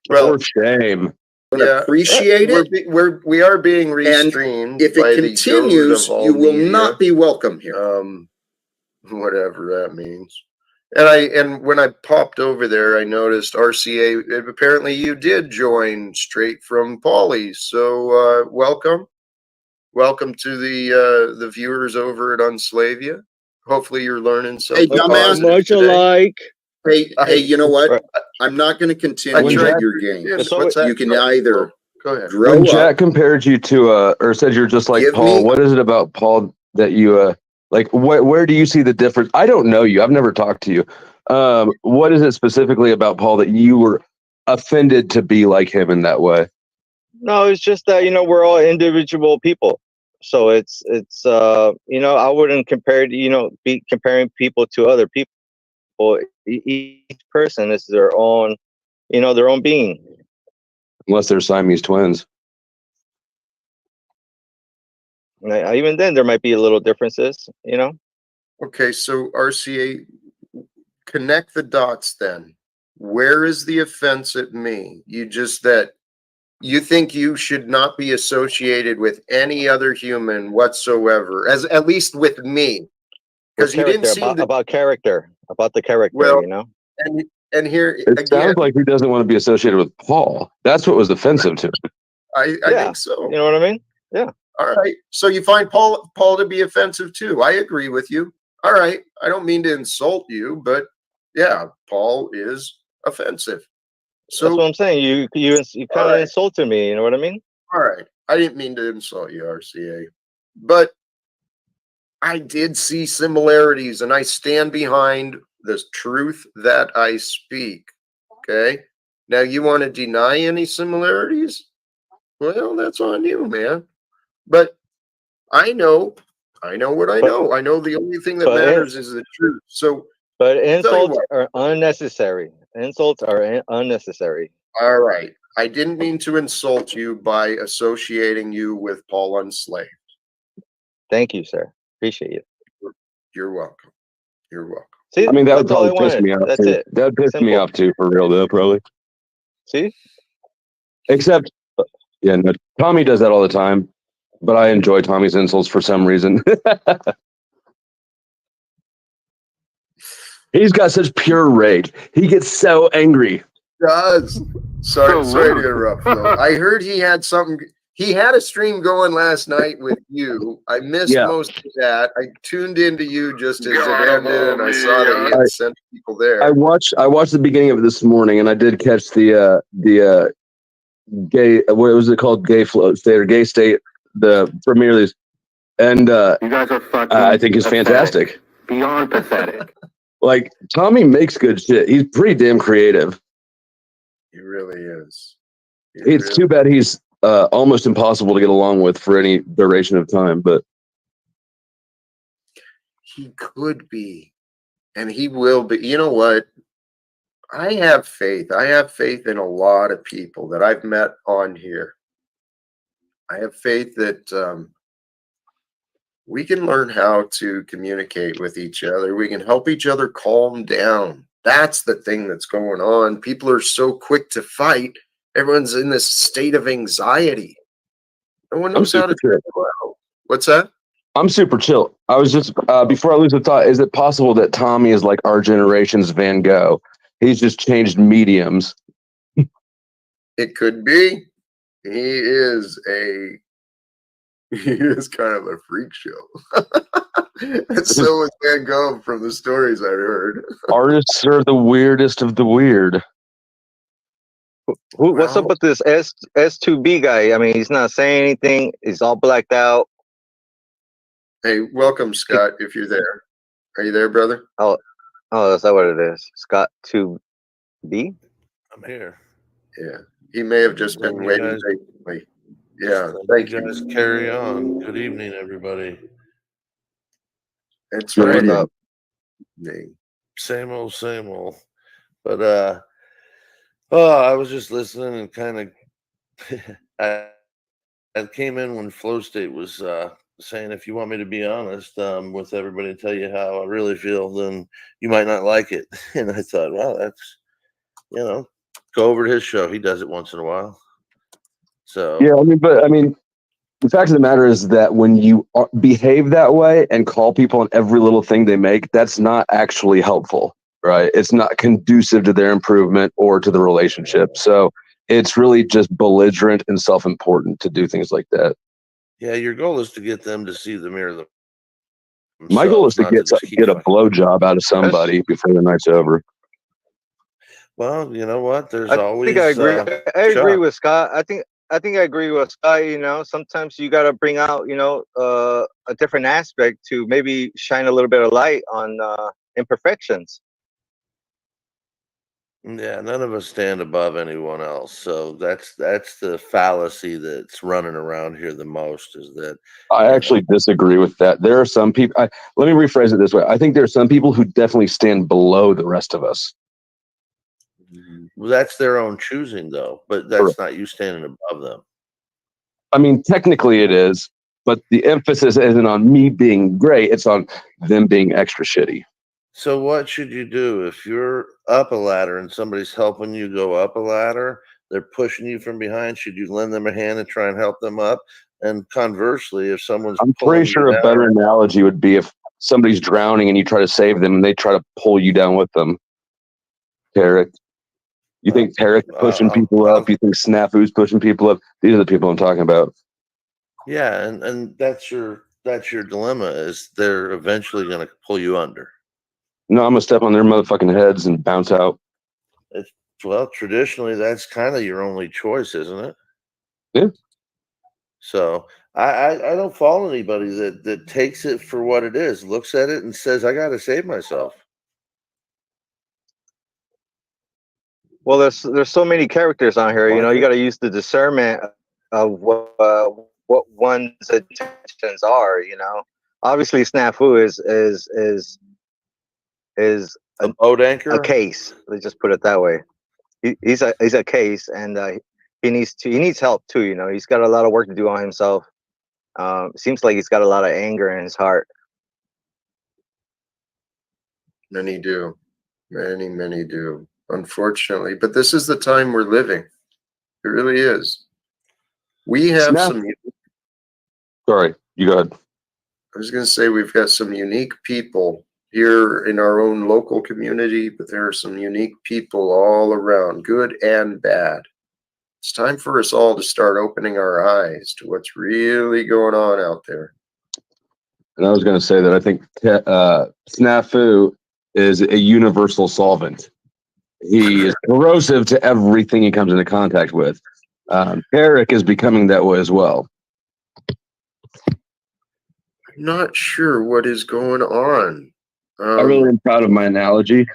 Well, For shame. Appreciate it. We are being restreamed. If by it the continues, GOAD of all you will media. not be welcome here. Whatever that means. And when I popped over there, I noticed RCA. Apparently, you did join straight from Paulie. So welcome to the viewers over at Unslaved. Hopefully, you're learning something. Hey, dumbass. Much alike. Hey, you know what? I'm not going to continue your game. You can either go ahead. grow When up. Jack compared you to, or said you're just like Give Paul, me- what is it about Paul that you, like, where do you see the difference? I don't know you. I've never talked to you. What is it specifically about Paul that you were offended to be like him in that way? No, it's just that, we're all individual people. So it's I wouldn't compare, be comparing people to other people. Each person is their own, their own being. Unless they're Siamese twins. Even then, there might be a little differences, Okay, so RCA, connect the dots then. Where is the offense at me? You think you should not be associated with any other human whatsoever, at least with me. Because you didn't seem about character, about the character, Well, you know? And here It again, sounds like he doesn't want to be associated with Paul. That's what was offensive to him. I think so. You know what I mean? Yeah. All right. So you find Paul to be offensive too. I agree with you. All right. I don't mean to insult you, but yeah, Paul is offensive. So that's what I'm saying. You kind of insulted me. You know what I mean? All right. I didn't mean to insult you, RCA, but I did see similarities, and I stand behind the truth that I speak. Okay. Now you want to deny any similarities? Well, that's on you, man. But I know what I know. I know the only thing that matters is the truth. So, but insults are unnecessary. Insults are unnecessary. All right. I didn't mean to insult you by associating you with Paul Unslaved. Thank you, sir. Appreciate it. You're welcome. You're welcome. See, I mean, that would probably piss me off. That's too. it. That would piss me off too, for real, though, probably. See? Except, yeah, no, Tommy does that all the time, but I enjoy Tommy's insults for some reason. He's got such pure rage. He gets so angry. Does. Sorry to interrupt, though. I heard he had something. He had a stream going last night with you. I missed most of that. I tuned into you just as it ended, and I saw that he had sent people there. I watched the beginning of it this morning, and I did catch the gay. What was it called? Gay Float State or Gay State, the Premier League, and you guys are fucking. I think it's fantastic. Beyond pathetic. Like Tommy makes good shit. He's pretty damn creative. He really is. It's too bad he's almost impossible to get along with for any duration of time, but he could be, and he will be. You know what? I have faith. I have faith in a lot of people that I've met on here. I have faith that we can learn how to communicate with each other. We can help each other calm down. That's the thing that's going on. People are so quick to fight. Everyone's in this state of anxiety. No one knows how to chill out. What's that? I'm super chill. I was just before I lose the thought, is it possible that Tommy is like our generation's Van Gogh? He's just changed mediums. It could be. He is kind of a freak show. And so is Van Gogh from the stories I heard. Artists are the weirdest of the weird. What's up with this S2B guy? I mean, he's not saying anything. He's all blacked out. Hey, welcome, Scott, if you're there. Are you there, brother? Oh, is that what it is? Scott 2B? I'm here. Yeah. He may have just been waiting patiently. Yeah, thank you. Guys, carry on. Good evening, everybody. That's right. What's up? Same old, same old. But I was just listening and kind of I came in when Flow State was saying, if you want me to be honest with everybody and tell you how I really feel, then you might not like it. And I thought, well, that's, go over to his show. He does it once in a while. So yeah, I mean, the fact of the matter is that when you behave that way and call people on every little thing they make, that's not actually helpful, right? It's not conducive to their improvement or to the relationship. So it's really just belligerent and self-important to do things like that. yeah, your goal is to get them to see the mirror. My goal is to get a blowjob out of somebody before the night's over. Well, you know what? There's I always. think I agree. I agree with Scott. I think I agree with Scott. Sometimes you got to bring out, a different aspect to maybe shine a little bit of light on imperfections. Yeah, none of us stand above anyone else. So that's the fallacy that's running around here the most, is that I actually disagree with that. There are some people, let me rephrase it this way. I think there are some people who definitely stand below the rest of us. Well, that's their own choosing, though, but that's not you standing above them. I mean, technically it is, but the emphasis isn't on me being great. It's on them being extra shitty. So what should you do if you're up a ladder and somebody's helping you go up a ladder? They're pushing you from behind. Should you lend them a hand and try and help them up? And conversely, if someone's I'm pulling pretty sure you a down, better analogy would be if somebody's drowning and you try to save them and they try to pull you down with them. Tarek. You think Tarek's pushing people up? You think Snafu's pushing people up? These are the people I'm talking about. yeah, and that's your dilemma, is they're eventually going to pull you under. No, I'm gonna step on their motherfucking heads and bounce out. Well, traditionally, that's kind of your only choice, isn't it? Yeah. So I don't follow anybody that takes it for what it is, looks at it and says, I got to save myself. Well, there's so many characters on here. You got to use the discernment of what one's intentions are. Obviously, Snafu is a boat anchor, a case. Let's just put it that way. He's a case, and he needs help too. He's got a lot of work to do on himself. Seems like he's got a lot of anger in his heart. Many do. Many do. Unfortunately, but this is the time we're living. It really is. We have Sorry, you go ahead. I was going to say we've got some unique people here in our own local community, but there are some unique people all around, good and bad. It's time for us all to start opening our eyes to what's really going on out there. And I was going to say that I think Snafu is a universal solvent. He is corrosive to everything he comes into contact with. Eric is becoming that way as well. I'm not sure what is going on. I really am proud of my analogy.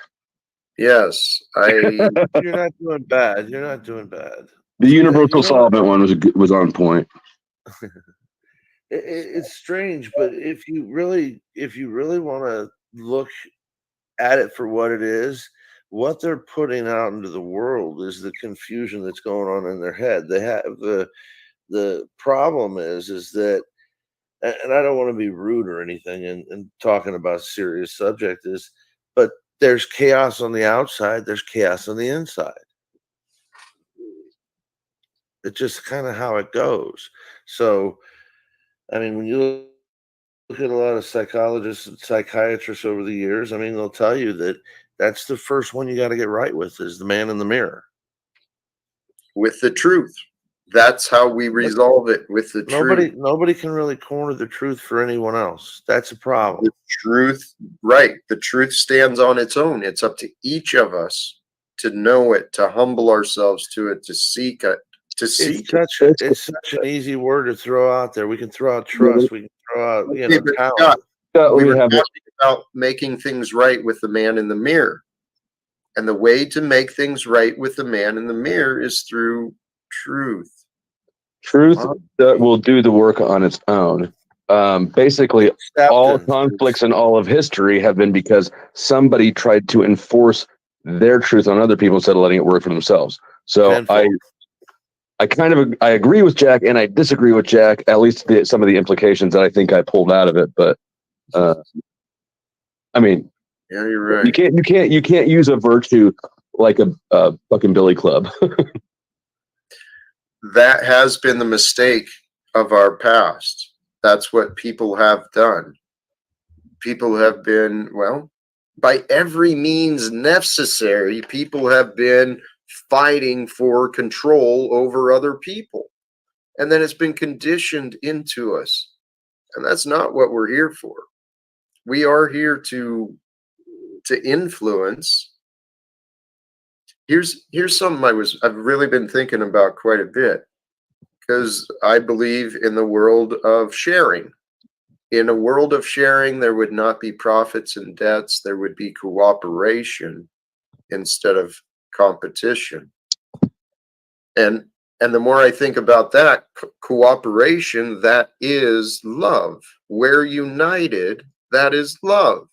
Yes, You're not doing bad. You're not doing bad. The universal solvent one was on point. It's strange, but if you really want to look at it for what it is, what they're putting out into the world is the confusion that's going on in their head. They have the problem is that, and I don't want to be rude or anything and talking about a serious subject is, but there's chaos on the outside, there's chaos on the inside. It's just kind of how it goes. So, I mean, when you look at a lot of psychologists and psychiatrists over the years, I mean, they'll tell you that That's the first one you got to get right with, is the man in the mirror. With the truth. That's how we resolve it, with the truth. Nobody can really corner the truth for anyone else. That's a problem. The truth, right. The truth stands on its own. It's up to each of us to know it, to humble ourselves to it, to seek it. It's such an easy word to throw out there. We can throw out trust. We can throw out, Okay, but talent. Scott, we were talking about making things right with the man in the mirror. And the way to make things right with the man in the mirror is through truth. Truth will do the work on its own. Basically, all conflicts in all of history have been because somebody tried to enforce their truth on other people instead of letting it work for themselves. So I agree with Jack, and I disagree with Jack. At least some of the implications that I think I pulled out of it. But I mean, yeah, you're right. You can't use a virtue like a fucking billy club. That has been the mistake of our past. That's what people have done. People have been, well, by every means necessary, people have been fighting for control over other people. And then it's been conditioned into us. And that's not what we're here for. We are here to influence. Here's something I've really been thinking about quite a bit, because I believe in the world of sharing. In a world of sharing, there would not be profits and debts. There would be cooperation instead of competition. And the more I think about that, cooperation, that is love. We're united, that is love.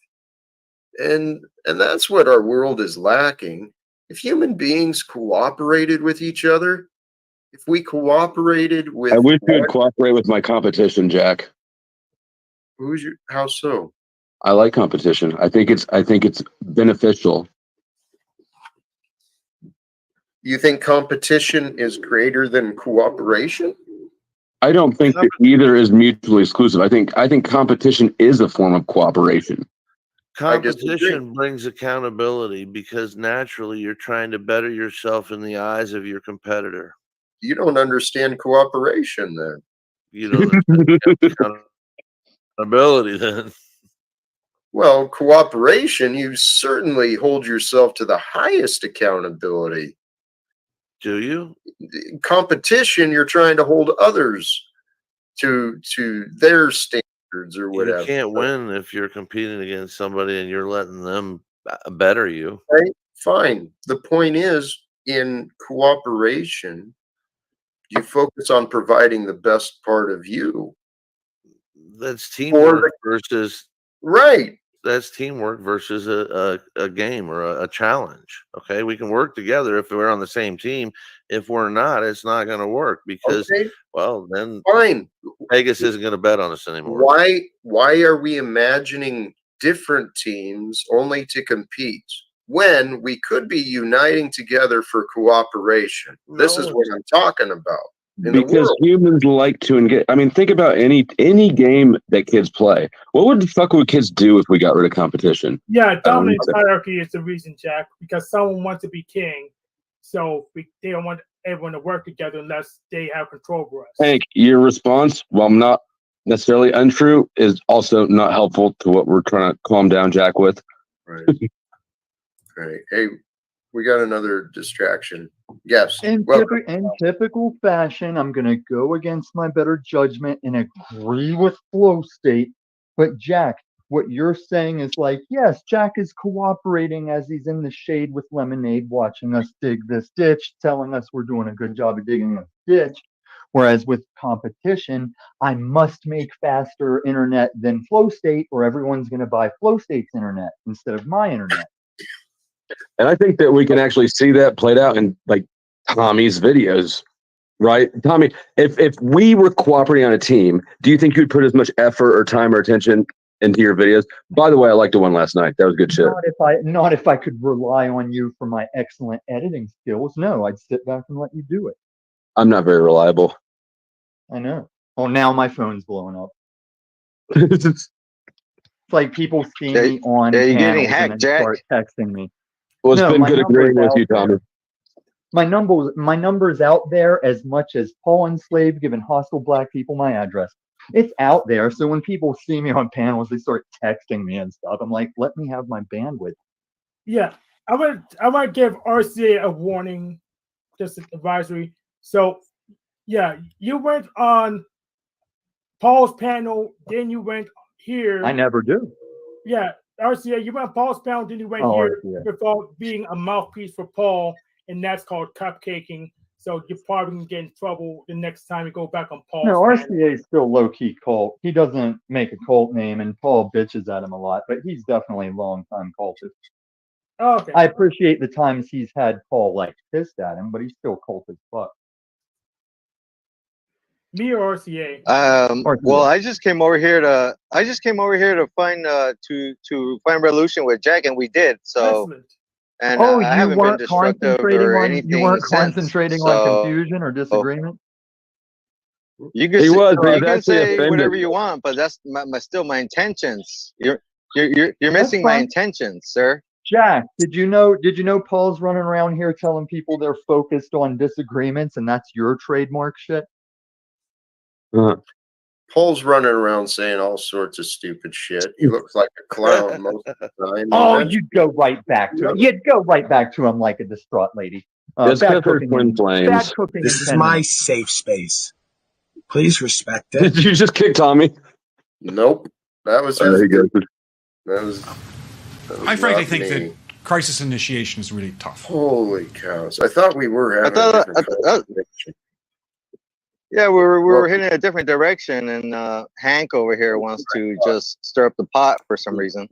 And that's what our world is lacking. If human beings cooperated with each other, if we cooperated with... I wish you would cooperate with my competition, Jack. How so? I like competition. I think it's beneficial. You think competition is greater than cooperation? I don't think that either is mutually exclusive. I think competition is a form of cooperation. Competition brings accountability because naturally you're trying to better yourself in the eyes of your competitor. You don't understand cooperation then. You don't understand accountability then. Well, cooperation, you certainly hold yourself to the highest accountability. Do you? Competition, you're trying to hold others to their standards or whatever. You can't win if you're competing against somebody and you're letting them better you. Right? Fine. The point is, in cooperation, you focus on providing the best part of you. That's teamwork versus... Right. That's teamwork versus a game or a challenge. Okay, we can work together if we're on the same team. If we're not, it's not going to work because, well, then fine. Vegas isn't going to bet on us anymore. Why are we imagining different teams only to compete when we could be uniting together for cooperation? This is what I'm talking about. Because humans like to engage. I mean, think about any game that kids play. What would the fuck would kids do if we got rid of competition? Yeah, dominance hierarchy is the reason, Jack, because someone wants to be king, so they don't want everyone to work together unless they have control over us. Hank, your response, while not necessarily untrue, is also not helpful to what we're trying to calm down Jack with. Right. Right. Hey, we got another distraction. Yes. In typical fashion, I'm going to go against my better judgment and agree with Flow State. But Jack, what you're saying is like, yes, Jack is cooperating as he's in the shade with Lemonade, watching us dig this ditch, telling us we're doing a good job of digging this ditch. Whereas with competition, I must make faster internet than Flow State, or everyone's going to buy Flow State's internet instead of my internet. And I think that we can actually see that played out in like Tommy's videos, right? Tommy, if we were cooperating on a team, do you think you'd put as much effort or time or attention into your videos? By the way, I liked the one last night. That was good shit. Not if I could rely on you for my excellent editing skills. No, I'd sit back and let you do it. I'm not very reliable. I know. Oh, now my phone's blowing up. It's like people see Yeah, me on yeah, you're getting panels and hacked, then Jack. start texting me. Well, it's No, been my good number's agreeing with out you, Tommy. there. My number's out there as much as Paul Unslaved giving hostile black people my address. It's out there. So when people see me on panels, they start texting me and stuff. I'm like, let me have my bandwidth. Yeah, I might give RCA a warning, just an advisory. So, yeah, you went on Paul's panel, then you went here. I never do. Yeah, RCA, you went on Paul's panel, then you went Oh, here RCA. without being a mouthpiece for Paul, and that's called cupcaking. So you're probably gonna get in trouble the next time you go back on Paul's No, panel. RCA is still low key cult. He doesn't make a cult name, and Paul bitches at him a lot, but he's definitely a long time cultist. Oh, okay. I appreciate the times he's had Paul like pissed at him, but he's still cult as fuck. Me or RCA? Well, I just came over here to find find resolution with Jack, and we did. So, Excellent. and Oh, I you haven't been weren't destructive concentrating or on anything you weren't since. concentrating on So, confusion or disagreement. you can He say, was, but he you was can actually say whatever offended. you want, but that's still my intentions. You're That's missing my fine. intentions, sir. Jack, did you know Paul's running around here telling people they're focused on disagreements and that's your trademark shit? Paul's running around saying all sorts of stupid shit. He looks like a clown most of the time. Oh, you'd go right back to him. You'd go right back to him like a distraught lady. That's Bad because they're cooking twin and flames. bad cooking. This in is 10 my minutes. safe space. Please respect it. Did you just kick Tommy? Nope. That was There his he goes. That was I frankly not think me. that crisis initiation is really tough. Holy cows. I thought we were having a different conversation. Yeah, we were heading in a different direction, and Hank over here wants to just stir up the pot for some reason.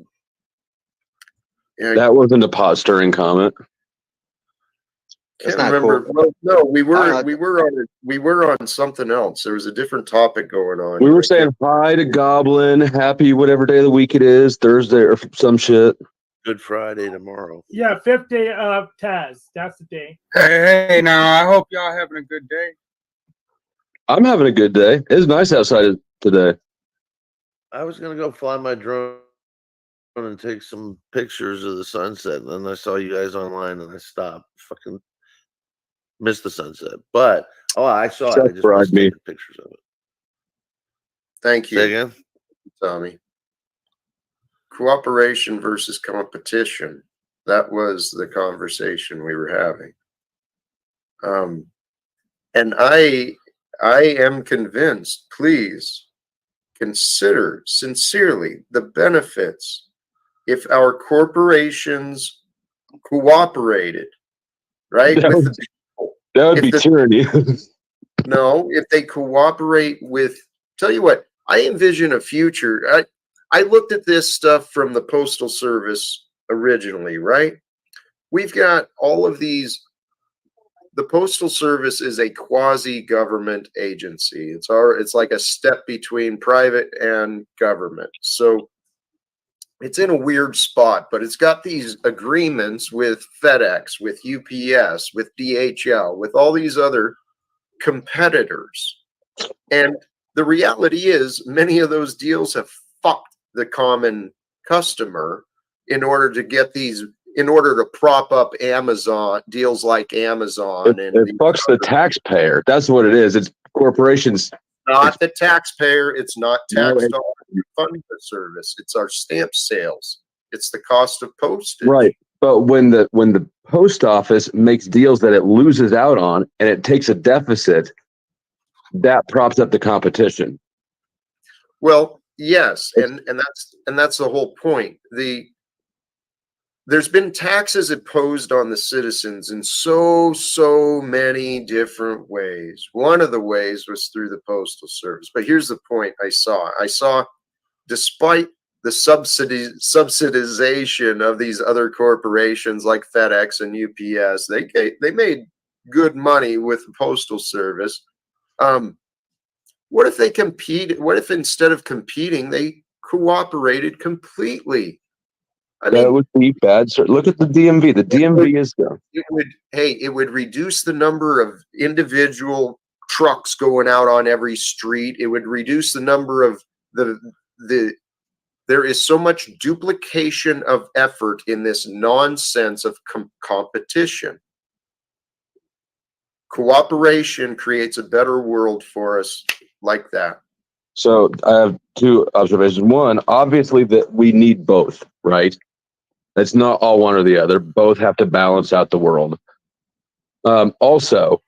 Yeah, That wasn't a pot stirring comment. can't not remember. cool. Well, no, we were on something else. There was a different topic going on. We were saying hi to Goblin, happy whatever day of the week it is, Thursday or some shit. Good Friday tomorrow. Yeah, 5th day of Taz. That's the day. Hey, now I hope y'all having a good day. I'm having a good day. It's nice outside today. I was gonna go fly my drone and take some pictures of the sunset, and then I saw you guys online, and I stopped. Fucking missed the sunset, but I saw it. I just missed taking pictures of it. Thank you. Say again, Tommy. Cooperation versus competition. That was the conversation we were having. And I am convinced, please consider sincerely the benefits if our corporations cooperated, right? That would be tyranny. No, if they cooperate with, tell you what, I envision a future. I looked at this stuff from the Postal Service originally, right? We've got all of these. The Postal Service is a quasi-government agency. It's like a step between private and government. So it's in a weird spot, but it's got these agreements with FedEx, with UPS, with DHL, with all these other competitors. And the reality is many of those deals have fucked the common customer in order to prop up Amazon, deals like Amazon. It fucks the taxpayer. That's what it is. It's corporations. Not the taxpayer. It's not tax dollars to fund the service. It's our stamp sales. It's the cost of postage. Right. But when the post office makes deals that it loses out on and it takes a deficit, that props up the competition. Well, yes, and that's the whole point. There's been taxes imposed on the citizens in so many different ways. One of the ways was through the Postal Service. But here's the point I saw, despite the subsidization of these other corporations like FedEx and UPS, they made good money with the Postal Service. What if they compete? What if instead of competing, they cooperated completely? That would be bad. So look at the DMV. The DMV is there. It would reduce the number of individual trucks going out on every street. It would reduce the number of the There is so much duplication of effort in this nonsense of competition. Cooperation creates a better world for us like that. So I have two observations. One, obviously that we need both, right? It's not all one or the other. Both have to balance out the world. Also,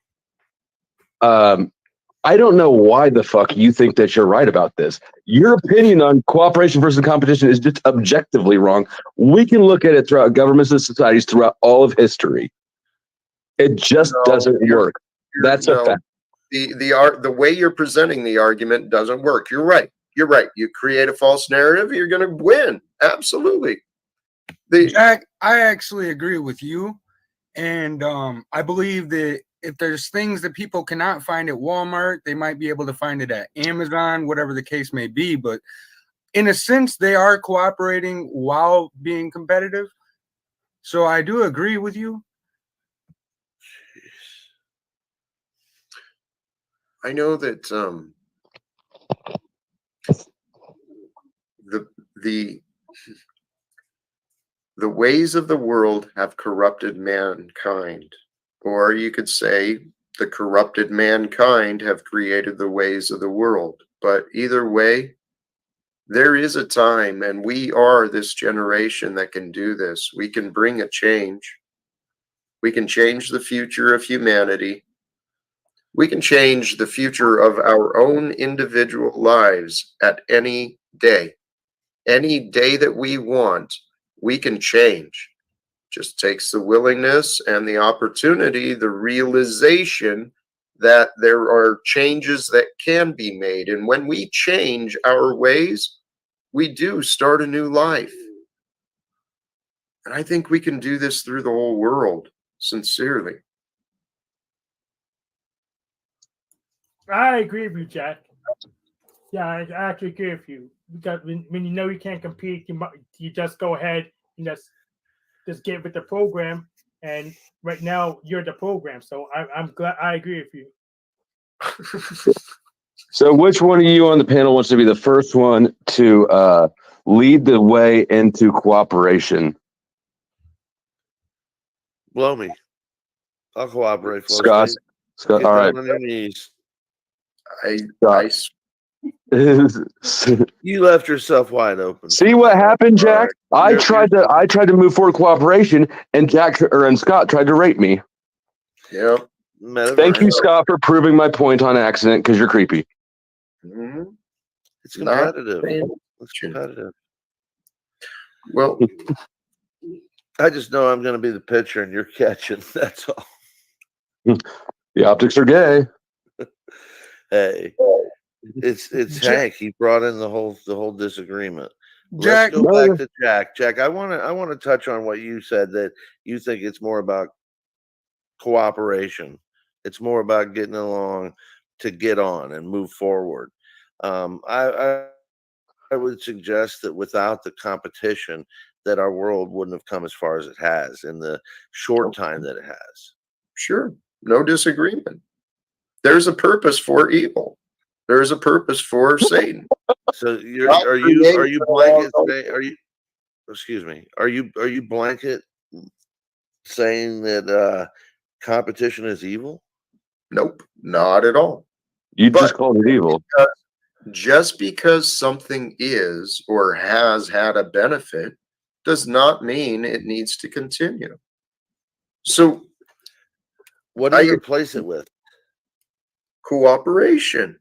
I don't know why the fuck you think that you're right about this. Your opinion on cooperation versus competition is just objectively wrong. We can look at it throughout governments and societies throughout all of history. It just doesn't work. That's a fact. The way you're presenting the argument doesn't work. You're right. You're right. You create a false narrative, you're going to win. Absolutely. Jack, I actually agree with you. And I believe that if there's things that people cannot find at Walmart, they might be able to find it at Amazon, whatever the case may be. But in a sense, they are cooperating while being competitive. So I do agree with you. I know that the ways of the world have corrupted mankind, or you could say the corrupted mankind have created the ways of the world. But either way, there is a time, and we are this generation that can do this. We can bring a change. We can change the future of humanity. We can change the future of our own individual lives at any day. Any day that we want, we can change. Just takes the willingness and the opportunity, the realization that there are changes that can be made. And when we change our ways, we do start a new life. And I think we can do this through the whole world, sincerely. I agree with you, Jack. Yeah, I actually agree with you. Because when you know you can't compete, you just go ahead and just get with the program. And right now, you're the program. So I'm glad. I agree with you. So which one of you on the panel wants to be the first one to lead the way into cooperation? Blow me. I'll cooperate. Scott. Get All down right. on your knees. You left yourself wide open. See what happened, Jack? I tried to move forward cooperation, and Scott tried to rape me. Yeah. Thank you, Scott, for proving my point on accident because you're creepy. Mm-hmm. It's competitive. It's competitive. Well, I just know I'm going to be the pitcher and you're catching. That's all. The optics are gay. Hey, it's Hank. He brought in the whole disagreement. Jack, Let's go back to Jack. Jack, I want to touch on what you said, that you think it's more about cooperation. It's more about getting along to get on and move forward. I would suggest that without the competition, that our world wouldn't have come as far as it has in the short time that it has. Sure, no disagreement. There's a purpose for evil. There's a purpose for Satan. So are you blanket saying that competition is evil? Nope, not at all. You just called it evil. Just because something is or has had a benefit does not mean it needs to continue. So what do you replace it with? Cooperation.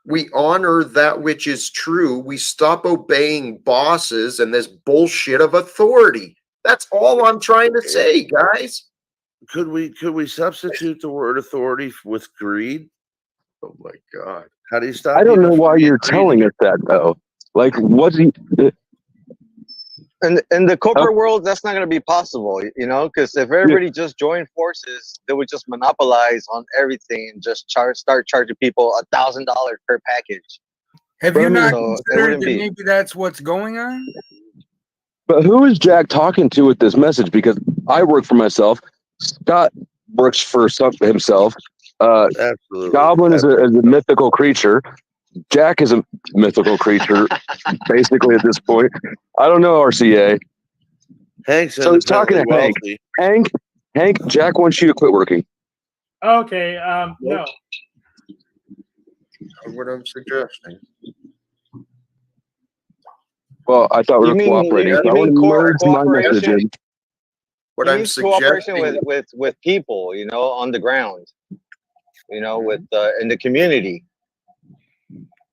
We honor that which is true. We stop obeying bosses and this bullshit of authority. That's all I'm trying to say, guys. Could we substitute the word authority with greed? Oh my God. How do you stop? I don't know why you're telling us that though. Like, what's he? In the corporate world, that's not going to be possible, you know, because if everybody just joined forces, they would just monopolize on everything and just start charging people $1,000 per package. Have you not considered that maybe that's what's going on? But who is Jack talking to with this message? Because I work for myself. Scott works for himself. Absolutely. Goblin is a mythical creature. Jack is a mythical creature, basically at this point. I don't know, RCA. Hank's So he's talking to Hank. wealthy. Hank, Jack wants you to quit working. Okay. No. What I'm suggesting. Well, I thought we were cooperating. So I want to merge my messages. What He I'm needs cooperation suggesting with people, you know, on the ground, you know, with in the community.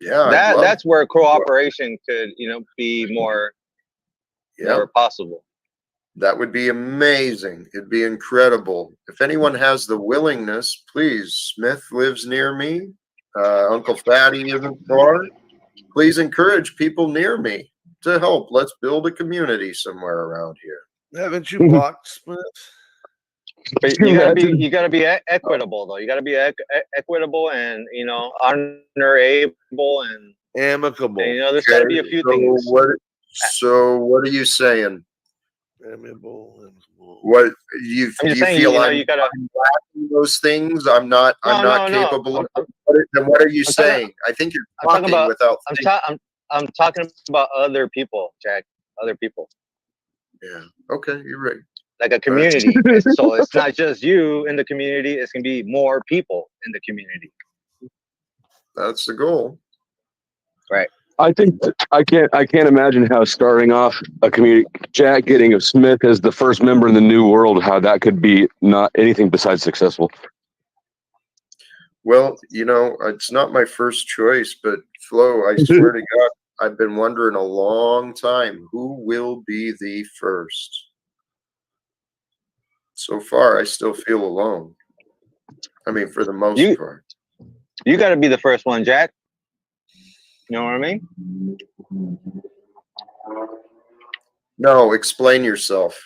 Yeah, that's where cooperation could, you know, be more possible. That would be amazing. It'd be incredible. If anyone has the willingness, please. Smith lives near me. Uncle Fatty isn't far. Please encourage people near me to help. Let's build a community somewhere around here. Haven't you blocked Smith? But you gotta be equitable though. You gotta be equitable and, you know, honorable and amicable. And, you know, there's gotta be a few things. So what are you saying? Amicable. What you saying, feel you know, I'm you gotta lacking those things? I'm not capable of. Then what are you saying? I think you're talking without. I'm talking about other people, Jack. Other people. Yeah. Okay, you're right. Like a community. So it's not just you in the community. It's gonna be more people in the community. That's the goal. Right. I think I can't imagine how starting off a community, Jack getting a Smith as the first member in the new world, how that could be not anything besides successful. Well, you know, it's not my first choice, but Flo, I swear to God, I've been wondering a long time who will be the first. So far, I still feel alone. I mean, for the most part. You got to be the first one, Jack. You know what I mean? No, explain yourself.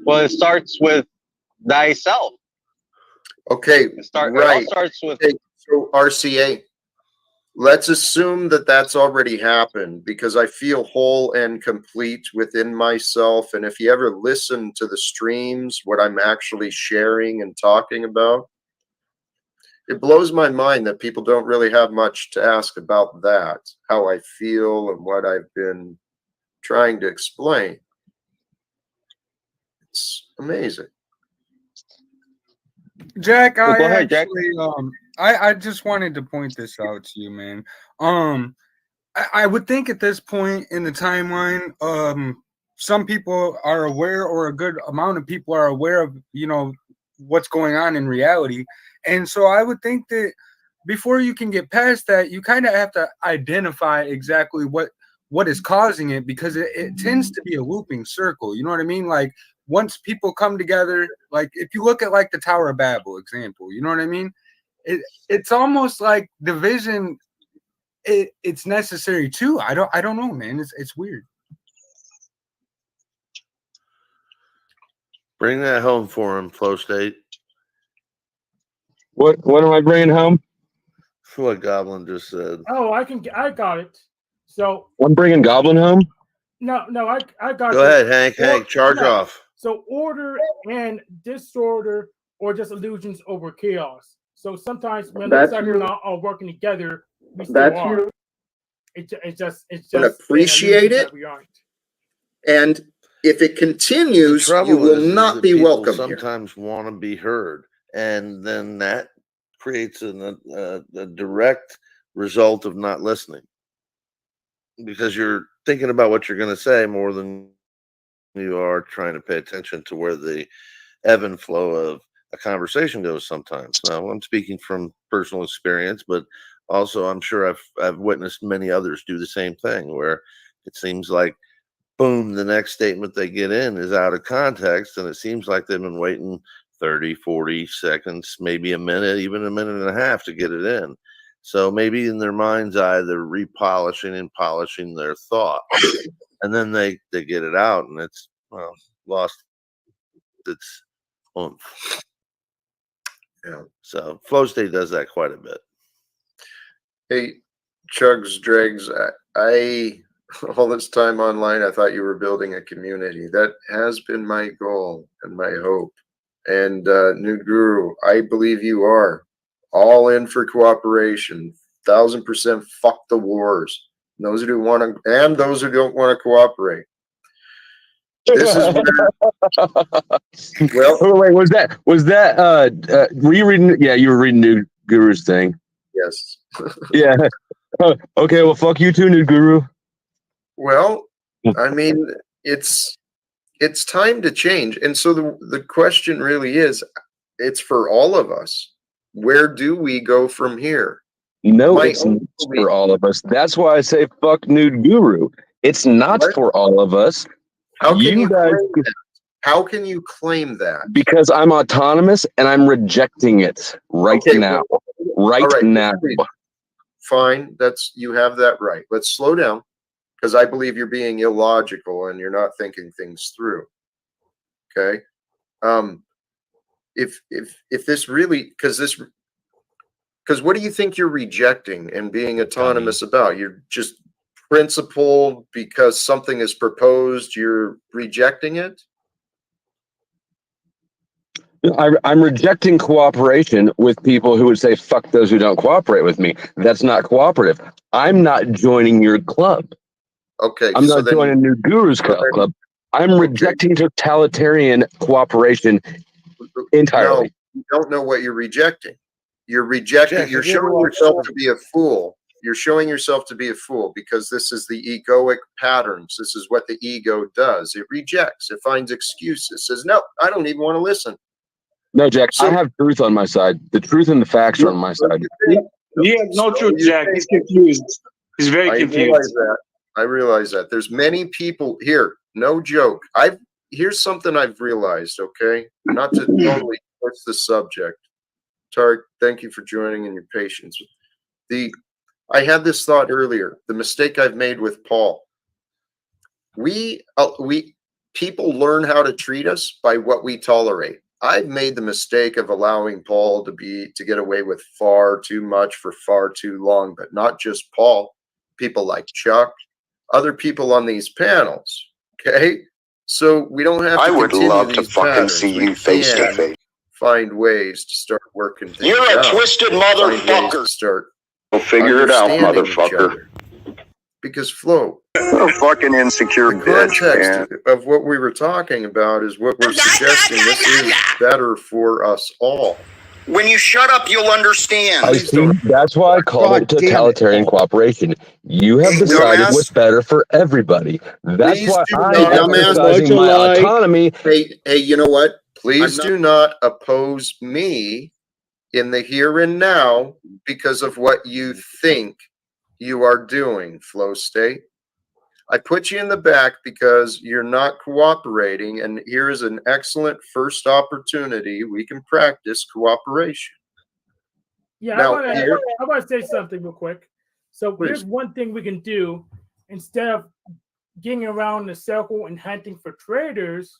Well, it starts with thyself. Okay, It all right. starts with. Okay, so RCA, let's assume that that's already happened because I feel whole and complete within myself. And if you ever listen to the streams, what I'm actually sharing and talking about, it blows my mind that people don't really have much to ask about that, how I feel and what I've been trying to explain. It's amazing. Jack, Well, go ahead, Jack. I just wanted to point this out to you, man. I would think at this point in the timeline, some people are aware, or a good amount of people are aware of, you know, what's going on in reality. And so I would think that before you can get past that, you kind of have to identify exactly what is causing it, because it tends to be a looping circle. You know what I mean? Like, once people come together, like if you look at like the Tower of Babel example, you know what I mean? It's almost like division. It's necessary too. I don't know, man. It's weird. Bring that home for him, Flow State. What am I bringing home? What Goblin just said. Oh, I got it. So I'm bringing Goblin home. No, I got. Go ahead, Hank. Hank, charge off. So order and disorder, or just illusions over chaos. So sometimes when the cycle are working together, we still are. It's just appreciate it. We aren't. And if it continues, you will not be welcome. Sometimes want to be heard, and then that creates a direct result of not listening, because you're thinking about what you're going to say more than you are trying to pay attention to where the ebb and flow of a conversation goes sometimes. Now, I'm speaking from personal experience, but also I'm sure I've witnessed many others do the same thing, where it seems like, boom, the next statement they get in is out of context, and it seems like they've been waiting 30, 40 seconds, maybe a minute, even a minute and a half to get it in. So maybe in their mind's eye, they're repolishing and polishing their thought, and then they get it out, and it's lost its oomph. Yeah. So Flow State does that quite a bit. Hey, Chugs Dregs, I all this time online, I thought you were building a community. That has been my goal and my hope. And New Guru, I believe you are all in for cooperation. 1000% fuck the wars. And those who want to, and those who don't want to cooperate. This is where, well, oh, wait, was that were you reading? Yeah, you were reading New Guru's thing. Yes. Yeah. Okay, well, fuck you too, New Guru. Well, I mean, it's time to change. And so the question really is, it's for all of us. Where do we go from here? No, it's not for all of us. That's why I say fuck New Guru. It's not for all of us. How can you claim that? How can you claim that? Because I'm autonomous and I'm rejecting it right now. Right now. Fine, you have that right. Let's slow down, because I believe you're being illogical and you're not thinking things through. Okay. If this really, because what do you think you're rejecting and being autonomous about? You're just principled because something is proposed, you're rejecting it? I'm rejecting cooperation with people who would say, fuck those who don't cooperate with me. That's not cooperative. I'm not joining your club. Okay. I'm not joining New Guru's club. I'm rejecting totalitarian cooperation entirely. No, you don't know what you're rejecting. You're rejecting, you're showing yourself to be a fool. You're showing yourself to be a fool because this is the egoic patterns. This is what the ego does. It rejects. It finds excuses. Says, no, I don't even want to listen. No, Jack, I have truth on my side. The truth and the facts are on my side. He has no truth, Jack. He's confused. He's very confused. I realize that. There's many people here. No joke. Here's something I've realized, okay? Not to totally switch the subject. Tarek, thank you for joining and your patience. I had this thought earlier. The mistake I've made with Paul. People learn how to treat us by what we tolerate. I've made the mistake of allowing Paul to get away with far too much for far too long, but not just Paul. People like Chuck, other people on these panels. Okay, so we don't have to. I would continue love to these fucking patterns. see We you face to can face. Find ways to start working things You're a out. twisted Find ways motherfucker. to start We'll figure it out, understanding each motherfucker. other. Because Flo, A fucking insecure the bitch, man. context of what we were talking about is what we're suggesting. This is better for us all. When you shut up, you'll understand. I see. That's why I call it totalitarian cooperation. You have decided what's better for everybody. That's Please why do I'm not- exercising my autonomy. Hey, you know what? Please do not oppose me in the here and now because of what you think you are doing, Flow State. I put you in the back because you're not cooperating, and here is an excellent first opportunity. We can practice cooperation. Yeah, Now, I want to say something real quick. So here's one thing we can do instead of getting around the circle and hunting for traitors.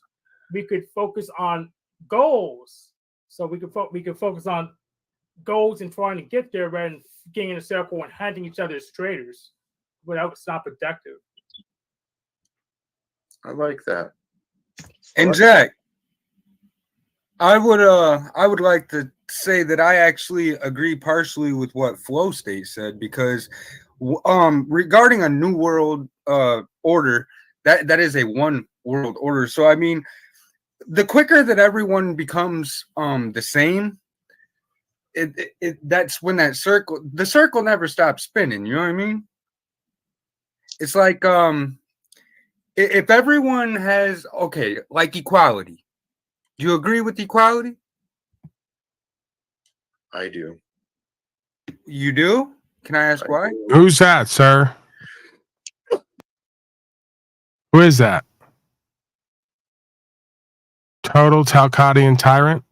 We could focus on goals. So we could focus on goals and trying to get there rather than getting in a circle and hunting each other as traitors. Without it's not productive. I like that. And Jack, I would like to say that I actually agree partially with what Flow State said, because regarding a new world order, that is a one world order. So I mean, the quicker that everyone becomes the same, that's when the circle never stops spinning. You know what I mean? It's like if everyone has like equality. Do you agree with equality? I do. You do? Can I ask why? Who's that, sir? Who is that? Total Talcadian tyrant?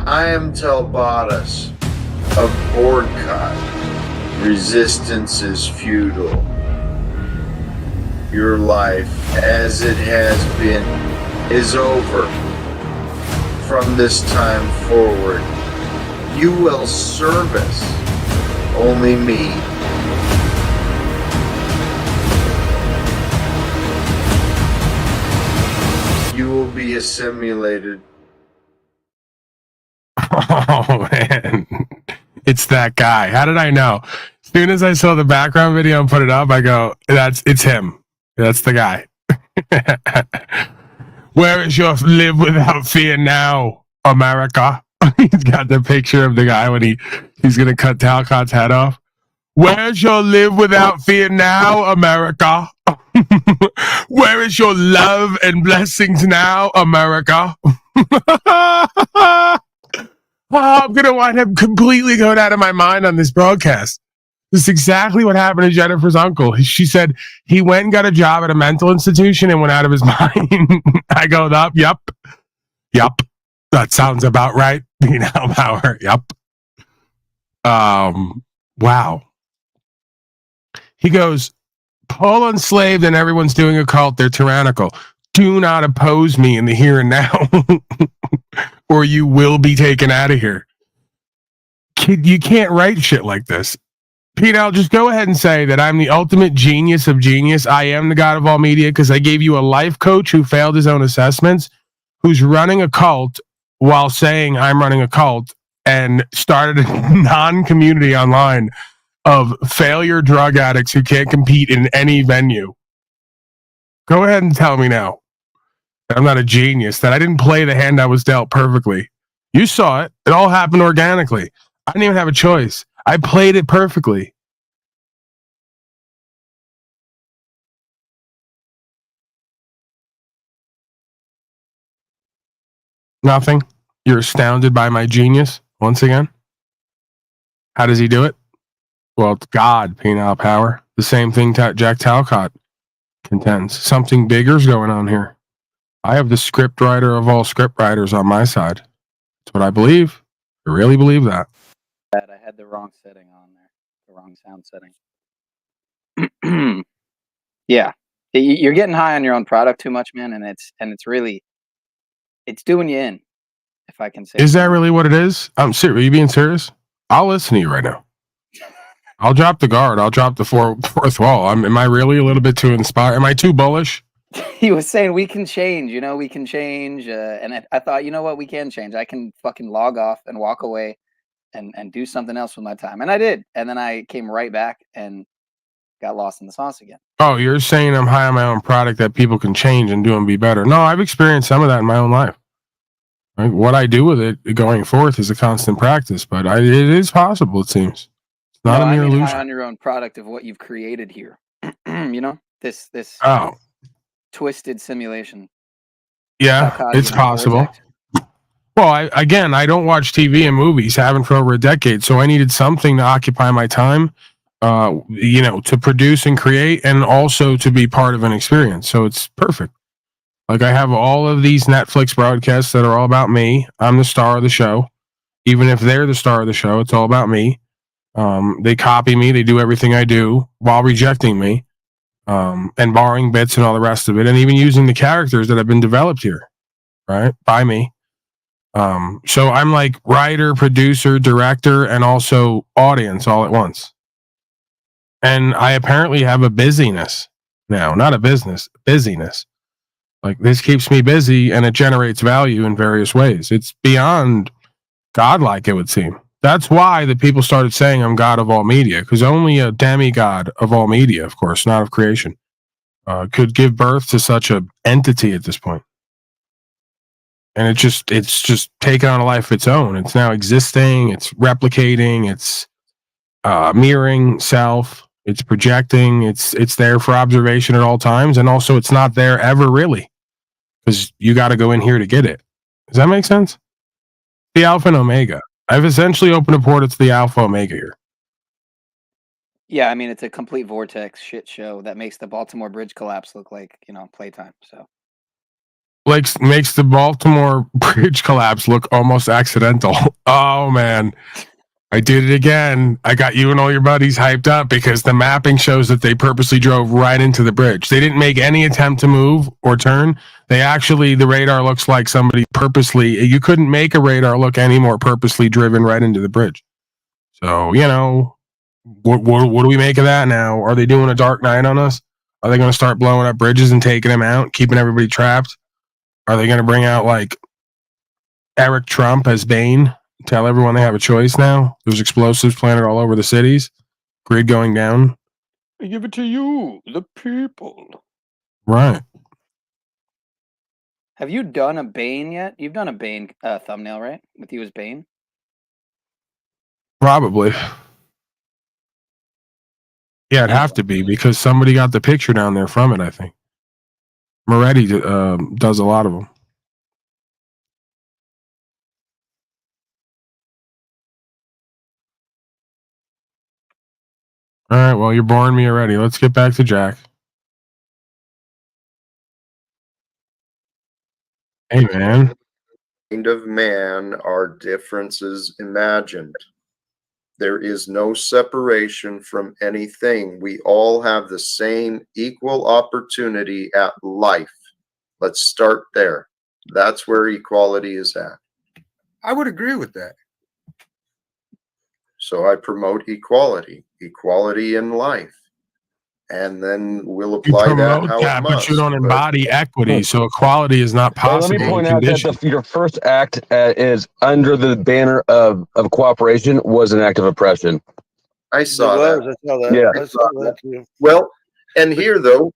I am Telbatus of Boardcott. Resistance is futile. Your life, as it has been, is over. From this time forward, you will service only me. You will be assimilated. Oh man, it's that guy. How did I know? As soon as I saw the background video and put it up, I go, it's him. That's the guy. Where is your live without fear now, America? He's got the picture of the guy when he's gonna cut Talcott's head off. Where's your live without fear now, America? Where is your love and blessings now, America? I'm going to wind up completely going out of my mind on this broadcast. This is exactly what happened to Jennifer's uncle. She said he went and got a job at a mental institution and went out of his mind. I go, yup. That sounds about right. Power. Yup. Wow. He goes, Paul Unslaved and everyone's doing a cult. They're tyrannical. Do not oppose me in the here and now. Or you will be taken out of here. Kid, you can't write shit like this. Pete, I'll just go ahead and say that I'm the ultimate genius of genius. I am the god of all media because I gave you a life coach who failed his own assessments, who's running a cult while saying I'm running a cult, and started a non-community online of failure drug addicts who can't compete in any venue. Go ahead and tell me now. I'm not a genius, that I didn't play the hand I was dealt perfectly. You saw it. It all happened organically. I didn't even have a choice. I played it perfectly. Nothing. You're astounded by my genius once again. How does he do it? Well, it's God, penile power. The same thing Jack Talcott contends. Something bigger's going on here. I have the script writer of all script writers on my side. That's what I believe. I really believe that. I had the wrong setting on there. The wrong sound setting. Yeah. You're getting high on your own product too much, man, and it's really doing you in, if I can say. Is that really what it is? I'm serious. Are you being serious? I'll listen to you right now. I'll drop the guard. I'll drop the fourth wall. Am I really a little bit too inspired? Am I too bullish? He was saying we can change, we can change. And I thought, you know what? We can change. I can fucking log off and walk away and do something else with my time. And I did. And then I came right back and got lost in the sauce again. Oh, you're saying I'm high on my own product that people can change and do and be better. No, I've experienced some of that in my own life. Like, what I do with it going forth is a constant practice, but it is possible, it seems. It's not a mere illusion. High on your own product of what you've created here. This twisted simulation. Yeah, it's possible. Well, I don't watch TV and movies, haven't for over a decade, so I needed something to occupy my time, to produce and create, and also to be part of an experience. So it's perfect. Like, I have all of these Netflix broadcasts that are all about me. I'm the star of the show. Even if they're the star of the show, it's all about me. They copy me. They do everything I do while rejecting me, and borrowing bits and all the rest of it, and even using the characters that have been developed here, right, by me. So I'm like writer, producer, director, and also audience all at once. And I apparently have a busyness now, not a business, busyness. Like, this keeps me busy and it generates value in various ways. It's beyond godlike, it would seem. That's why the people started saying I'm God of all media, because only a demigod of all media, of course, not of creation, could give birth to such an entity at this point. And it's just taken on a life of its own. It's now existing. It's replicating. It's mirroring self. It's projecting. It's there for observation at all times, and also it's not there ever really, because you got to go in here to get it. Does that make sense? The Alpha and Omega. I've essentially opened a portal to the Alpha Omega here. Yeah, I mean, it's a complete vortex shit show that makes the Baltimore Bridge collapse look like, playtime. So, like, makes the Baltimore Bridge collapse look almost accidental. Oh man, I did it again. I got you and all your buddies hyped up because the mapping shows that they purposely drove right into the bridge. They didn't make any attempt to move or turn. The radar looks like somebody purposely. You couldn't make a radar look any more purposely driven right into the bridge. So, what do we make of that now? Are they doing a Dark Knight on us? Are they going to start blowing up bridges and taking them out, keeping everybody trapped? Are they going to bring out like Eric Trump as Bane? Tell everyone they have a choice now. There's explosives planted all over the cities. Grid going down. I give it to you, the people. Right. Have you done a Bane yet? You've done a Bane thumbnail, right? With you as Bane? Probably. Yeah, it'd have to be because somebody got the picture down there from it, I think. Moretti does a lot of them. All right, well, you're boring me already. Let's get back to Jack. Hey, man. Mind of man are differences imagined. There is no separation from anything. We all have the same equal opportunity at life. Let's start there. That's where equality is at. I would agree with that. So I promote equality in life. And then we'll apply that how it must. But you don't embody equity, so equality is not Well, possible. let me point out that your first act is under the banner of cooperation was an act of oppression. I saw that. I saw that. Yeah. I saw that too. Well, and here though,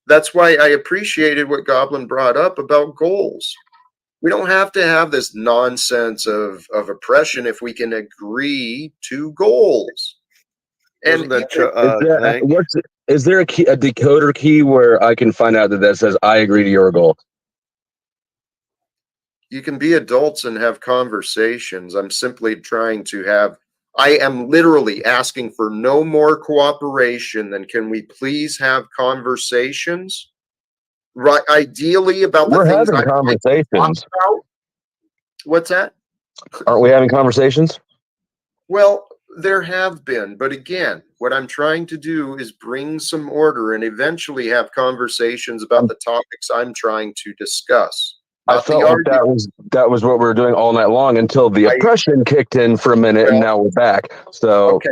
that's why I appreciated what Goblin brought up about goals. We don't have to have this nonsense of oppression if we can agree to goals. And Is there a decoder key where I can find out that says I agree to your goal? you can be adults and have conversations. I'm simply trying to have, I am literally asking for no more cooperation than can we please have conversations? Right, ideally about We're the things having conversations. About. What's that? Aren't we having conversations? Well, there have been, but again, what I'm trying to do is bring some order and eventually have conversations about the topics I'm trying to discuss. I felt like that was what we were doing all night long until the oppression kicked in for a minute, and now we're back. So okay.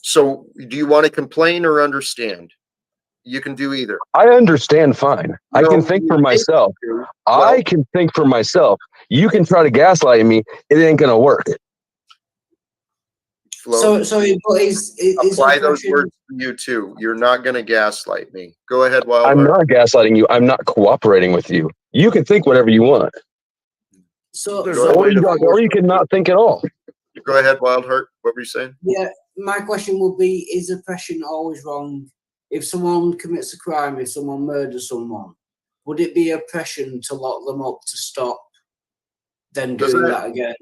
So do you want to complain or understand? You can do either. I understand fine. I can think for myself. I can think for myself. You can try to gaslight me. It ain't gonna work. Flo, So is apply those words to you too. You're not going to gaslight me. Go ahead, Wildheart. I'm not gaslighting you. I'm not cooperating with you. You can think whatever you want. Or you can not think at all. Go ahead, Wildheart. What were you saying? Yeah, my question would be: is oppression always wrong? If someone commits a crime, if someone murders someone, would it be oppression to lock them up to stop then doing that again?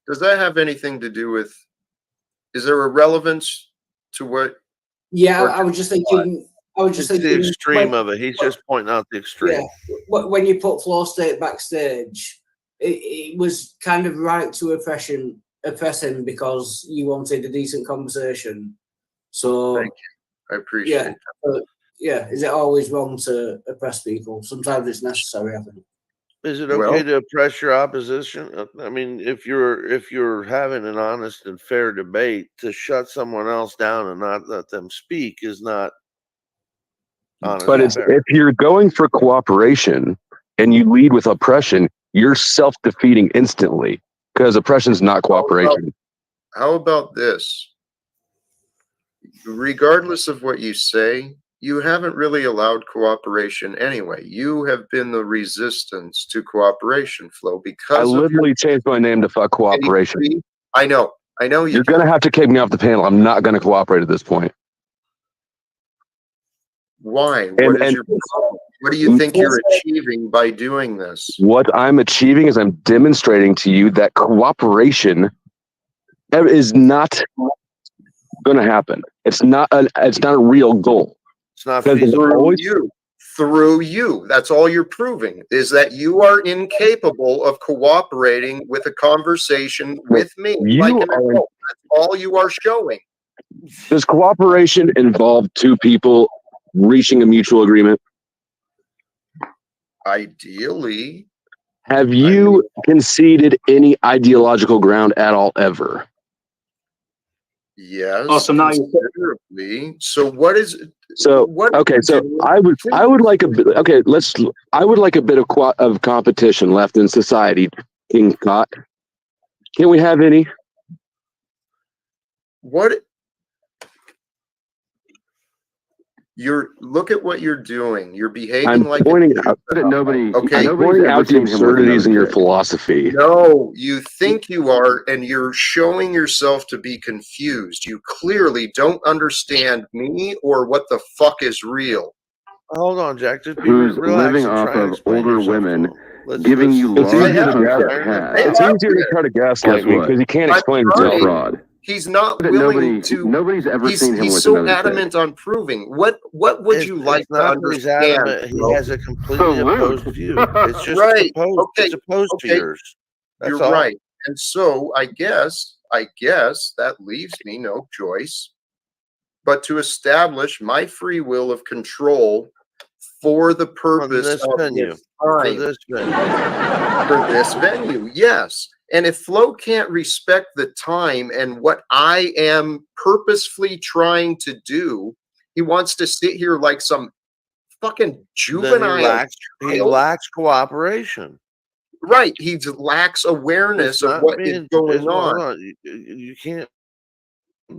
Does that have anything to do with? Is there a relevance to what? Yeah, I was just thinking. It's the extreme of it. He's just pointing out the extreme. Yeah, when you put Flow State backstage, it was kind of right to oppress him because you wanted a decent conversation. So thank you. I appreciate that. Yeah, is it always wrong to oppress people? Sometimes it's necessary, I think. Is it okay to oppress your opposition? I mean, if you're having an honest and fair debate, to shut someone else down and not let them speak is not honest. But if you're going for cooperation and you lead with oppression, you're self-defeating instantly because oppression is not cooperation. How about this? Regardless of what you say, you haven't really allowed cooperation anyway. You have been the resistance to cooperation, Flo, because I literally changed my name to fuck cooperation. I know. You're going to have to kick me off the panel. I'm not going to cooperate at this point. Why? What do you think you're achieving by doing this? What I'm achieving is I'm demonstrating to you that cooperation is not going to happen. It's not a real goal. It's not feasible. Through you. That's all you're proving, is that you are incapable of cooperating with a conversation with me. That's all you are showing. Does cooperation involve two people reaching a mutual agreement? Ideally. Have you conceded any ideological ground at all ever? Yes. Oh, so now considerably. So what is So okay, so I would like a bit. Okay, I would like a bit of competition left in society, King Scott. Can we have any? What? Look at what you're doing. You're behaving I'm like pointing out that nobody. Okay, I'm pointing out the absurdities in your philosophy. No, you think you are, and you're showing yourself to be confused. You clearly don't understand me or what the fuck is real. Hold on, Jack. Just be Who's relaxed living and off try and of explain older yourself to women, him. giving you It's large easier chunks of to- cash. It's easier to try to gaslight me because he can't explain himself. Fraud. He's not That willing to. Nobody's ever seen him He's with so another adamant on proving. What would you like It's to not that he's understand? adamant. He has a completely opposed view. It's just Right. opposed. Okay. It's opposed to Okay. yours. That's You're all. right. And so I guess that leaves me no choice but to establish my free will of control for the purpose this of venue. this For time. this venue. For this venue, yes. And if Flo can't respect the time and what I am purposefully trying to do, he wants to sit here like some fucking juvenile. He lacks cooperation. Right. He lacks awareness of what is going on. You can't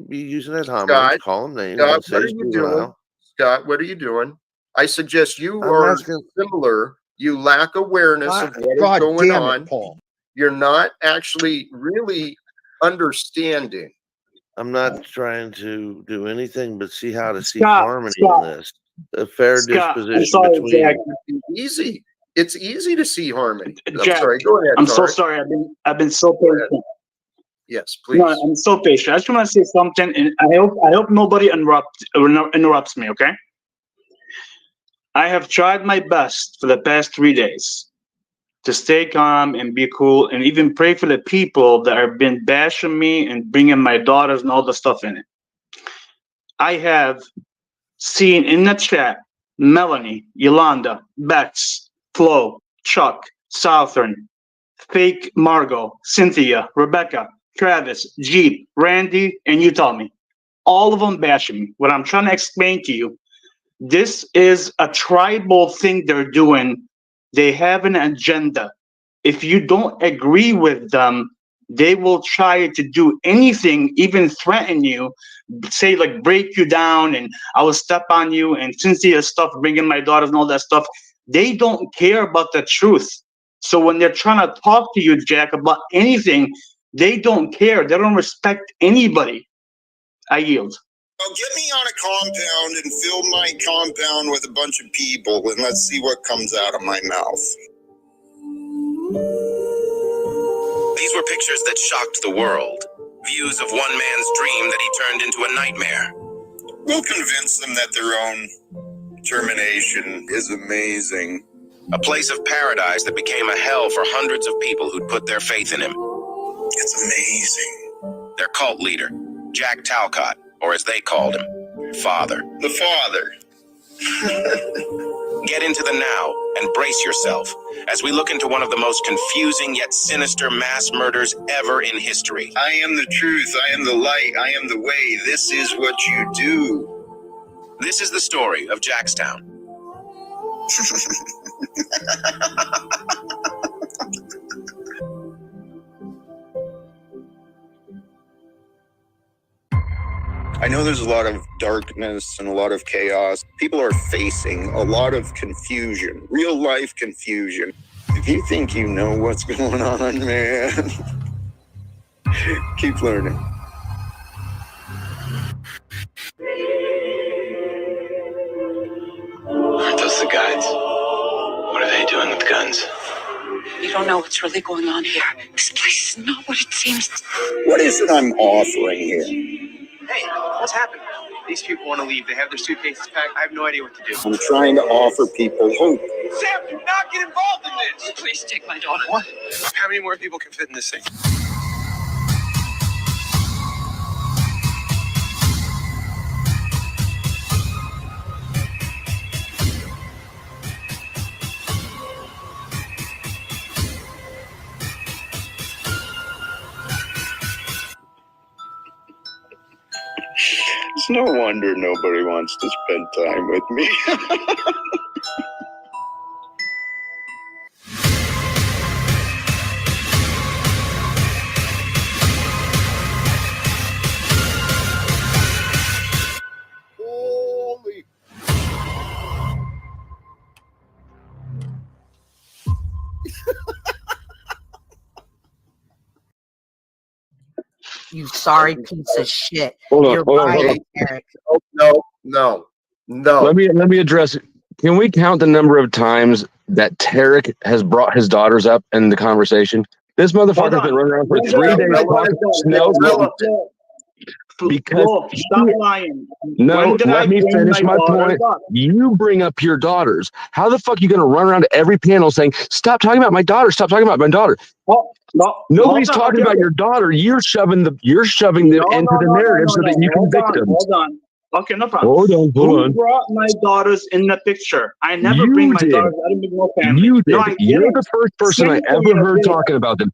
be using that homage, Scott, call him names, Scott, and say what are he's you doing? juvenile. Scott, what are you doing? I suggest you I'm are asking- similar. You lack awareness of what is God going damn it, on. Paul. You're not actually really understanding. I'm not trying to do anything but see how to see Scott, harmony Scott. in this. A fair Scott, I'm disposition sorry, between Jack. Easy. It's easy to see harmony. I'm Jack, sorry. Go ahead. I'm so Tarek. sorry. I've been so patient. Yes, please. No, I'm so patient. I just want to say something, and I hope nobody interrupts me. Okay. I have tried my best for the past 3 days to stay calm and be cool, and even pray for the people that have been bashing me and bringing my daughters and all the stuff in it. I have seen in the chat Melanie, Yolanda, Bex, Flo, Chuck, Southern, Fake Margot, Cynthia, Rebecca, Travis, Jeep, Randy, and you tell me. All of them bashing me. What I'm trying to explain to you, this is a tribal thing they're doing. They have an agenda. If you don't agree with them, they will try to do anything, even threaten you, say like break you down and I will step on you and Cynthia stuff, bringing my daughters and all that stuff. They don't care about the truth. So when they're trying to talk to you, Jack, about anything, they don't care. They don't respect anybody. I yield. Well, get me on a compound and fill my compound with a bunch of people, and let's see what comes out of my mouth. These were pictures that shocked the world. Views of one man's dream that he turned into a nightmare. We'll convince them that their own termination is amazing. A place of paradise that became a hell for hundreds of people who'd put their faith in him. It's amazing. Their cult leader, Jack Talcott, or as they called him, Father. The Father. Get into the now and brace yourself as we look into one of the most confusing yet sinister mass murders ever in history. I am the truth. I am the light. I am the way. This is what you do. This is the story of Jackstown. I know there's a lot of darkness and a lot of chaos. People are facing a lot of confusion, real life confusion. If you think you know what's going on, man, keep learning. Aren't those the guides? What are they doing with guns? You don't know what's really going on here. This place is not what it seems. What is it I'm offering here? Hey, what's happened? These people want to leave. They have their suitcases packed. I have no idea what to do. I'm trying to offer people hope. Sam, do not get involved in this! Please take my daughter. What? How many more people can fit in this thing? It's no wonder nobody wants to spend time with me. Holy. You sorry piece of shit. Hold on, You're hold on, hold right, on. Eric. No. Let me address it. Can we count the number of times that Tarek has brought his daughters up in the conversation? This motherfucker's been running around for 3 days talking. Because stop lying. no, When did I let me bring finish my daughters point. up? You bring up your daughters. How the fuck are you going to run around to every panel saying, "Stop talking about my daughter. Stop talking about my daughter"? Nobody's talking about your daughter. You're shoving them into the narrative so that you can victim. Hold on. Okay, no problem. Hold Who on. brought my daughters in the picture? I never You bring my did. daughters. I didn't bring no family. You did. No, I You're didn't. the first person I ever heard talking about them.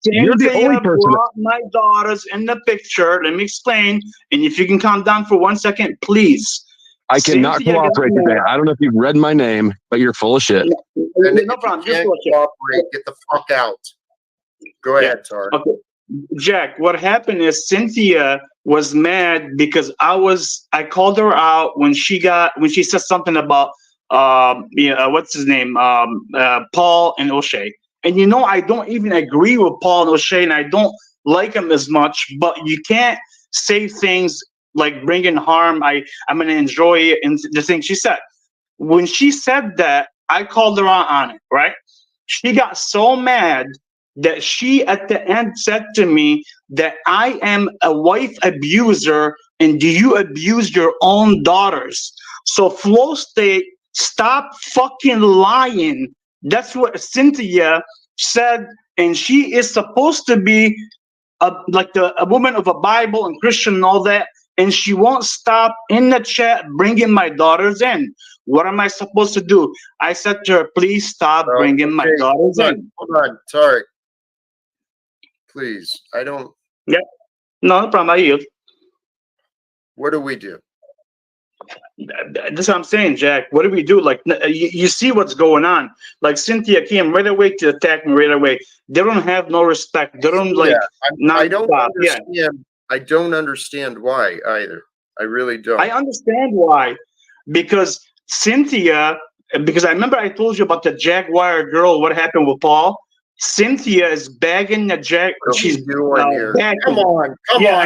You're the only Cynthia person. brought my daughters in the picture. Let me explain. And if you can calm down for 1 second, please. I cannot Cynthia got cooperate today. mad. I don't know if you've read my name, but you're full of shit. No problem. Just watch it. Cooperate. Get the fuck out. Go ahead, Tar. Okay. Jack, what happened is Cynthia was mad because I called her out when she said something about what's his name? Paul and O'Shea. And I don't even agree with Paul and O'Shea, and I don't like him as much, but you can't say things like bringing harm. I'm gonna enjoy it. And the thing she said. When she said that, I called her out on it, right? She got so mad that she at the end said to me that I am a wife abuser, and do you abuse your own daughters? So Flow State, stop fucking lying. That's what Cynthia said, and she is supposed to be a woman of a Bible and Christian and all that, and she won't stop in the chat bringing my daughters in. What am I supposed to do? I said to her, please stop bringing my daughters in. Hold on, Tarek. Please, I don't. Yeah, no problem. I yield. What do we do? That's what I'm saying, Jack. What do we do? Like, you see what's going on. Like, Cynthia came right away to attack me right away. They don't have no respect. They don't I don't understand. Yeah. I don't understand why either. I really don't. I understand why, because Cynthia. Because I remember I told you about the Jaguar girl. What happened with Paul? Cynthia is bagging the Jack. What are she's we doing here? bagging. Come on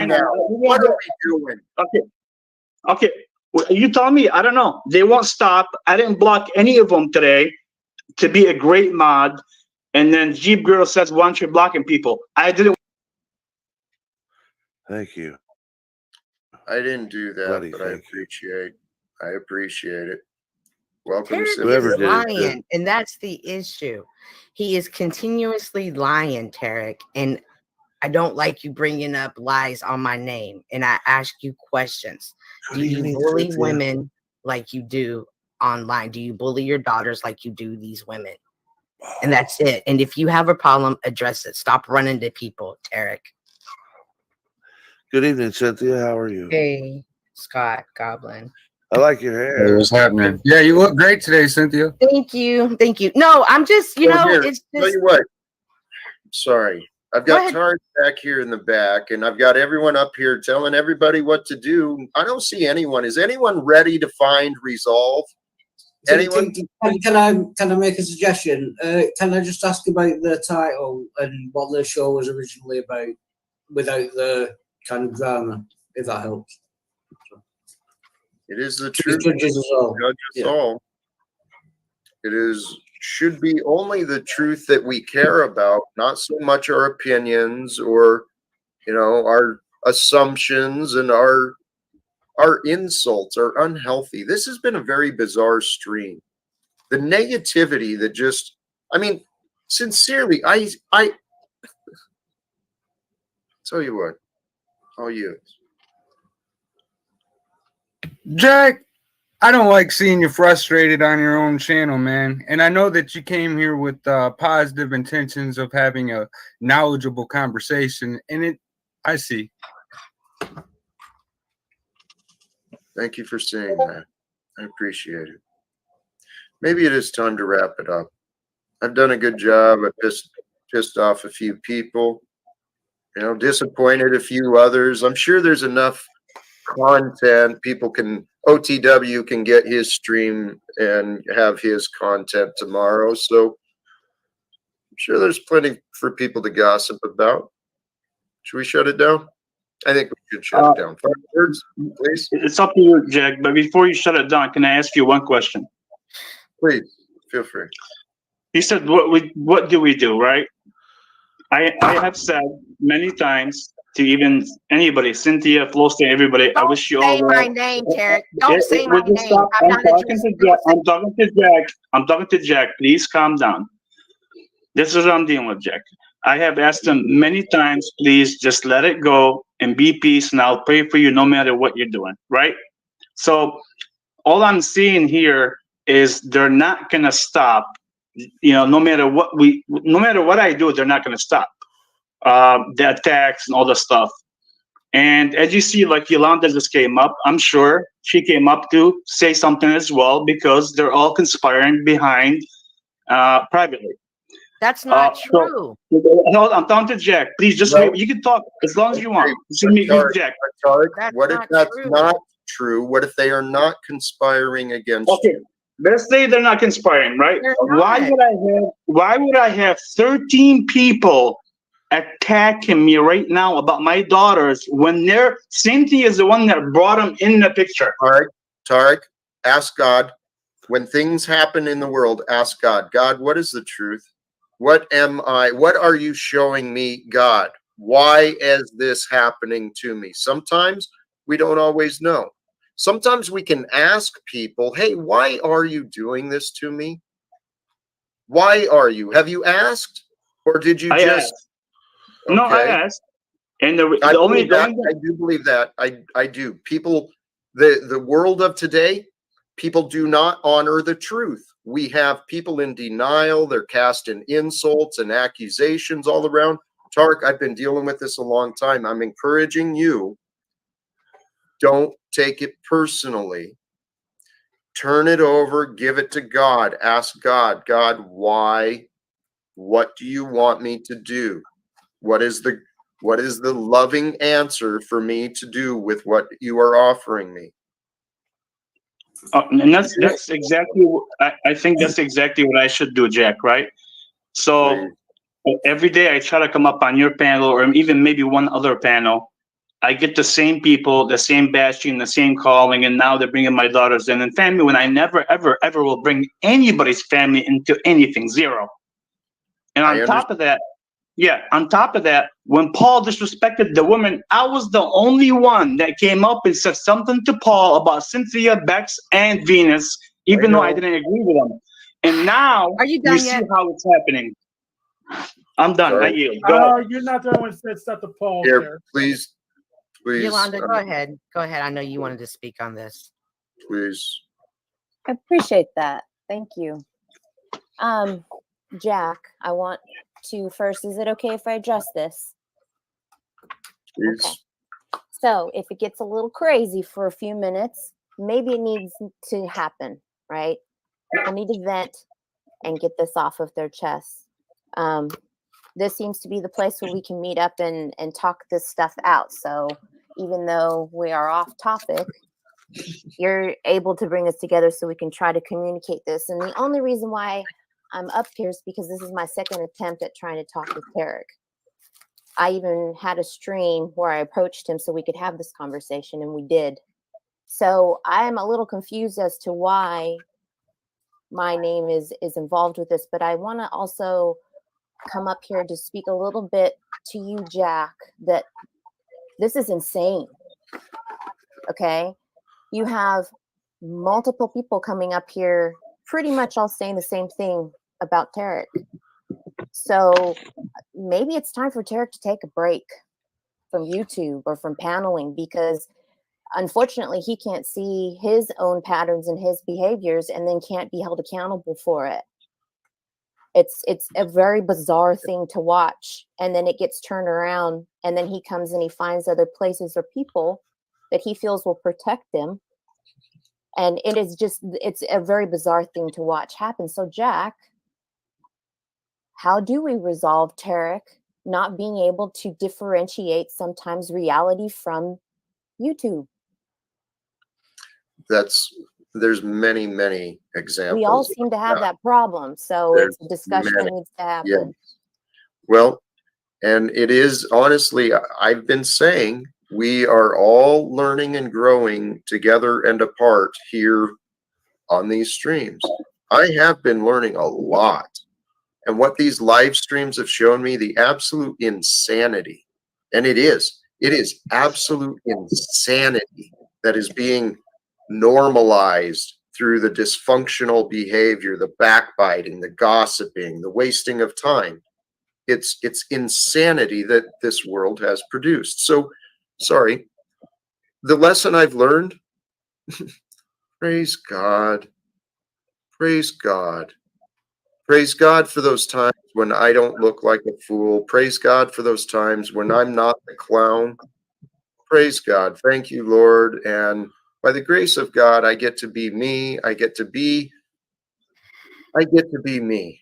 now. What are we doing? Okay. Well, you tell me. I don't know. They won't stop. I didn't block any of them today to be a great mod. And then Jeep Girl says, "Why aren't you blocking people?" I didn't. Thank you. I didn't do that, Buddy, but I appreciate it. Welcome, Tarek is lying, and that's the issue. He is continuously lying, Tarek, and I don't like you bringing up lies on my name. And I ask you questions. Do you bully women like you do online? Do you bully your daughters like you do these women? And that's it. And if you have a problem, address it. Stop running to people, Tarek. Good evening, Cynthia. How are you? Hey, Scott Goblin. I like your hair. Hey, what's happening? Yeah, you look great today, Cynthia. Thank you. Thank you. No, I'm just, Here, it's just. Tell you what. Sorry. I've got Tarek back here in the back, and I've got everyone up here telling everybody what to do. I don't see anyone. Is anyone ready to find resolve? Anyone? Can I make a suggestion? Can I just ask about the title and what the show was originally about without the kind of drama, if that helps? It is the truth. Judges us all. Judges all. It should be only the truth that we care about, not so much our opinions or, our assumptions, and our insults are unhealthy. This has been a very bizarre stream. The negativity that sincerely, I tell you what, I'll use. Jack, I don't like seeing you frustrated on your own channel, man. And I know that you came here with positive intentions of having a knowledgeable conversation. And I see. Thank you for saying that. I appreciate it. Maybe it is time to wrap it up. I've done a good job. I pissed off a few people, disappointed a few others. I'm sure there's enough content OTW can get his stream and have his content tomorrow. So I'm sure there's plenty for people to gossip about. Should we shut it down? I think we should shut it down. 5 words, please. It's up to you, Jack. But before you shut it down, can I ask you one question? Please, feel free. He said, "What do we do?" Right? I have said many times to even anybody, Cynthia, Flo State, everybody. I wish you all Say well. my name, Tarek. Don't say my name. Stop. I'm talking to Jack. I'm talking to Jack. Please calm down. This is what I'm dealing with, Jack. I have asked him many times, please just let it go and be peace, and I'll pray for you no matter what you're doing, right? So all I'm seeing here is they're not gonna stop. No matter what I do, they're not gonna stop the attacks and all the stuff. And as you see, like Yolanda just came up, I'm sure she came up to say something as well, because they're all conspiring behind privately. That's not true. Hold on, I'm talking to Jack. Please, just wait. You can talk as long as you want. Jack. What if that's not true? What if they are not conspiring against you? Let's say they're not conspiring, right? Why would I have 13 people attacking me right now about my daughters when Cynthia is the one that brought them in the picture? All right, Tarek, ask God. When things happen in the world, ask God. God, what is the truth? What am I? What are you showing me, God? Why is this happening to me? Sometimes we don't always know. Sometimes we can ask people, hey, why are you doing this to me? Why are you? Have you asked? Or did you just... Okay. No, I asked. And I do believe that. I do. People, the world of today, people do not honor the truth. We have people in denial. They're casting insults and accusations all around. Tarek, I've been dealing with this a long time. I'm encouraging you. Don't take it personally. Turn it over. Give it to God. Ask God, God, why? What do you want me to do? What is the loving answer for me to do with what you are offering me? And that's exactly. I think that's exactly what I should do, Jack. Right? So every day I try to come up on your panel, or even maybe one other panel. I get the same people, the same bashing, the same calling, and now they're bringing my daughters in and family when I never, ever, ever will bring anybody's family into anything. Zero. And on top of that, when Paul disrespected the woman, I was the only one that came up and said something to Paul about Cynthia, Bex, and Venus, even though I didn't agree with them. And now you see how it's happening. I'm done. Sorry. I yield. Go. You're not the one that said stuff to Paul. Here, please. Yolanda, go ahead. Go ahead. I know you wanted to speak on this. Please. I appreciate that. Thank you. Jack, I want to first, is it okay if I address this? Please. Okay. So if it gets a little crazy for a few minutes, maybe it needs to happen, right? People need to vent and get this off of their chests. This seems to be the place where we can meet up and talk this stuff out. So even though we are off topic, you're able to bring us together so we can try to communicate this. And the only reason why I'm up here is because this is my second attempt at trying to talk with Tarek. I even had a stream where I approached him so we could have this conversation, and we did. So I'm a little confused as to why my name is involved with this, but I want to also come up here to speak a little bit to you, Jack, that this is insane. Okay? You have multiple people coming up here pretty much all saying the same thing about Tarek. So maybe it's time for Tarek to take a break from YouTube or from paneling, because unfortunately he can't see his own patterns and his behaviors and then can't be held accountable for it. It's a very bizarre thing to watch. And then it gets turned around, and then he comes and he finds other places or people that he feels will protect him, And it is just, it's a very bizarre thing to watch happen. So Jack, how do we resolve Tarek not being able to differentiate sometimes reality from YouTube? There's many examples. We all seem to have that problem. So There's it's a discussion that many. needs to happen. Yeah. Well, and it is honestly, I've been saying we are all learning and growing together and apart here on these streams. I have been learning a lot. And what these live streams have shown me, the absolute insanity, and it is absolute insanity that is being normalized through the dysfunctional behavior, the backbiting, the gossiping, the wasting of time. It's insanity that this world has produced. So, sorry, the lesson I've learned, praise God. Praise God. Praise God for those times when I don't look like a fool. Praise God for those times when I'm not the clown. Praise God. Thank you, Lord. And by the grace of God, I get to be me. I get to be me.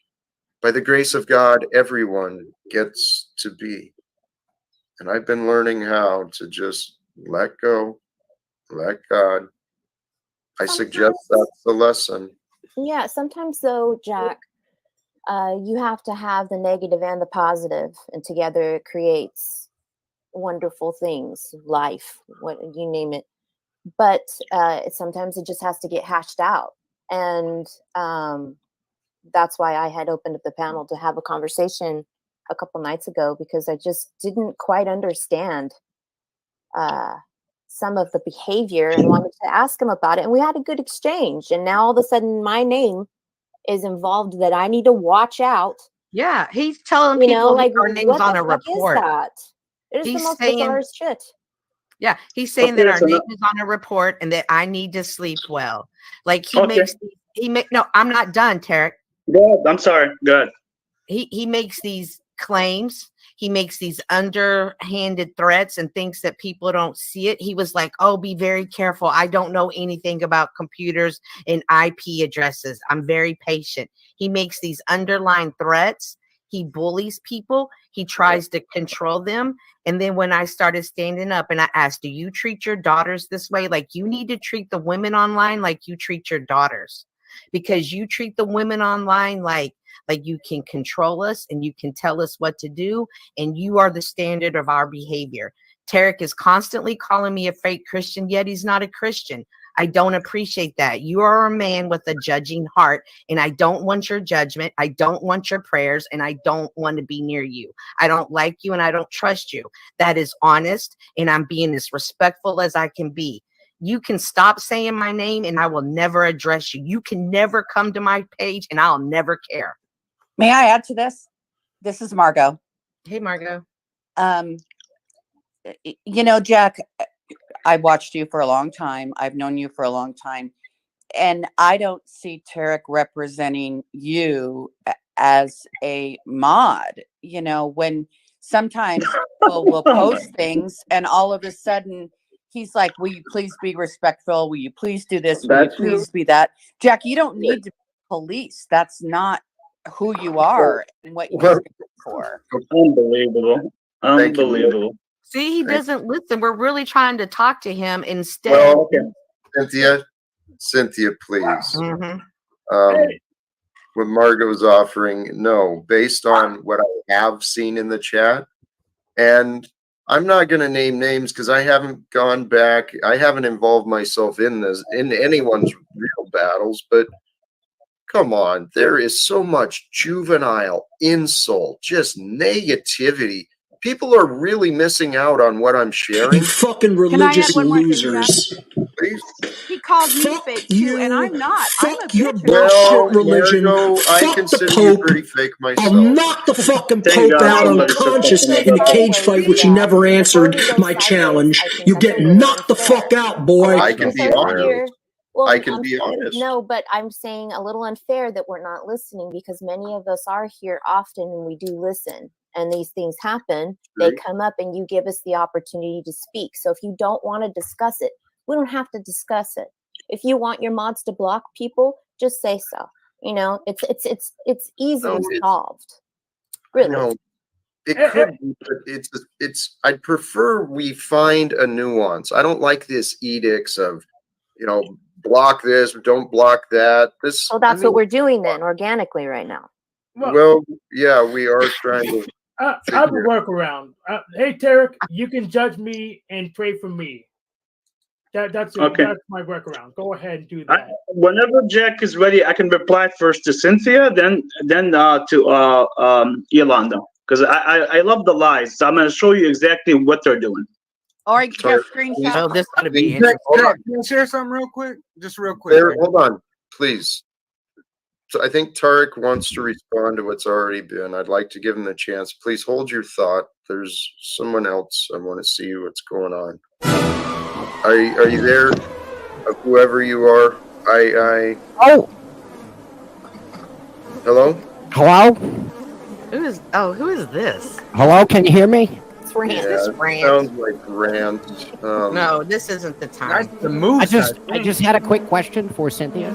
By the grace of God, everyone gets to be. And I've been learning how to just let go, let God. I suggest that's the lesson. Yeah, sometimes though, Jack, you have to have the negative and the positive, and together it creates wonderful things, life, what you name it. But sometimes it just has to get hashed out. And that's why I had opened up the panel to have a conversation a couple nights ago, because I just didn't quite understand some of the behavior and wanted to ask him about it. And we had a good exchange. And now all of a sudden my name is involved that I need to watch out. Yeah, he's telling You people know, like, our name's what on the a fuck report. is that? It is He's the most saying, bizarre shit. yeah, he's saying Okay, that our so name now- is on a report and that I need to sleep well. Like Okay. no, I'm not done, Tarek. Go ahead. I'm sorry. Go ahead. He makes these claims. He makes these underhanded threats and thinks that people don't see it. He was like, oh, be very careful. I don't know anything about computers and IP addresses. I'm very patient. He makes these underlying threats. He bullies people. He tries to control them. And then when I started standing up and I asked, do you treat your daughters this way? Like, you need to treat the women online like you treat your daughters, because you treat the women online like you can control us and you can tell us what to do, and you are the standard of our behavior. Tarek is constantly calling me a fake Christian, yet he's not a Christian. I don't appreciate that. You are a man with a judging heart, and I don't want your judgment. I don't want your prayers, and I don't want to be near you. I don't like you, and I don't trust you. That is honest, and I'm being as respectful as I can be. You can stop saying my name, and I will never address you. You can never come to my page, and I'll never care. May I add to this? This is Margot. Hey, Margot. You know, Jack, I watched you for a long time. I've known you for a long time. And I don't see Tarek representing you as a mod. You know, when sometimes people will post things and all of a sudden he's like, will you please be respectful? Will you please do this? Will you please be that? Jack, you don't need to be police. That's not who you are and what you stand for. Unbelievable. Unbelievable. See, he doesn't listen. We're really trying to talk to him instead. Well, Cynthia, please. What Margot's offering, no, based on what I have seen in the chat, and I'm not going to name names because I haven't gone back. I haven't involved myself in anyone's real battles, but come on, there is so much juvenile insult, just negativity. People are really missing out on what I'm sharing. You fucking religious losers. Please. He called me fake too, and I'm not. I'm a Your bitch. bullshit religion. Margot, I Fuck the consider you Pope. pretty fake myself. I'll knock the fucking Thank Pope God out somebody said unconscious something in the like that. cage fight, which he never answered my challenge. You get knocked the fuck out, boy. I can be honest. Well, I can be honest. No, but I'm saying a little unfair that we're not listening, because many of us are here often and we do listen. And these things happen. They come up and you give us the opportunity to speak. So if you don't want to discuss it, we don't have to discuss it. If you want your mods to block people, just say so. You know, it's easily solved. Really. No, it could be, but it's. I'd prefer we find a nuance. I don't like this edicts of, block this, don't block that. This. Well, that's what we're doing then, organically right now. Well, yeah, we are trying to. I have a workaround. Hey, Tarek, you can judge me and pray for me. That's Okay. That's my workaround. Go ahead and do that. Whenever Jack is ready, I can reply first to Cynthia, then to Yolanda, because I love the lies. So I'm going to show you exactly what they're doing. Or you can just screenshot. Oh, this ought to be Can interesting. I share something real quick? Just real quick. There, hold on, please. So I think Tarek wants to respond to what's already been. I'd like to give him the chance. Please hold your thought. There's someone else. I want to see what's going on. Are you there? Whoever you are. Oh. Hello? Hello? Who is this? Hello, can you hear me? It's Rand. Yeah, This it Rand. sounds like Rand. No, this isn't the time. The move. I just had a quick question for Cynthia.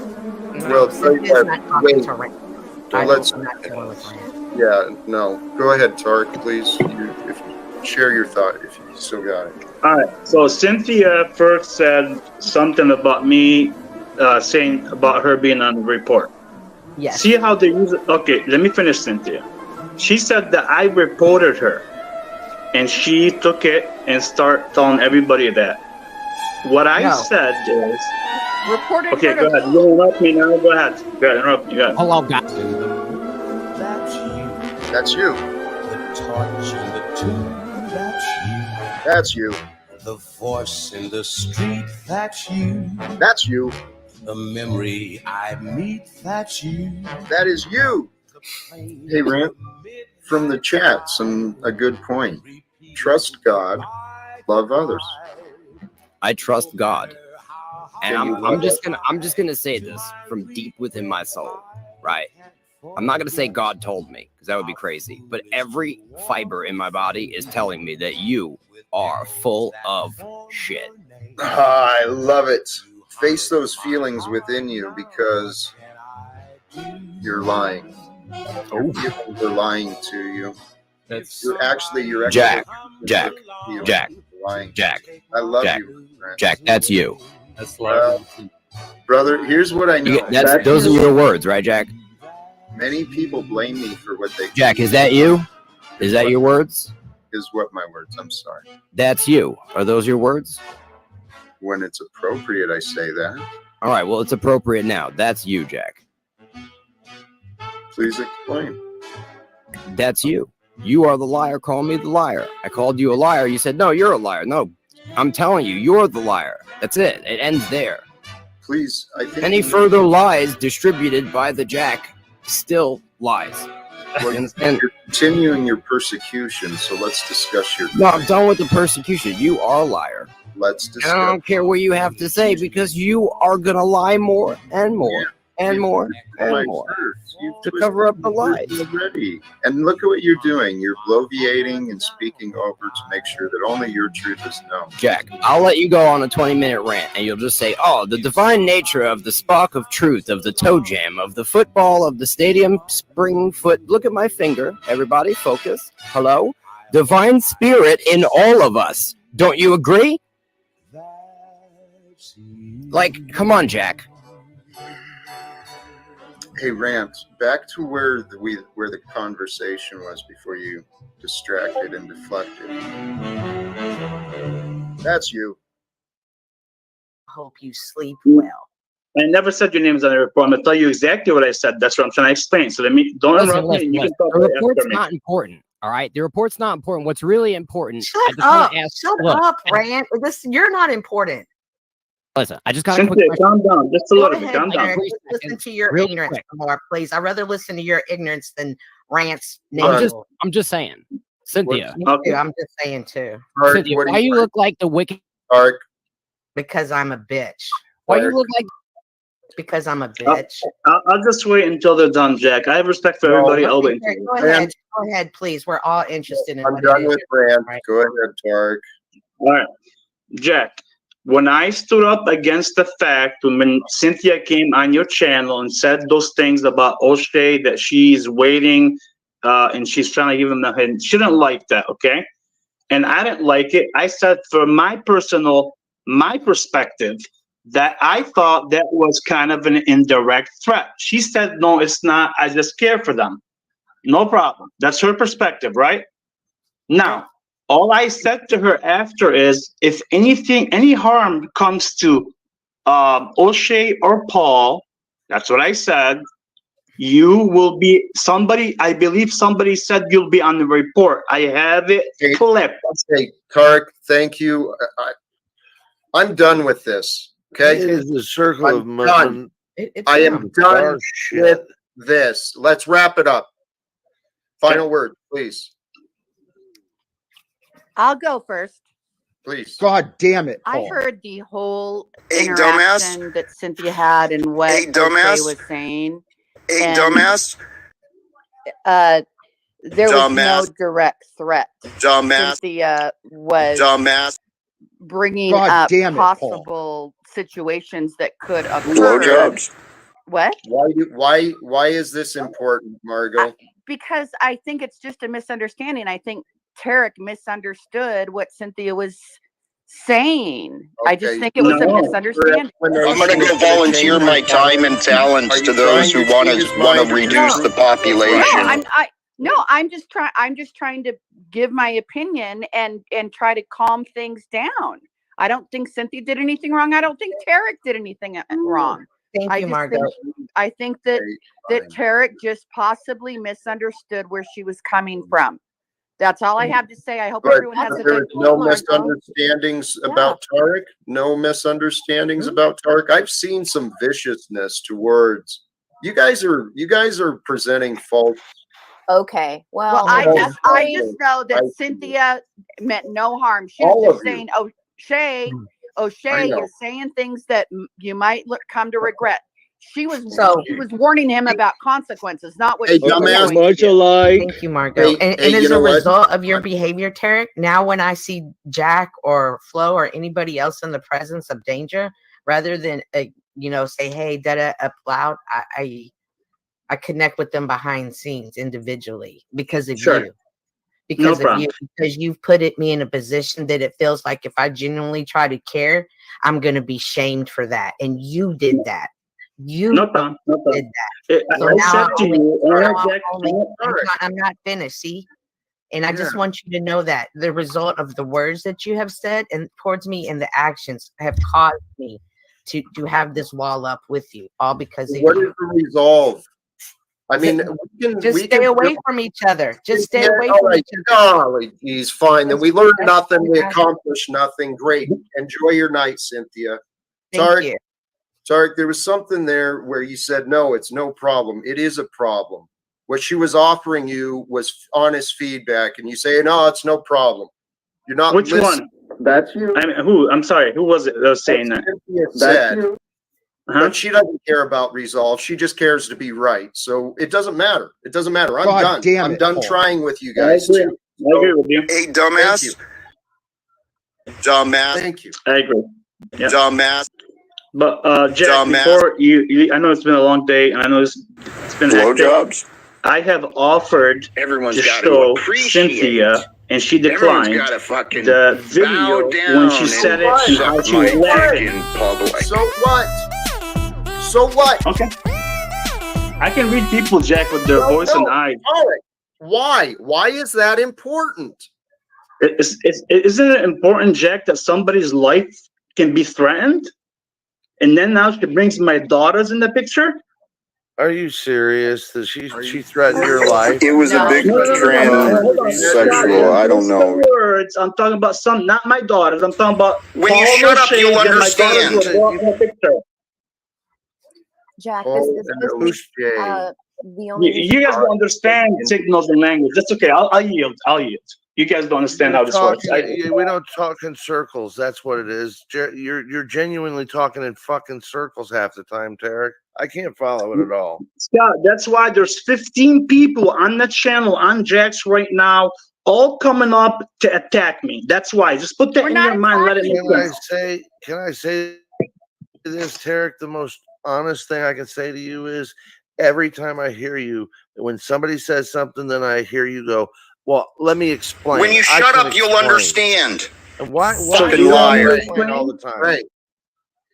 Well, tell you Cynthia's what, not talking wait. to Rand. Let's. I'm not dealing with Rand. Yeah, no. Go ahead, Tarek, please. Share your thought if you still got it. All right. So Cynthia first said something about me saying about her being on the report. Yes. See how they use it? Okay, let me finish, Cynthia. She said that I reported her, and she took it and started telling everybody that. What I said is... Reported Okay, her go to ahead. You interrupt me now. Go ahead. Go ahead. Interrupt me. Go ahead. Hello, guys. That's you. The torch in the tomb, that's you. That's you. The voice in the street, that's you. That's you. The memory I meet, that's you. That is you. Hey, Rand, from the chat, a good point. Trust God, love others. I trust God. And Can you I'm just gonna say this from deep within my soul, right? I'm not gonna say God told me, because that would be crazy. But every fiber in my body is telling me that you are full of shit. I love it. Face those feelings within you because you're lying. Your feelings are lying to you. You're actually Jack. lying. Jack. I love Jack. you, Rand. Jack, that's you. Brother, here's what I know. Those are your words, right, Jack? Many people blame me for what they. Jack, is that you? Is that your words? Is what my words. I'm sorry. That's you. Are those your words? When it's appropriate, I say that. All right, well, it's appropriate now. That's you, Jack. Please explain. That's you. You are the liar. Call me the liar. I called you a liar. You said, no, you're a liar. No, I'm telling you, you're the liar. That's it. It ends there. Please, I think any further lies distributed by the Jack still lies. Well, you're continuing your persecution, so let's discuss your. No, I'm done with the persecution. You are a liar. Let's discuss. And I don't care what you have to say because you are gonna lie more and more and more and more to cover up the lies. Already. And look at what you're doing. You're bloviating and speaking over to make sure that only your truth is known. Jack, I'll let you go on a 20-minute rant and you'll just say, oh, the divine nature of the spark of truth, of the toe jam, of the football, of the stadium spring foot. Look at my finger. Everybody focus. Hello? Divine spirit in all of us. Don't you agree? Like, come on, Jack. Hey, Rant, back to where the conversation was before you distracted and deflected. That's you. Hope you sleep well. I never said your name's on the report. I'm gonna tell you exactly what I said. That's what I'm trying to explain. So don't interrupt me. And you can talk the right report's after me. not important. All right, the report's not important. What's really important? Shut up! Shut up, Rand. You're not important. Listen, I just got a quick Cynthia, question. calm down. Just a Go little bit. ahead, Calm down. Derek. Let's listen to your Real ignorance quick. more, please. I'd rather listen to your ignorance than Rant's. I'm just saying, Cynthia. Me too. I'm just saying too. Cynthia, why you look like the wicked? Because I'm a bitch. Why you look like? Because I'm a bitch. I'll just wait until they're done, Jack. I have respect for everybody. I'll wait. Okay, go ahead. Go ahead, please. We're all interested in I'm what done it with is. Rand. Right. Go ahead, Tarek. All right, Jack. when I stood up against the fact when Cynthia came on your channel and said those things about O'Shea, that she's waiting and she's trying to give him the hint, she didn't like that, okay? And I didn't like it. I said, for my perspective, that I thought that was kind of an indirect threat. She said, no, it's not. I just care for them. No problem. That's her perspective, right? Now, all I said to her after is, if anything, any harm comes to O'Shea or Paul, that's what I said, you will be somebody. I believe somebody said you'll be on the report. I have it clipped. Okay, Tarek, thank you. I'm done with this. Okay, It is a circle of done. I am done with this. Let's wrap it up. Final word, please. I'll go first. Please. God damn it, I Paul. heard the whole Hey, interaction that Cynthia had and what Hey, dumbass. O'Shea was saying. Hey, And, dumbass. There was no Dumbass. direct threat. Dumbass. Cynthia was Dumbass. bringing God up damn it, Paul. possible situations that could occur. Blowjobs. What? Why is this important, Margot? Because I think it's just a misunderstanding. I think Tarek misunderstood what Cynthia was saying. I just think it was a misunderstanding. I'm going to go volunteer my time and talents to those who want to reduce the population. I'm just trying to give my opinion and try to calm things down. I don't think Cynthia did anything wrong. I don't think Tarek did anything wrong. Thank you, Margot. I think that Tarek just possibly misunderstood where she was coming from. That's all I have to say. I hope everyone has a good no Margot. misunderstandings about Tarek. No misunderstandings about Tarek. I've seen some viciousness towards you guys. Are presenting false. Okay. Well, I just know that Cynthia meant no harm. She was just saying, O'Shea is saying things that you might come to regret. She was warning him about consequences, not what she was going to do. Thank you, Margot. And as a result of your behavior, Tarek, now when I see Jack or Flo or anybody else in the presence of danger, rather than say, hey, da-da, up loud, I connect with them behind scenes individually because of you. Because you've put me in a position that it feels like if I genuinely try to care, I'm going to be shamed for that. And you did that. You did that. So I'm not finished. See? And I just want you to know that the result of the words that you have said and towards me and the actions have caused me to have this wall up with you, all because of you. What is the resolve? I mean, we stay away from each other. Just stay away from each other. Golly, geez, fine. Then we learned nothing. We accomplished nothing. Great. Enjoy your night, Cynthia. Thank you. Tarek, there was something there where you said, no, it's no problem. It is a problem. What she was offering you was honest feedback, and you say, no, it's no problem. You're not Which listening. one? That's you. I mean, who? I'm sorry. Who was it that was saying that? That's you. But she doesn't care about resolve. She just cares to be right. So it doesn't matter. It doesn't matter. I'm done. I'm done trying with you guys. I agree with you. Hey, dumbass. Dumbass. Thank you. I agree. Yeah. Dumbass. But Jack, before you, I know it's been a long day, and I know it's been blowjobs. I have offered to show Cynthia, and she declined the video when she said it and how she was laughing. So what? So what? Okay. I can read people, Jack, with their voice and eyes. Why? Why is that important? Isn't it important, Jack, that somebody's life can be threatened? And then now she brings my daughters in the picture? Are you serious that she threatened your life? It was a big transsexual. I don't know. Words. I'm talking about not my daughters. I'm talking about when you shut up, you'll understand. Jack, this is the only. You guys don't understand signals and language. That's okay. I'll yield. You guys don't understand how this works. We don't talk in circles. That's what it is. You're genuinely talking in fucking circles half the time, Tarek. I can't follow it at all. Scott, that's why there's 15 people on the channel on Jack's right now, all coming up to attack me. That's why. Just put that in your mind. Let it make sense. can I say this, Tarek? The most honest thing I can say to you is every time I hear you, when somebody says something, then I hear you go, well, let me explain. When you I shut can up, you'll explain. understand. And why Fucking do you have liar. to explain all the time? Right.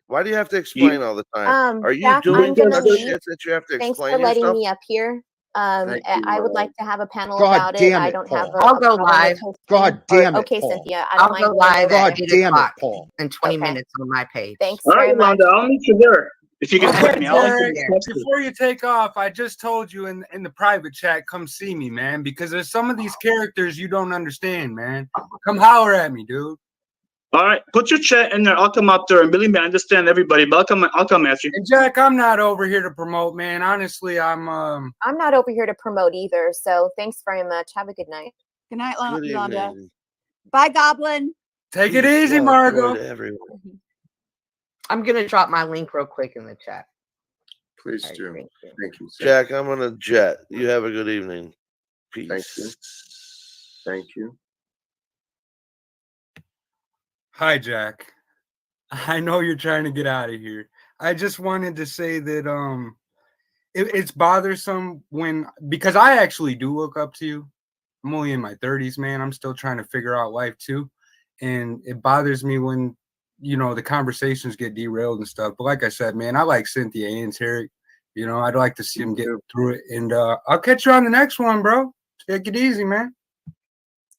Why do you have to explain all the time? Are you Jack, doing I'm gonna such leave. shit that you have to Thanks for explain letting yourself? me up here. Thank you, I would like to have a panel God about it. damn I it, don't have Paul. a I'll go problem with live. hosting. God damn it, Okay, Paul. Cynthia, I I'll don't mind go going live live. at God 8 damn it, o'clock Paul. in 20 Okay. minutes on my page. Thanks All right, very much. Yolanda, I'll meet you there. If you can Okay, text me, I'll Derek, text you. before you take off, I just told you in the private chat, come see me, man, because there's some of these characters you don't understand, man. Come holler at me, dude. All right, put your chat in there. I'll come up there, and believe me, I understand everybody, but I'll come at you. And Jack, I'm not over here to promote, man. Honestly, I'm not over here to promote either. So thanks very much. Have a good night. Good night, Good Yolanda. evening. Bye, Goblin. Take it Peace, easy, love, Margot. joy to everyone. I'm going to drop my link real quick in the chat. Please All right, do. thank you. Thank you. Jack, I'm on a jet. You have a good evening. Peace. Thank you. Thank you. Hi, Jack. I know you're trying to get out of here. I just wanted to say that it's bothersome because I actually do look up to you. I'm only in my 30s, man. I'm still trying to figure out life too. And it bothers me when, the conversations get derailed and stuff. But like I said, man, I like Cynthia and Tarek. I'd like to see them get through it. And I'll catch you on the next one, bro. Take it easy, man.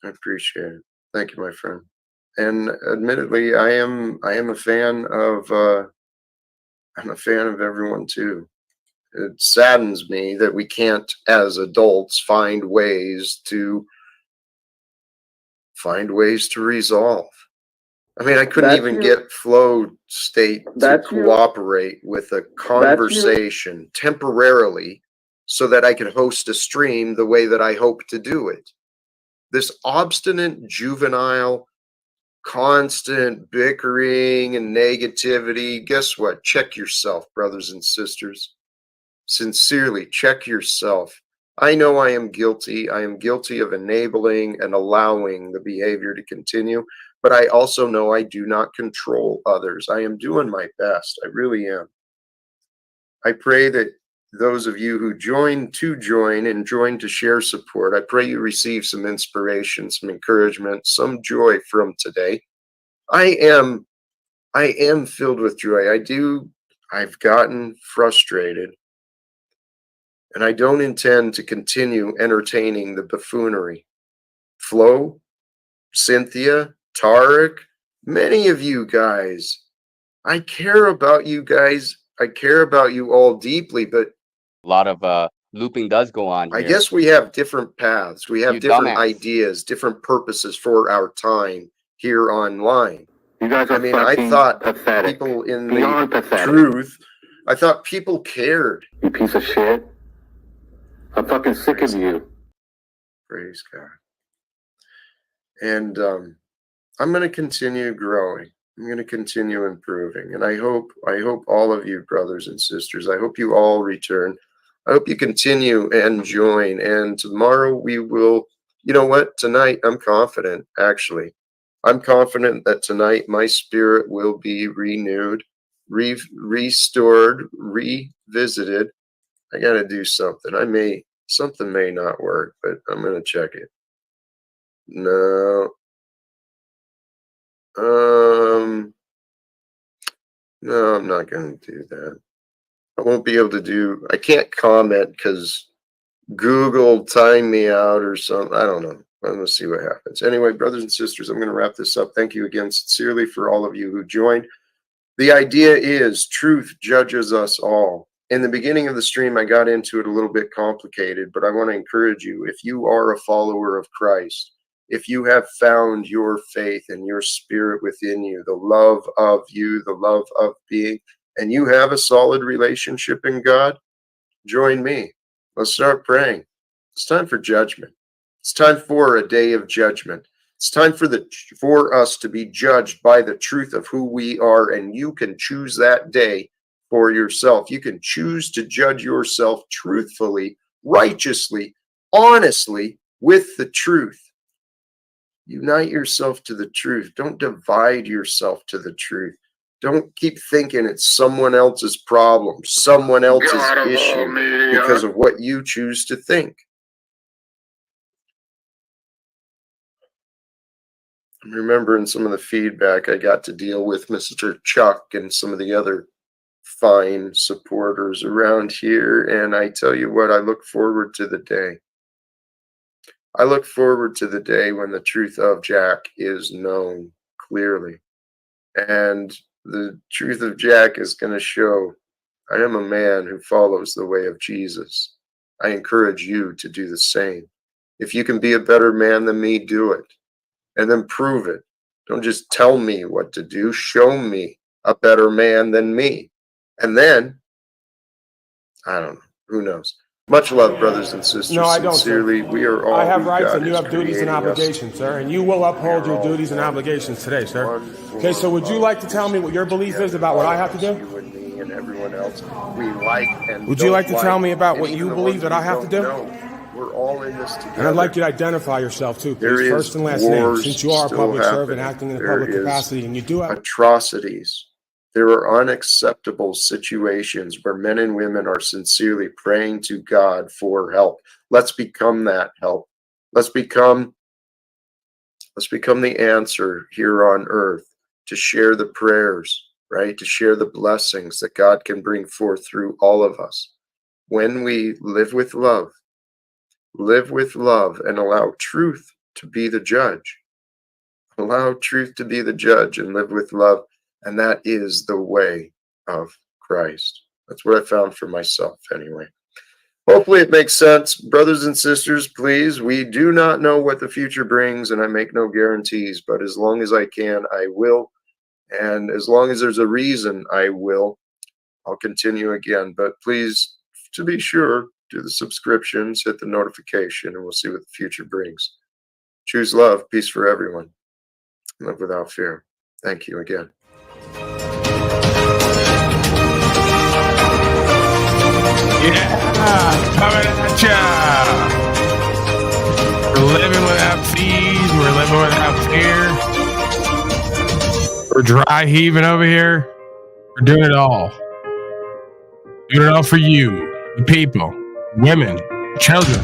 I appreciate it. Thank you, my friend. And admittedly, I am a fan of everyone too. It saddens me that we can't, as adults, find ways to resolve. I mean, I couldn't even get Flow State to cooperate with a conversation temporarily so that I could host a stream the way that I hope to do it. This obstinate, juvenile, constant bickering and negativity. Guess what? Check yourself, brothers and sisters. Sincerely, check yourself. I know I am guilty. I am guilty of enabling and allowing the behavior to continue, but I also know I do not control others. I am doing my best. I really am. I pray that those of you who join to share support, I pray you receive some inspiration, some encouragement, some joy from today. I am filled with joy. I've gotten frustrated, and I don't intend to continue entertaining the buffoonery. Flo, Cynthia, Tarek, many of you guys, I care about you guys. I care about you all deeply, but a lot of looping does go on here. I guess we have different paths. We have You different dumbass. ideas, different purposes for our time here online. You guys are I mean, I thought pathetic. people in Beyond the pathetic. truth, I thought people cared. You piece of shit. I'm fucking sick of you. Praise God. And I'm going to continue growing. I'm going to continue improving. And I hope all of you brothers and sisters, I hope you all return. I hope you continue and join. And tomorrow we will, you know what? Tonight I'm confident, actually. I'm confident that tonight my spirit will be renewed, restored, revisited. I got to do something. Something may not work, but I'm going to check it. No. No, I'm not going to do that. I won't be able to I can't comment because Google timed me out or something. I don't know. I'm going to see what happens. Anyway, brothers and sisters, I'm going to wrap this up. Thank you again sincerely for all of you who joined. The idea is truth judges us all. In the beginning of the stream, I got into it a little bit complicated, but I want to encourage you. If you are a follower of Christ, if you have found your faith and your spirit within you, the love of you, the love of being, and you have a solid relationship in God, join me. Let's start praying. It's time for judgment. It's time for a day of judgment. It's time for us to be judged by the truth of who we are, and you can choose that day for yourself. You can choose to judge yourself truthfully, righteously, honestly, with the truth. Unite yourself to the truth. Don't divide yourself to the truth. Don't keep thinking it's someone else's problem, someone else's issue because of what you choose to think. I'm remembering some of the feedback I got to deal with Mr. Chuck and some of the other fine supporters around here, and I tell you what, I look forward to the day. I look forward to the day when the truth of Jack is known clearly. And the truth of Jack is going to show I am a man who follows the way of Jesus. I encourage you to do the same. If you can be a better man than me, do it. And then prove it. Don't just tell me what to do. Show me a better man than me. And then, I don't know. Who knows? Much love, brothers and sisters. No, I don't, Sincerely, sir. we are all I have who rights God and you is have duties and creating us. obligations, sir, and you will uphold your duties and obligations today, sir. Okay, so would you like to tell me what your belief is about what I have to do? You and me and everyone else we like and Would you like to don't tell me about and what even you the believe ones that we I have to don't do? know. We're all in this together. And I'd like you to identify yourself too, There please, is first and last name, wars since you are a still public servant happening. acting in a There public is capacity, and you do have atrocities. There are unacceptable situations where men and women are sincerely praying to God for help. Let's become that help. Let's become the answer here on earth, to share the prayers, right? To share the blessings that God can bring forth through all of us. When we live with love and allow truth to be the judge. Allow truth to be the judge and live with love. And that is the way of Christ. That's what I found for myself anyway. Hopefully it makes sense. Brothers and sisters, please, we do not know what the future brings, and I make no guarantees, but as long as I can, I will. And as long as there's a reason, I will. I'll continue again. But please, to be sure, do the subscriptions, hit the notification, and we'll see what the future brings. Choose love, peace for everyone. Live without fear. Thank you again. Yeah, coming at ya. We're living without fees. We're living without fear. We're dry heaving over here. We're doing it all. Doing it all for you, the people, women, children,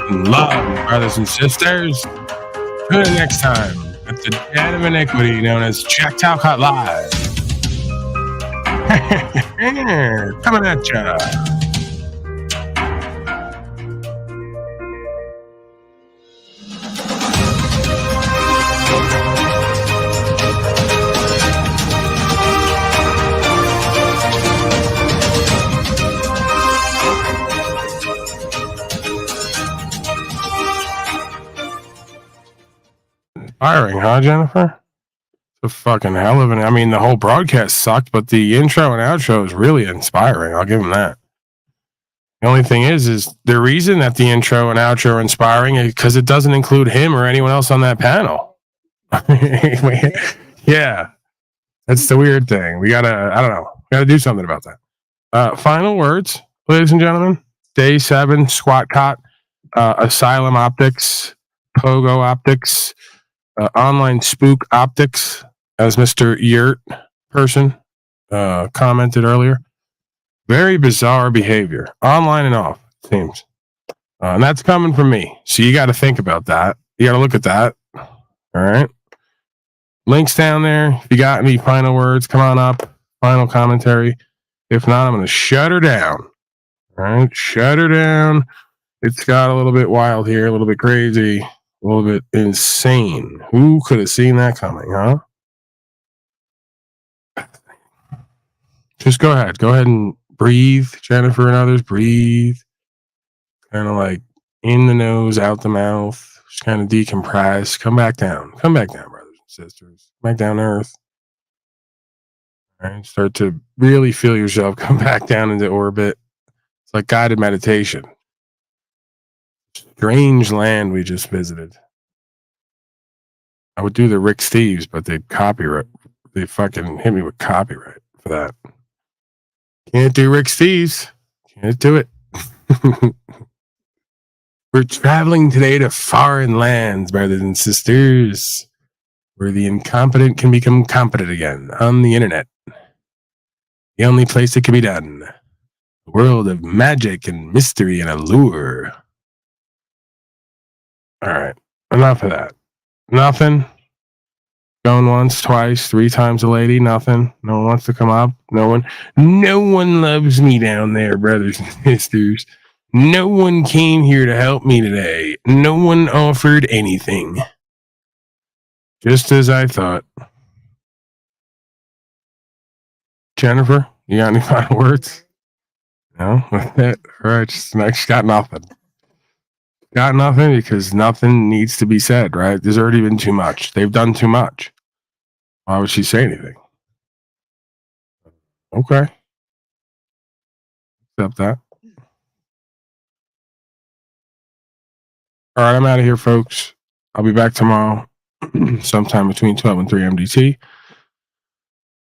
and love, brothers and sisters. Tune in next time at the Den of Iniquity known as Jack Talcott Live. Coming at ya. Inspiring, huh, Jennifer? The fucking hell of it. I mean, the whole broadcast sucked, but the intro and outro is really inspiring. I'll give him that. The only thing is the reason that the intro and outro are inspiring is because it doesn't include him or anyone else on that panel. Yeah, that's the weird thing. I don't know. We gotta do something about that. Final words, ladies and gentlemen. Day 7, Squat Cot, Asylum Optics, Pogo Optics, Online Spook Optics, as Mr. Yurt person commented earlier. Very bizarre behavior, online and off, it seems. And that's coming from me. So you got to think about that. You got to look at that. All right. Links down there. If you got any final words, come on up. Final commentary. If not, I'm going to shut her down. All right. Shut her down. It's got a little bit wild here, a little bit crazy, a little bit insane. Who could have seen that coming, huh? Just go ahead. Go ahead and breathe, Jennifer and others. Breathe. Kind of like in the nose, out the mouth. Just kind of decompress. Come back down. Come back down, brothers and sisters. Back down to earth. All right. Start to really feel yourself come back down into orbit. It's like guided meditation. Strange land we just visited. I would do the Rick Steves, but they fucking hit me with copyright for that. Can't do Rick Steves. Can't do it. We're traveling today to foreign lands, brothers and sisters. We're where the incompetent can become competent again on the internet. The only place it can be done. A world of magic and mystery and allure. All right. Enough of that. Nothing. Going once, twice, 3 times a lady. Nothing. No one wants to come up. No one loves me down there, brothers and sisters. No one came here to help me today. No one offered anything. Just as I thought. Jennifer, you got any final words? No? With that? All right, just next. Got nothing. Got nothing because nothing needs to be said, right? There's already been too much. They've done too much. Why would she say anything? Okay. Accept that. All right, I'm out of here, folks. I'll be back tomorrow, sometime between 12 and 3 MDT.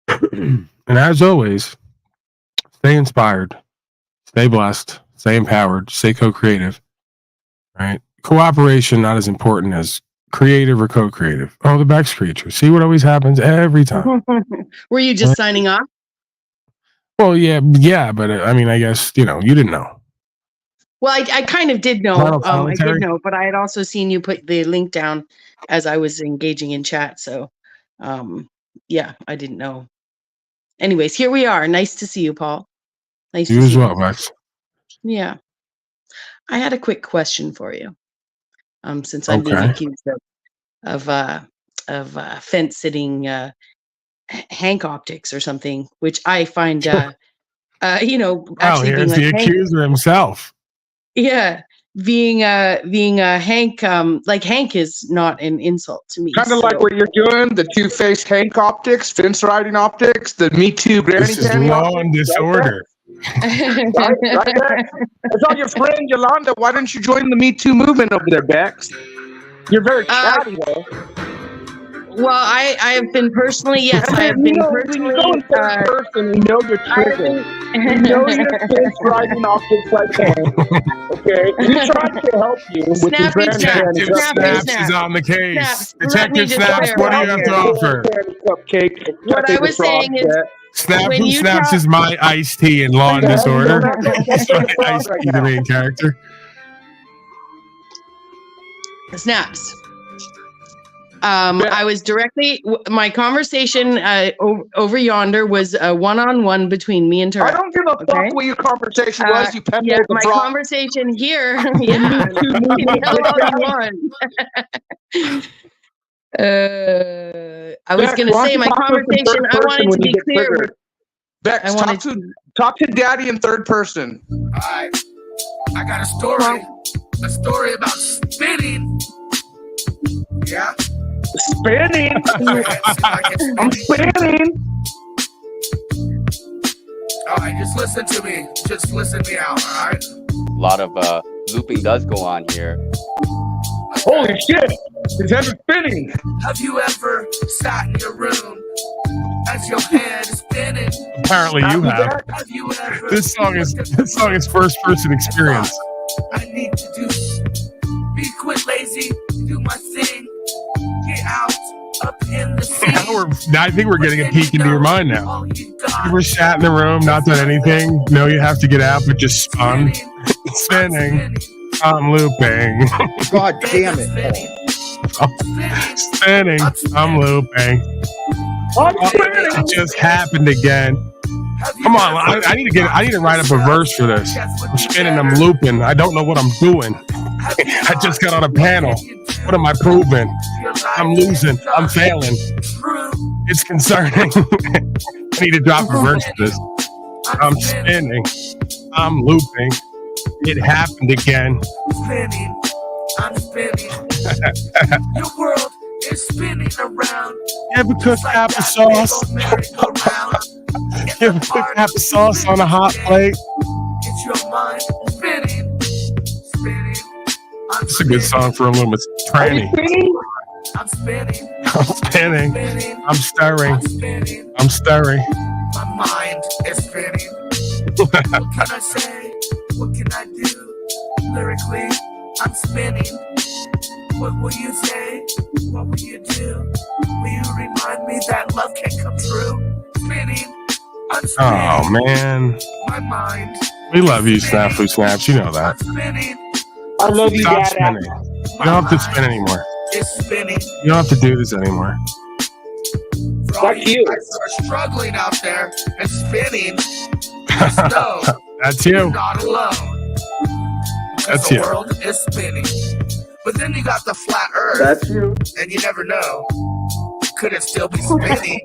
And as always, stay inspired, stay blessed, stay empowered, stay co-creative. Right? Cooperation not as important as creative or co-creative. Oh, the Bex creature. See what always happens every time. Were you just signing off? Well, yeah, but I mean, I guess, you didn't know. Well, I kind of did know. I did know, but I had also seen you put the link down as I was engaging in chat. So, yeah, I didn't know. Anyways, here we are. Nice to see you, Paul. Nice You to as see well, you. Max. Yeah. I had a quick question for you. Since I'm being accused of fence sitting Hank optics or something, which I find Wow, actually being here's like the Hank, accuser himself. yeah, being a Hank, like Hank is not an insult to me. Kind of like what you're doing, the two-faced Hank optics, fence riding optics, the Me Too granny This is panty law and optics, disorder. right there. I saw your friend Yolanda. Why don't you join the Me Too movement over there, Bex? You're very chatty, though. Well, I have been personally, yes, I have And, been when personally. you go in third person, we know you're triggering. We know you're fence riding optics like Hank. Okay, we tried to help you with your Snappy granny snap. panty Snaps Snap. is on the case. Snaps. Let me Detective just Snaps, what do you have to offer? Cupcake. What I was saying is, Snap when Who you Snaps talk- is my iced tea in Law and Disorder. That's my iced tea, the main character. Snaps. I was directly, my conversation over yonder was a one-on-one between me and Tara. I don't give a fuck what your conversation was. You penciled yeah, the my frog. conversation here. Yeah, you can tell all you want. I was going to say my conversation. I wanted to be clear. Bex, talk to Daddy in third person. Alright, I got a story about spinning. Yeah. Spinning. I'm spinning. Alright, just listen to me. Just listen me out, alright? A lot of looping does go on here. Holy shit! His head is spinning. Have you ever sat in your room as your head is spinning? Apparently you have. Have you ever This song is first person experience. I need to do be quit lazy, do my thing, get out up in the sea. I think we're getting a peek into your mind now. You ever sat in the room, not done anything? No, you have to get out, but just spun. Spinning. I'm looping. God damn it. Spinning. I'm looping. It just happened again. Come on, I need to write up a verse for this. I'm spinning, I'm looping. I don't know what I'm doing. I just got on a panel. What am I proving? I'm losing. I'm failing. It's concerning. I need to drop a verse for this. I'm spinning. I'm looping. It happened again. Spinning, I'm spinning. Your world is spinning around. You ever cook applesauce? You ever cook applesauce on a hot plate? It's your mind spinning, spinning. It's a good song for a little bit. Tranny. I'm spinning. I'm spinning. I'm stirring. I'm stirring. My mind is spinning. What can I say? What can I do? Lyrically, I'm spinning. What will you say? What will you do? Will you remind me that love can come true? Spinning, Oh man, my mind. we love you, Snafu Snaps. You know that. I love you, Stop Dad. spinning. You don't have to spin anymore. It's spinning. You don't have to do this anymore. For all you guys that are struggling out there and spinning, just know That's you're you. not alone. That's the you. world is spinning. But then you got the flat earth. That's you. And you never know. Could it still be spinning?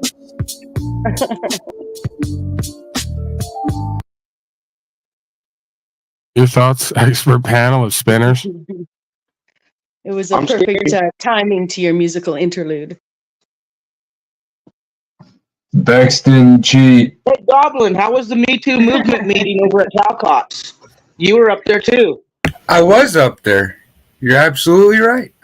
Your thoughts, expert panel of spinners. It was a perfect timing to your musical interlude. Bexton G. Hey, Goblin, how was the Me Too movement meeting over at Talcott's? You were up there too. I was up there. You're absolutely right.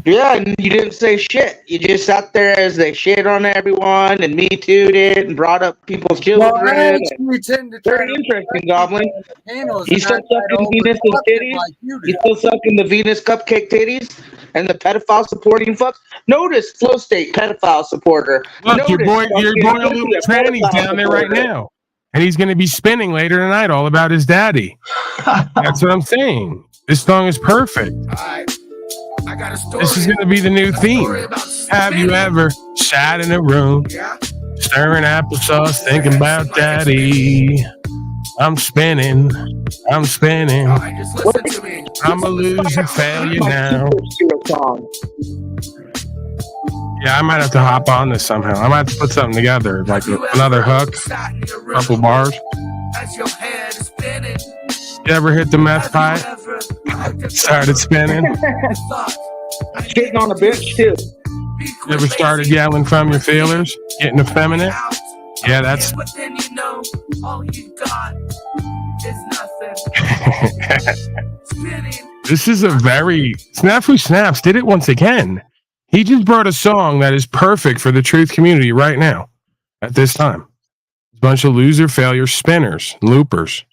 Yeah, and you didn't say shit. You just sat there as they shit on everyone and Me Too'd it and brought up people's children. Well, I actually tend to Very interesting, Goblin. Panels You still sucking Venus's titties? You still sucking the Venus cupcake titties and the pedophile supporting fucks? Notice Flow State pedophile supporter. Look, your boy, Notice a little tranny's pedophile down there right supporter. now, and he's going to be spinning later tonight all about his daddy. That's what I'm saying. This song is perfect. I got a story. This is going to be the new theme. Have you ever sat in a room, stirring applesauce, thinking about daddy? I'm spinning. I'm spinning. I'm a loser failure now. Yeah, I might have to hop on this somehow. I might have to put something together, like another hook, couple bars. As your head is spinning. You ever hit the meth pipe? Started spinning. Shitting on a bitch too. You ever started yelling from your feelers? Getting effeminate? Yeah, that's. But then you know all you got is nothing. Spinning. This is a very. Snafu Snaps did it once again. He just brought a song that is perfect for the truth community right now, at this time. A bunch of loser failure spinners, loopers.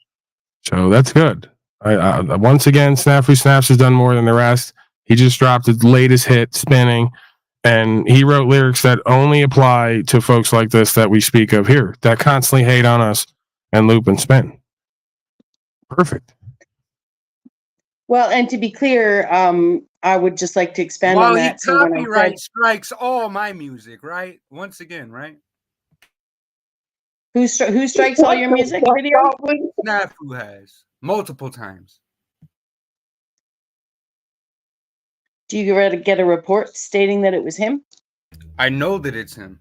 So that's good. Once again, Snafu Snaps has done more than the rest. He just dropped his latest hit, Spinning, and he wrote lyrics that only apply to folks like this that we speak of here, that constantly hate on us and loop and spin. Perfect. Well, and to be clear, I would just like to expand While on he that. So when I copyright said, strikes all my music, right? Once again, right? who strikes all your music video? Snafu has multiple times. Do you get a report stating that it was him? I know that it's him.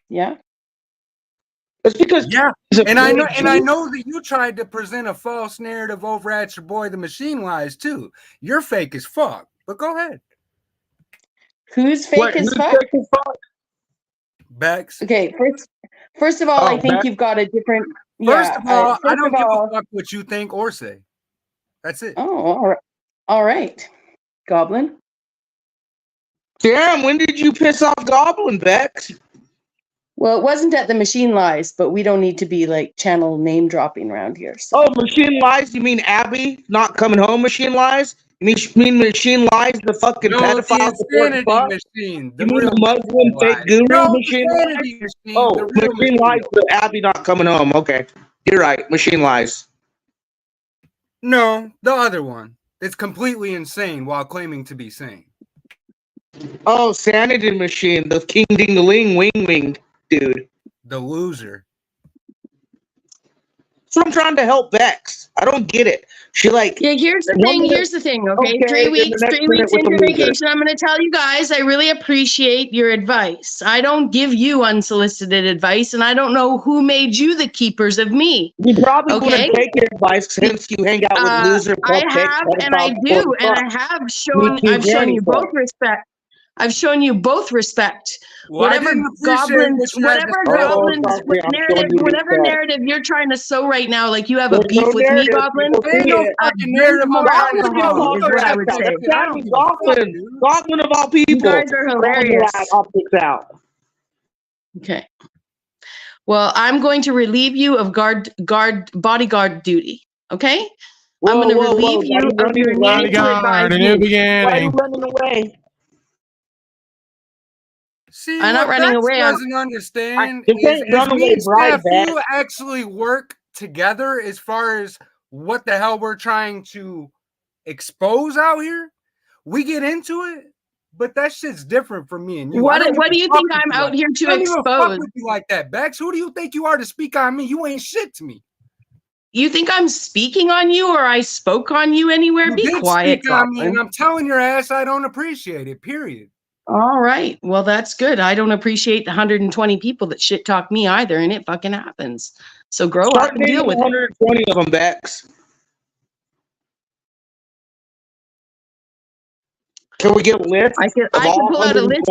Yeah. It's because and I know that you tried to present a false narrative over at your boy the Machine Lies too. You're fake as fuck. But go ahead. Who's fake as fuck? Bex. Okay, first of all, I think you've got a different. First of all, I first don't of give all- a fuck what you think or say. That's it. Oh, all right, Goblin. Damn, when did you piss off Goblin, Bex? Well, it wasn't at the Machine Lies, but we don't need to be like channel name dropping around here. So. Oh, Machine Lies? You mean Abby not coming home? Machine Lies? You mean Machine Lies? The fucking pedophile Insanity support fuck? Machine. You mean the Muslim fake guru Machine Lies? Machine. Oh, the real Machine Lies. The Abby not coming home. Okay, you're right. Machine Lies. No, the other one. It's completely insane while claiming to be sane. Oh, Sanity Machine, the King Ding the Ling Wing Wing dude. The loser. So I'm trying to help Bex. I don't get it. She like Here's the thing. Okay, 3 weeks into vacation. I'm going to tell you guys. I really appreciate your advice. I don't give you unsolicited advice, and I don't know who made you the keepers of me. You probably okay? wouldn't take your advice since you hang out with loser. I have, and I do, and I have shown. I've shown you both respect. I've shown you both respect. Well, whatever goblins narrative you're trying to sow right now, like you have a beef with me, Goblin. Goblin of all people. You guys are hilarious. Out. Okay. Well, I'm going to relieve you of bodyguard duty. Okay. I'm going to relieve you of your need to advise a new me. Why are you beginning. running away? See, I'm not what running Bex away. doesn't understand This is ain't as me runaway and bride, Bex. Snafu actually work together as far as what the hell we're trying to expose out here. We get into it, but that shit's different from me and you. What I don't do even you fuck think with I'm you out like here that. to I don't even fuck expose? with you like that, Bex. Who do you think you are to speak on me? You ain't shit to me. You think I'm speaking on you or I spoke on you anywhere? You Be did quiet, speak on me, and Goblin. I'm telling your ass I don't appreciate it, period. All right. Well, that's good. I don't appreciate the 120 people that shit talk me either, and it fucking happens. So grow Start up and deal naming with it. 120 of them, Bex. Can we get a list? I could pull out a list.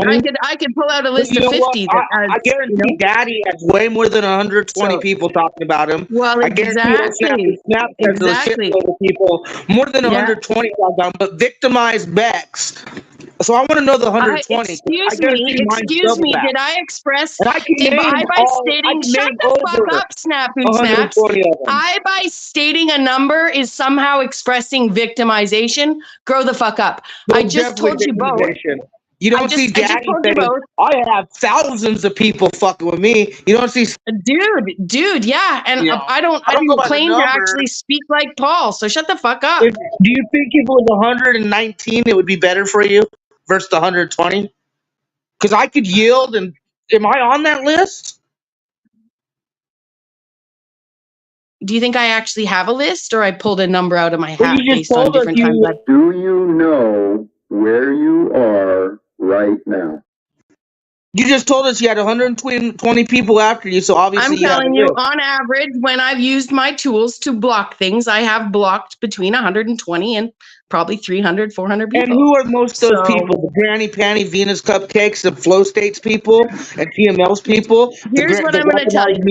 I could pull out a list of 50 that has, I guarantee Daddy has way more than 120 people talking about him. Well, I guarantee Snap has a shitload of people, more than 120 talking about him, but victimized Bex. So I want to know the 120. Excuse me. Did I express? And I can Did name I by all, stating? I can Shut name the fuck over up, Snafu Snaps. 120 of them. I by stating a number is somehow expressing victimization. Grow the fuck up. No, I just told you both. You don't see Daddy saying, I have thousands of people fucking with me. You don't see, dude, yeah, and I don't go by the claim to number. actually speak like Paul. So shut the fuck up. Do you think if it was 119, it would be better for you versus the 120? Because I could yield, and am I on that list? Do you think I actually have a list, or I pulled a number out of my Well, hat you just based on told us different you- times? Do you know where you are right now? You just told us you had 120 people after you, so obviously I'm you have a telling you, list. on average, when I've used my tools to block things, I have blocked between 120 and probably 300, 400 people. And who are most of those people? The Granny Panty, Venus Cupcakes, the Flow States people, and TML's people? Here's what I'm going to tell you,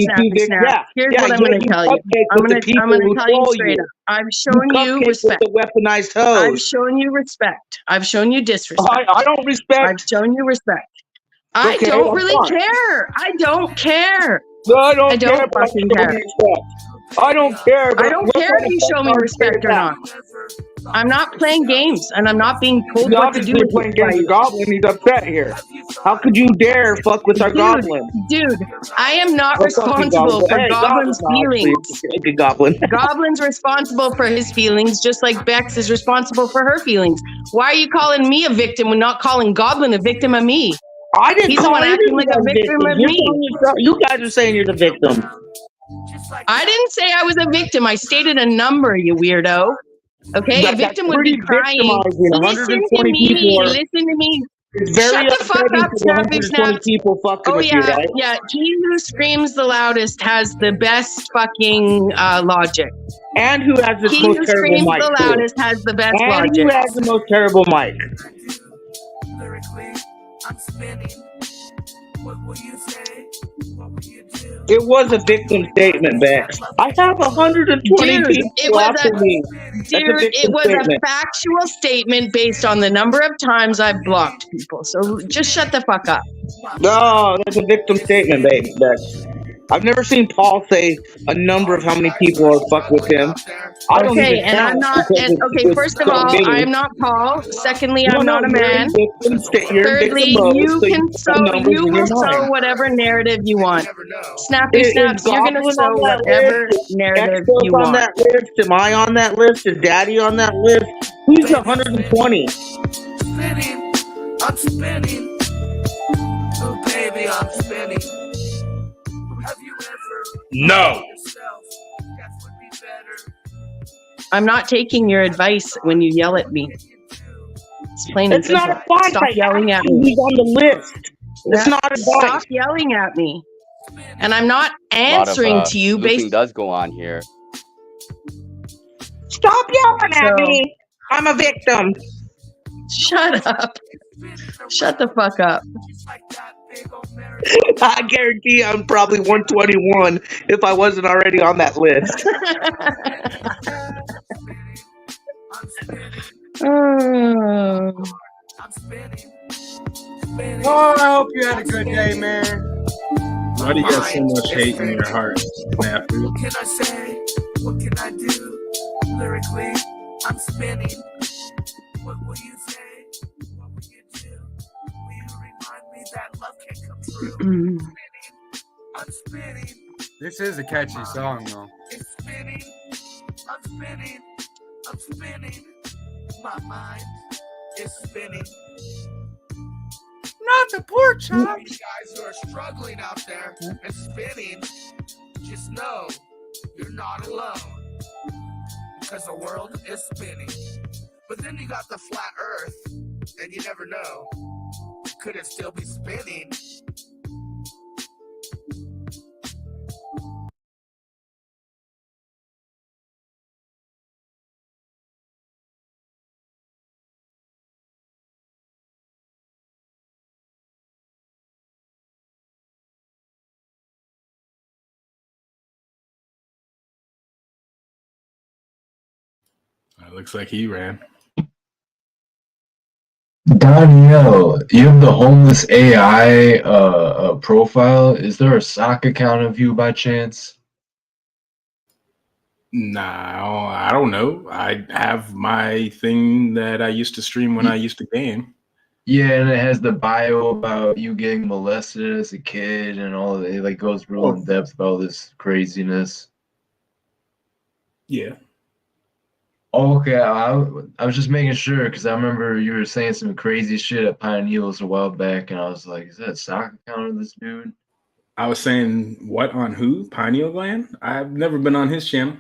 Snap. Here's what I'm going to tell you. I'm going to tell you straight up. I've shown you respect. With the weaponized hose. I've shown you respect. I've shown you disrespect. I don't respect. I've shown you respect. I Okay, don't I'm really fine. care. I don't care. No, I don't care, care. fucking care. I don't care. I don't care if you show me respect or not. I'm not playing games, and I'm not being told He's what to do obviously with playing it. games with Goblin. He's upset here. How could you dare fuck with our Goblin? Dude, I am not What's up, you responsible for Hey, Goblin's feelings. Good Goblin. Goblin's responsible for his feelings, just like Bex is responsible for her feelings. Why are you calling me a victim when not calling Goblin a victim of me? I didn't He's the call one either acting of like you a guys victim victims. of You're me. calling yourself- You guys are saying you're the victim. I didn't say I was a victim. I stated a number, you weirdo. Okay, a That's victim would be pretty crying. victimizing. Listen to 120 me. people are- Listen to me. It's very Shut the fuck upsetting up, for the Snappy 120 Snaps. people fucking Oh with yeah, you, right? yeah. He who screams the loudest has the best fucking logic. And who has the He most who terrible screams mic, the too. loudest has the best And logic. who has the most terrible mic? Lyrically, I'm spinning. What will you say? What will you do? It was a victim statement, Bex. I have 120 Dude, people it was after me. That's a Dude, victim it was statement. a factual statement based on the number of times I've blocked people. So just shut the fuck up. No, that's a victim statement, babe. Bex. I've never seen Paul say a number of how many people are fuck with him. I don't Okay, even and count I'm not. because And, it's okay, just first of so all, many. I am not Paul. Secondly, I'm not a you're in man. victim you're in Thirdly, victim mode, you so can put sow. numbers You in your will sow mind. whatever narrative you want. Snappy Is snaps. You're gonna Goblin sow on that whatever list? Is narrative Exos you on want. that list? Am I on that list? Is Daddy on that list? Who's the 120? Spinning, I'm spinning. Oh, baby, I'm spinning. Have you ever No. yourself? That would be better. I'm not taking your advice when you yell at me. It's plain and It's simple. not advice. Stop yelling at He's me. on the list. It's not advice. Stop yelling at me. And I'm not A lot of answering to you looping based. does go on here. Stop yelling at me. I'm a victim. Shut up. Shut the fuck up. I guarantee I'm probably 121 if I wasn't already on that list. Oh, I hope you had a good day, man. Why do you got so much hate in your heart, Snafu? What can I say? What can I do? lyrically, I'm spinning. What will you say? What will you do? Will you remind me that love can come true? I'm spinning. This is a catchy song, though. It's spinning. I'm spinning. I'm spinning. My mind is spinning. Not the pork For you chops. guys who are struggling out there and spinning, just know you're not alone. Because the world is spinning. But then you got the flat earth, and you never know. Could it still be spinning? It looks like he ran. Danielle, you have the homeless AI profile. Is there a sock account of you by chance? Nah, I don't know. I have my thing that I used to stream when I used to game. Yeah, and it has the bio about you getting molested as a kid and all that. It like goes real in depth about all this craziness. Yeah. Okay, I was just making sure because I remember you were saying some crazy shit at Pine Hills a while back, and I was like, "Is that a sock account of this dude?" I was saying what on who? Pineal Gland? I've never been on his channel.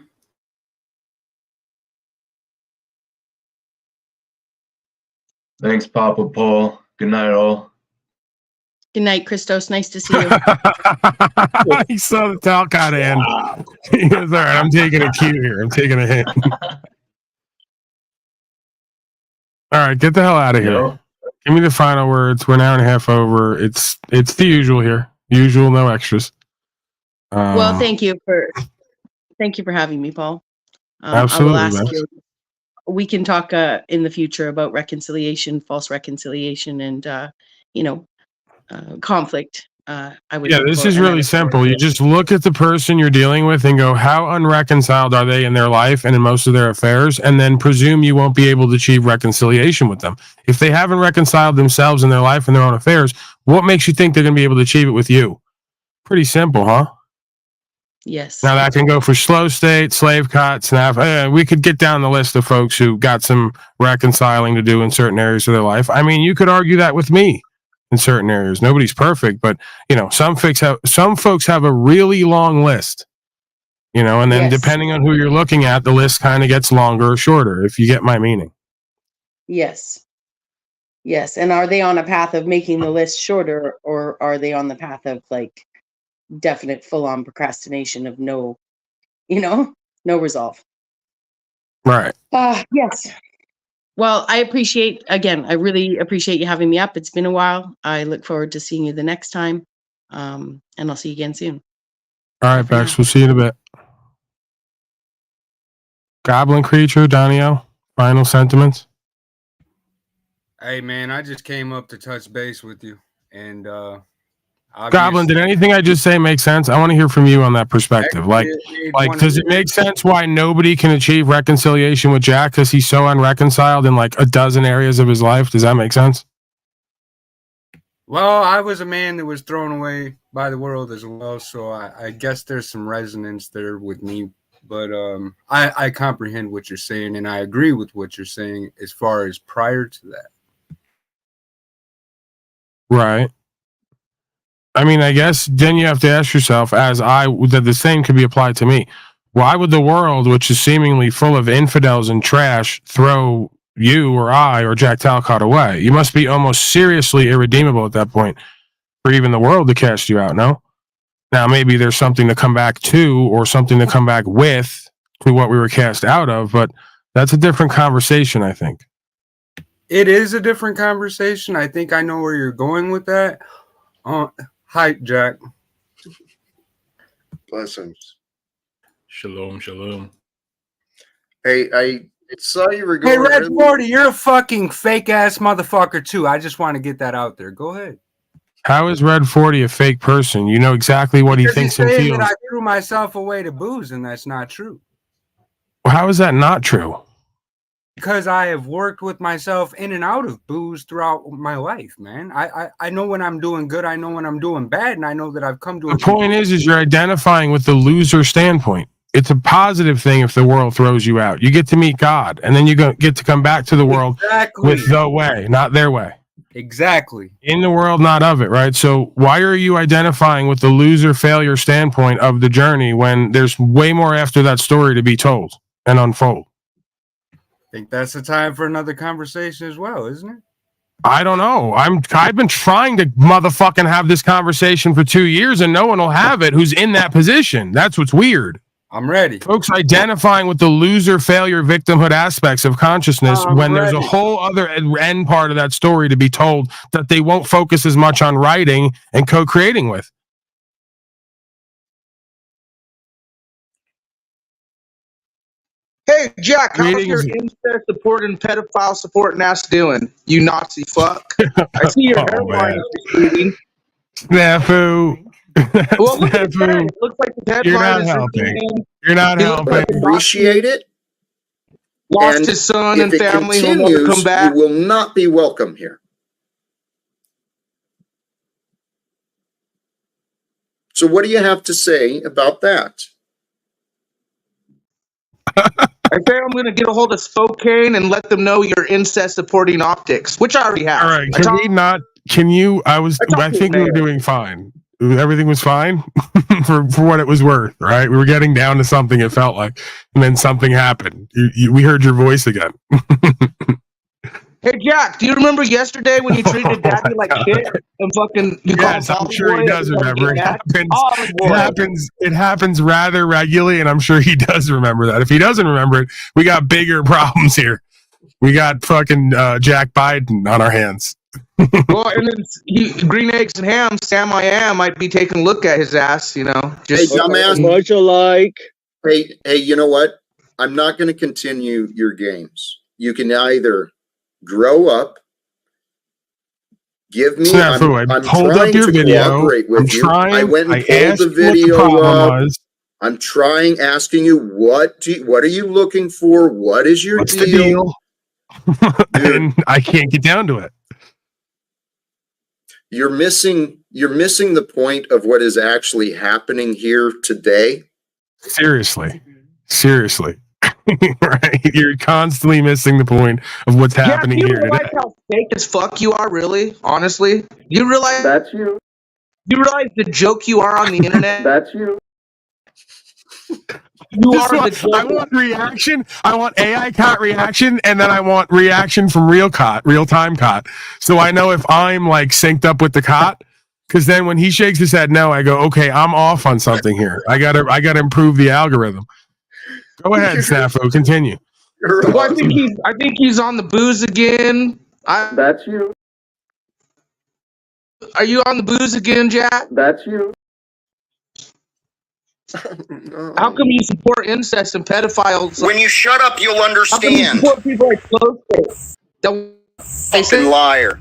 Thanks, Papa Paul. Good night, all. Good night, Christos. Nice to see you. He saw the Talcott in. He goes, all right, I'm taking a cue here. I'm taking a hint. All right, get the hell out of here. Give me the final words. We're an hour and a half over. It's the usual here. Usual, no extras. Well, thank you for having me, Paul. Absolutely, I will ask man. you. We can talk in the future about reconciliation, false reconciliation, and conflict. I would. Yeah, look this for- is and I really look forward simple. to You it. just look at the person you're dealing with and go, how unreconciled are they in their life and in most of their affairs? And then presume you won't be able to achieve reconciliation with them. If they haven't reconciled themselves in their life and their own affairs, what makes you think they're going to be able to achieve it with you? Pretty simple, huh? Yes. Now that can go for Slow State, Slave Cot, Snap. We could get down the list of folks who got some reconciling to do in certain areas of their life. I mean, you could argue that with me in certain areas. Nobody's perfect, but some folks have a really long list. And then Yes. depending on who you're looking at, the list kind of gets longer or shorter, if you get my meaning. Yes. Yes. And are they on a path of making the list shorter, or are they on the path of like definite full-on procrastination of no resolve? Right. Yes. Well, I really appreciate you having me up. It's been a while. I look forward to seeing you the next time. And I'll see you again soon. All right, Bex, we'll see you in a bit. Goblin Creature, Danielle, final sentiments? Hey, man, I just came up to touch base with you, and Goblin, did anything I just say make sense? I want to hear from you on that perspective. Like, does it make sense why nobody can achieve reconciliation with Jack because he's so unreconciled in like a dozen areas of his life? Does that make sense? Well, I was a man that was thrown away by the world as well, so I guess there's some resonance there with me. But I comprehend what you're saying, and I agree with what you're saying as far as prior to that. Right. I mean, I guess then you have to ask yourself, that the same could be applied to me. Why would the world, which is seemingly full of infidels and trash, throw you or I or Jack Talcott away? You must be almost seriously irredeemable at that point for even the world to cast you out, no? Now, maybe there's something to come back to or something to come back with to what we were cast out of, but that's a different conversation, I think. It is a different conversation. I think I know where you're going with that. Hi, Jack. Blessings. Shalom, shalom. Hey, I saw you were going. Hey, Red 40, you're a fucking fake ass motherfucker too. I just want to get that out there. Go ahead. How is Red 40 a fake person? You know exactly what he thinks and Saying feels. that I threw myself away to booze, and that's not true. Well, how is that not true? Because I have worked with myself in and out of booze throughout my life, man. I know when I'm doing good, I know when I'm doing bad, and I know that I've come to The point is you're identifying with the loser standpoint. It's a positive thing if the world throws you out. You get to meet God, and then you get to come back to the world with the way, not their way. Exactly. In the world, not of it, right? So why are you identifying with the loser failure standpoint of the journey when there's way more after that story to be told and unfold? I think that's the time for another conversation as well, isn't it? I don't know. I've been trying to motherfucking have this conversation for 2 years, and no one will have it who's in that position. That's what's weird. I'm ready. Folks identifying with the loser, failure, victimhood aspects of consciousness when there's a whole other end part of that story to be told that they won't focus as much on writing and co-creating with. Hey, Jack, how's your Greetings. incest supporting pedophile supporting ass doing? You Nazi fuck. I see your hairline is receding. Snafu. Well, look at that. It looks like the You're not headline is helping. receding. You're not He looks helping. like a Appreciate it. lost And his son if and it family and will never continues, come back. you will not be welcome here. So what do you have to say about that? I say I'm going to get a hold of Spokane and let them know your incest supporting optics, which I already have. All right. Can we not? Can you? I think we were doing fine. Everything was fine for what it was worth, right? We were getting down to something, it felt like, and then something happened. We heard your voice again. Hey, Jack, do you remember yesterday when you treated Daddy like shit and fucking you Yes, called I'm sure he does remember. It happens rather regularly, and I'm sure he does remember that. If he doesn't remember it, we got bigger problems here. We got fucking Jack Biden on our hands. Well, and then Green Eggs and Ham, Sam I Am, might be taking a look at his ass, you know. Hey, dumbass. Much alike. Hey, you know what? I'm not going to continue your games. You can either grow up, give me. Snafu, I I'm pulled up trying your to video. cooperate with I'm you. trying. I went and I pulled asked the you what the video problem up. was. I'm trying, asking you what are you looking for? What is your What's the deal? And I can't get down to it. You're missing the point of what is actually happening here today. Seriously. Right? You're constantly missing the point of what's happening you here realize today. how fake as fuck you are, really? Honestly? You realize that's you? You realize the joke you are on the internet? That's you. I want reaction. I want AI cot reaction, and then I want reaction from real time cot. So I know if I'm like synced up with the cot, because then when he shakes his head no, I go, okay, I'm off on something here. I gotta improve the algorithm. Go ahead, Snafu, continue. Well, I think he's on the booze again. That's you. Are you on the booze again, Jack? That's you. How come you support incest and pedophiles? When you shut up, you'll How come you understand. support people like Flowstate? Fucking liar.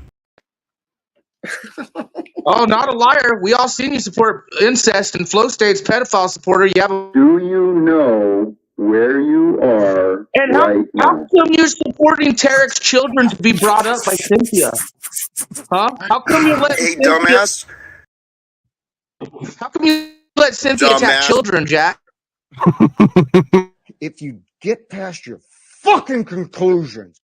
Oh, not a liar. We all seen you support incest and Flowstate's pedophile supporter. You have a... Do you know where you are? And how come you're supporting Tarek's children to be brought up by Cynthia? Huh? How come you let Hey, dumbass. How come you let Cynthia attack Dumbass. children, Jack? If you get past your fucking conclusions.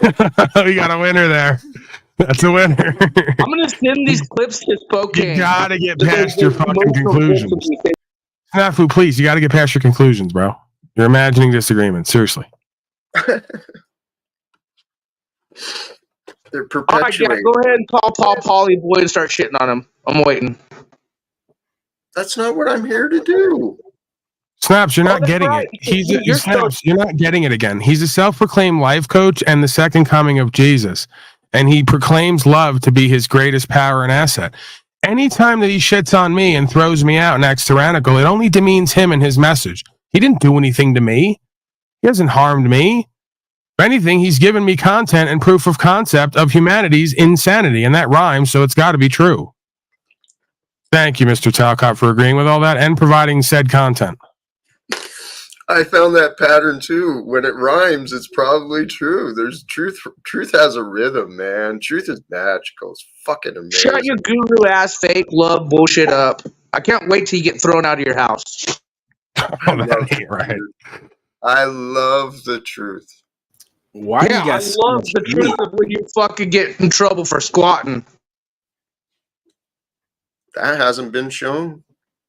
We got a winner there. That's a winner. I'm gonna send these clips to Spokane. You gotta get past your fucking conclusions. Snafu, please, you gotta get past your conclusions, bro. You're imagining disagreements. Seriously. They're All right, Jack, go ahead and call Paul Pauly Boy and start shitting on him. I'm waiting. That's not what I'm here to do. Snaps, you're not getting it. Snaps, you're not getting it again. He's a self-proclaimed life coach and the second coming of Jesus. And he proclaims love to be his greatest power and asset. Anytime that he shits on me and throws me out and acts tyrannical, it only demeans him and his message. He didn't do anything to me. He hasn't harmed me. If anything, he's given me content and proof of concept of humanity's insanity, and that rhymes, so it's got to be true. Thank you, Mr. Talcott, for agreeing with all that and providing said content. I found that pattern too. When it rhymes, it's probably true. There's truth. Truth has a rhythm, man. Truth is magical. It's fucking amazing. Shut your guru ass fake love bullshit up. I can't wait till you get thrown out of your house. Oh, that ain't right. I love the truth. Why Yeah, you guys I love the truth of when you fucking get in trouble for squatting. That hasn't been shown.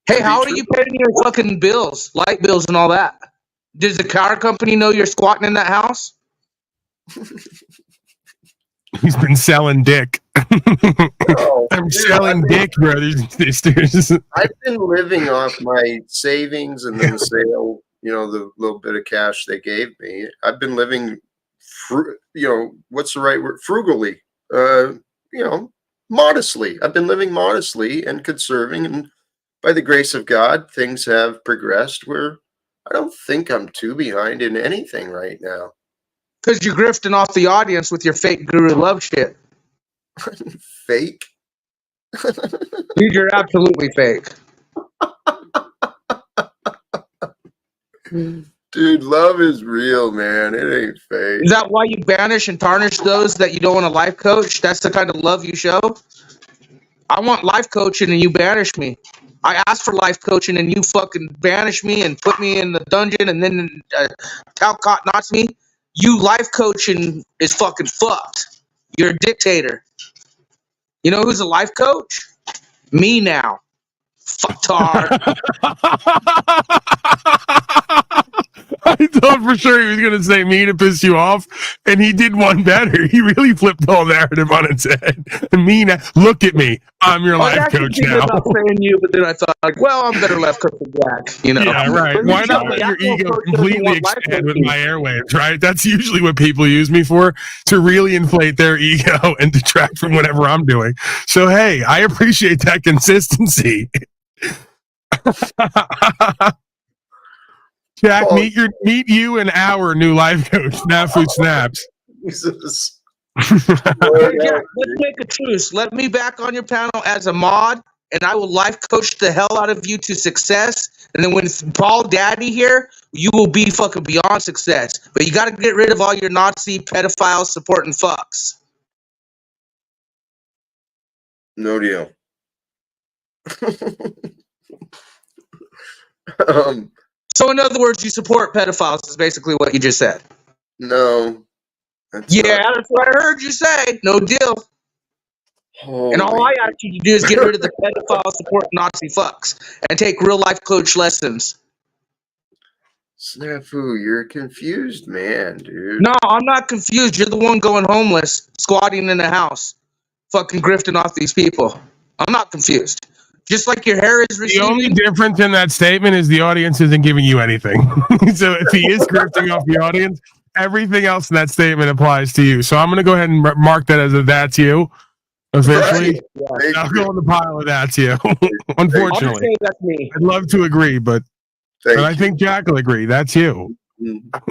Hey, how are you paying your fucking bills, light bills and all that? Does the car company know you're squatting in that house? He's been selling dick. I'm selling dick, brothers and sisters. I've been living off my savings and then the sale, the little bit of cash they gave me. I've been living, what's the right word? Frugally, modestly. I've been living modestly and conserving, and by the grace of God, things have progressed where I don't think I'm too behind in anything right now. Because you're grifting off the audience with your fake guru love shit. Fake? Dude, you're absolutely fake. Dude, love is real, man. It ain't fake. Is that why you banish and tarnish those that you don't want a life coach? That's the kind of love you show? I want life coaching and you banish me. I asked for life coaching and you fucking banish me and put me in the dungeon and then Talcott knocks me. You life coaching is fucking fucked. You're a dictator. You know who's a life coach? Me now. Fucktard. I thought for sure he was going to say me to piss you off, and he did one better. He really flipped the whole narrative on its head. Me now, look at me. I'm your life coach now. I'm not saying you, but then I thought, well, I'm better left coach than Jack. Yeah, right. Why not let your ego completely expand with my airwaves, right? That's usually what people use me for, to really inflate their ego and detract from whatever I'm doing. So, hey, I appreciate that consistency. Jack, meet you and our new life coach, Snafu Snaps. Jesus. Hey, Jack, let's make a truce. Let me back on your panel as a mod, and I will life coach the hell out of you to success. And then when it's Paul Daddy here, you will be fucking beyond success. But you got to get rid of all your Nazi pedophiles supporting fucks. No deal. So in other words, you support pedophiles is basically what you just said. No. That's what I heard you say. No deal. And all I ask you to do is get rid of the pedophile support Nazi fucks and take real life coach lessons. Snafu, you're a confused man, dude. No, I'm not confused. You're the one going homeless, squatting in the house, fucking grifting off these people. I'm not confused. Just like your hair is receding. The only difference in that statement is the audience isn't giving you anything. So if he is grifting off the audience, everything else in that statement applies to you. So I'm going to go ahead and mark that as a that's you officially. Right. Yeah. I'll go in the pile of that's you. Unfortunately, say that's me. I'd love to agree, but I think Jack will agree. That's you.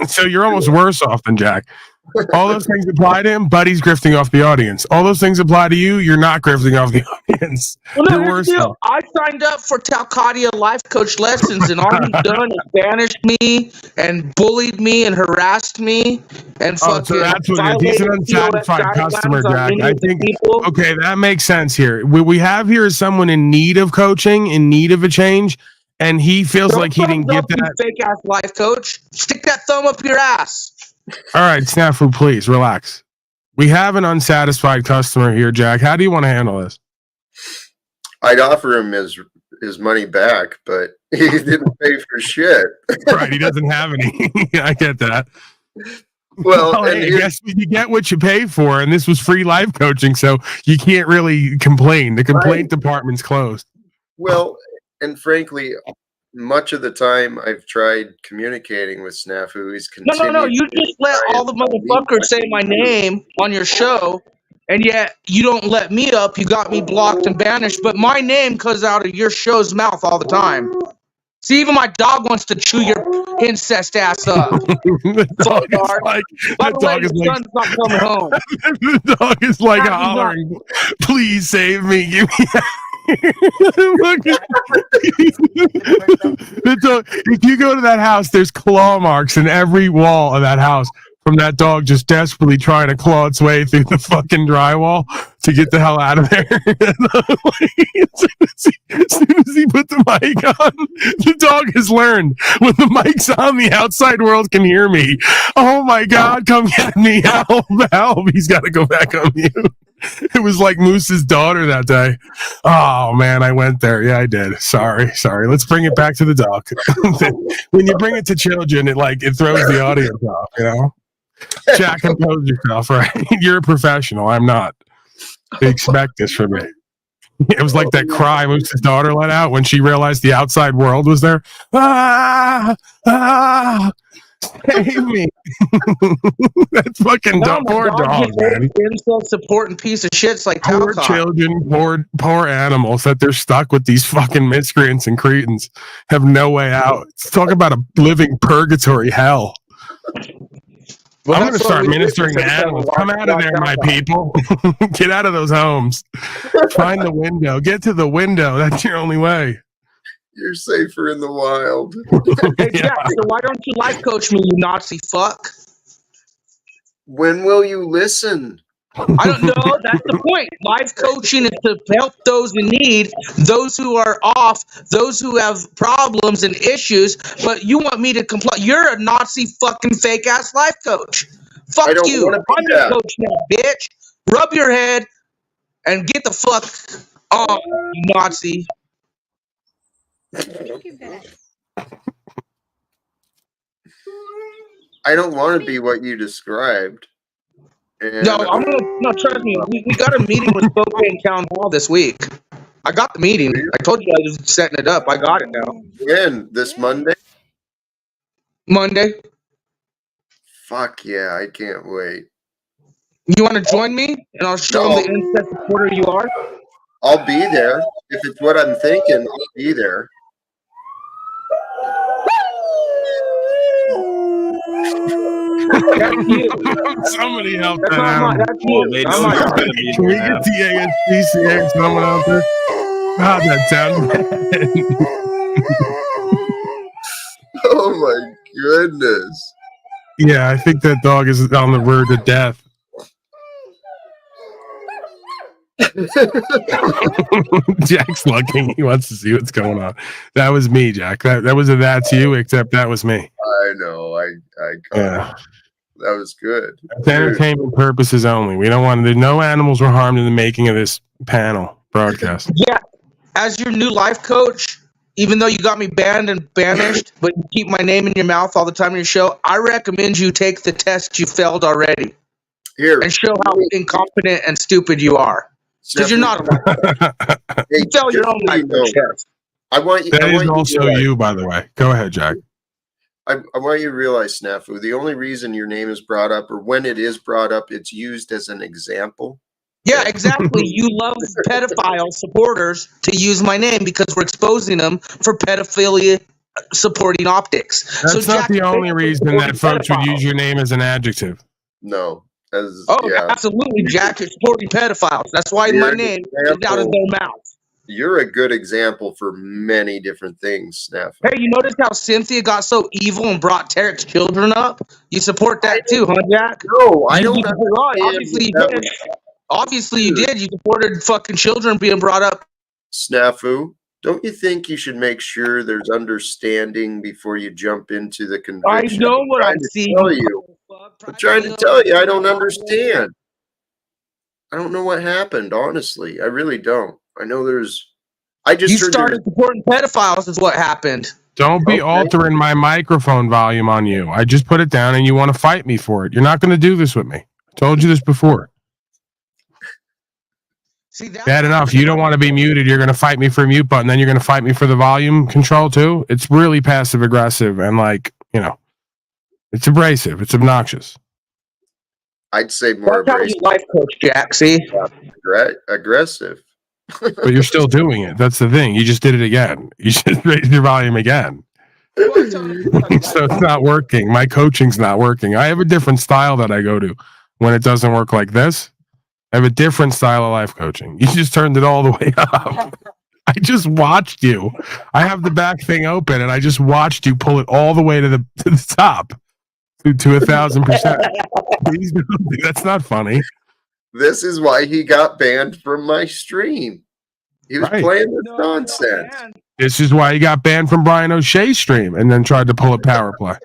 So you're almost worse off than Jack. All those things apply to him, but he's grifting off the audience. All those things apply to you. You're not grifting off the audience. Well, no, you're worse off. I signed up for Talcadia life coach lessons, and all he's done is banished me and bullied me and harassed me and fucking. So that's what it is. He's an unsatisfied customer, Jack. I think. Okay, that makes sense here. What we have here is someone in need of coaching, in need of a change, and he feels like he didn't get that. Fake ass life coach. Stick that thumb up your ass. All right, Snafu, please relax. We have an unsatisfied customer here, Jack. How do you want to handle this? I'd offer him his money back, but he didn't pay for shit. Right, he doesn't have any. I get that. Well, I guess you get what you pay for, and this was free life coaching, so you can't really complain. The complaint department's closed. Well, and frankly, much of the time I've tried communicating with Snafu. He's continued. No. You just let all the motherfuckers say my name on your show, and yet you don't let me up. You got me blocked and banished, but my name comes out of your show's mouth all the time. See, even my dog wants to chew your incest ass up. The dog is like hollering, please save me. Give me If you go to that house, there's claw marks in every wall of that house from that dog just desperately trying to claw its way through the fucking drywall to get the hell out of there. As soon as he put the mic on, the dog has learned when the mic's on, the outside world can hear me. Oh my God, come get me. Help, help. He's got to go back on mute. It was like Moose's daughter that day. Oh man, I went there. Yeah, I did. Sorry. Let's bring it back to the dog. When you bring it to children, it throws the audience off, you know? Jack, compose yourself, right? You're a professional. I'm not. They expect this from me. It was like that cry Moose's daughter let out when she realized the outside world was there. Ah! Save me. That's fucking dumb. Poor dog, man. Self-supporting piece of shits like poor Talcott. children, poor animals that they're stuck with these fucking miscreants and cretins. Have no way out. Talk about a living purgatory hell. Well, I'm going to that's start what we did ministering for to animals. the Come out of there, my people. Get out of those homes. Find the window. Get to the window. That's your only way. You're safer in the wild. Hey, Jack, so why don't you life coach me, you Nazi fuck? When will you listen? I don't know. That's the point. Life coaching is to help those in need, those who are off, those who have problems and issues. But you want me to comply? You're a Nazi fucking fake ass life coach. Fuck you. I'm your coach now, bitch. Rub your head and get the fuck on, you Nazi. I don't want to be what you described. And No, trust me. We got a meeting with Spokane Town Hall this week. I got the meeting. I told you I was setting it up. I got it now. When? This Monday? Monday. Fuck yeah, I can't wait. You want to join me? And I'll show them the instant supporter you are? I'll be there. If it's what I'm thinking, I'll be there. That's you. Somebody help That's that not out. that's you. Can we get the ASPCA someone out there? God, that sounds Oh my goodness. Yeah, I think that dog is on the verge of death. Jack's looking. He wants to see what's going on. That was me, Jack. That was a that's you, except that was me. I know. I Yeah. That was good. It's entertainment purposes only. We don't want no animals were harmed in the making of this panel broadcast. Yeah. As your new life coach, even though you got me banned and banished, but you keep my name in your mouth all the time in your show, I recommend you take the test you failed already. Here. And show how incompetent and stupid you are. Because you're not a life coach. You fail your own life coach test. I want you. That I is want you to also realize- you, by the way. Go ahead, Jack. I want you to realize, Snafu, the only reason your name is brought up, or when it is brought up, it's used as an example. Yeah, exactly. You love pedophile supporters to use my name because we're exposing them for pedophilia supporting optics. That's not the only reason that folks would use your name as an adjective. No. Absolutely, Jack. You're supporting pedophiles. That's why You're my an name is out of their mouth. You're a good example for many different things, Snafu. Hey, you notice how Cynthia got so evil and brought Tarek's children up? You support that too, huh, Jack? No, I don't Obviously you did. Obviously you did. You supported fucking children being brought up. Snafu, don't you think you should make sure there's understanding before you jump into the conviction? I know what I'm seeing. I'm trying to tell you, I don't understand. I don't know what happened, honestly. I really don't. I know I just You heard started supporting pedophiles is what happened. Don't be altering my microphone volume on you. I just put it down and you want to fight me for it. You're not going to do this with me. I told you this before. Bad enough. You don't want to be muted. You're going to fight me for a mute button. Then you're going to fight me for the volume control too. It's really passive aggressive and it's abrasive. It's obnoxious. I'd say more That's how you life coach, Jack. See? Aggressive. But you're still doing it. That's the thing. You just did it again. You just raised your volume again. So it's not working. My coaching's not working. I have a different style that I go to when it doesn't work like this. I have a different style of life coaching. You just turned it all the way up. I just watched you. I have the back thing open, and I just watched you pull it all the way to the top to 1,000%. Please don't. That's not funny. This is why he got banned from my stream. He was Right. playing this nonsense. This is why he got banned from Brian O'Shea's stream, and then tried to pull a power play,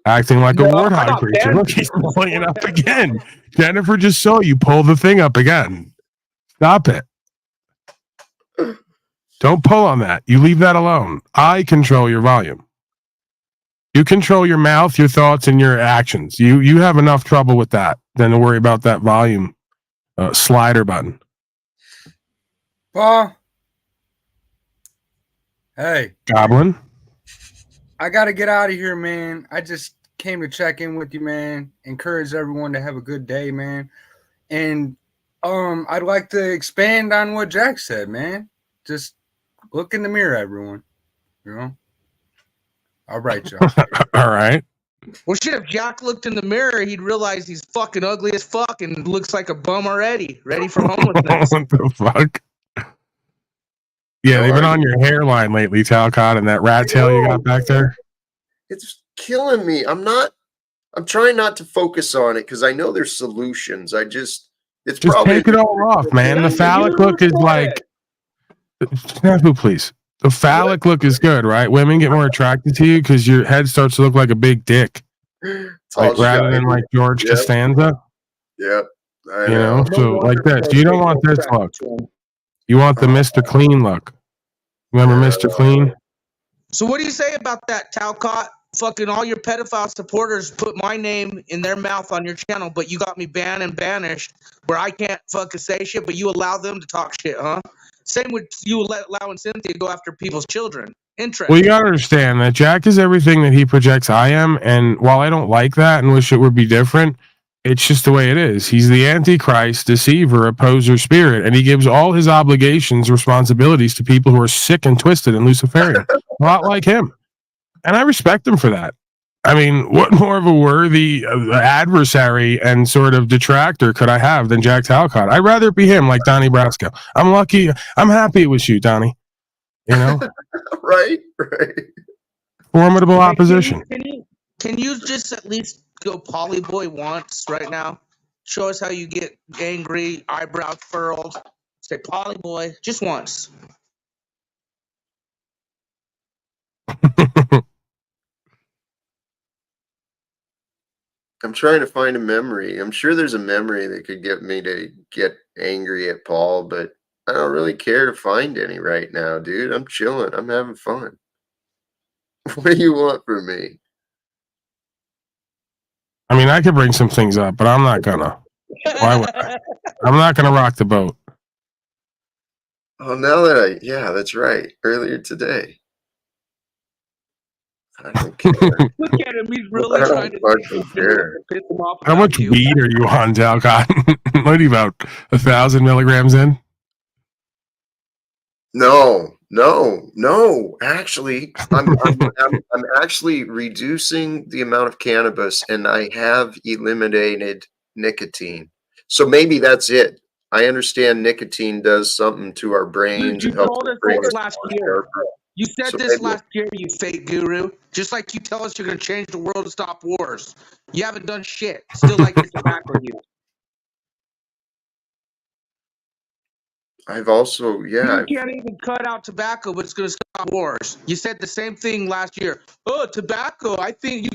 acting like a warthog creature. Look, he's pulling it up again. Jennifer just saw you pull the thing up again. Stop it. Don't pull on that. You leave that alone. I control your volume. You control your mouth, your thoughts, and your actions. You have enough trouble with that than to worry about that volume slider button. Paul. Hey. Goblin. I got to get out of here, man. I just came to check in with you, man. Encourage everyone to have a good day, man. And I'd like to expand on what Jack said, man. Just look in the mirror, everyone. You know? All right, y'all. All right. Well, shit, if Jack looked in the mirror, he'd realize he's fucking ugly as fuck and looks like a bum already, ready for homelessness. What the fuck? Yeah, they've been on your hairline lately, Talcott, and that rat tail you got back there. It's killing me. I'm trying not to focus on it because I know there's solutions. It's Just probably take it all off, man. The phallic look is like, Snafu, please. The phallic look is good, right? Women get more attracted to you because your head starts to look like a big dick, like, rather than like George Costanza. Yep. You know, so like this. You don't want this look. You want the Mr. Clean look. Remember Mr. Clean? So what do you say about that, Talcott? Fucking all your pedophile supporters put my name in their mouth on your channel, but you got me banned and banished where I can't fucking say shit, but you allow them to talk shit, huh? Same with you allowing Cynthia to go after people's children. Interesting. Well, you gotta understand that Jack is everything that he projects I am, and while I don't like that and wish it would be different, it's just the way it is. He's the Antichrist, deceiver, opposer spirit, and he gives all his obligations, responsibilities to people who are sick and twisted and Luciferian. A lot like him. And I respect him for that. I mean, what more of a worthy adversary and sort of detractor could I have than Jack Talcott? I'd rather be him, like Donnie Brasco. I'm lucky. I'm happy it was you, Donnie. You know? Right. Formidable opposition. Can you just at least go polyboy once right now? Show us how you get angry, eyebrows furled. Say polyboy just once. I'm trying to find a memory. I'm sure there's a memory that could get me to get angry at Paul, but I don't really care to find any right now, dude. I'm chilling. I'm having fun. What do you want from me? I mean, I could bring some things up, but I'm not gonna. Why would I? I'm not gonna rock the boat. Oh, now that yeah, that's right. Earlier today. I don't care. Look at him. He's really I trying don't to fucking care. piss him off. How much weed are you on, Talcott? What are you, about 1,000 milligrams in? No. Actually, I'm actually reducing the amount of cannabis, and I have eliminated nicotine. So maybe that's it. I understand nicotine does something to our brains. You It helps told us bring this us last year. You said So this maybe- last year, you fake guru. Just like you tell us you're going to change the world and stop wars. You haven't done shit. Still like your tobacco use. I've also, yeah. You can't even cut out tobacco, but it's going to stop wars. You said the same thing last year. Oh, tobacco. I think,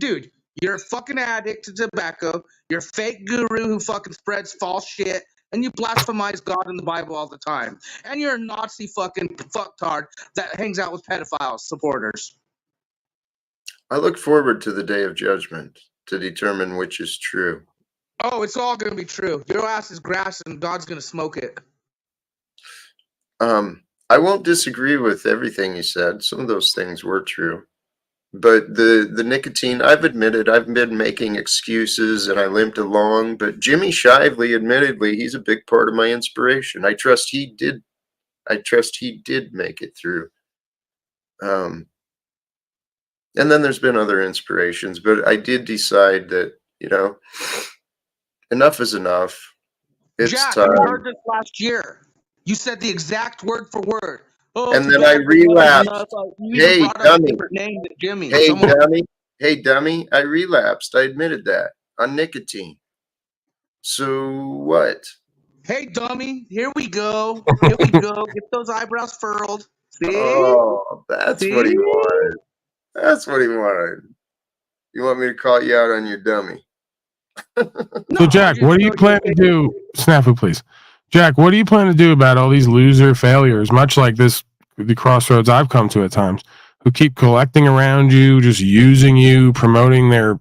dude, you're a fucking addict to tobacco. You're a fake guru who fucking spreads false shit. And you blasphemize God in the Bible all the time. And you're a Nazi fucking fucktard that hangs out with pedophile supporters. I look forward to the day of judgment to determine which is true. Oh, it's all going to be true. Your ass is grass and God's going to smoke it. I won't disagree with everything you said. Some of those things were true. But the nicotine, I've admitted, I've been making excuses and I limped along. But Jimmy Shively, admittedly, he's a big part of my inspiration. I trust he did make it through. And then there's been other inspirations, but I did decide that, enough is enough. It's Jack, time. you heard this last year. You said the exact word for word. Oh, And too then bad I it wasn't relapsed. enough. You even Hey, brought up a dummy. different name than Jimmy. Hey, Come on. dummy. Hey, dummy. I relapsed. I admitted that on nicotine. So what? Hey, dummy. Here we go. Here we go. Get those eyebrows furled. See? Oh, that's what he See? wanted. That's what he wanted. You want me to call you out on your dummy? So, Jack, what do you plan to do? Snafu, please. Jack, what do you plan to do about all these loser failures, much like the crossroads I've come to at times, who keep collecting around you, just using you, promoting their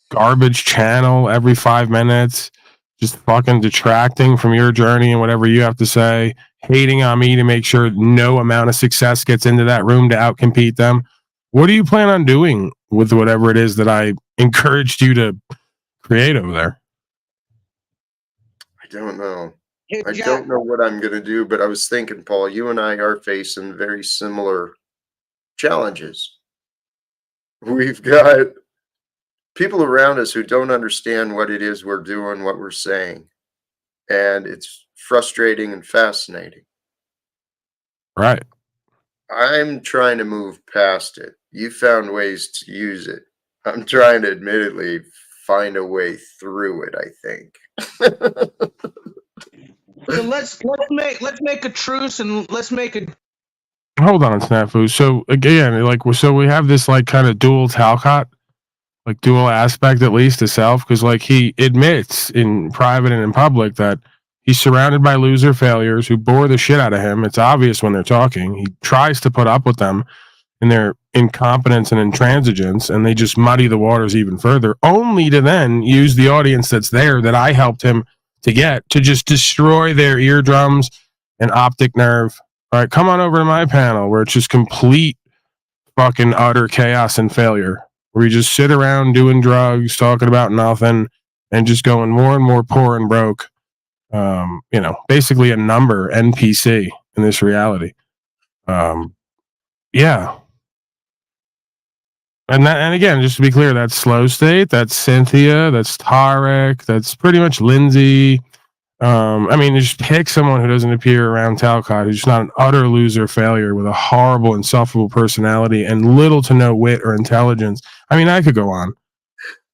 garbage channel every 5 minutes, just fucking detracting from your journey and whatever you have to say, hating on me to make sure no amount of success gets into that room to outcompete them? What do you plan on doing with whatever it is that I encouraged you to create over there? I don't know. Hey, I Jack. don't know what I'm going to do, but I was thinking, Paul, you and I are facing very similar challenges. We've got people around us who don't understand what it is we're doing, what we're saying. And it's frustrating and fascinating. Right. I'm trying to move past it. You found ways to use it. I'm trying to admittedly find a way through it, I think. So let's make a truce and let's make a Hold on, Snafu. So again, so we have this like kind of dual Talcott, like dual aspect at least to self, because like he admits in private and in public that he's surrounded by loser failures who bore the shit out of him. It's obvious when they're talking. He tries to put up with them in their incompetence and intransigence, and they just muddy the waters even further, only to then use the audience that's there that I helped him to get to just destroy their eardrums and optic nerve. All right, come on over to my panel where it's just complete fucking utter chaos and failure. Where you just sit around doing drugs, talking about nothing, and just going more and more poor and broke. Basically a number NPC in this reality. Yeah. And again, just to be clear, that's Slow State, that's Cynthia, that's Tarek, that's pretty much Lindsay. Just pick someone who doesn't appear around Talcott, who's just not an utter loser failure with a horrible, insufferable personality and little to no wit or intelligence. I could go on.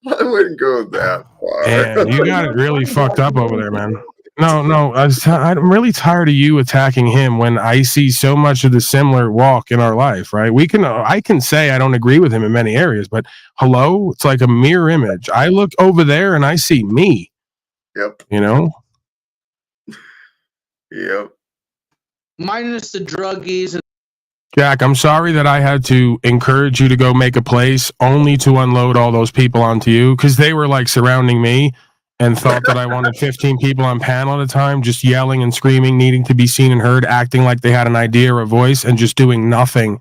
I wouldn't go that far. And you got it really fucked up over there, man. No, I'm really tired of you attacking him when I see so much of the similar walk in our life, right? I can say I don't agree with him in many areas, but hello, it's like a mirror image. I look over there and I see me. Yep. Yep. minus the druggies. Jack, I'm sorry that I had to encourage you to go make a place only to unload all those people onto you, because they were like surrounding me and thought that I wanted 15 people on panel at a time, just yelling and screaming, needing to be seen and heard, acting like they had an idea or a voice, and just doing nothing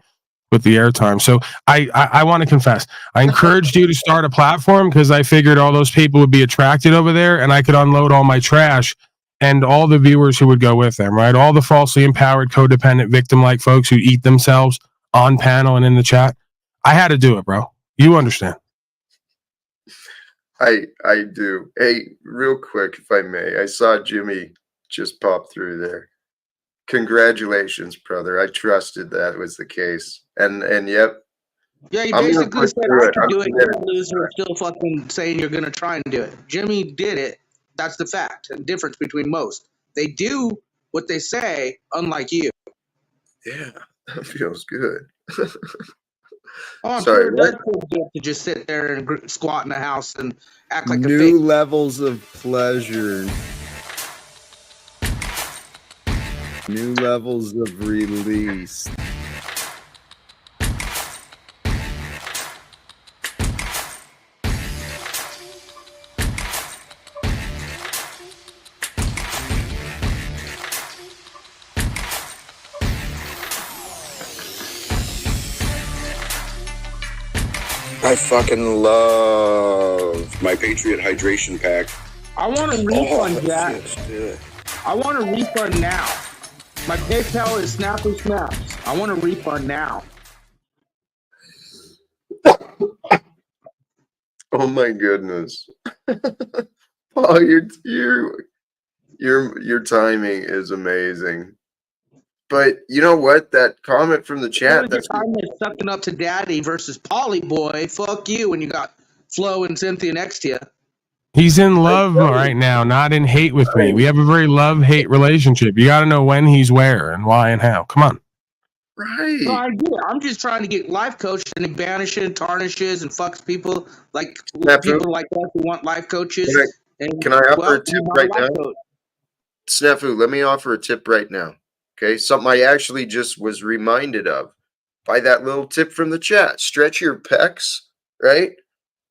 with the airtime. So I want to confess, I encouraged you to start a platform because I figured all those people would be attracted over there and I could unload all my trash and all the viewers who would go with them, right? All the falsely empowered, codependent, victim-like folks who eat themselves on panel and in the chat. I had to do it, bro. You understand. I do. Hey, real quick, if I may, I saw Jimmy just pop through there. Congratulations, brother. I trusted that was the case. And yep. Yeah, you I'm gonna basically push said through I it. could I'm do it. committed. You're a loser, still fucking saying you're gonna try and do it. Jimmy did it. That's the fact. The difference between most. They do what they say, unlike you. Yeah, that feels good. Oh, I'm Sorry, sure it what? does feel good to just sit there and squat in the house and act like a New fake. levels of pleasure. New levels of release. I fucking love my Patriot Hydration Pack. I want a refund, Jack. Yeah. I want a refund now. My PayPal is Snappy Snaps. I want a refund now. Oh my goodness. Paul, your timing is amazing. But you know what? That comment from the chat, That's sucking up to daddy versus Polly boy. Fuck you when you got Flo and Cynthia next to you. He's in love right now, not in hate with me. We have a very love-hate relationship. You got to know when he's where and why and how. Come on. Right. No, I get it. I'm just trying to get life coached, and he banishes, tarnishes, and fucks people like people like us who want life coaches. Can I offer a tip right now? Snafu, let me offer a tip right now. Okay, something I actually just was reminded of by that little tip from the chat. Stretch your pecs, right,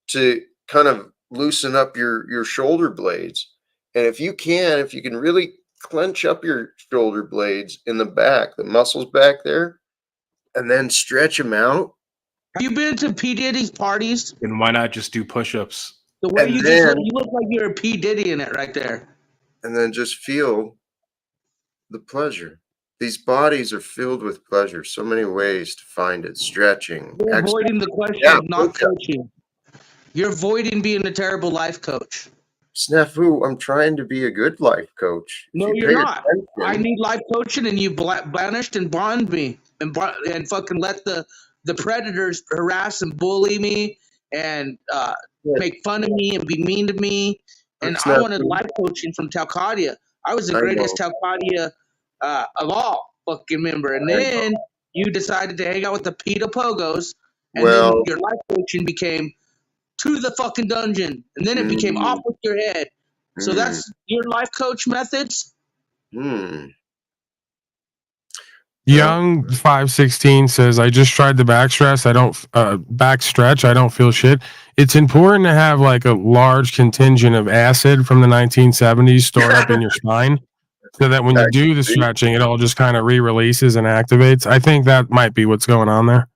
to kind of loosen up your shoulder blades. And if you can really clench up your shoulder blades in the back, the muscles back there, and then stretch them out. Have you been to P. Diddy's parties? And why not just do push-ups? The way you look like you're a P. Diddy in it right there. And then just feel the pleasure. These bodies are filled with pleasure. So many ways to find it. Stretching. You're avoiding the question of not coaching. You're avoiding being a terrible life coach. Snafu, I'm trying to be a good life coach. No, you're not. I need life coaching, and you banished and bond me and fucking let the predators harass and bully me and make fun of me and be mean to me. And I wanted life coaching from Talcadia. I was the greatest Talcadia of all fucking member. And then you decided to hang out with the PETA Pogos, and then your life coaching became to the fucking dungeon, and then it became off with your head. So that's your life coach methods? Young 516 says, I just tried the backstretch. I don't feel shit. It's important to have like a large contingent of acid from the 1970s stored up in your spine, so that when you do the stretching, it all just kind of re-releases and activates. I think that might be what's going on there.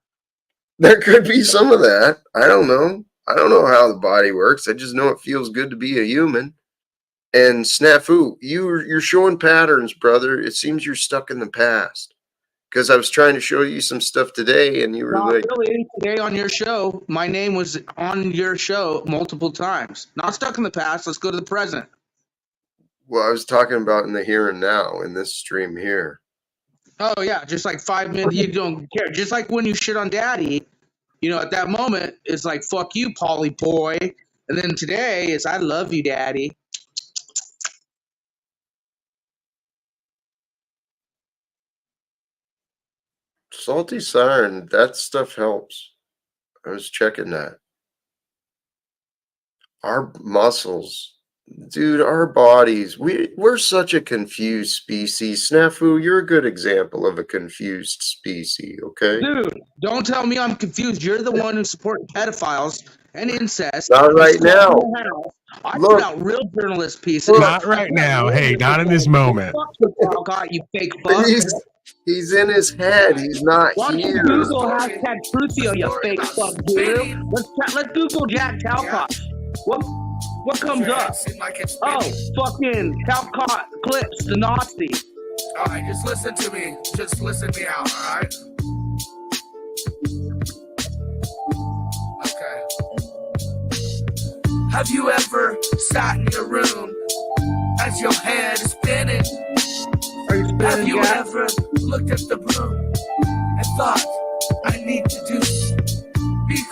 There could be some of that. I don't know. I don't know how the body works. I just know it feels good to be a human. And Snafu, you're showing patterns, brother. It seems you're stuck in the past. Because I was trying to show you some stuff today, and you were Not like, really. Today on your show, my name was on your show multiple times. Not stuck in the past. Let's go to the present. well, I was talking about in the here and now in this stream here. Oh, yeah. Just like 5 minutes. You don't care. Just like when you shit on daddy, you know, at that moment, it's like, fuck you, Polly boy. And then today, it's, I love you, daddy. Salty Siren, that stuff helps. I was checking that. Our muscles, dude, our bodies, we're such a confused species. Snafu, you're a good example of a confused species, okay? Dude, don't tell me I'm confused. You're the one who supports pedophiles and incest. Not right now. I put out real journalist pieces. Not right now. Hey, not in this moment. God, you fake fuck. He's in his head. He's not Why here. don't you Google hashtag Truthio, you fake fuck, dude? Let's Google Jack Talcott. What comes up? Oh, fucking Talcott clips, the Nazi. All right, just listen to me. Just listen me out, all right? Okay. Have you ever sat in your room as your head is spinning? Have you ever looked at the room and thought, I need to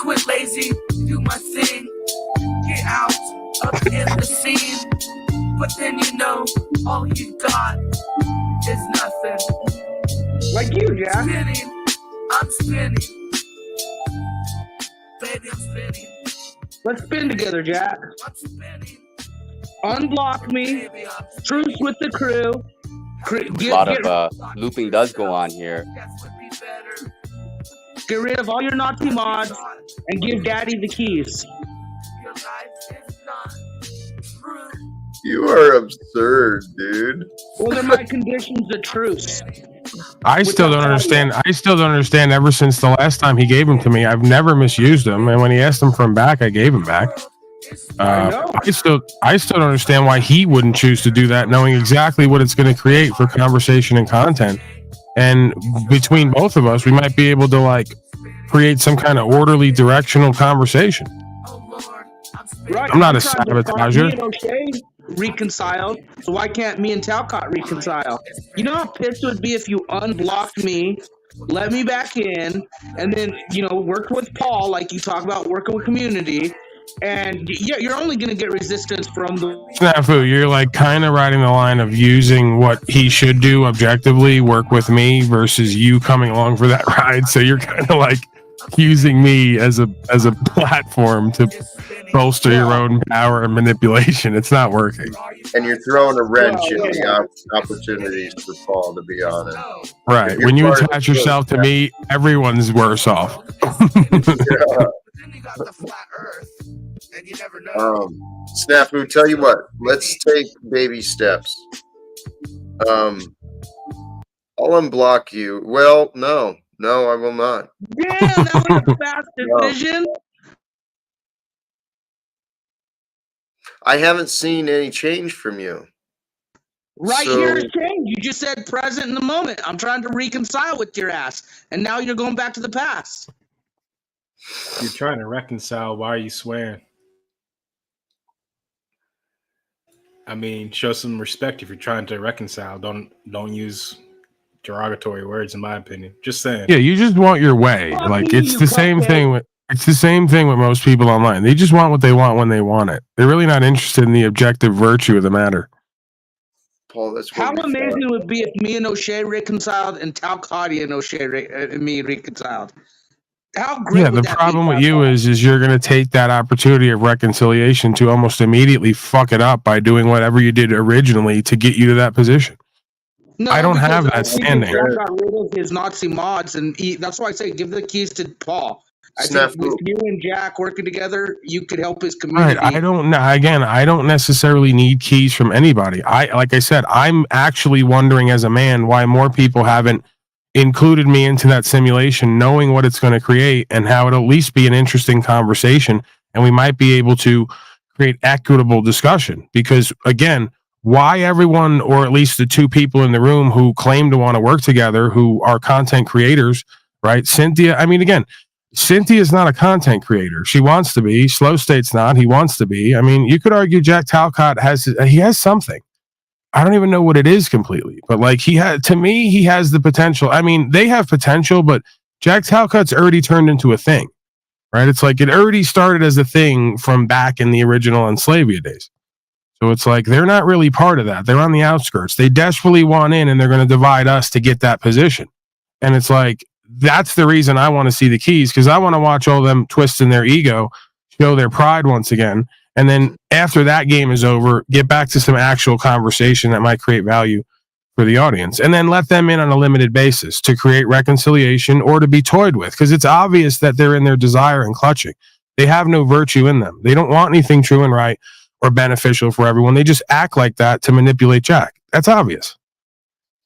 quit lazy, do my thing, get out up in the scene? But then you know, all you got is nothing. Like you, Jack. I'm spinning. Baby, I'm spinning. Let's spin together, Jack. I'm spinning. Unblock me. Truce with the crew. A lot of looping does go on here. Get rid of all your Nazi mods and give Daddy the keys. You are absurd, dude. Well, they're my conditions of truce. I still don't understand. Ever since the last time he gave them to me, I've never misused them. And when he asked them for them back, I gave them back. I still don't understand why he wouldn't choose to do that, knowing exactly what it's going to create for conversation and content. And between both of us, we might be able to like create some kind of orderly, directional conversation. Right. I'm not a sabotager. reconciled, so why can't me and Talcott reconcile? You know how pissed it would be if you unblocked me, let me back in, and then, you know, worked with Paul, like you talk about working with community, and yeah, you're only going to get resistance from the... Snafu, you're like kind of riding the line of using what he should do objectively, work with me, versus you coming along for that ride. So you're kind of like using me as a platform to bolster your own power and manipulation. It's not working. And you're throwing a wrench in the opportunities for Paul, to be honest. Right. When you attach yourself to me, everyone's worse off. Snafu, tell you what, let's take baby steps. I'll unblock you. Well, no, I will not. Damn, that was a fast decision. I haven't seen any change from you. Right here is change. You just said present in the moment. I'm trying to reconcile with your ass, and now you're going back to the past. You're trying to reconcile. Why are you swearing? I mean, show some respect if you're trying to reconcile. Don't use derogatory words, in my opinion. Just saying. Yeah, you just want your way. Like it's the same thing with most people online. They just want what they want when they want it. They're really not interested in the objective virtue of the matter. Paul, that's how amazing would it be if me and O'Shea reconciled and Talcott and O'Shea and me reconciled? How great Yeah, would the that problem be? with you is you're going to take that opportunity of reconciliation to almost immediately fuck it up by doing whatever you did originally to get you to that position. No, I don't because have I that think standing. Jack got rid of his Nazi mods, and that's why I say give the keys to Paul. I think with you and Jack working together, you could help his community. Right. I don't know. Again, I don't necessarily need keys from anybody. Like I said, I'm actually wondering as a man why more people haven't included me into that simulation, knowing what it's going to create and how it'll at least be an interesting conversation. And we might be able to create equitable discussion because, again, why everyone, or at least the two people in the room who claim to want to work together, who are content creators, right? Cynthia, I mean, again, Cynthia is not a content creator. She wants to be. Slow State's not. He wants to be. I mean, you could argue Jack Talcott has something. I don't even know what it is completely, but like he has the potential. I mean, they have potential, but Jack Talcott's already turned into a thing, right? It's like it already started as a thing from back in the original Unslaved days. So it's like they're not really part of that. They're on the outskirts. They desperately want in, and they're going to divide us to get that position. And it's like that's the reason I want to see the keys, because I want to watch all them twist in their ego, show their pride once again. And then after that game is over, get back to some actual conversation that might create value for the audience. And then let them in on a limited basis to create reconciliation or to be toyed with. Because it's obvious that they're in their desire and clutching. They have no virtue in them. They don't want anything true and right or beneficial for everyone. They just act like that to manipulate Jack. That's obvious.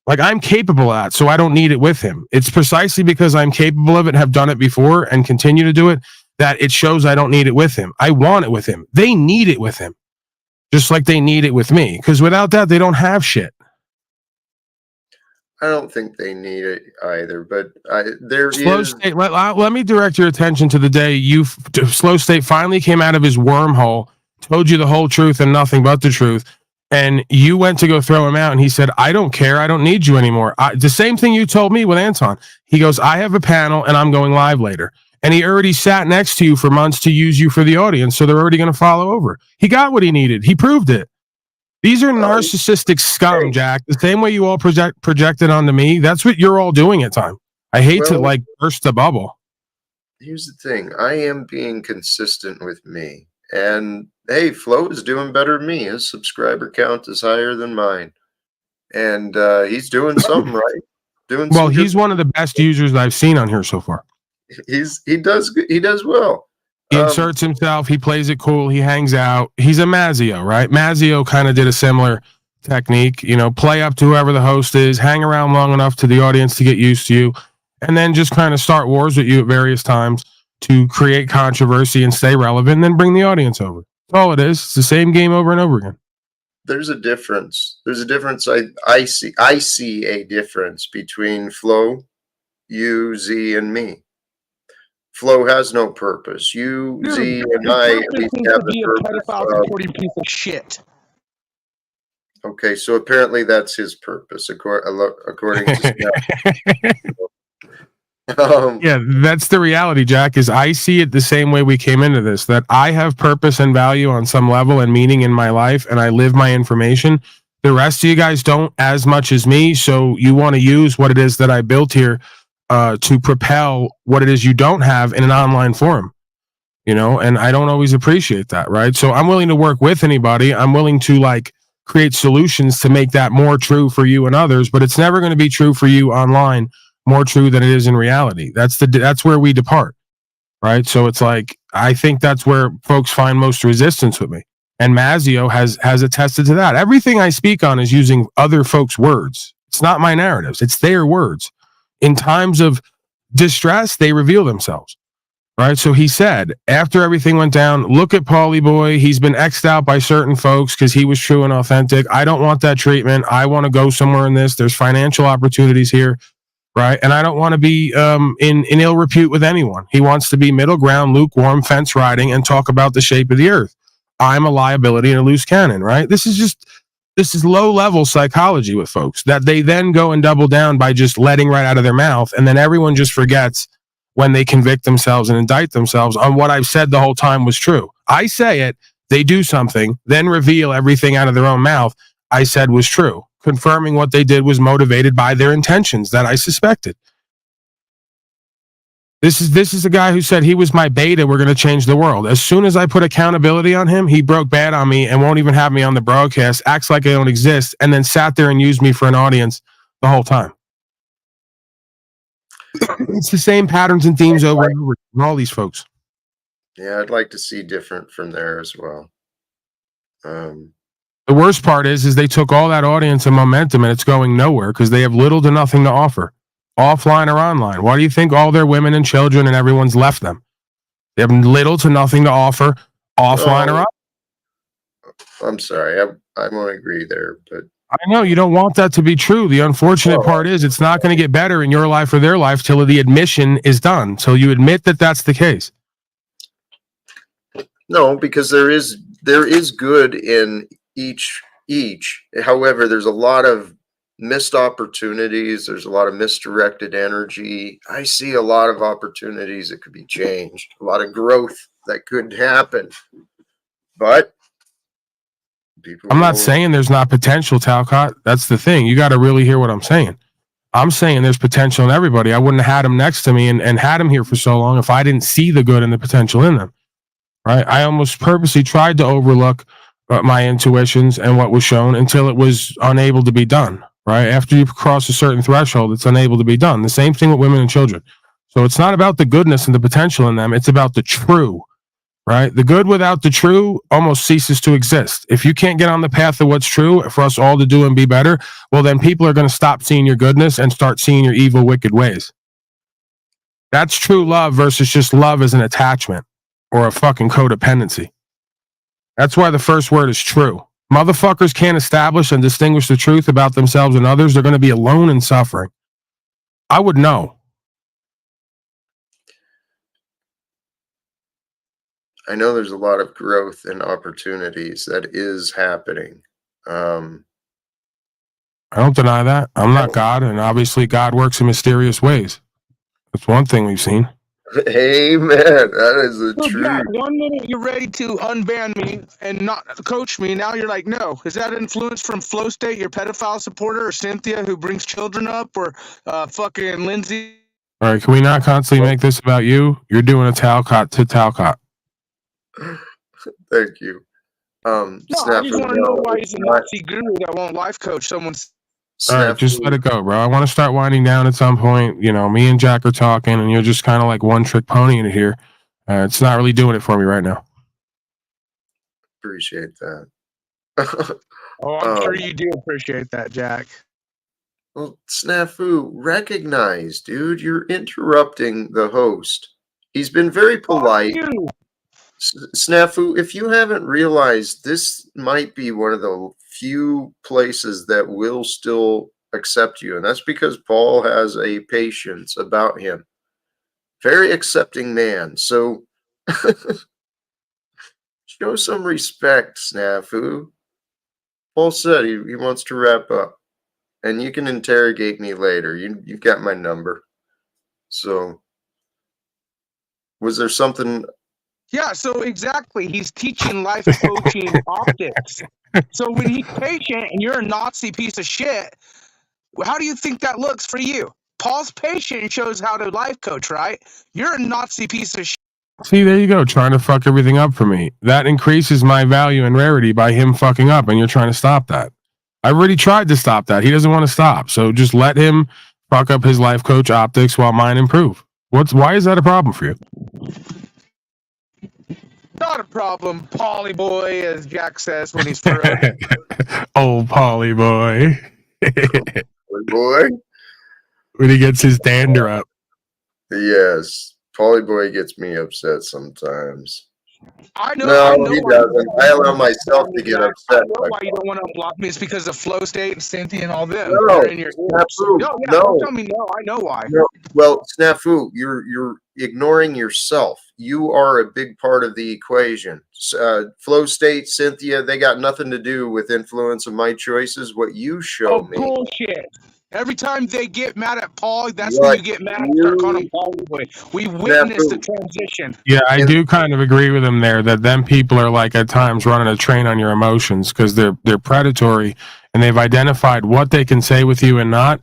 Like I'm capable of that, so I don't need it with him. It's precisely because I'm capable of it, have done it before, and continue to do it, that it shows I don't need it with him. I want it with him. They need it with him. Just like they need it with me. Because without that, they don't have shit. I don't think they need it either, but there Slow is... State, let me direct your attention to the day Slow State finally came out of his wormhole, told you the whole truth and nothing but the truth, and you went to go throw him out, and he said, I don't care. I don't need you anymore. The same thing you told me with Anton. He goes, I have a panel, and I'm going live later. And he already sat next to you for months to use you for the audience, so they're already going to follow over. He got what he needed. He proved it. These are narcissistic scum, Jack. The same way you all projected onto me, that's what you're all doing at times. I hate to like burst the bubble. Here's the thing. I am being consistent with me. And hey, Flo is doing better than me. His subscriber count is higher than mine. And he's doing something right. He's one of the best users I've seen on here so far. He does well. He inserts himself. He plays it cool. He hangs out. He's a Mazio, right? Mazio kind of did a similar technique. You know, play up to whoever the host is, hang around long enough to the audience to get used to you, and then just kind of start wars with you at various times to create controversy and stay relevant, and then bring the audience over. That's all it is. It's the same game over and over again. There's a difference. There's a difference. I see a difference between Flo, you, Z, and me. Flo has no purpose. You, Z, and I at least have the purpose of... piece of shit. Okay, so apparently that's his purpose, according to Yeah, that's the reality, Jack, is I see it the same way we came into this, that I have purpose and value on some level and meaning in my life, and I live my information. The rest of you guys don't as much as me, so you want to use what it is that I built here to propel what it is you don't have in an online forum. And I don't always appreciate that, right? So I'm willing to work with anybody. I'm willing to like create solutions to make that more true for you and others, but it's never going to be true for you online more true than it is in reality. That's where we depart, right? So it's like I think that's where folks find most resistance with me. And Mazio has attested to that. Everything I speak on is using other folks' words. It's not my narratives, it's their words. In times of distress, they reveal themselves. Right. So he said, after everything went down, look at Paulie Boy. He's been X'd out by certain folks because he was true and authentic. I don't want that treatment. I want to go somewhere in this. There's financial opportunities here. Right. And I don't want to be in ill repute with anyone. He wants to be middle ground, lukewarm, fence riding, and talk about the shape of the earth. I'm a liability and a loose cannon. Right. This is low level psychology with folks that they then go and double down by just letting right out of their mouth. And then everyone just forgets when they convict themselves and indict themselves on what I've said the whole time was true. I say it, they do something, then reveal everything out of their own mouth I said was true, confirming what they did was motivated by their intentions that I suspected. This is a guy who said he was my beta, we're going to change the world. As soon as I put accountability on him, he broke bad on me and won't even have me on the broadcast, acts like I don't exist, and then sat there and used me for an audience the whole time. It's the same patterns and themes over and over from all these folks. Yeah, I'd like to see different from there as well. The worst part is they took all that audience and momentum and it's going nowhere because they have little to nothing to offer, offline or online. Why do you think all their women and children and everyone's left them? They have little to nothing to offer, offline or online. I'm sorry, I won't agree there, but I know you don't want that to be true. The unfortunate part is it's not going to get better in your life or their life till the admission is done. So you admit that that's the case. No, because there is good in each. However, there's a lot of missed opportunities. There's a lot of misdirected energy. I see a lot of opportunities that could be changed, a lot of growth that could happen. But I'm not saying there's not potential, Talcott. That's the thing. You got to really hear what I'm saying. I'm saying there's potential in everybody. I wouldn't have had him next to me and had him here for so long if I didn't see the good and the potential in them. Right? I almost purposely tried to overlook my intuitions and what was shown until it was unable to be done. Right? After you cross a certain threshold, it's unable to be done. The same thing with women and children. So it's not about the goodness and the potential in them. It's about the true. Right? The good without the true almost ceases to exist. If you can't get on the path of what's true for us all to do and be better, well, then people are going to stop seeing your goodness and start seeing your evil, wicked ways. That's true love versus just love as an attachment or a fucking codependency. That's why the first word is true. Motherfuckers can't establish and distinguish the truth about themselves and others. They're going to be alone and suffering. I would know. I know there's a lot of growth and opportunities that is happening. I don't deny that. I'm not God, and obviously God works in mysterious ways. That's one thing we've seen. Amen. That is the truth. Yeah, 1 minute you're ready to unban me and not coach me. Now you're like, no. Is that influence from Flow State, your pedophile supporter, or Cynthia who brings children up, or fucking Lindsay? All right, can we not constantly make this about you? You're doing a Talcott to Talcott. Thank you. No, I just want to know why he's a Nazi guru that won't life coach someone's. All right, just let it go, bro. I want to start winding down at some point. You know, me and Jack are talking, and you're just kind of like one trick pony in it here. It's not really doing it for me right now. Appreciate that. Oh, I'm sure you do appreciate that, Jack. Well, Snafu, recognize, dude, you're interrupting the host. He's been very polite. Snafu, if you haven't realized, this might be one of the few places that will still accept you, and that's because Paul has a patience about him. Very accepting man. So show some respect, Snafu. Paul said he wants to wrap up, and you can interrogate me later. You've got my number. So, was there something? Yeah, so exactly. He's teaching life coaching optics. So when he's patient and you're a Nazi piece of shit, how do you think that looks for you? Paul's patient and shows how to life coach, right? You're a Nazi piece of shit. See, there you go, trying to fuck everything up for me. That increases my value and rarity by him fucking up, and you're trying to stop that. I already tried to stop that. He doesn't want to stop. So just let him fuck up his life coach optics while mine improve. Why is that a problem for you? Not a problem, Polly boy, as Jack says when he's for real. Old Polly boy. Boy? When he gets his dander up. Yes. Polly boy gets me upset sometimes. I know. No, he doesn't. I allow myself to get upset. I know why you don't want to block me. It's because of Flow State and Cynthia and all them. No, They're in your ears. Snafu, No, yeah, no. don't tell me no. I know why. No. Well, Snafu, you're ignoring yourself. You are a big part of the equation. Flow State, Cynthia, they got nothing to do with influence of my choices. What you show me. Bullshit. Every time they get mad at Paul, that's when you get mad and start calling him Paulie boy. We witnessed the transition. Yeah, I do kind of agree with him there that them people are like at times running a train on your emotions because they're predatory and they've identified what they can say with you and not,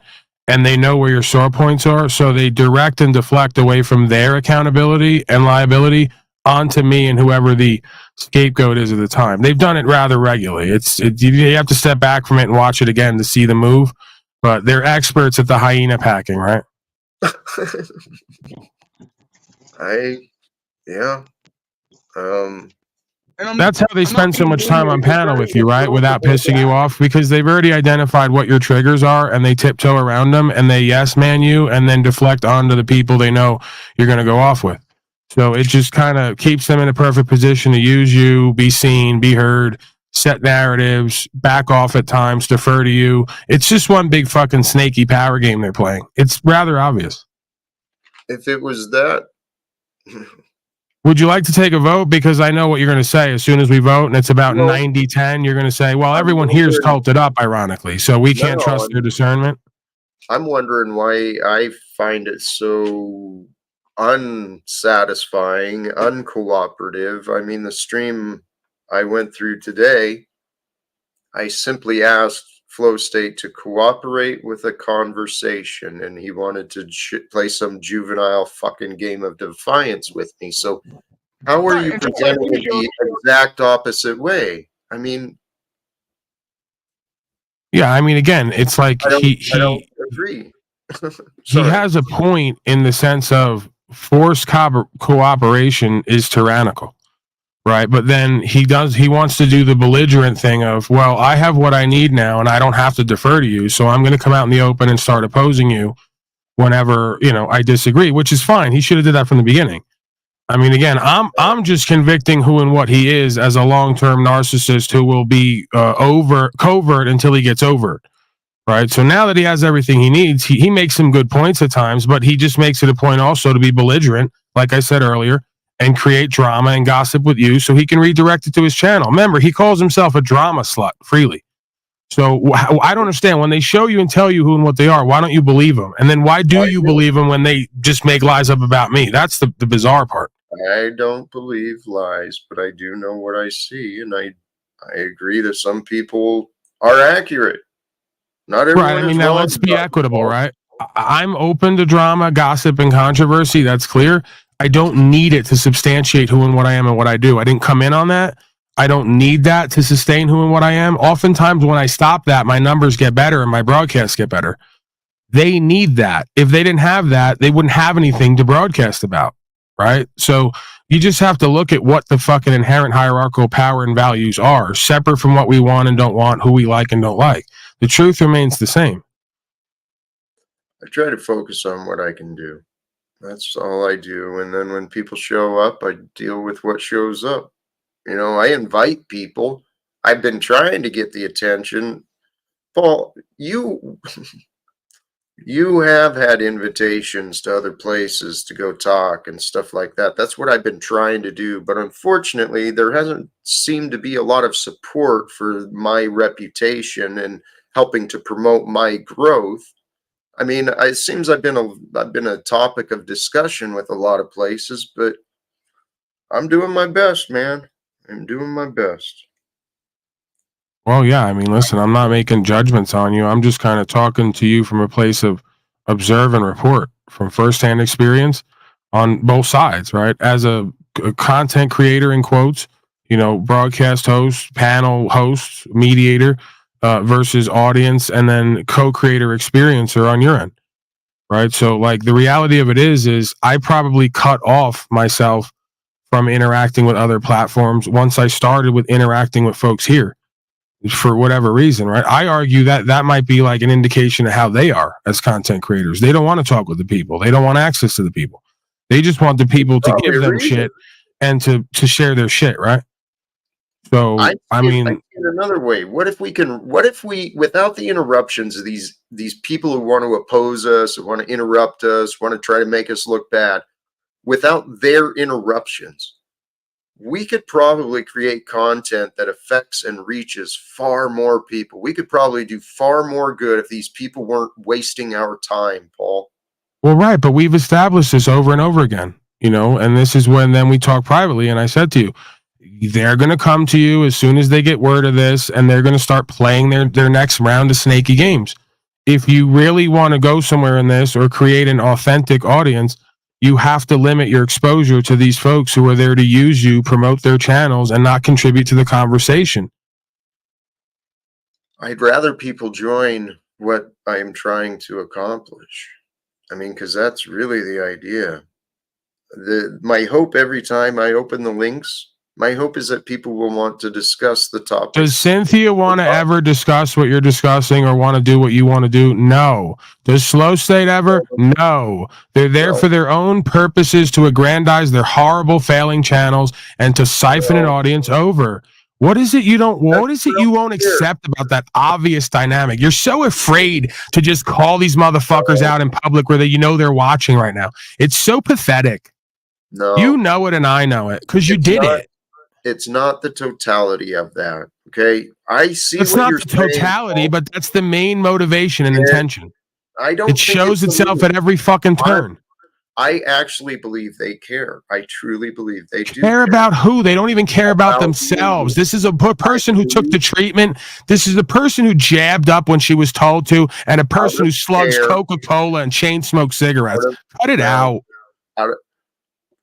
and they know where your sore points are, so they direct and deflect away from their accountability and liability onto me and whoever the scapegoat is at the time. They've done it rather regularly. You have to step back from it and watch it again to see the move, but they're experts at the hyena packing, right? That's how they spend so much time on panel with you, right? Without pissing you off, because they've already identified what your triggers are and they tiptoe around them and they yes man you and then deflect onto the people they know you're going to go off with. So it just kind of keeps them in a perfect position to use you, be seen, be heard, set narratives, back off at times, defer to you. It's just one big fucking snaky power game they're playing. It's rather obvious. If it was that. Would you like to take a vote? Because I know what you're going to say as soon as we vote, and it's about 90-10. You're going to say, well, everyone here is culted up, ironically, so we can't trust their discernment. I'm wondering why I find it so unsatisfying, uncooperative. I mean, the stream I went through today, I simply asked Flow State to cooperate with a conversation, and he wanted to play some juvenile fucking game of defiance with me. So how are you presenting it the exact opposite way? I mean, yeah, I mean, again, it's like I don't agree. He has a point in the sense of forced cooperation is tyrannical, right? But then he wants to do the belligerent thing of, well, I have what I need now and I don't have to defer to you, so I'm going to come out in the open and start opposing you whenever, I disagree, which is fine. He should have did that from the beginning. I mean, again, I'm just convicting who and what he is as a long-term narcissist who will be covert until he gets overt. Right. So now that he has everything he needs, he makes some good points at times, but he just makes it a point also to be belligerent, like I said earlier, and create drama and gossip with you so he can redirect it to his channel. Remember, he calls himself a drama slut freely. So I don't understand. When they show you and tell you who and what they are, why don't you believe them? And then why do you believe them when they just make lies up about me? That's the bizarre part. I don't believe lies, but I do know what I see, and I agree that some people are accurate. Not everyone right. I mean, is now wrong. let's be equitable, right? I'm open to drama, gossip, and controversy. That's clear. I don't need it to substantiate who and what I am and what I do. I didn't come in on that. I don't need that to sustain who and what I am. Oftentimes, when I stop that, my numbers get better and my broadcasts get better. They need that. If they didn't have that, they wouldn't have anything to broadcast about, right? So you just have to look at what the fucking inherent hierarchical power and values are, separate from what we want and don't want, who we like and don't like. The truth remains the same. I try to focus on what I can do. That's all I do. And then when people show up, I deal with what shows up. I invite people. I've been trying to get the attention. Paul, You have had invitations to other places to go talk and stuff like that. That's what I've been trying to do. But unfortunately, there hasn't seemed to be a lot of support for my reputation and helping to promote my growth. I mean, it seems I've been a topic of discussion with a lot of places, but I'm doing my best, man. I'm doing my best. Well, yeah, I mean, listen, I'm not making judgments on you. I'm just kind of talking to you from a place of observe and report from firsthand experience on both sides, right? As a content creator, in quotes, you know, broadcast host, panel host, mediator, versus audience, and then co-creator experiencer on your end, right? So, like, the reality of it is I probably cut off myself from interacting with other platforms once I started with interacting with folks here for whatever reason, right? I argue that that might be like an indication of how they are as content creators. They don't want to talk with the people. They don't want access to the people. They just want the people to give them shit and to share their shit, right? So I mean, in another way, what if we, without the interruptions of these people who want to oppose us, who want to interrupt us, want to try to make us look bad, without their interruptions, we could probably create content that affects and reaches far more people. We could probably do far more good if these people weren't wasting our time, Paul. well, right, but we've established this over and over again, you know, and this is when then we talk privately, and I said to you, they're going to come to you as soon as they get word of this, and they're going to start playing their next round of snaky games. If you really want to go somewhere in this or create an authentic audience, you have to limit your exposure to these folks who are there to use you, promote their channels, and not contribute to the conversation. I'd rather people join what I am trying to accomplish. I mean, because that's really the idea. My hope every time I open the links, my hope is that people will want to discuss the topic. Does Cynthia want to ever discuss what you're discussing or want to do what you want to do? No. Does Slow State ever? No. They're there for their own purposes to aggrandize their horrible failing channels and to siphon an audience over. What is it you don't? What is it you won't accept about that obvious dynamic? You're so afraid to just call these motherfuckers out in public where they're watching right now. It's so pathetic. No. You know it and I know it because you did it. It's not the totality of that. Okay. I see it's what not you're the saying, totality, but that's the main motivation and intention. I don't It think shows it's itself at every fucking turn. I actually believe they care. I truly believe they do Care about who? They don't even care about themselves. This is a person who took the treatment. This is a person who jabbed up when she was told to, and a person who slugs Coca-Cola and chain smokes cigarettes. Cut it out.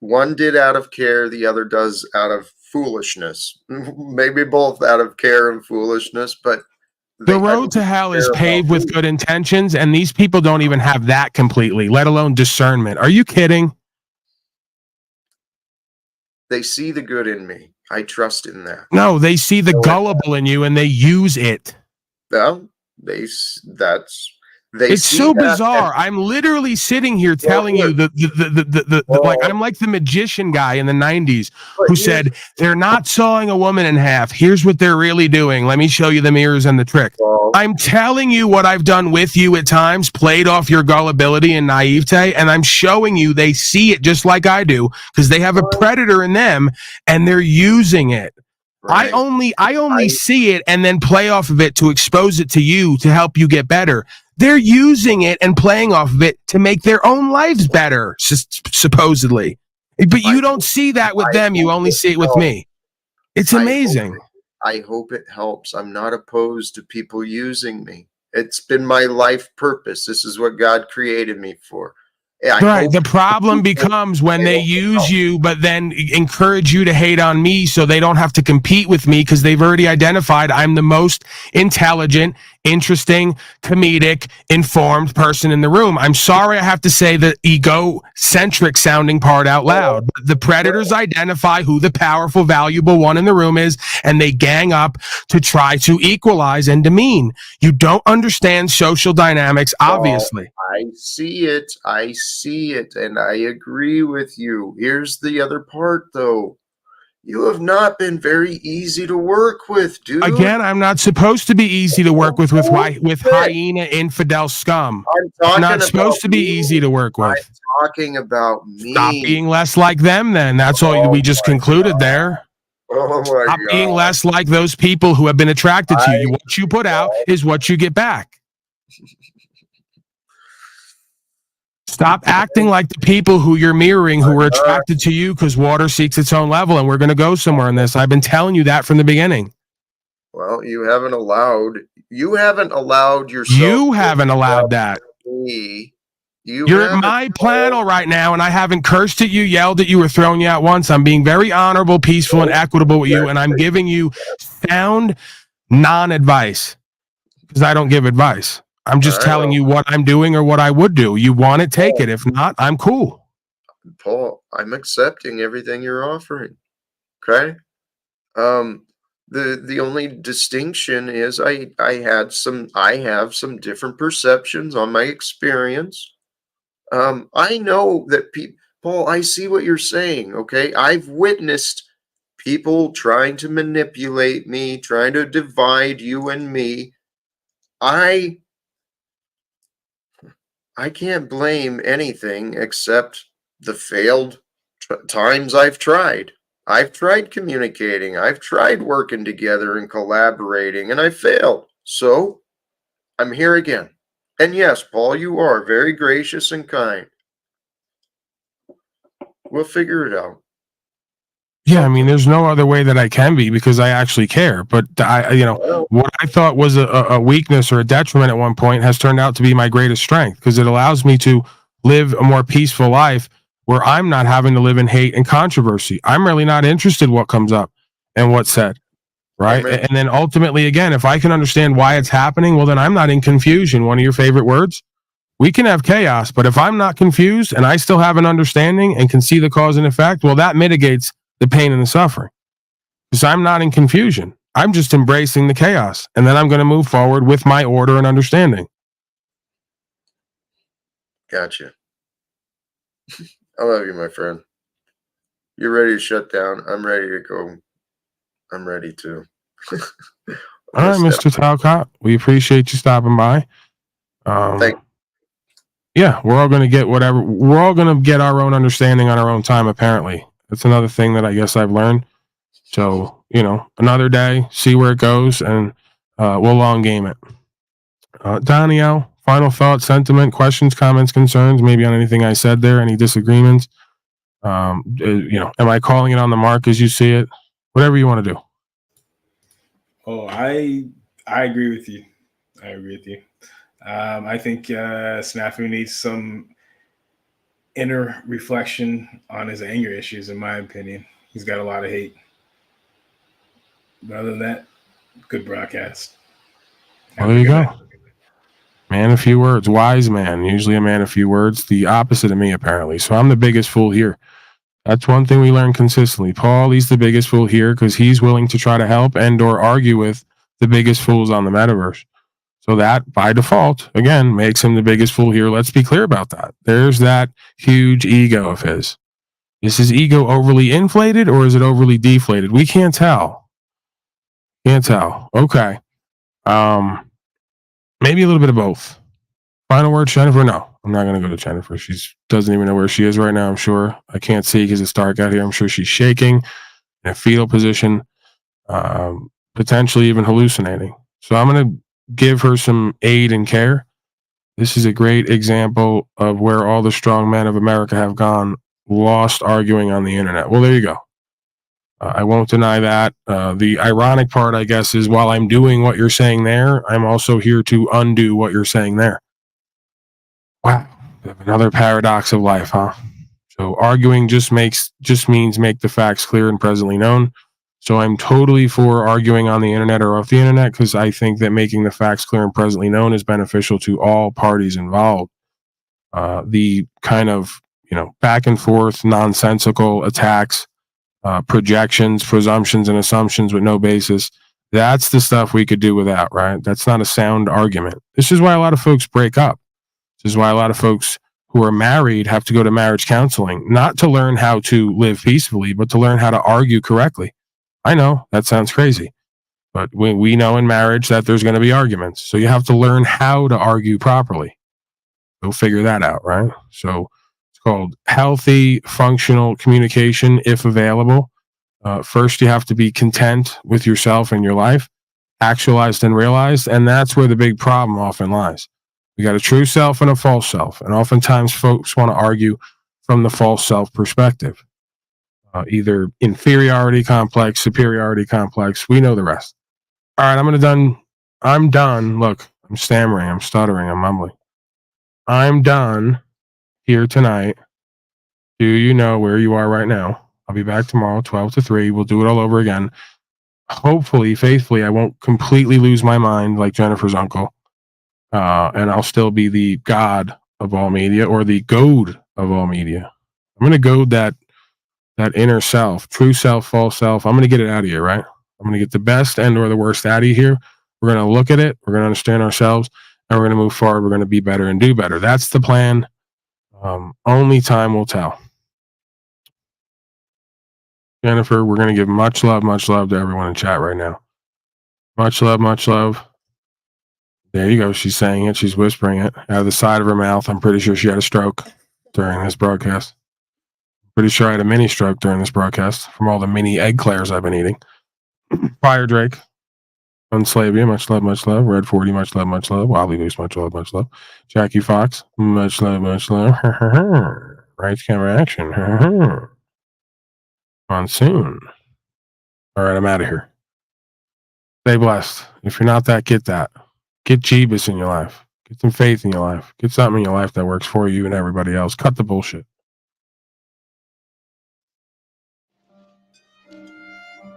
One did out of care, the other does out of foolishness. Maybe both out of care and foolishness, but the road to hell is paved with good intentions, and these people don't even have that completely, let alone discernment. Are you kidding? They see the good in me. I trust in that. No, they see the gullible in you, and they use it. Well, It's so bizarre. I'm literally sitting here telling you like I'm like the magician guy in the 90s who said they're not sawing a woman in half. Here's what they're really doing. Let me show you the mirrors and the trick. I'm telling you what I've done with you at times, played off your gullibility and naivete, and I'm showing you they see it just like I do because they have a predator in them and they're using it. Right. I only see it and then play off of it to expose it to you to help you get better. They're using it and playing off of it to make their own lives better, supposedly. But you don't see that with them. You only see it with me. It's amazing. I hope it helps. I'm not opposed to people using me. It's been my life purpose. This is what God created me for. Right. The problem becomes when they use you, but then encourage you to hate on me so they don't have to compete with me because they've already identified I'm the most intelligent, interesting, comedic, informed person in the room. I'm sorry I have to say the egocentric sounding part out loud. But the predators identify who the powerful, valuable one in the room is, and they gang up to try to equalize and demean. You don't understand social dynamics, obviously. I see it. I see it. And I agree with you. Here's the other part, though. You have not been very easy to work with, dude. Again, I'm not supposed to be easy to work with hyena infidel scum. I'm not supposed to be easy to work with. I'm talking about me. Stop being less like them, then. That's all we just concluded there. Oh my Stop being less like those people who have been attracted to you. What you put out is what you get back. Stop acting like the people who you're mirroring who were attracted to you, because water seeks its own level, and we're going to go somewhere in this. I've been telling you that from the beginning. Well, you haven't allowed yourself. You haven't allowed that. Me. You're at my panel right now, and I haven't cursed at you, yelled at you, or thrown you out once. I'm being very honorable, peaceful, and equitable with you, and I'm giving you sound non-advice, because I don't give advice. I'm just telling you what I'm doing or what I would do. You want it, take it. If not, I'm cool. Paul, I'm accepting everything you're offering. Okay? The only distinction is I have some different perceptions on my experience. I know that Paul, I see what you're saying, okay? I've witnessed people trying to manipulate me, trying to divide you and me. I can't blame anything except the failed times I've tried. I've tried communicating. I've tried working together and collaborating, and I failed. So I'm here again. And yes, Paul, you are very gracious and kind. We'll figure it out. Yeah, I mean, there's no other way that I can be, because I actually care. But what I thought was a weakness or a detriment at one point has turned out to be my greatest strength, because it allows me to live a more peaceful life where I'm not having to live in hate and controversy. I'm really not interested what comes up and what's said, right? And then ultimately, again, if I can understand why it's happening, well, then I'm not in confusion. One of your favorite words. We can have chaos, but if I'm not confused and I still have an understanding and can see the cause and effect, well, that mitigates the pain and the suffering, because I'm not in confusion. I'm just embracing the chaos, and then I'm going to move forward with my order and understanding. Gotcha. I love you, my friend. You're ready to shut down. I'm ready to go. I'm ready to. All right, Mr. Talcott. We appreciate you stopping by. Yeah, we're all going to get whatever. We're all going to get our own understanding on our own time, apparently. That's another thing that I guess I've learned. So, another day, see where it goes, and we'll long game it. Danielle, final thought, sentiment, questions, comments, concerns, maybe on anything I said there, any disagreements? Am I calling it on the mark as you see it? Whatever you want to do. Oh, I agree with you. I think Snafu needs some inner reflection on his anger issues, in my opinion. He's got a lot of hate. But other than that, good broadcast. Well, there you go. Man of few words, wise man, usually a man of few words, the opposite of me, apparently. So I'm the biggest fool here. That's one thing we learn consistently. Paul, he's the biggest fool here because he's willing to try to help and or argue with the biggest fools on the metaverse. So that, by default, again, makes him the biggest fool here. Let's be clear about that. There's that huge ego of his. Is his ego overly inflated or is it overly deflated? We can't tell. Okay. Maybe a little bit of both. Final word, Jennifer? No, I'm not going to go to Jennifer. She doesn't even know where she is right now, I'm sure. I can't see because it's dark out here. I'm sure she's shaking in a fetal position, potentially even hallucinating. So I'm going to give her some aid and care. This is a great example of where all the strong men of America have gone lost arguing on the internet. Well, there you go. I won't deny that. The ironic part, I guess, is while I'm doing what you're saying there, I'm also here to undo what you're saying there. Wow. Another paradox of life, huh? So arguing just means make the facts clear and presently known. So I'm totally for arguing on the internet or off the internet because I think that making the facts clear and presently known is beneficial to all parties involved. The kind of, back and forth, nonsensical attacks, projections, presumptions, and assumptions with no basis, that's the stuff we could do without, right? That's not a sound argument. This is why a lot of folks break up. This is why a lot of folks who are married have to go to marriage counseling, not to learn how to live peacefully, but to learn how to argue correctly. I know that sounds crazy, but we know in marriage that there's going to be arguments. So you have to learn how to argue properly. Go figure that out, right? So it's called healthy, functional communication, if available. First, you have to be content with yourself and your life, actualized and realized, and that's where the big problem often lies. We got a true self and a false self, and oftentimes folks want to argue from the false self perspective. Either inferiority complex, superiority complex. We know the rest. All right, I'm done. Look, I'm stammering, I'm stuttering, I'm mumbling. I'm done here tonight. Do you know where you are right now? I'll be back tomorrow, 12 to 3. We'll do it all over again. Hopefully, faithfully, I won't completely lose my mind like Jennifer's uncle. And I'll still be the God of all media, or the GOAD of all media. I'm going to goad that inner self, true self, false self. I'm going to get it out of here, right? I'm going to get the best and or the worst out of here. We're going to look at it. We're going to understand ourselves, and we're going to move forward. We're going to be better and do better. That's the plan. Only time will tell. Jennifer, we're going to give much love to everyone in chat right now. Much love, much love. There you go. She's saying it. She's whispering it out of the side of her mouth. I'm pretty sure she had a stroke during this broadcast. Pretty sure I had a mini stroke during this broadcast from all the mini egg clairs I've been eating. Fire Drake. Unslaved, much love, much love. Red 40, much love, much love. Wildly Loose, much love, much love. Jackie Fox, much love, much love. Right camera action. Monsoon. All right, I'm out of here. Stay blessed. If you're not that, get that. Get Jeebus in your life. Get some faith in your life. Get something in your life that works for you and everybody else. Cut the bullshit.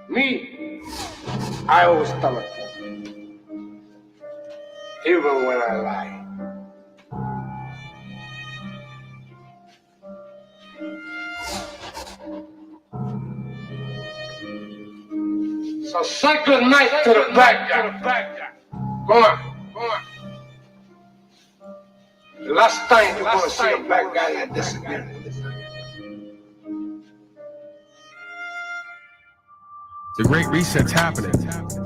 Me, I always tell it, even when I lie. So say good night to the bad guy. Go on. The last time you're gonna see a bad guy like this again. The Great Reset's happening.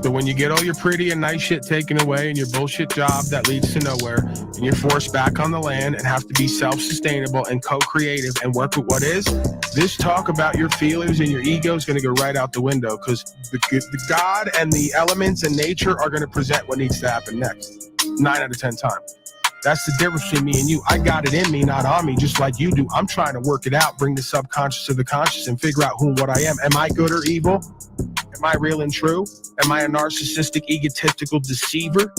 So when you get all your pretty and nice shit taken away and your bullshit job that leads to nowhere, and you're forced back on the land and have to be self-sustainable and co-creative and work with what is, this talk about your feelings and your ego is going to go right out the window, because the God and the elements and nature are going to present what needs to happen next. 9 out of 10 times. That's the difference between me and you. I got it in me, not on me, just like you do. I'm trying to work it out, bring the subconscious to the conscious, and figure out who and what I am. Am I good or evil? Am I real and true? Am I a narcissistic, egotistical deceiver?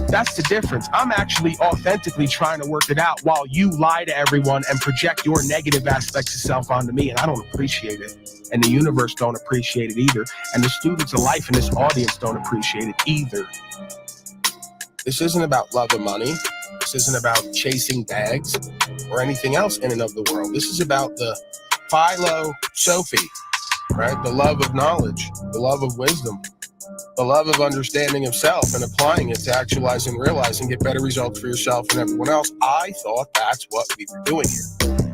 That's the difference. I'm actually authentically trying to work it out while you lie to everyone and project your negative aspects of self onto me, and I don't appreciate it. And the universe don't appreciate it either. And the students of life in this audience don't appreciate it either. This isn't about love and money. This isn't about chasing bags or anything else in and of the world. This is about the Philo Sophie, right? The love of knowledge, the love of wisdom, the love of understanding of self and applying it to actualize and realize and get better results for yourself and everyone else. I thought that's what we were doing here.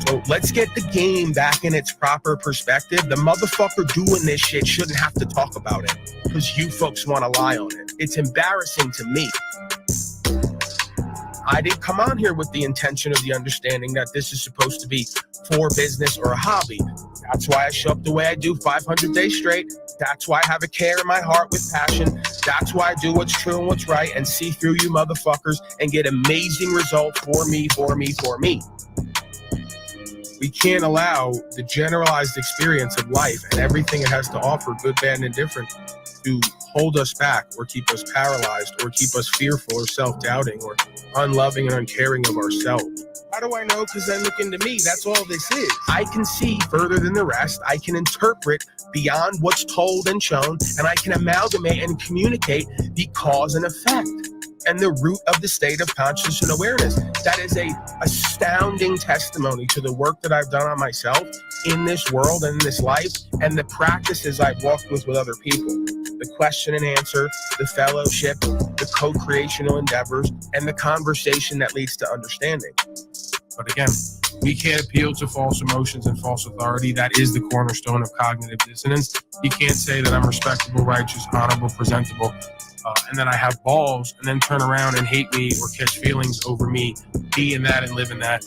So let's get the game back in its proper perspective. The motherfucker doing this shit shouldn't have to talk about it because you folks want to lie on it. It's embarrassing to me. I didn't come on here with the intention of the understanding that this is supposed to be for business or a hobby. That's why I show up the way I do 500 days straight. That's why I have a care in my heart with passion. That's why I do what's true and what's right and see through you motherfuckers and get amazing results for me. We can't allow the generalized experience of life and everything it has to offer, good, bad, and indifferent, to hold us back or keep us paralyzed or keep us fearful or self-doubting or unloving and uncaring of ourselves. How do I know? Because then look into me. That's all this is. I can see further than the rest. I can interpret beyond what's told and shown, and I can amalgamate and communicate the cause and effect and the root of the state of consciousness and awareness. That is a astounding testimony to the work that I've done on myself in this world and in this life and the practices I've walked with other people. the question and answer, the fellowship, the co-creational endeavors, and the conversation that leads to understanding. But again, we can't appeal to false emotions and false authority. That is the cornerstone of cognitive dissonance. You can't say that I'm respectable, righteous, honorable, presentable, and then I have balls, and then turn around and hate me or catch feelings over me being that and living that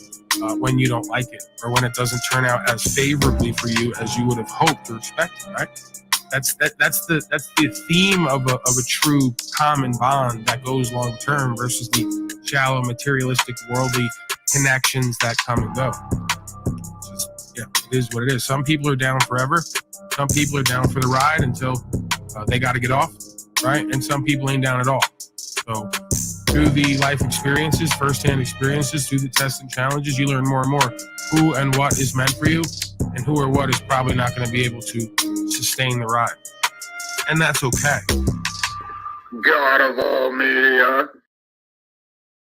when you don't like it, or when it doesn't turn out as favorably for you as you would have hoped or expected, right? That's the theme of a true common bond that goes long term versus the shallow, materialistic, worldly connections that come and go. Yeah, it is what it is. Some people are down forever. Some people are down for the ride until they got to get off, right? And some people ain't down at all. So through the life experiences, firsthand experiences, through the tests and challenges, you learn more and more who and what is meant for you, and who or what is probably not going to be able to sustain the ride. And that's okay. God of all media.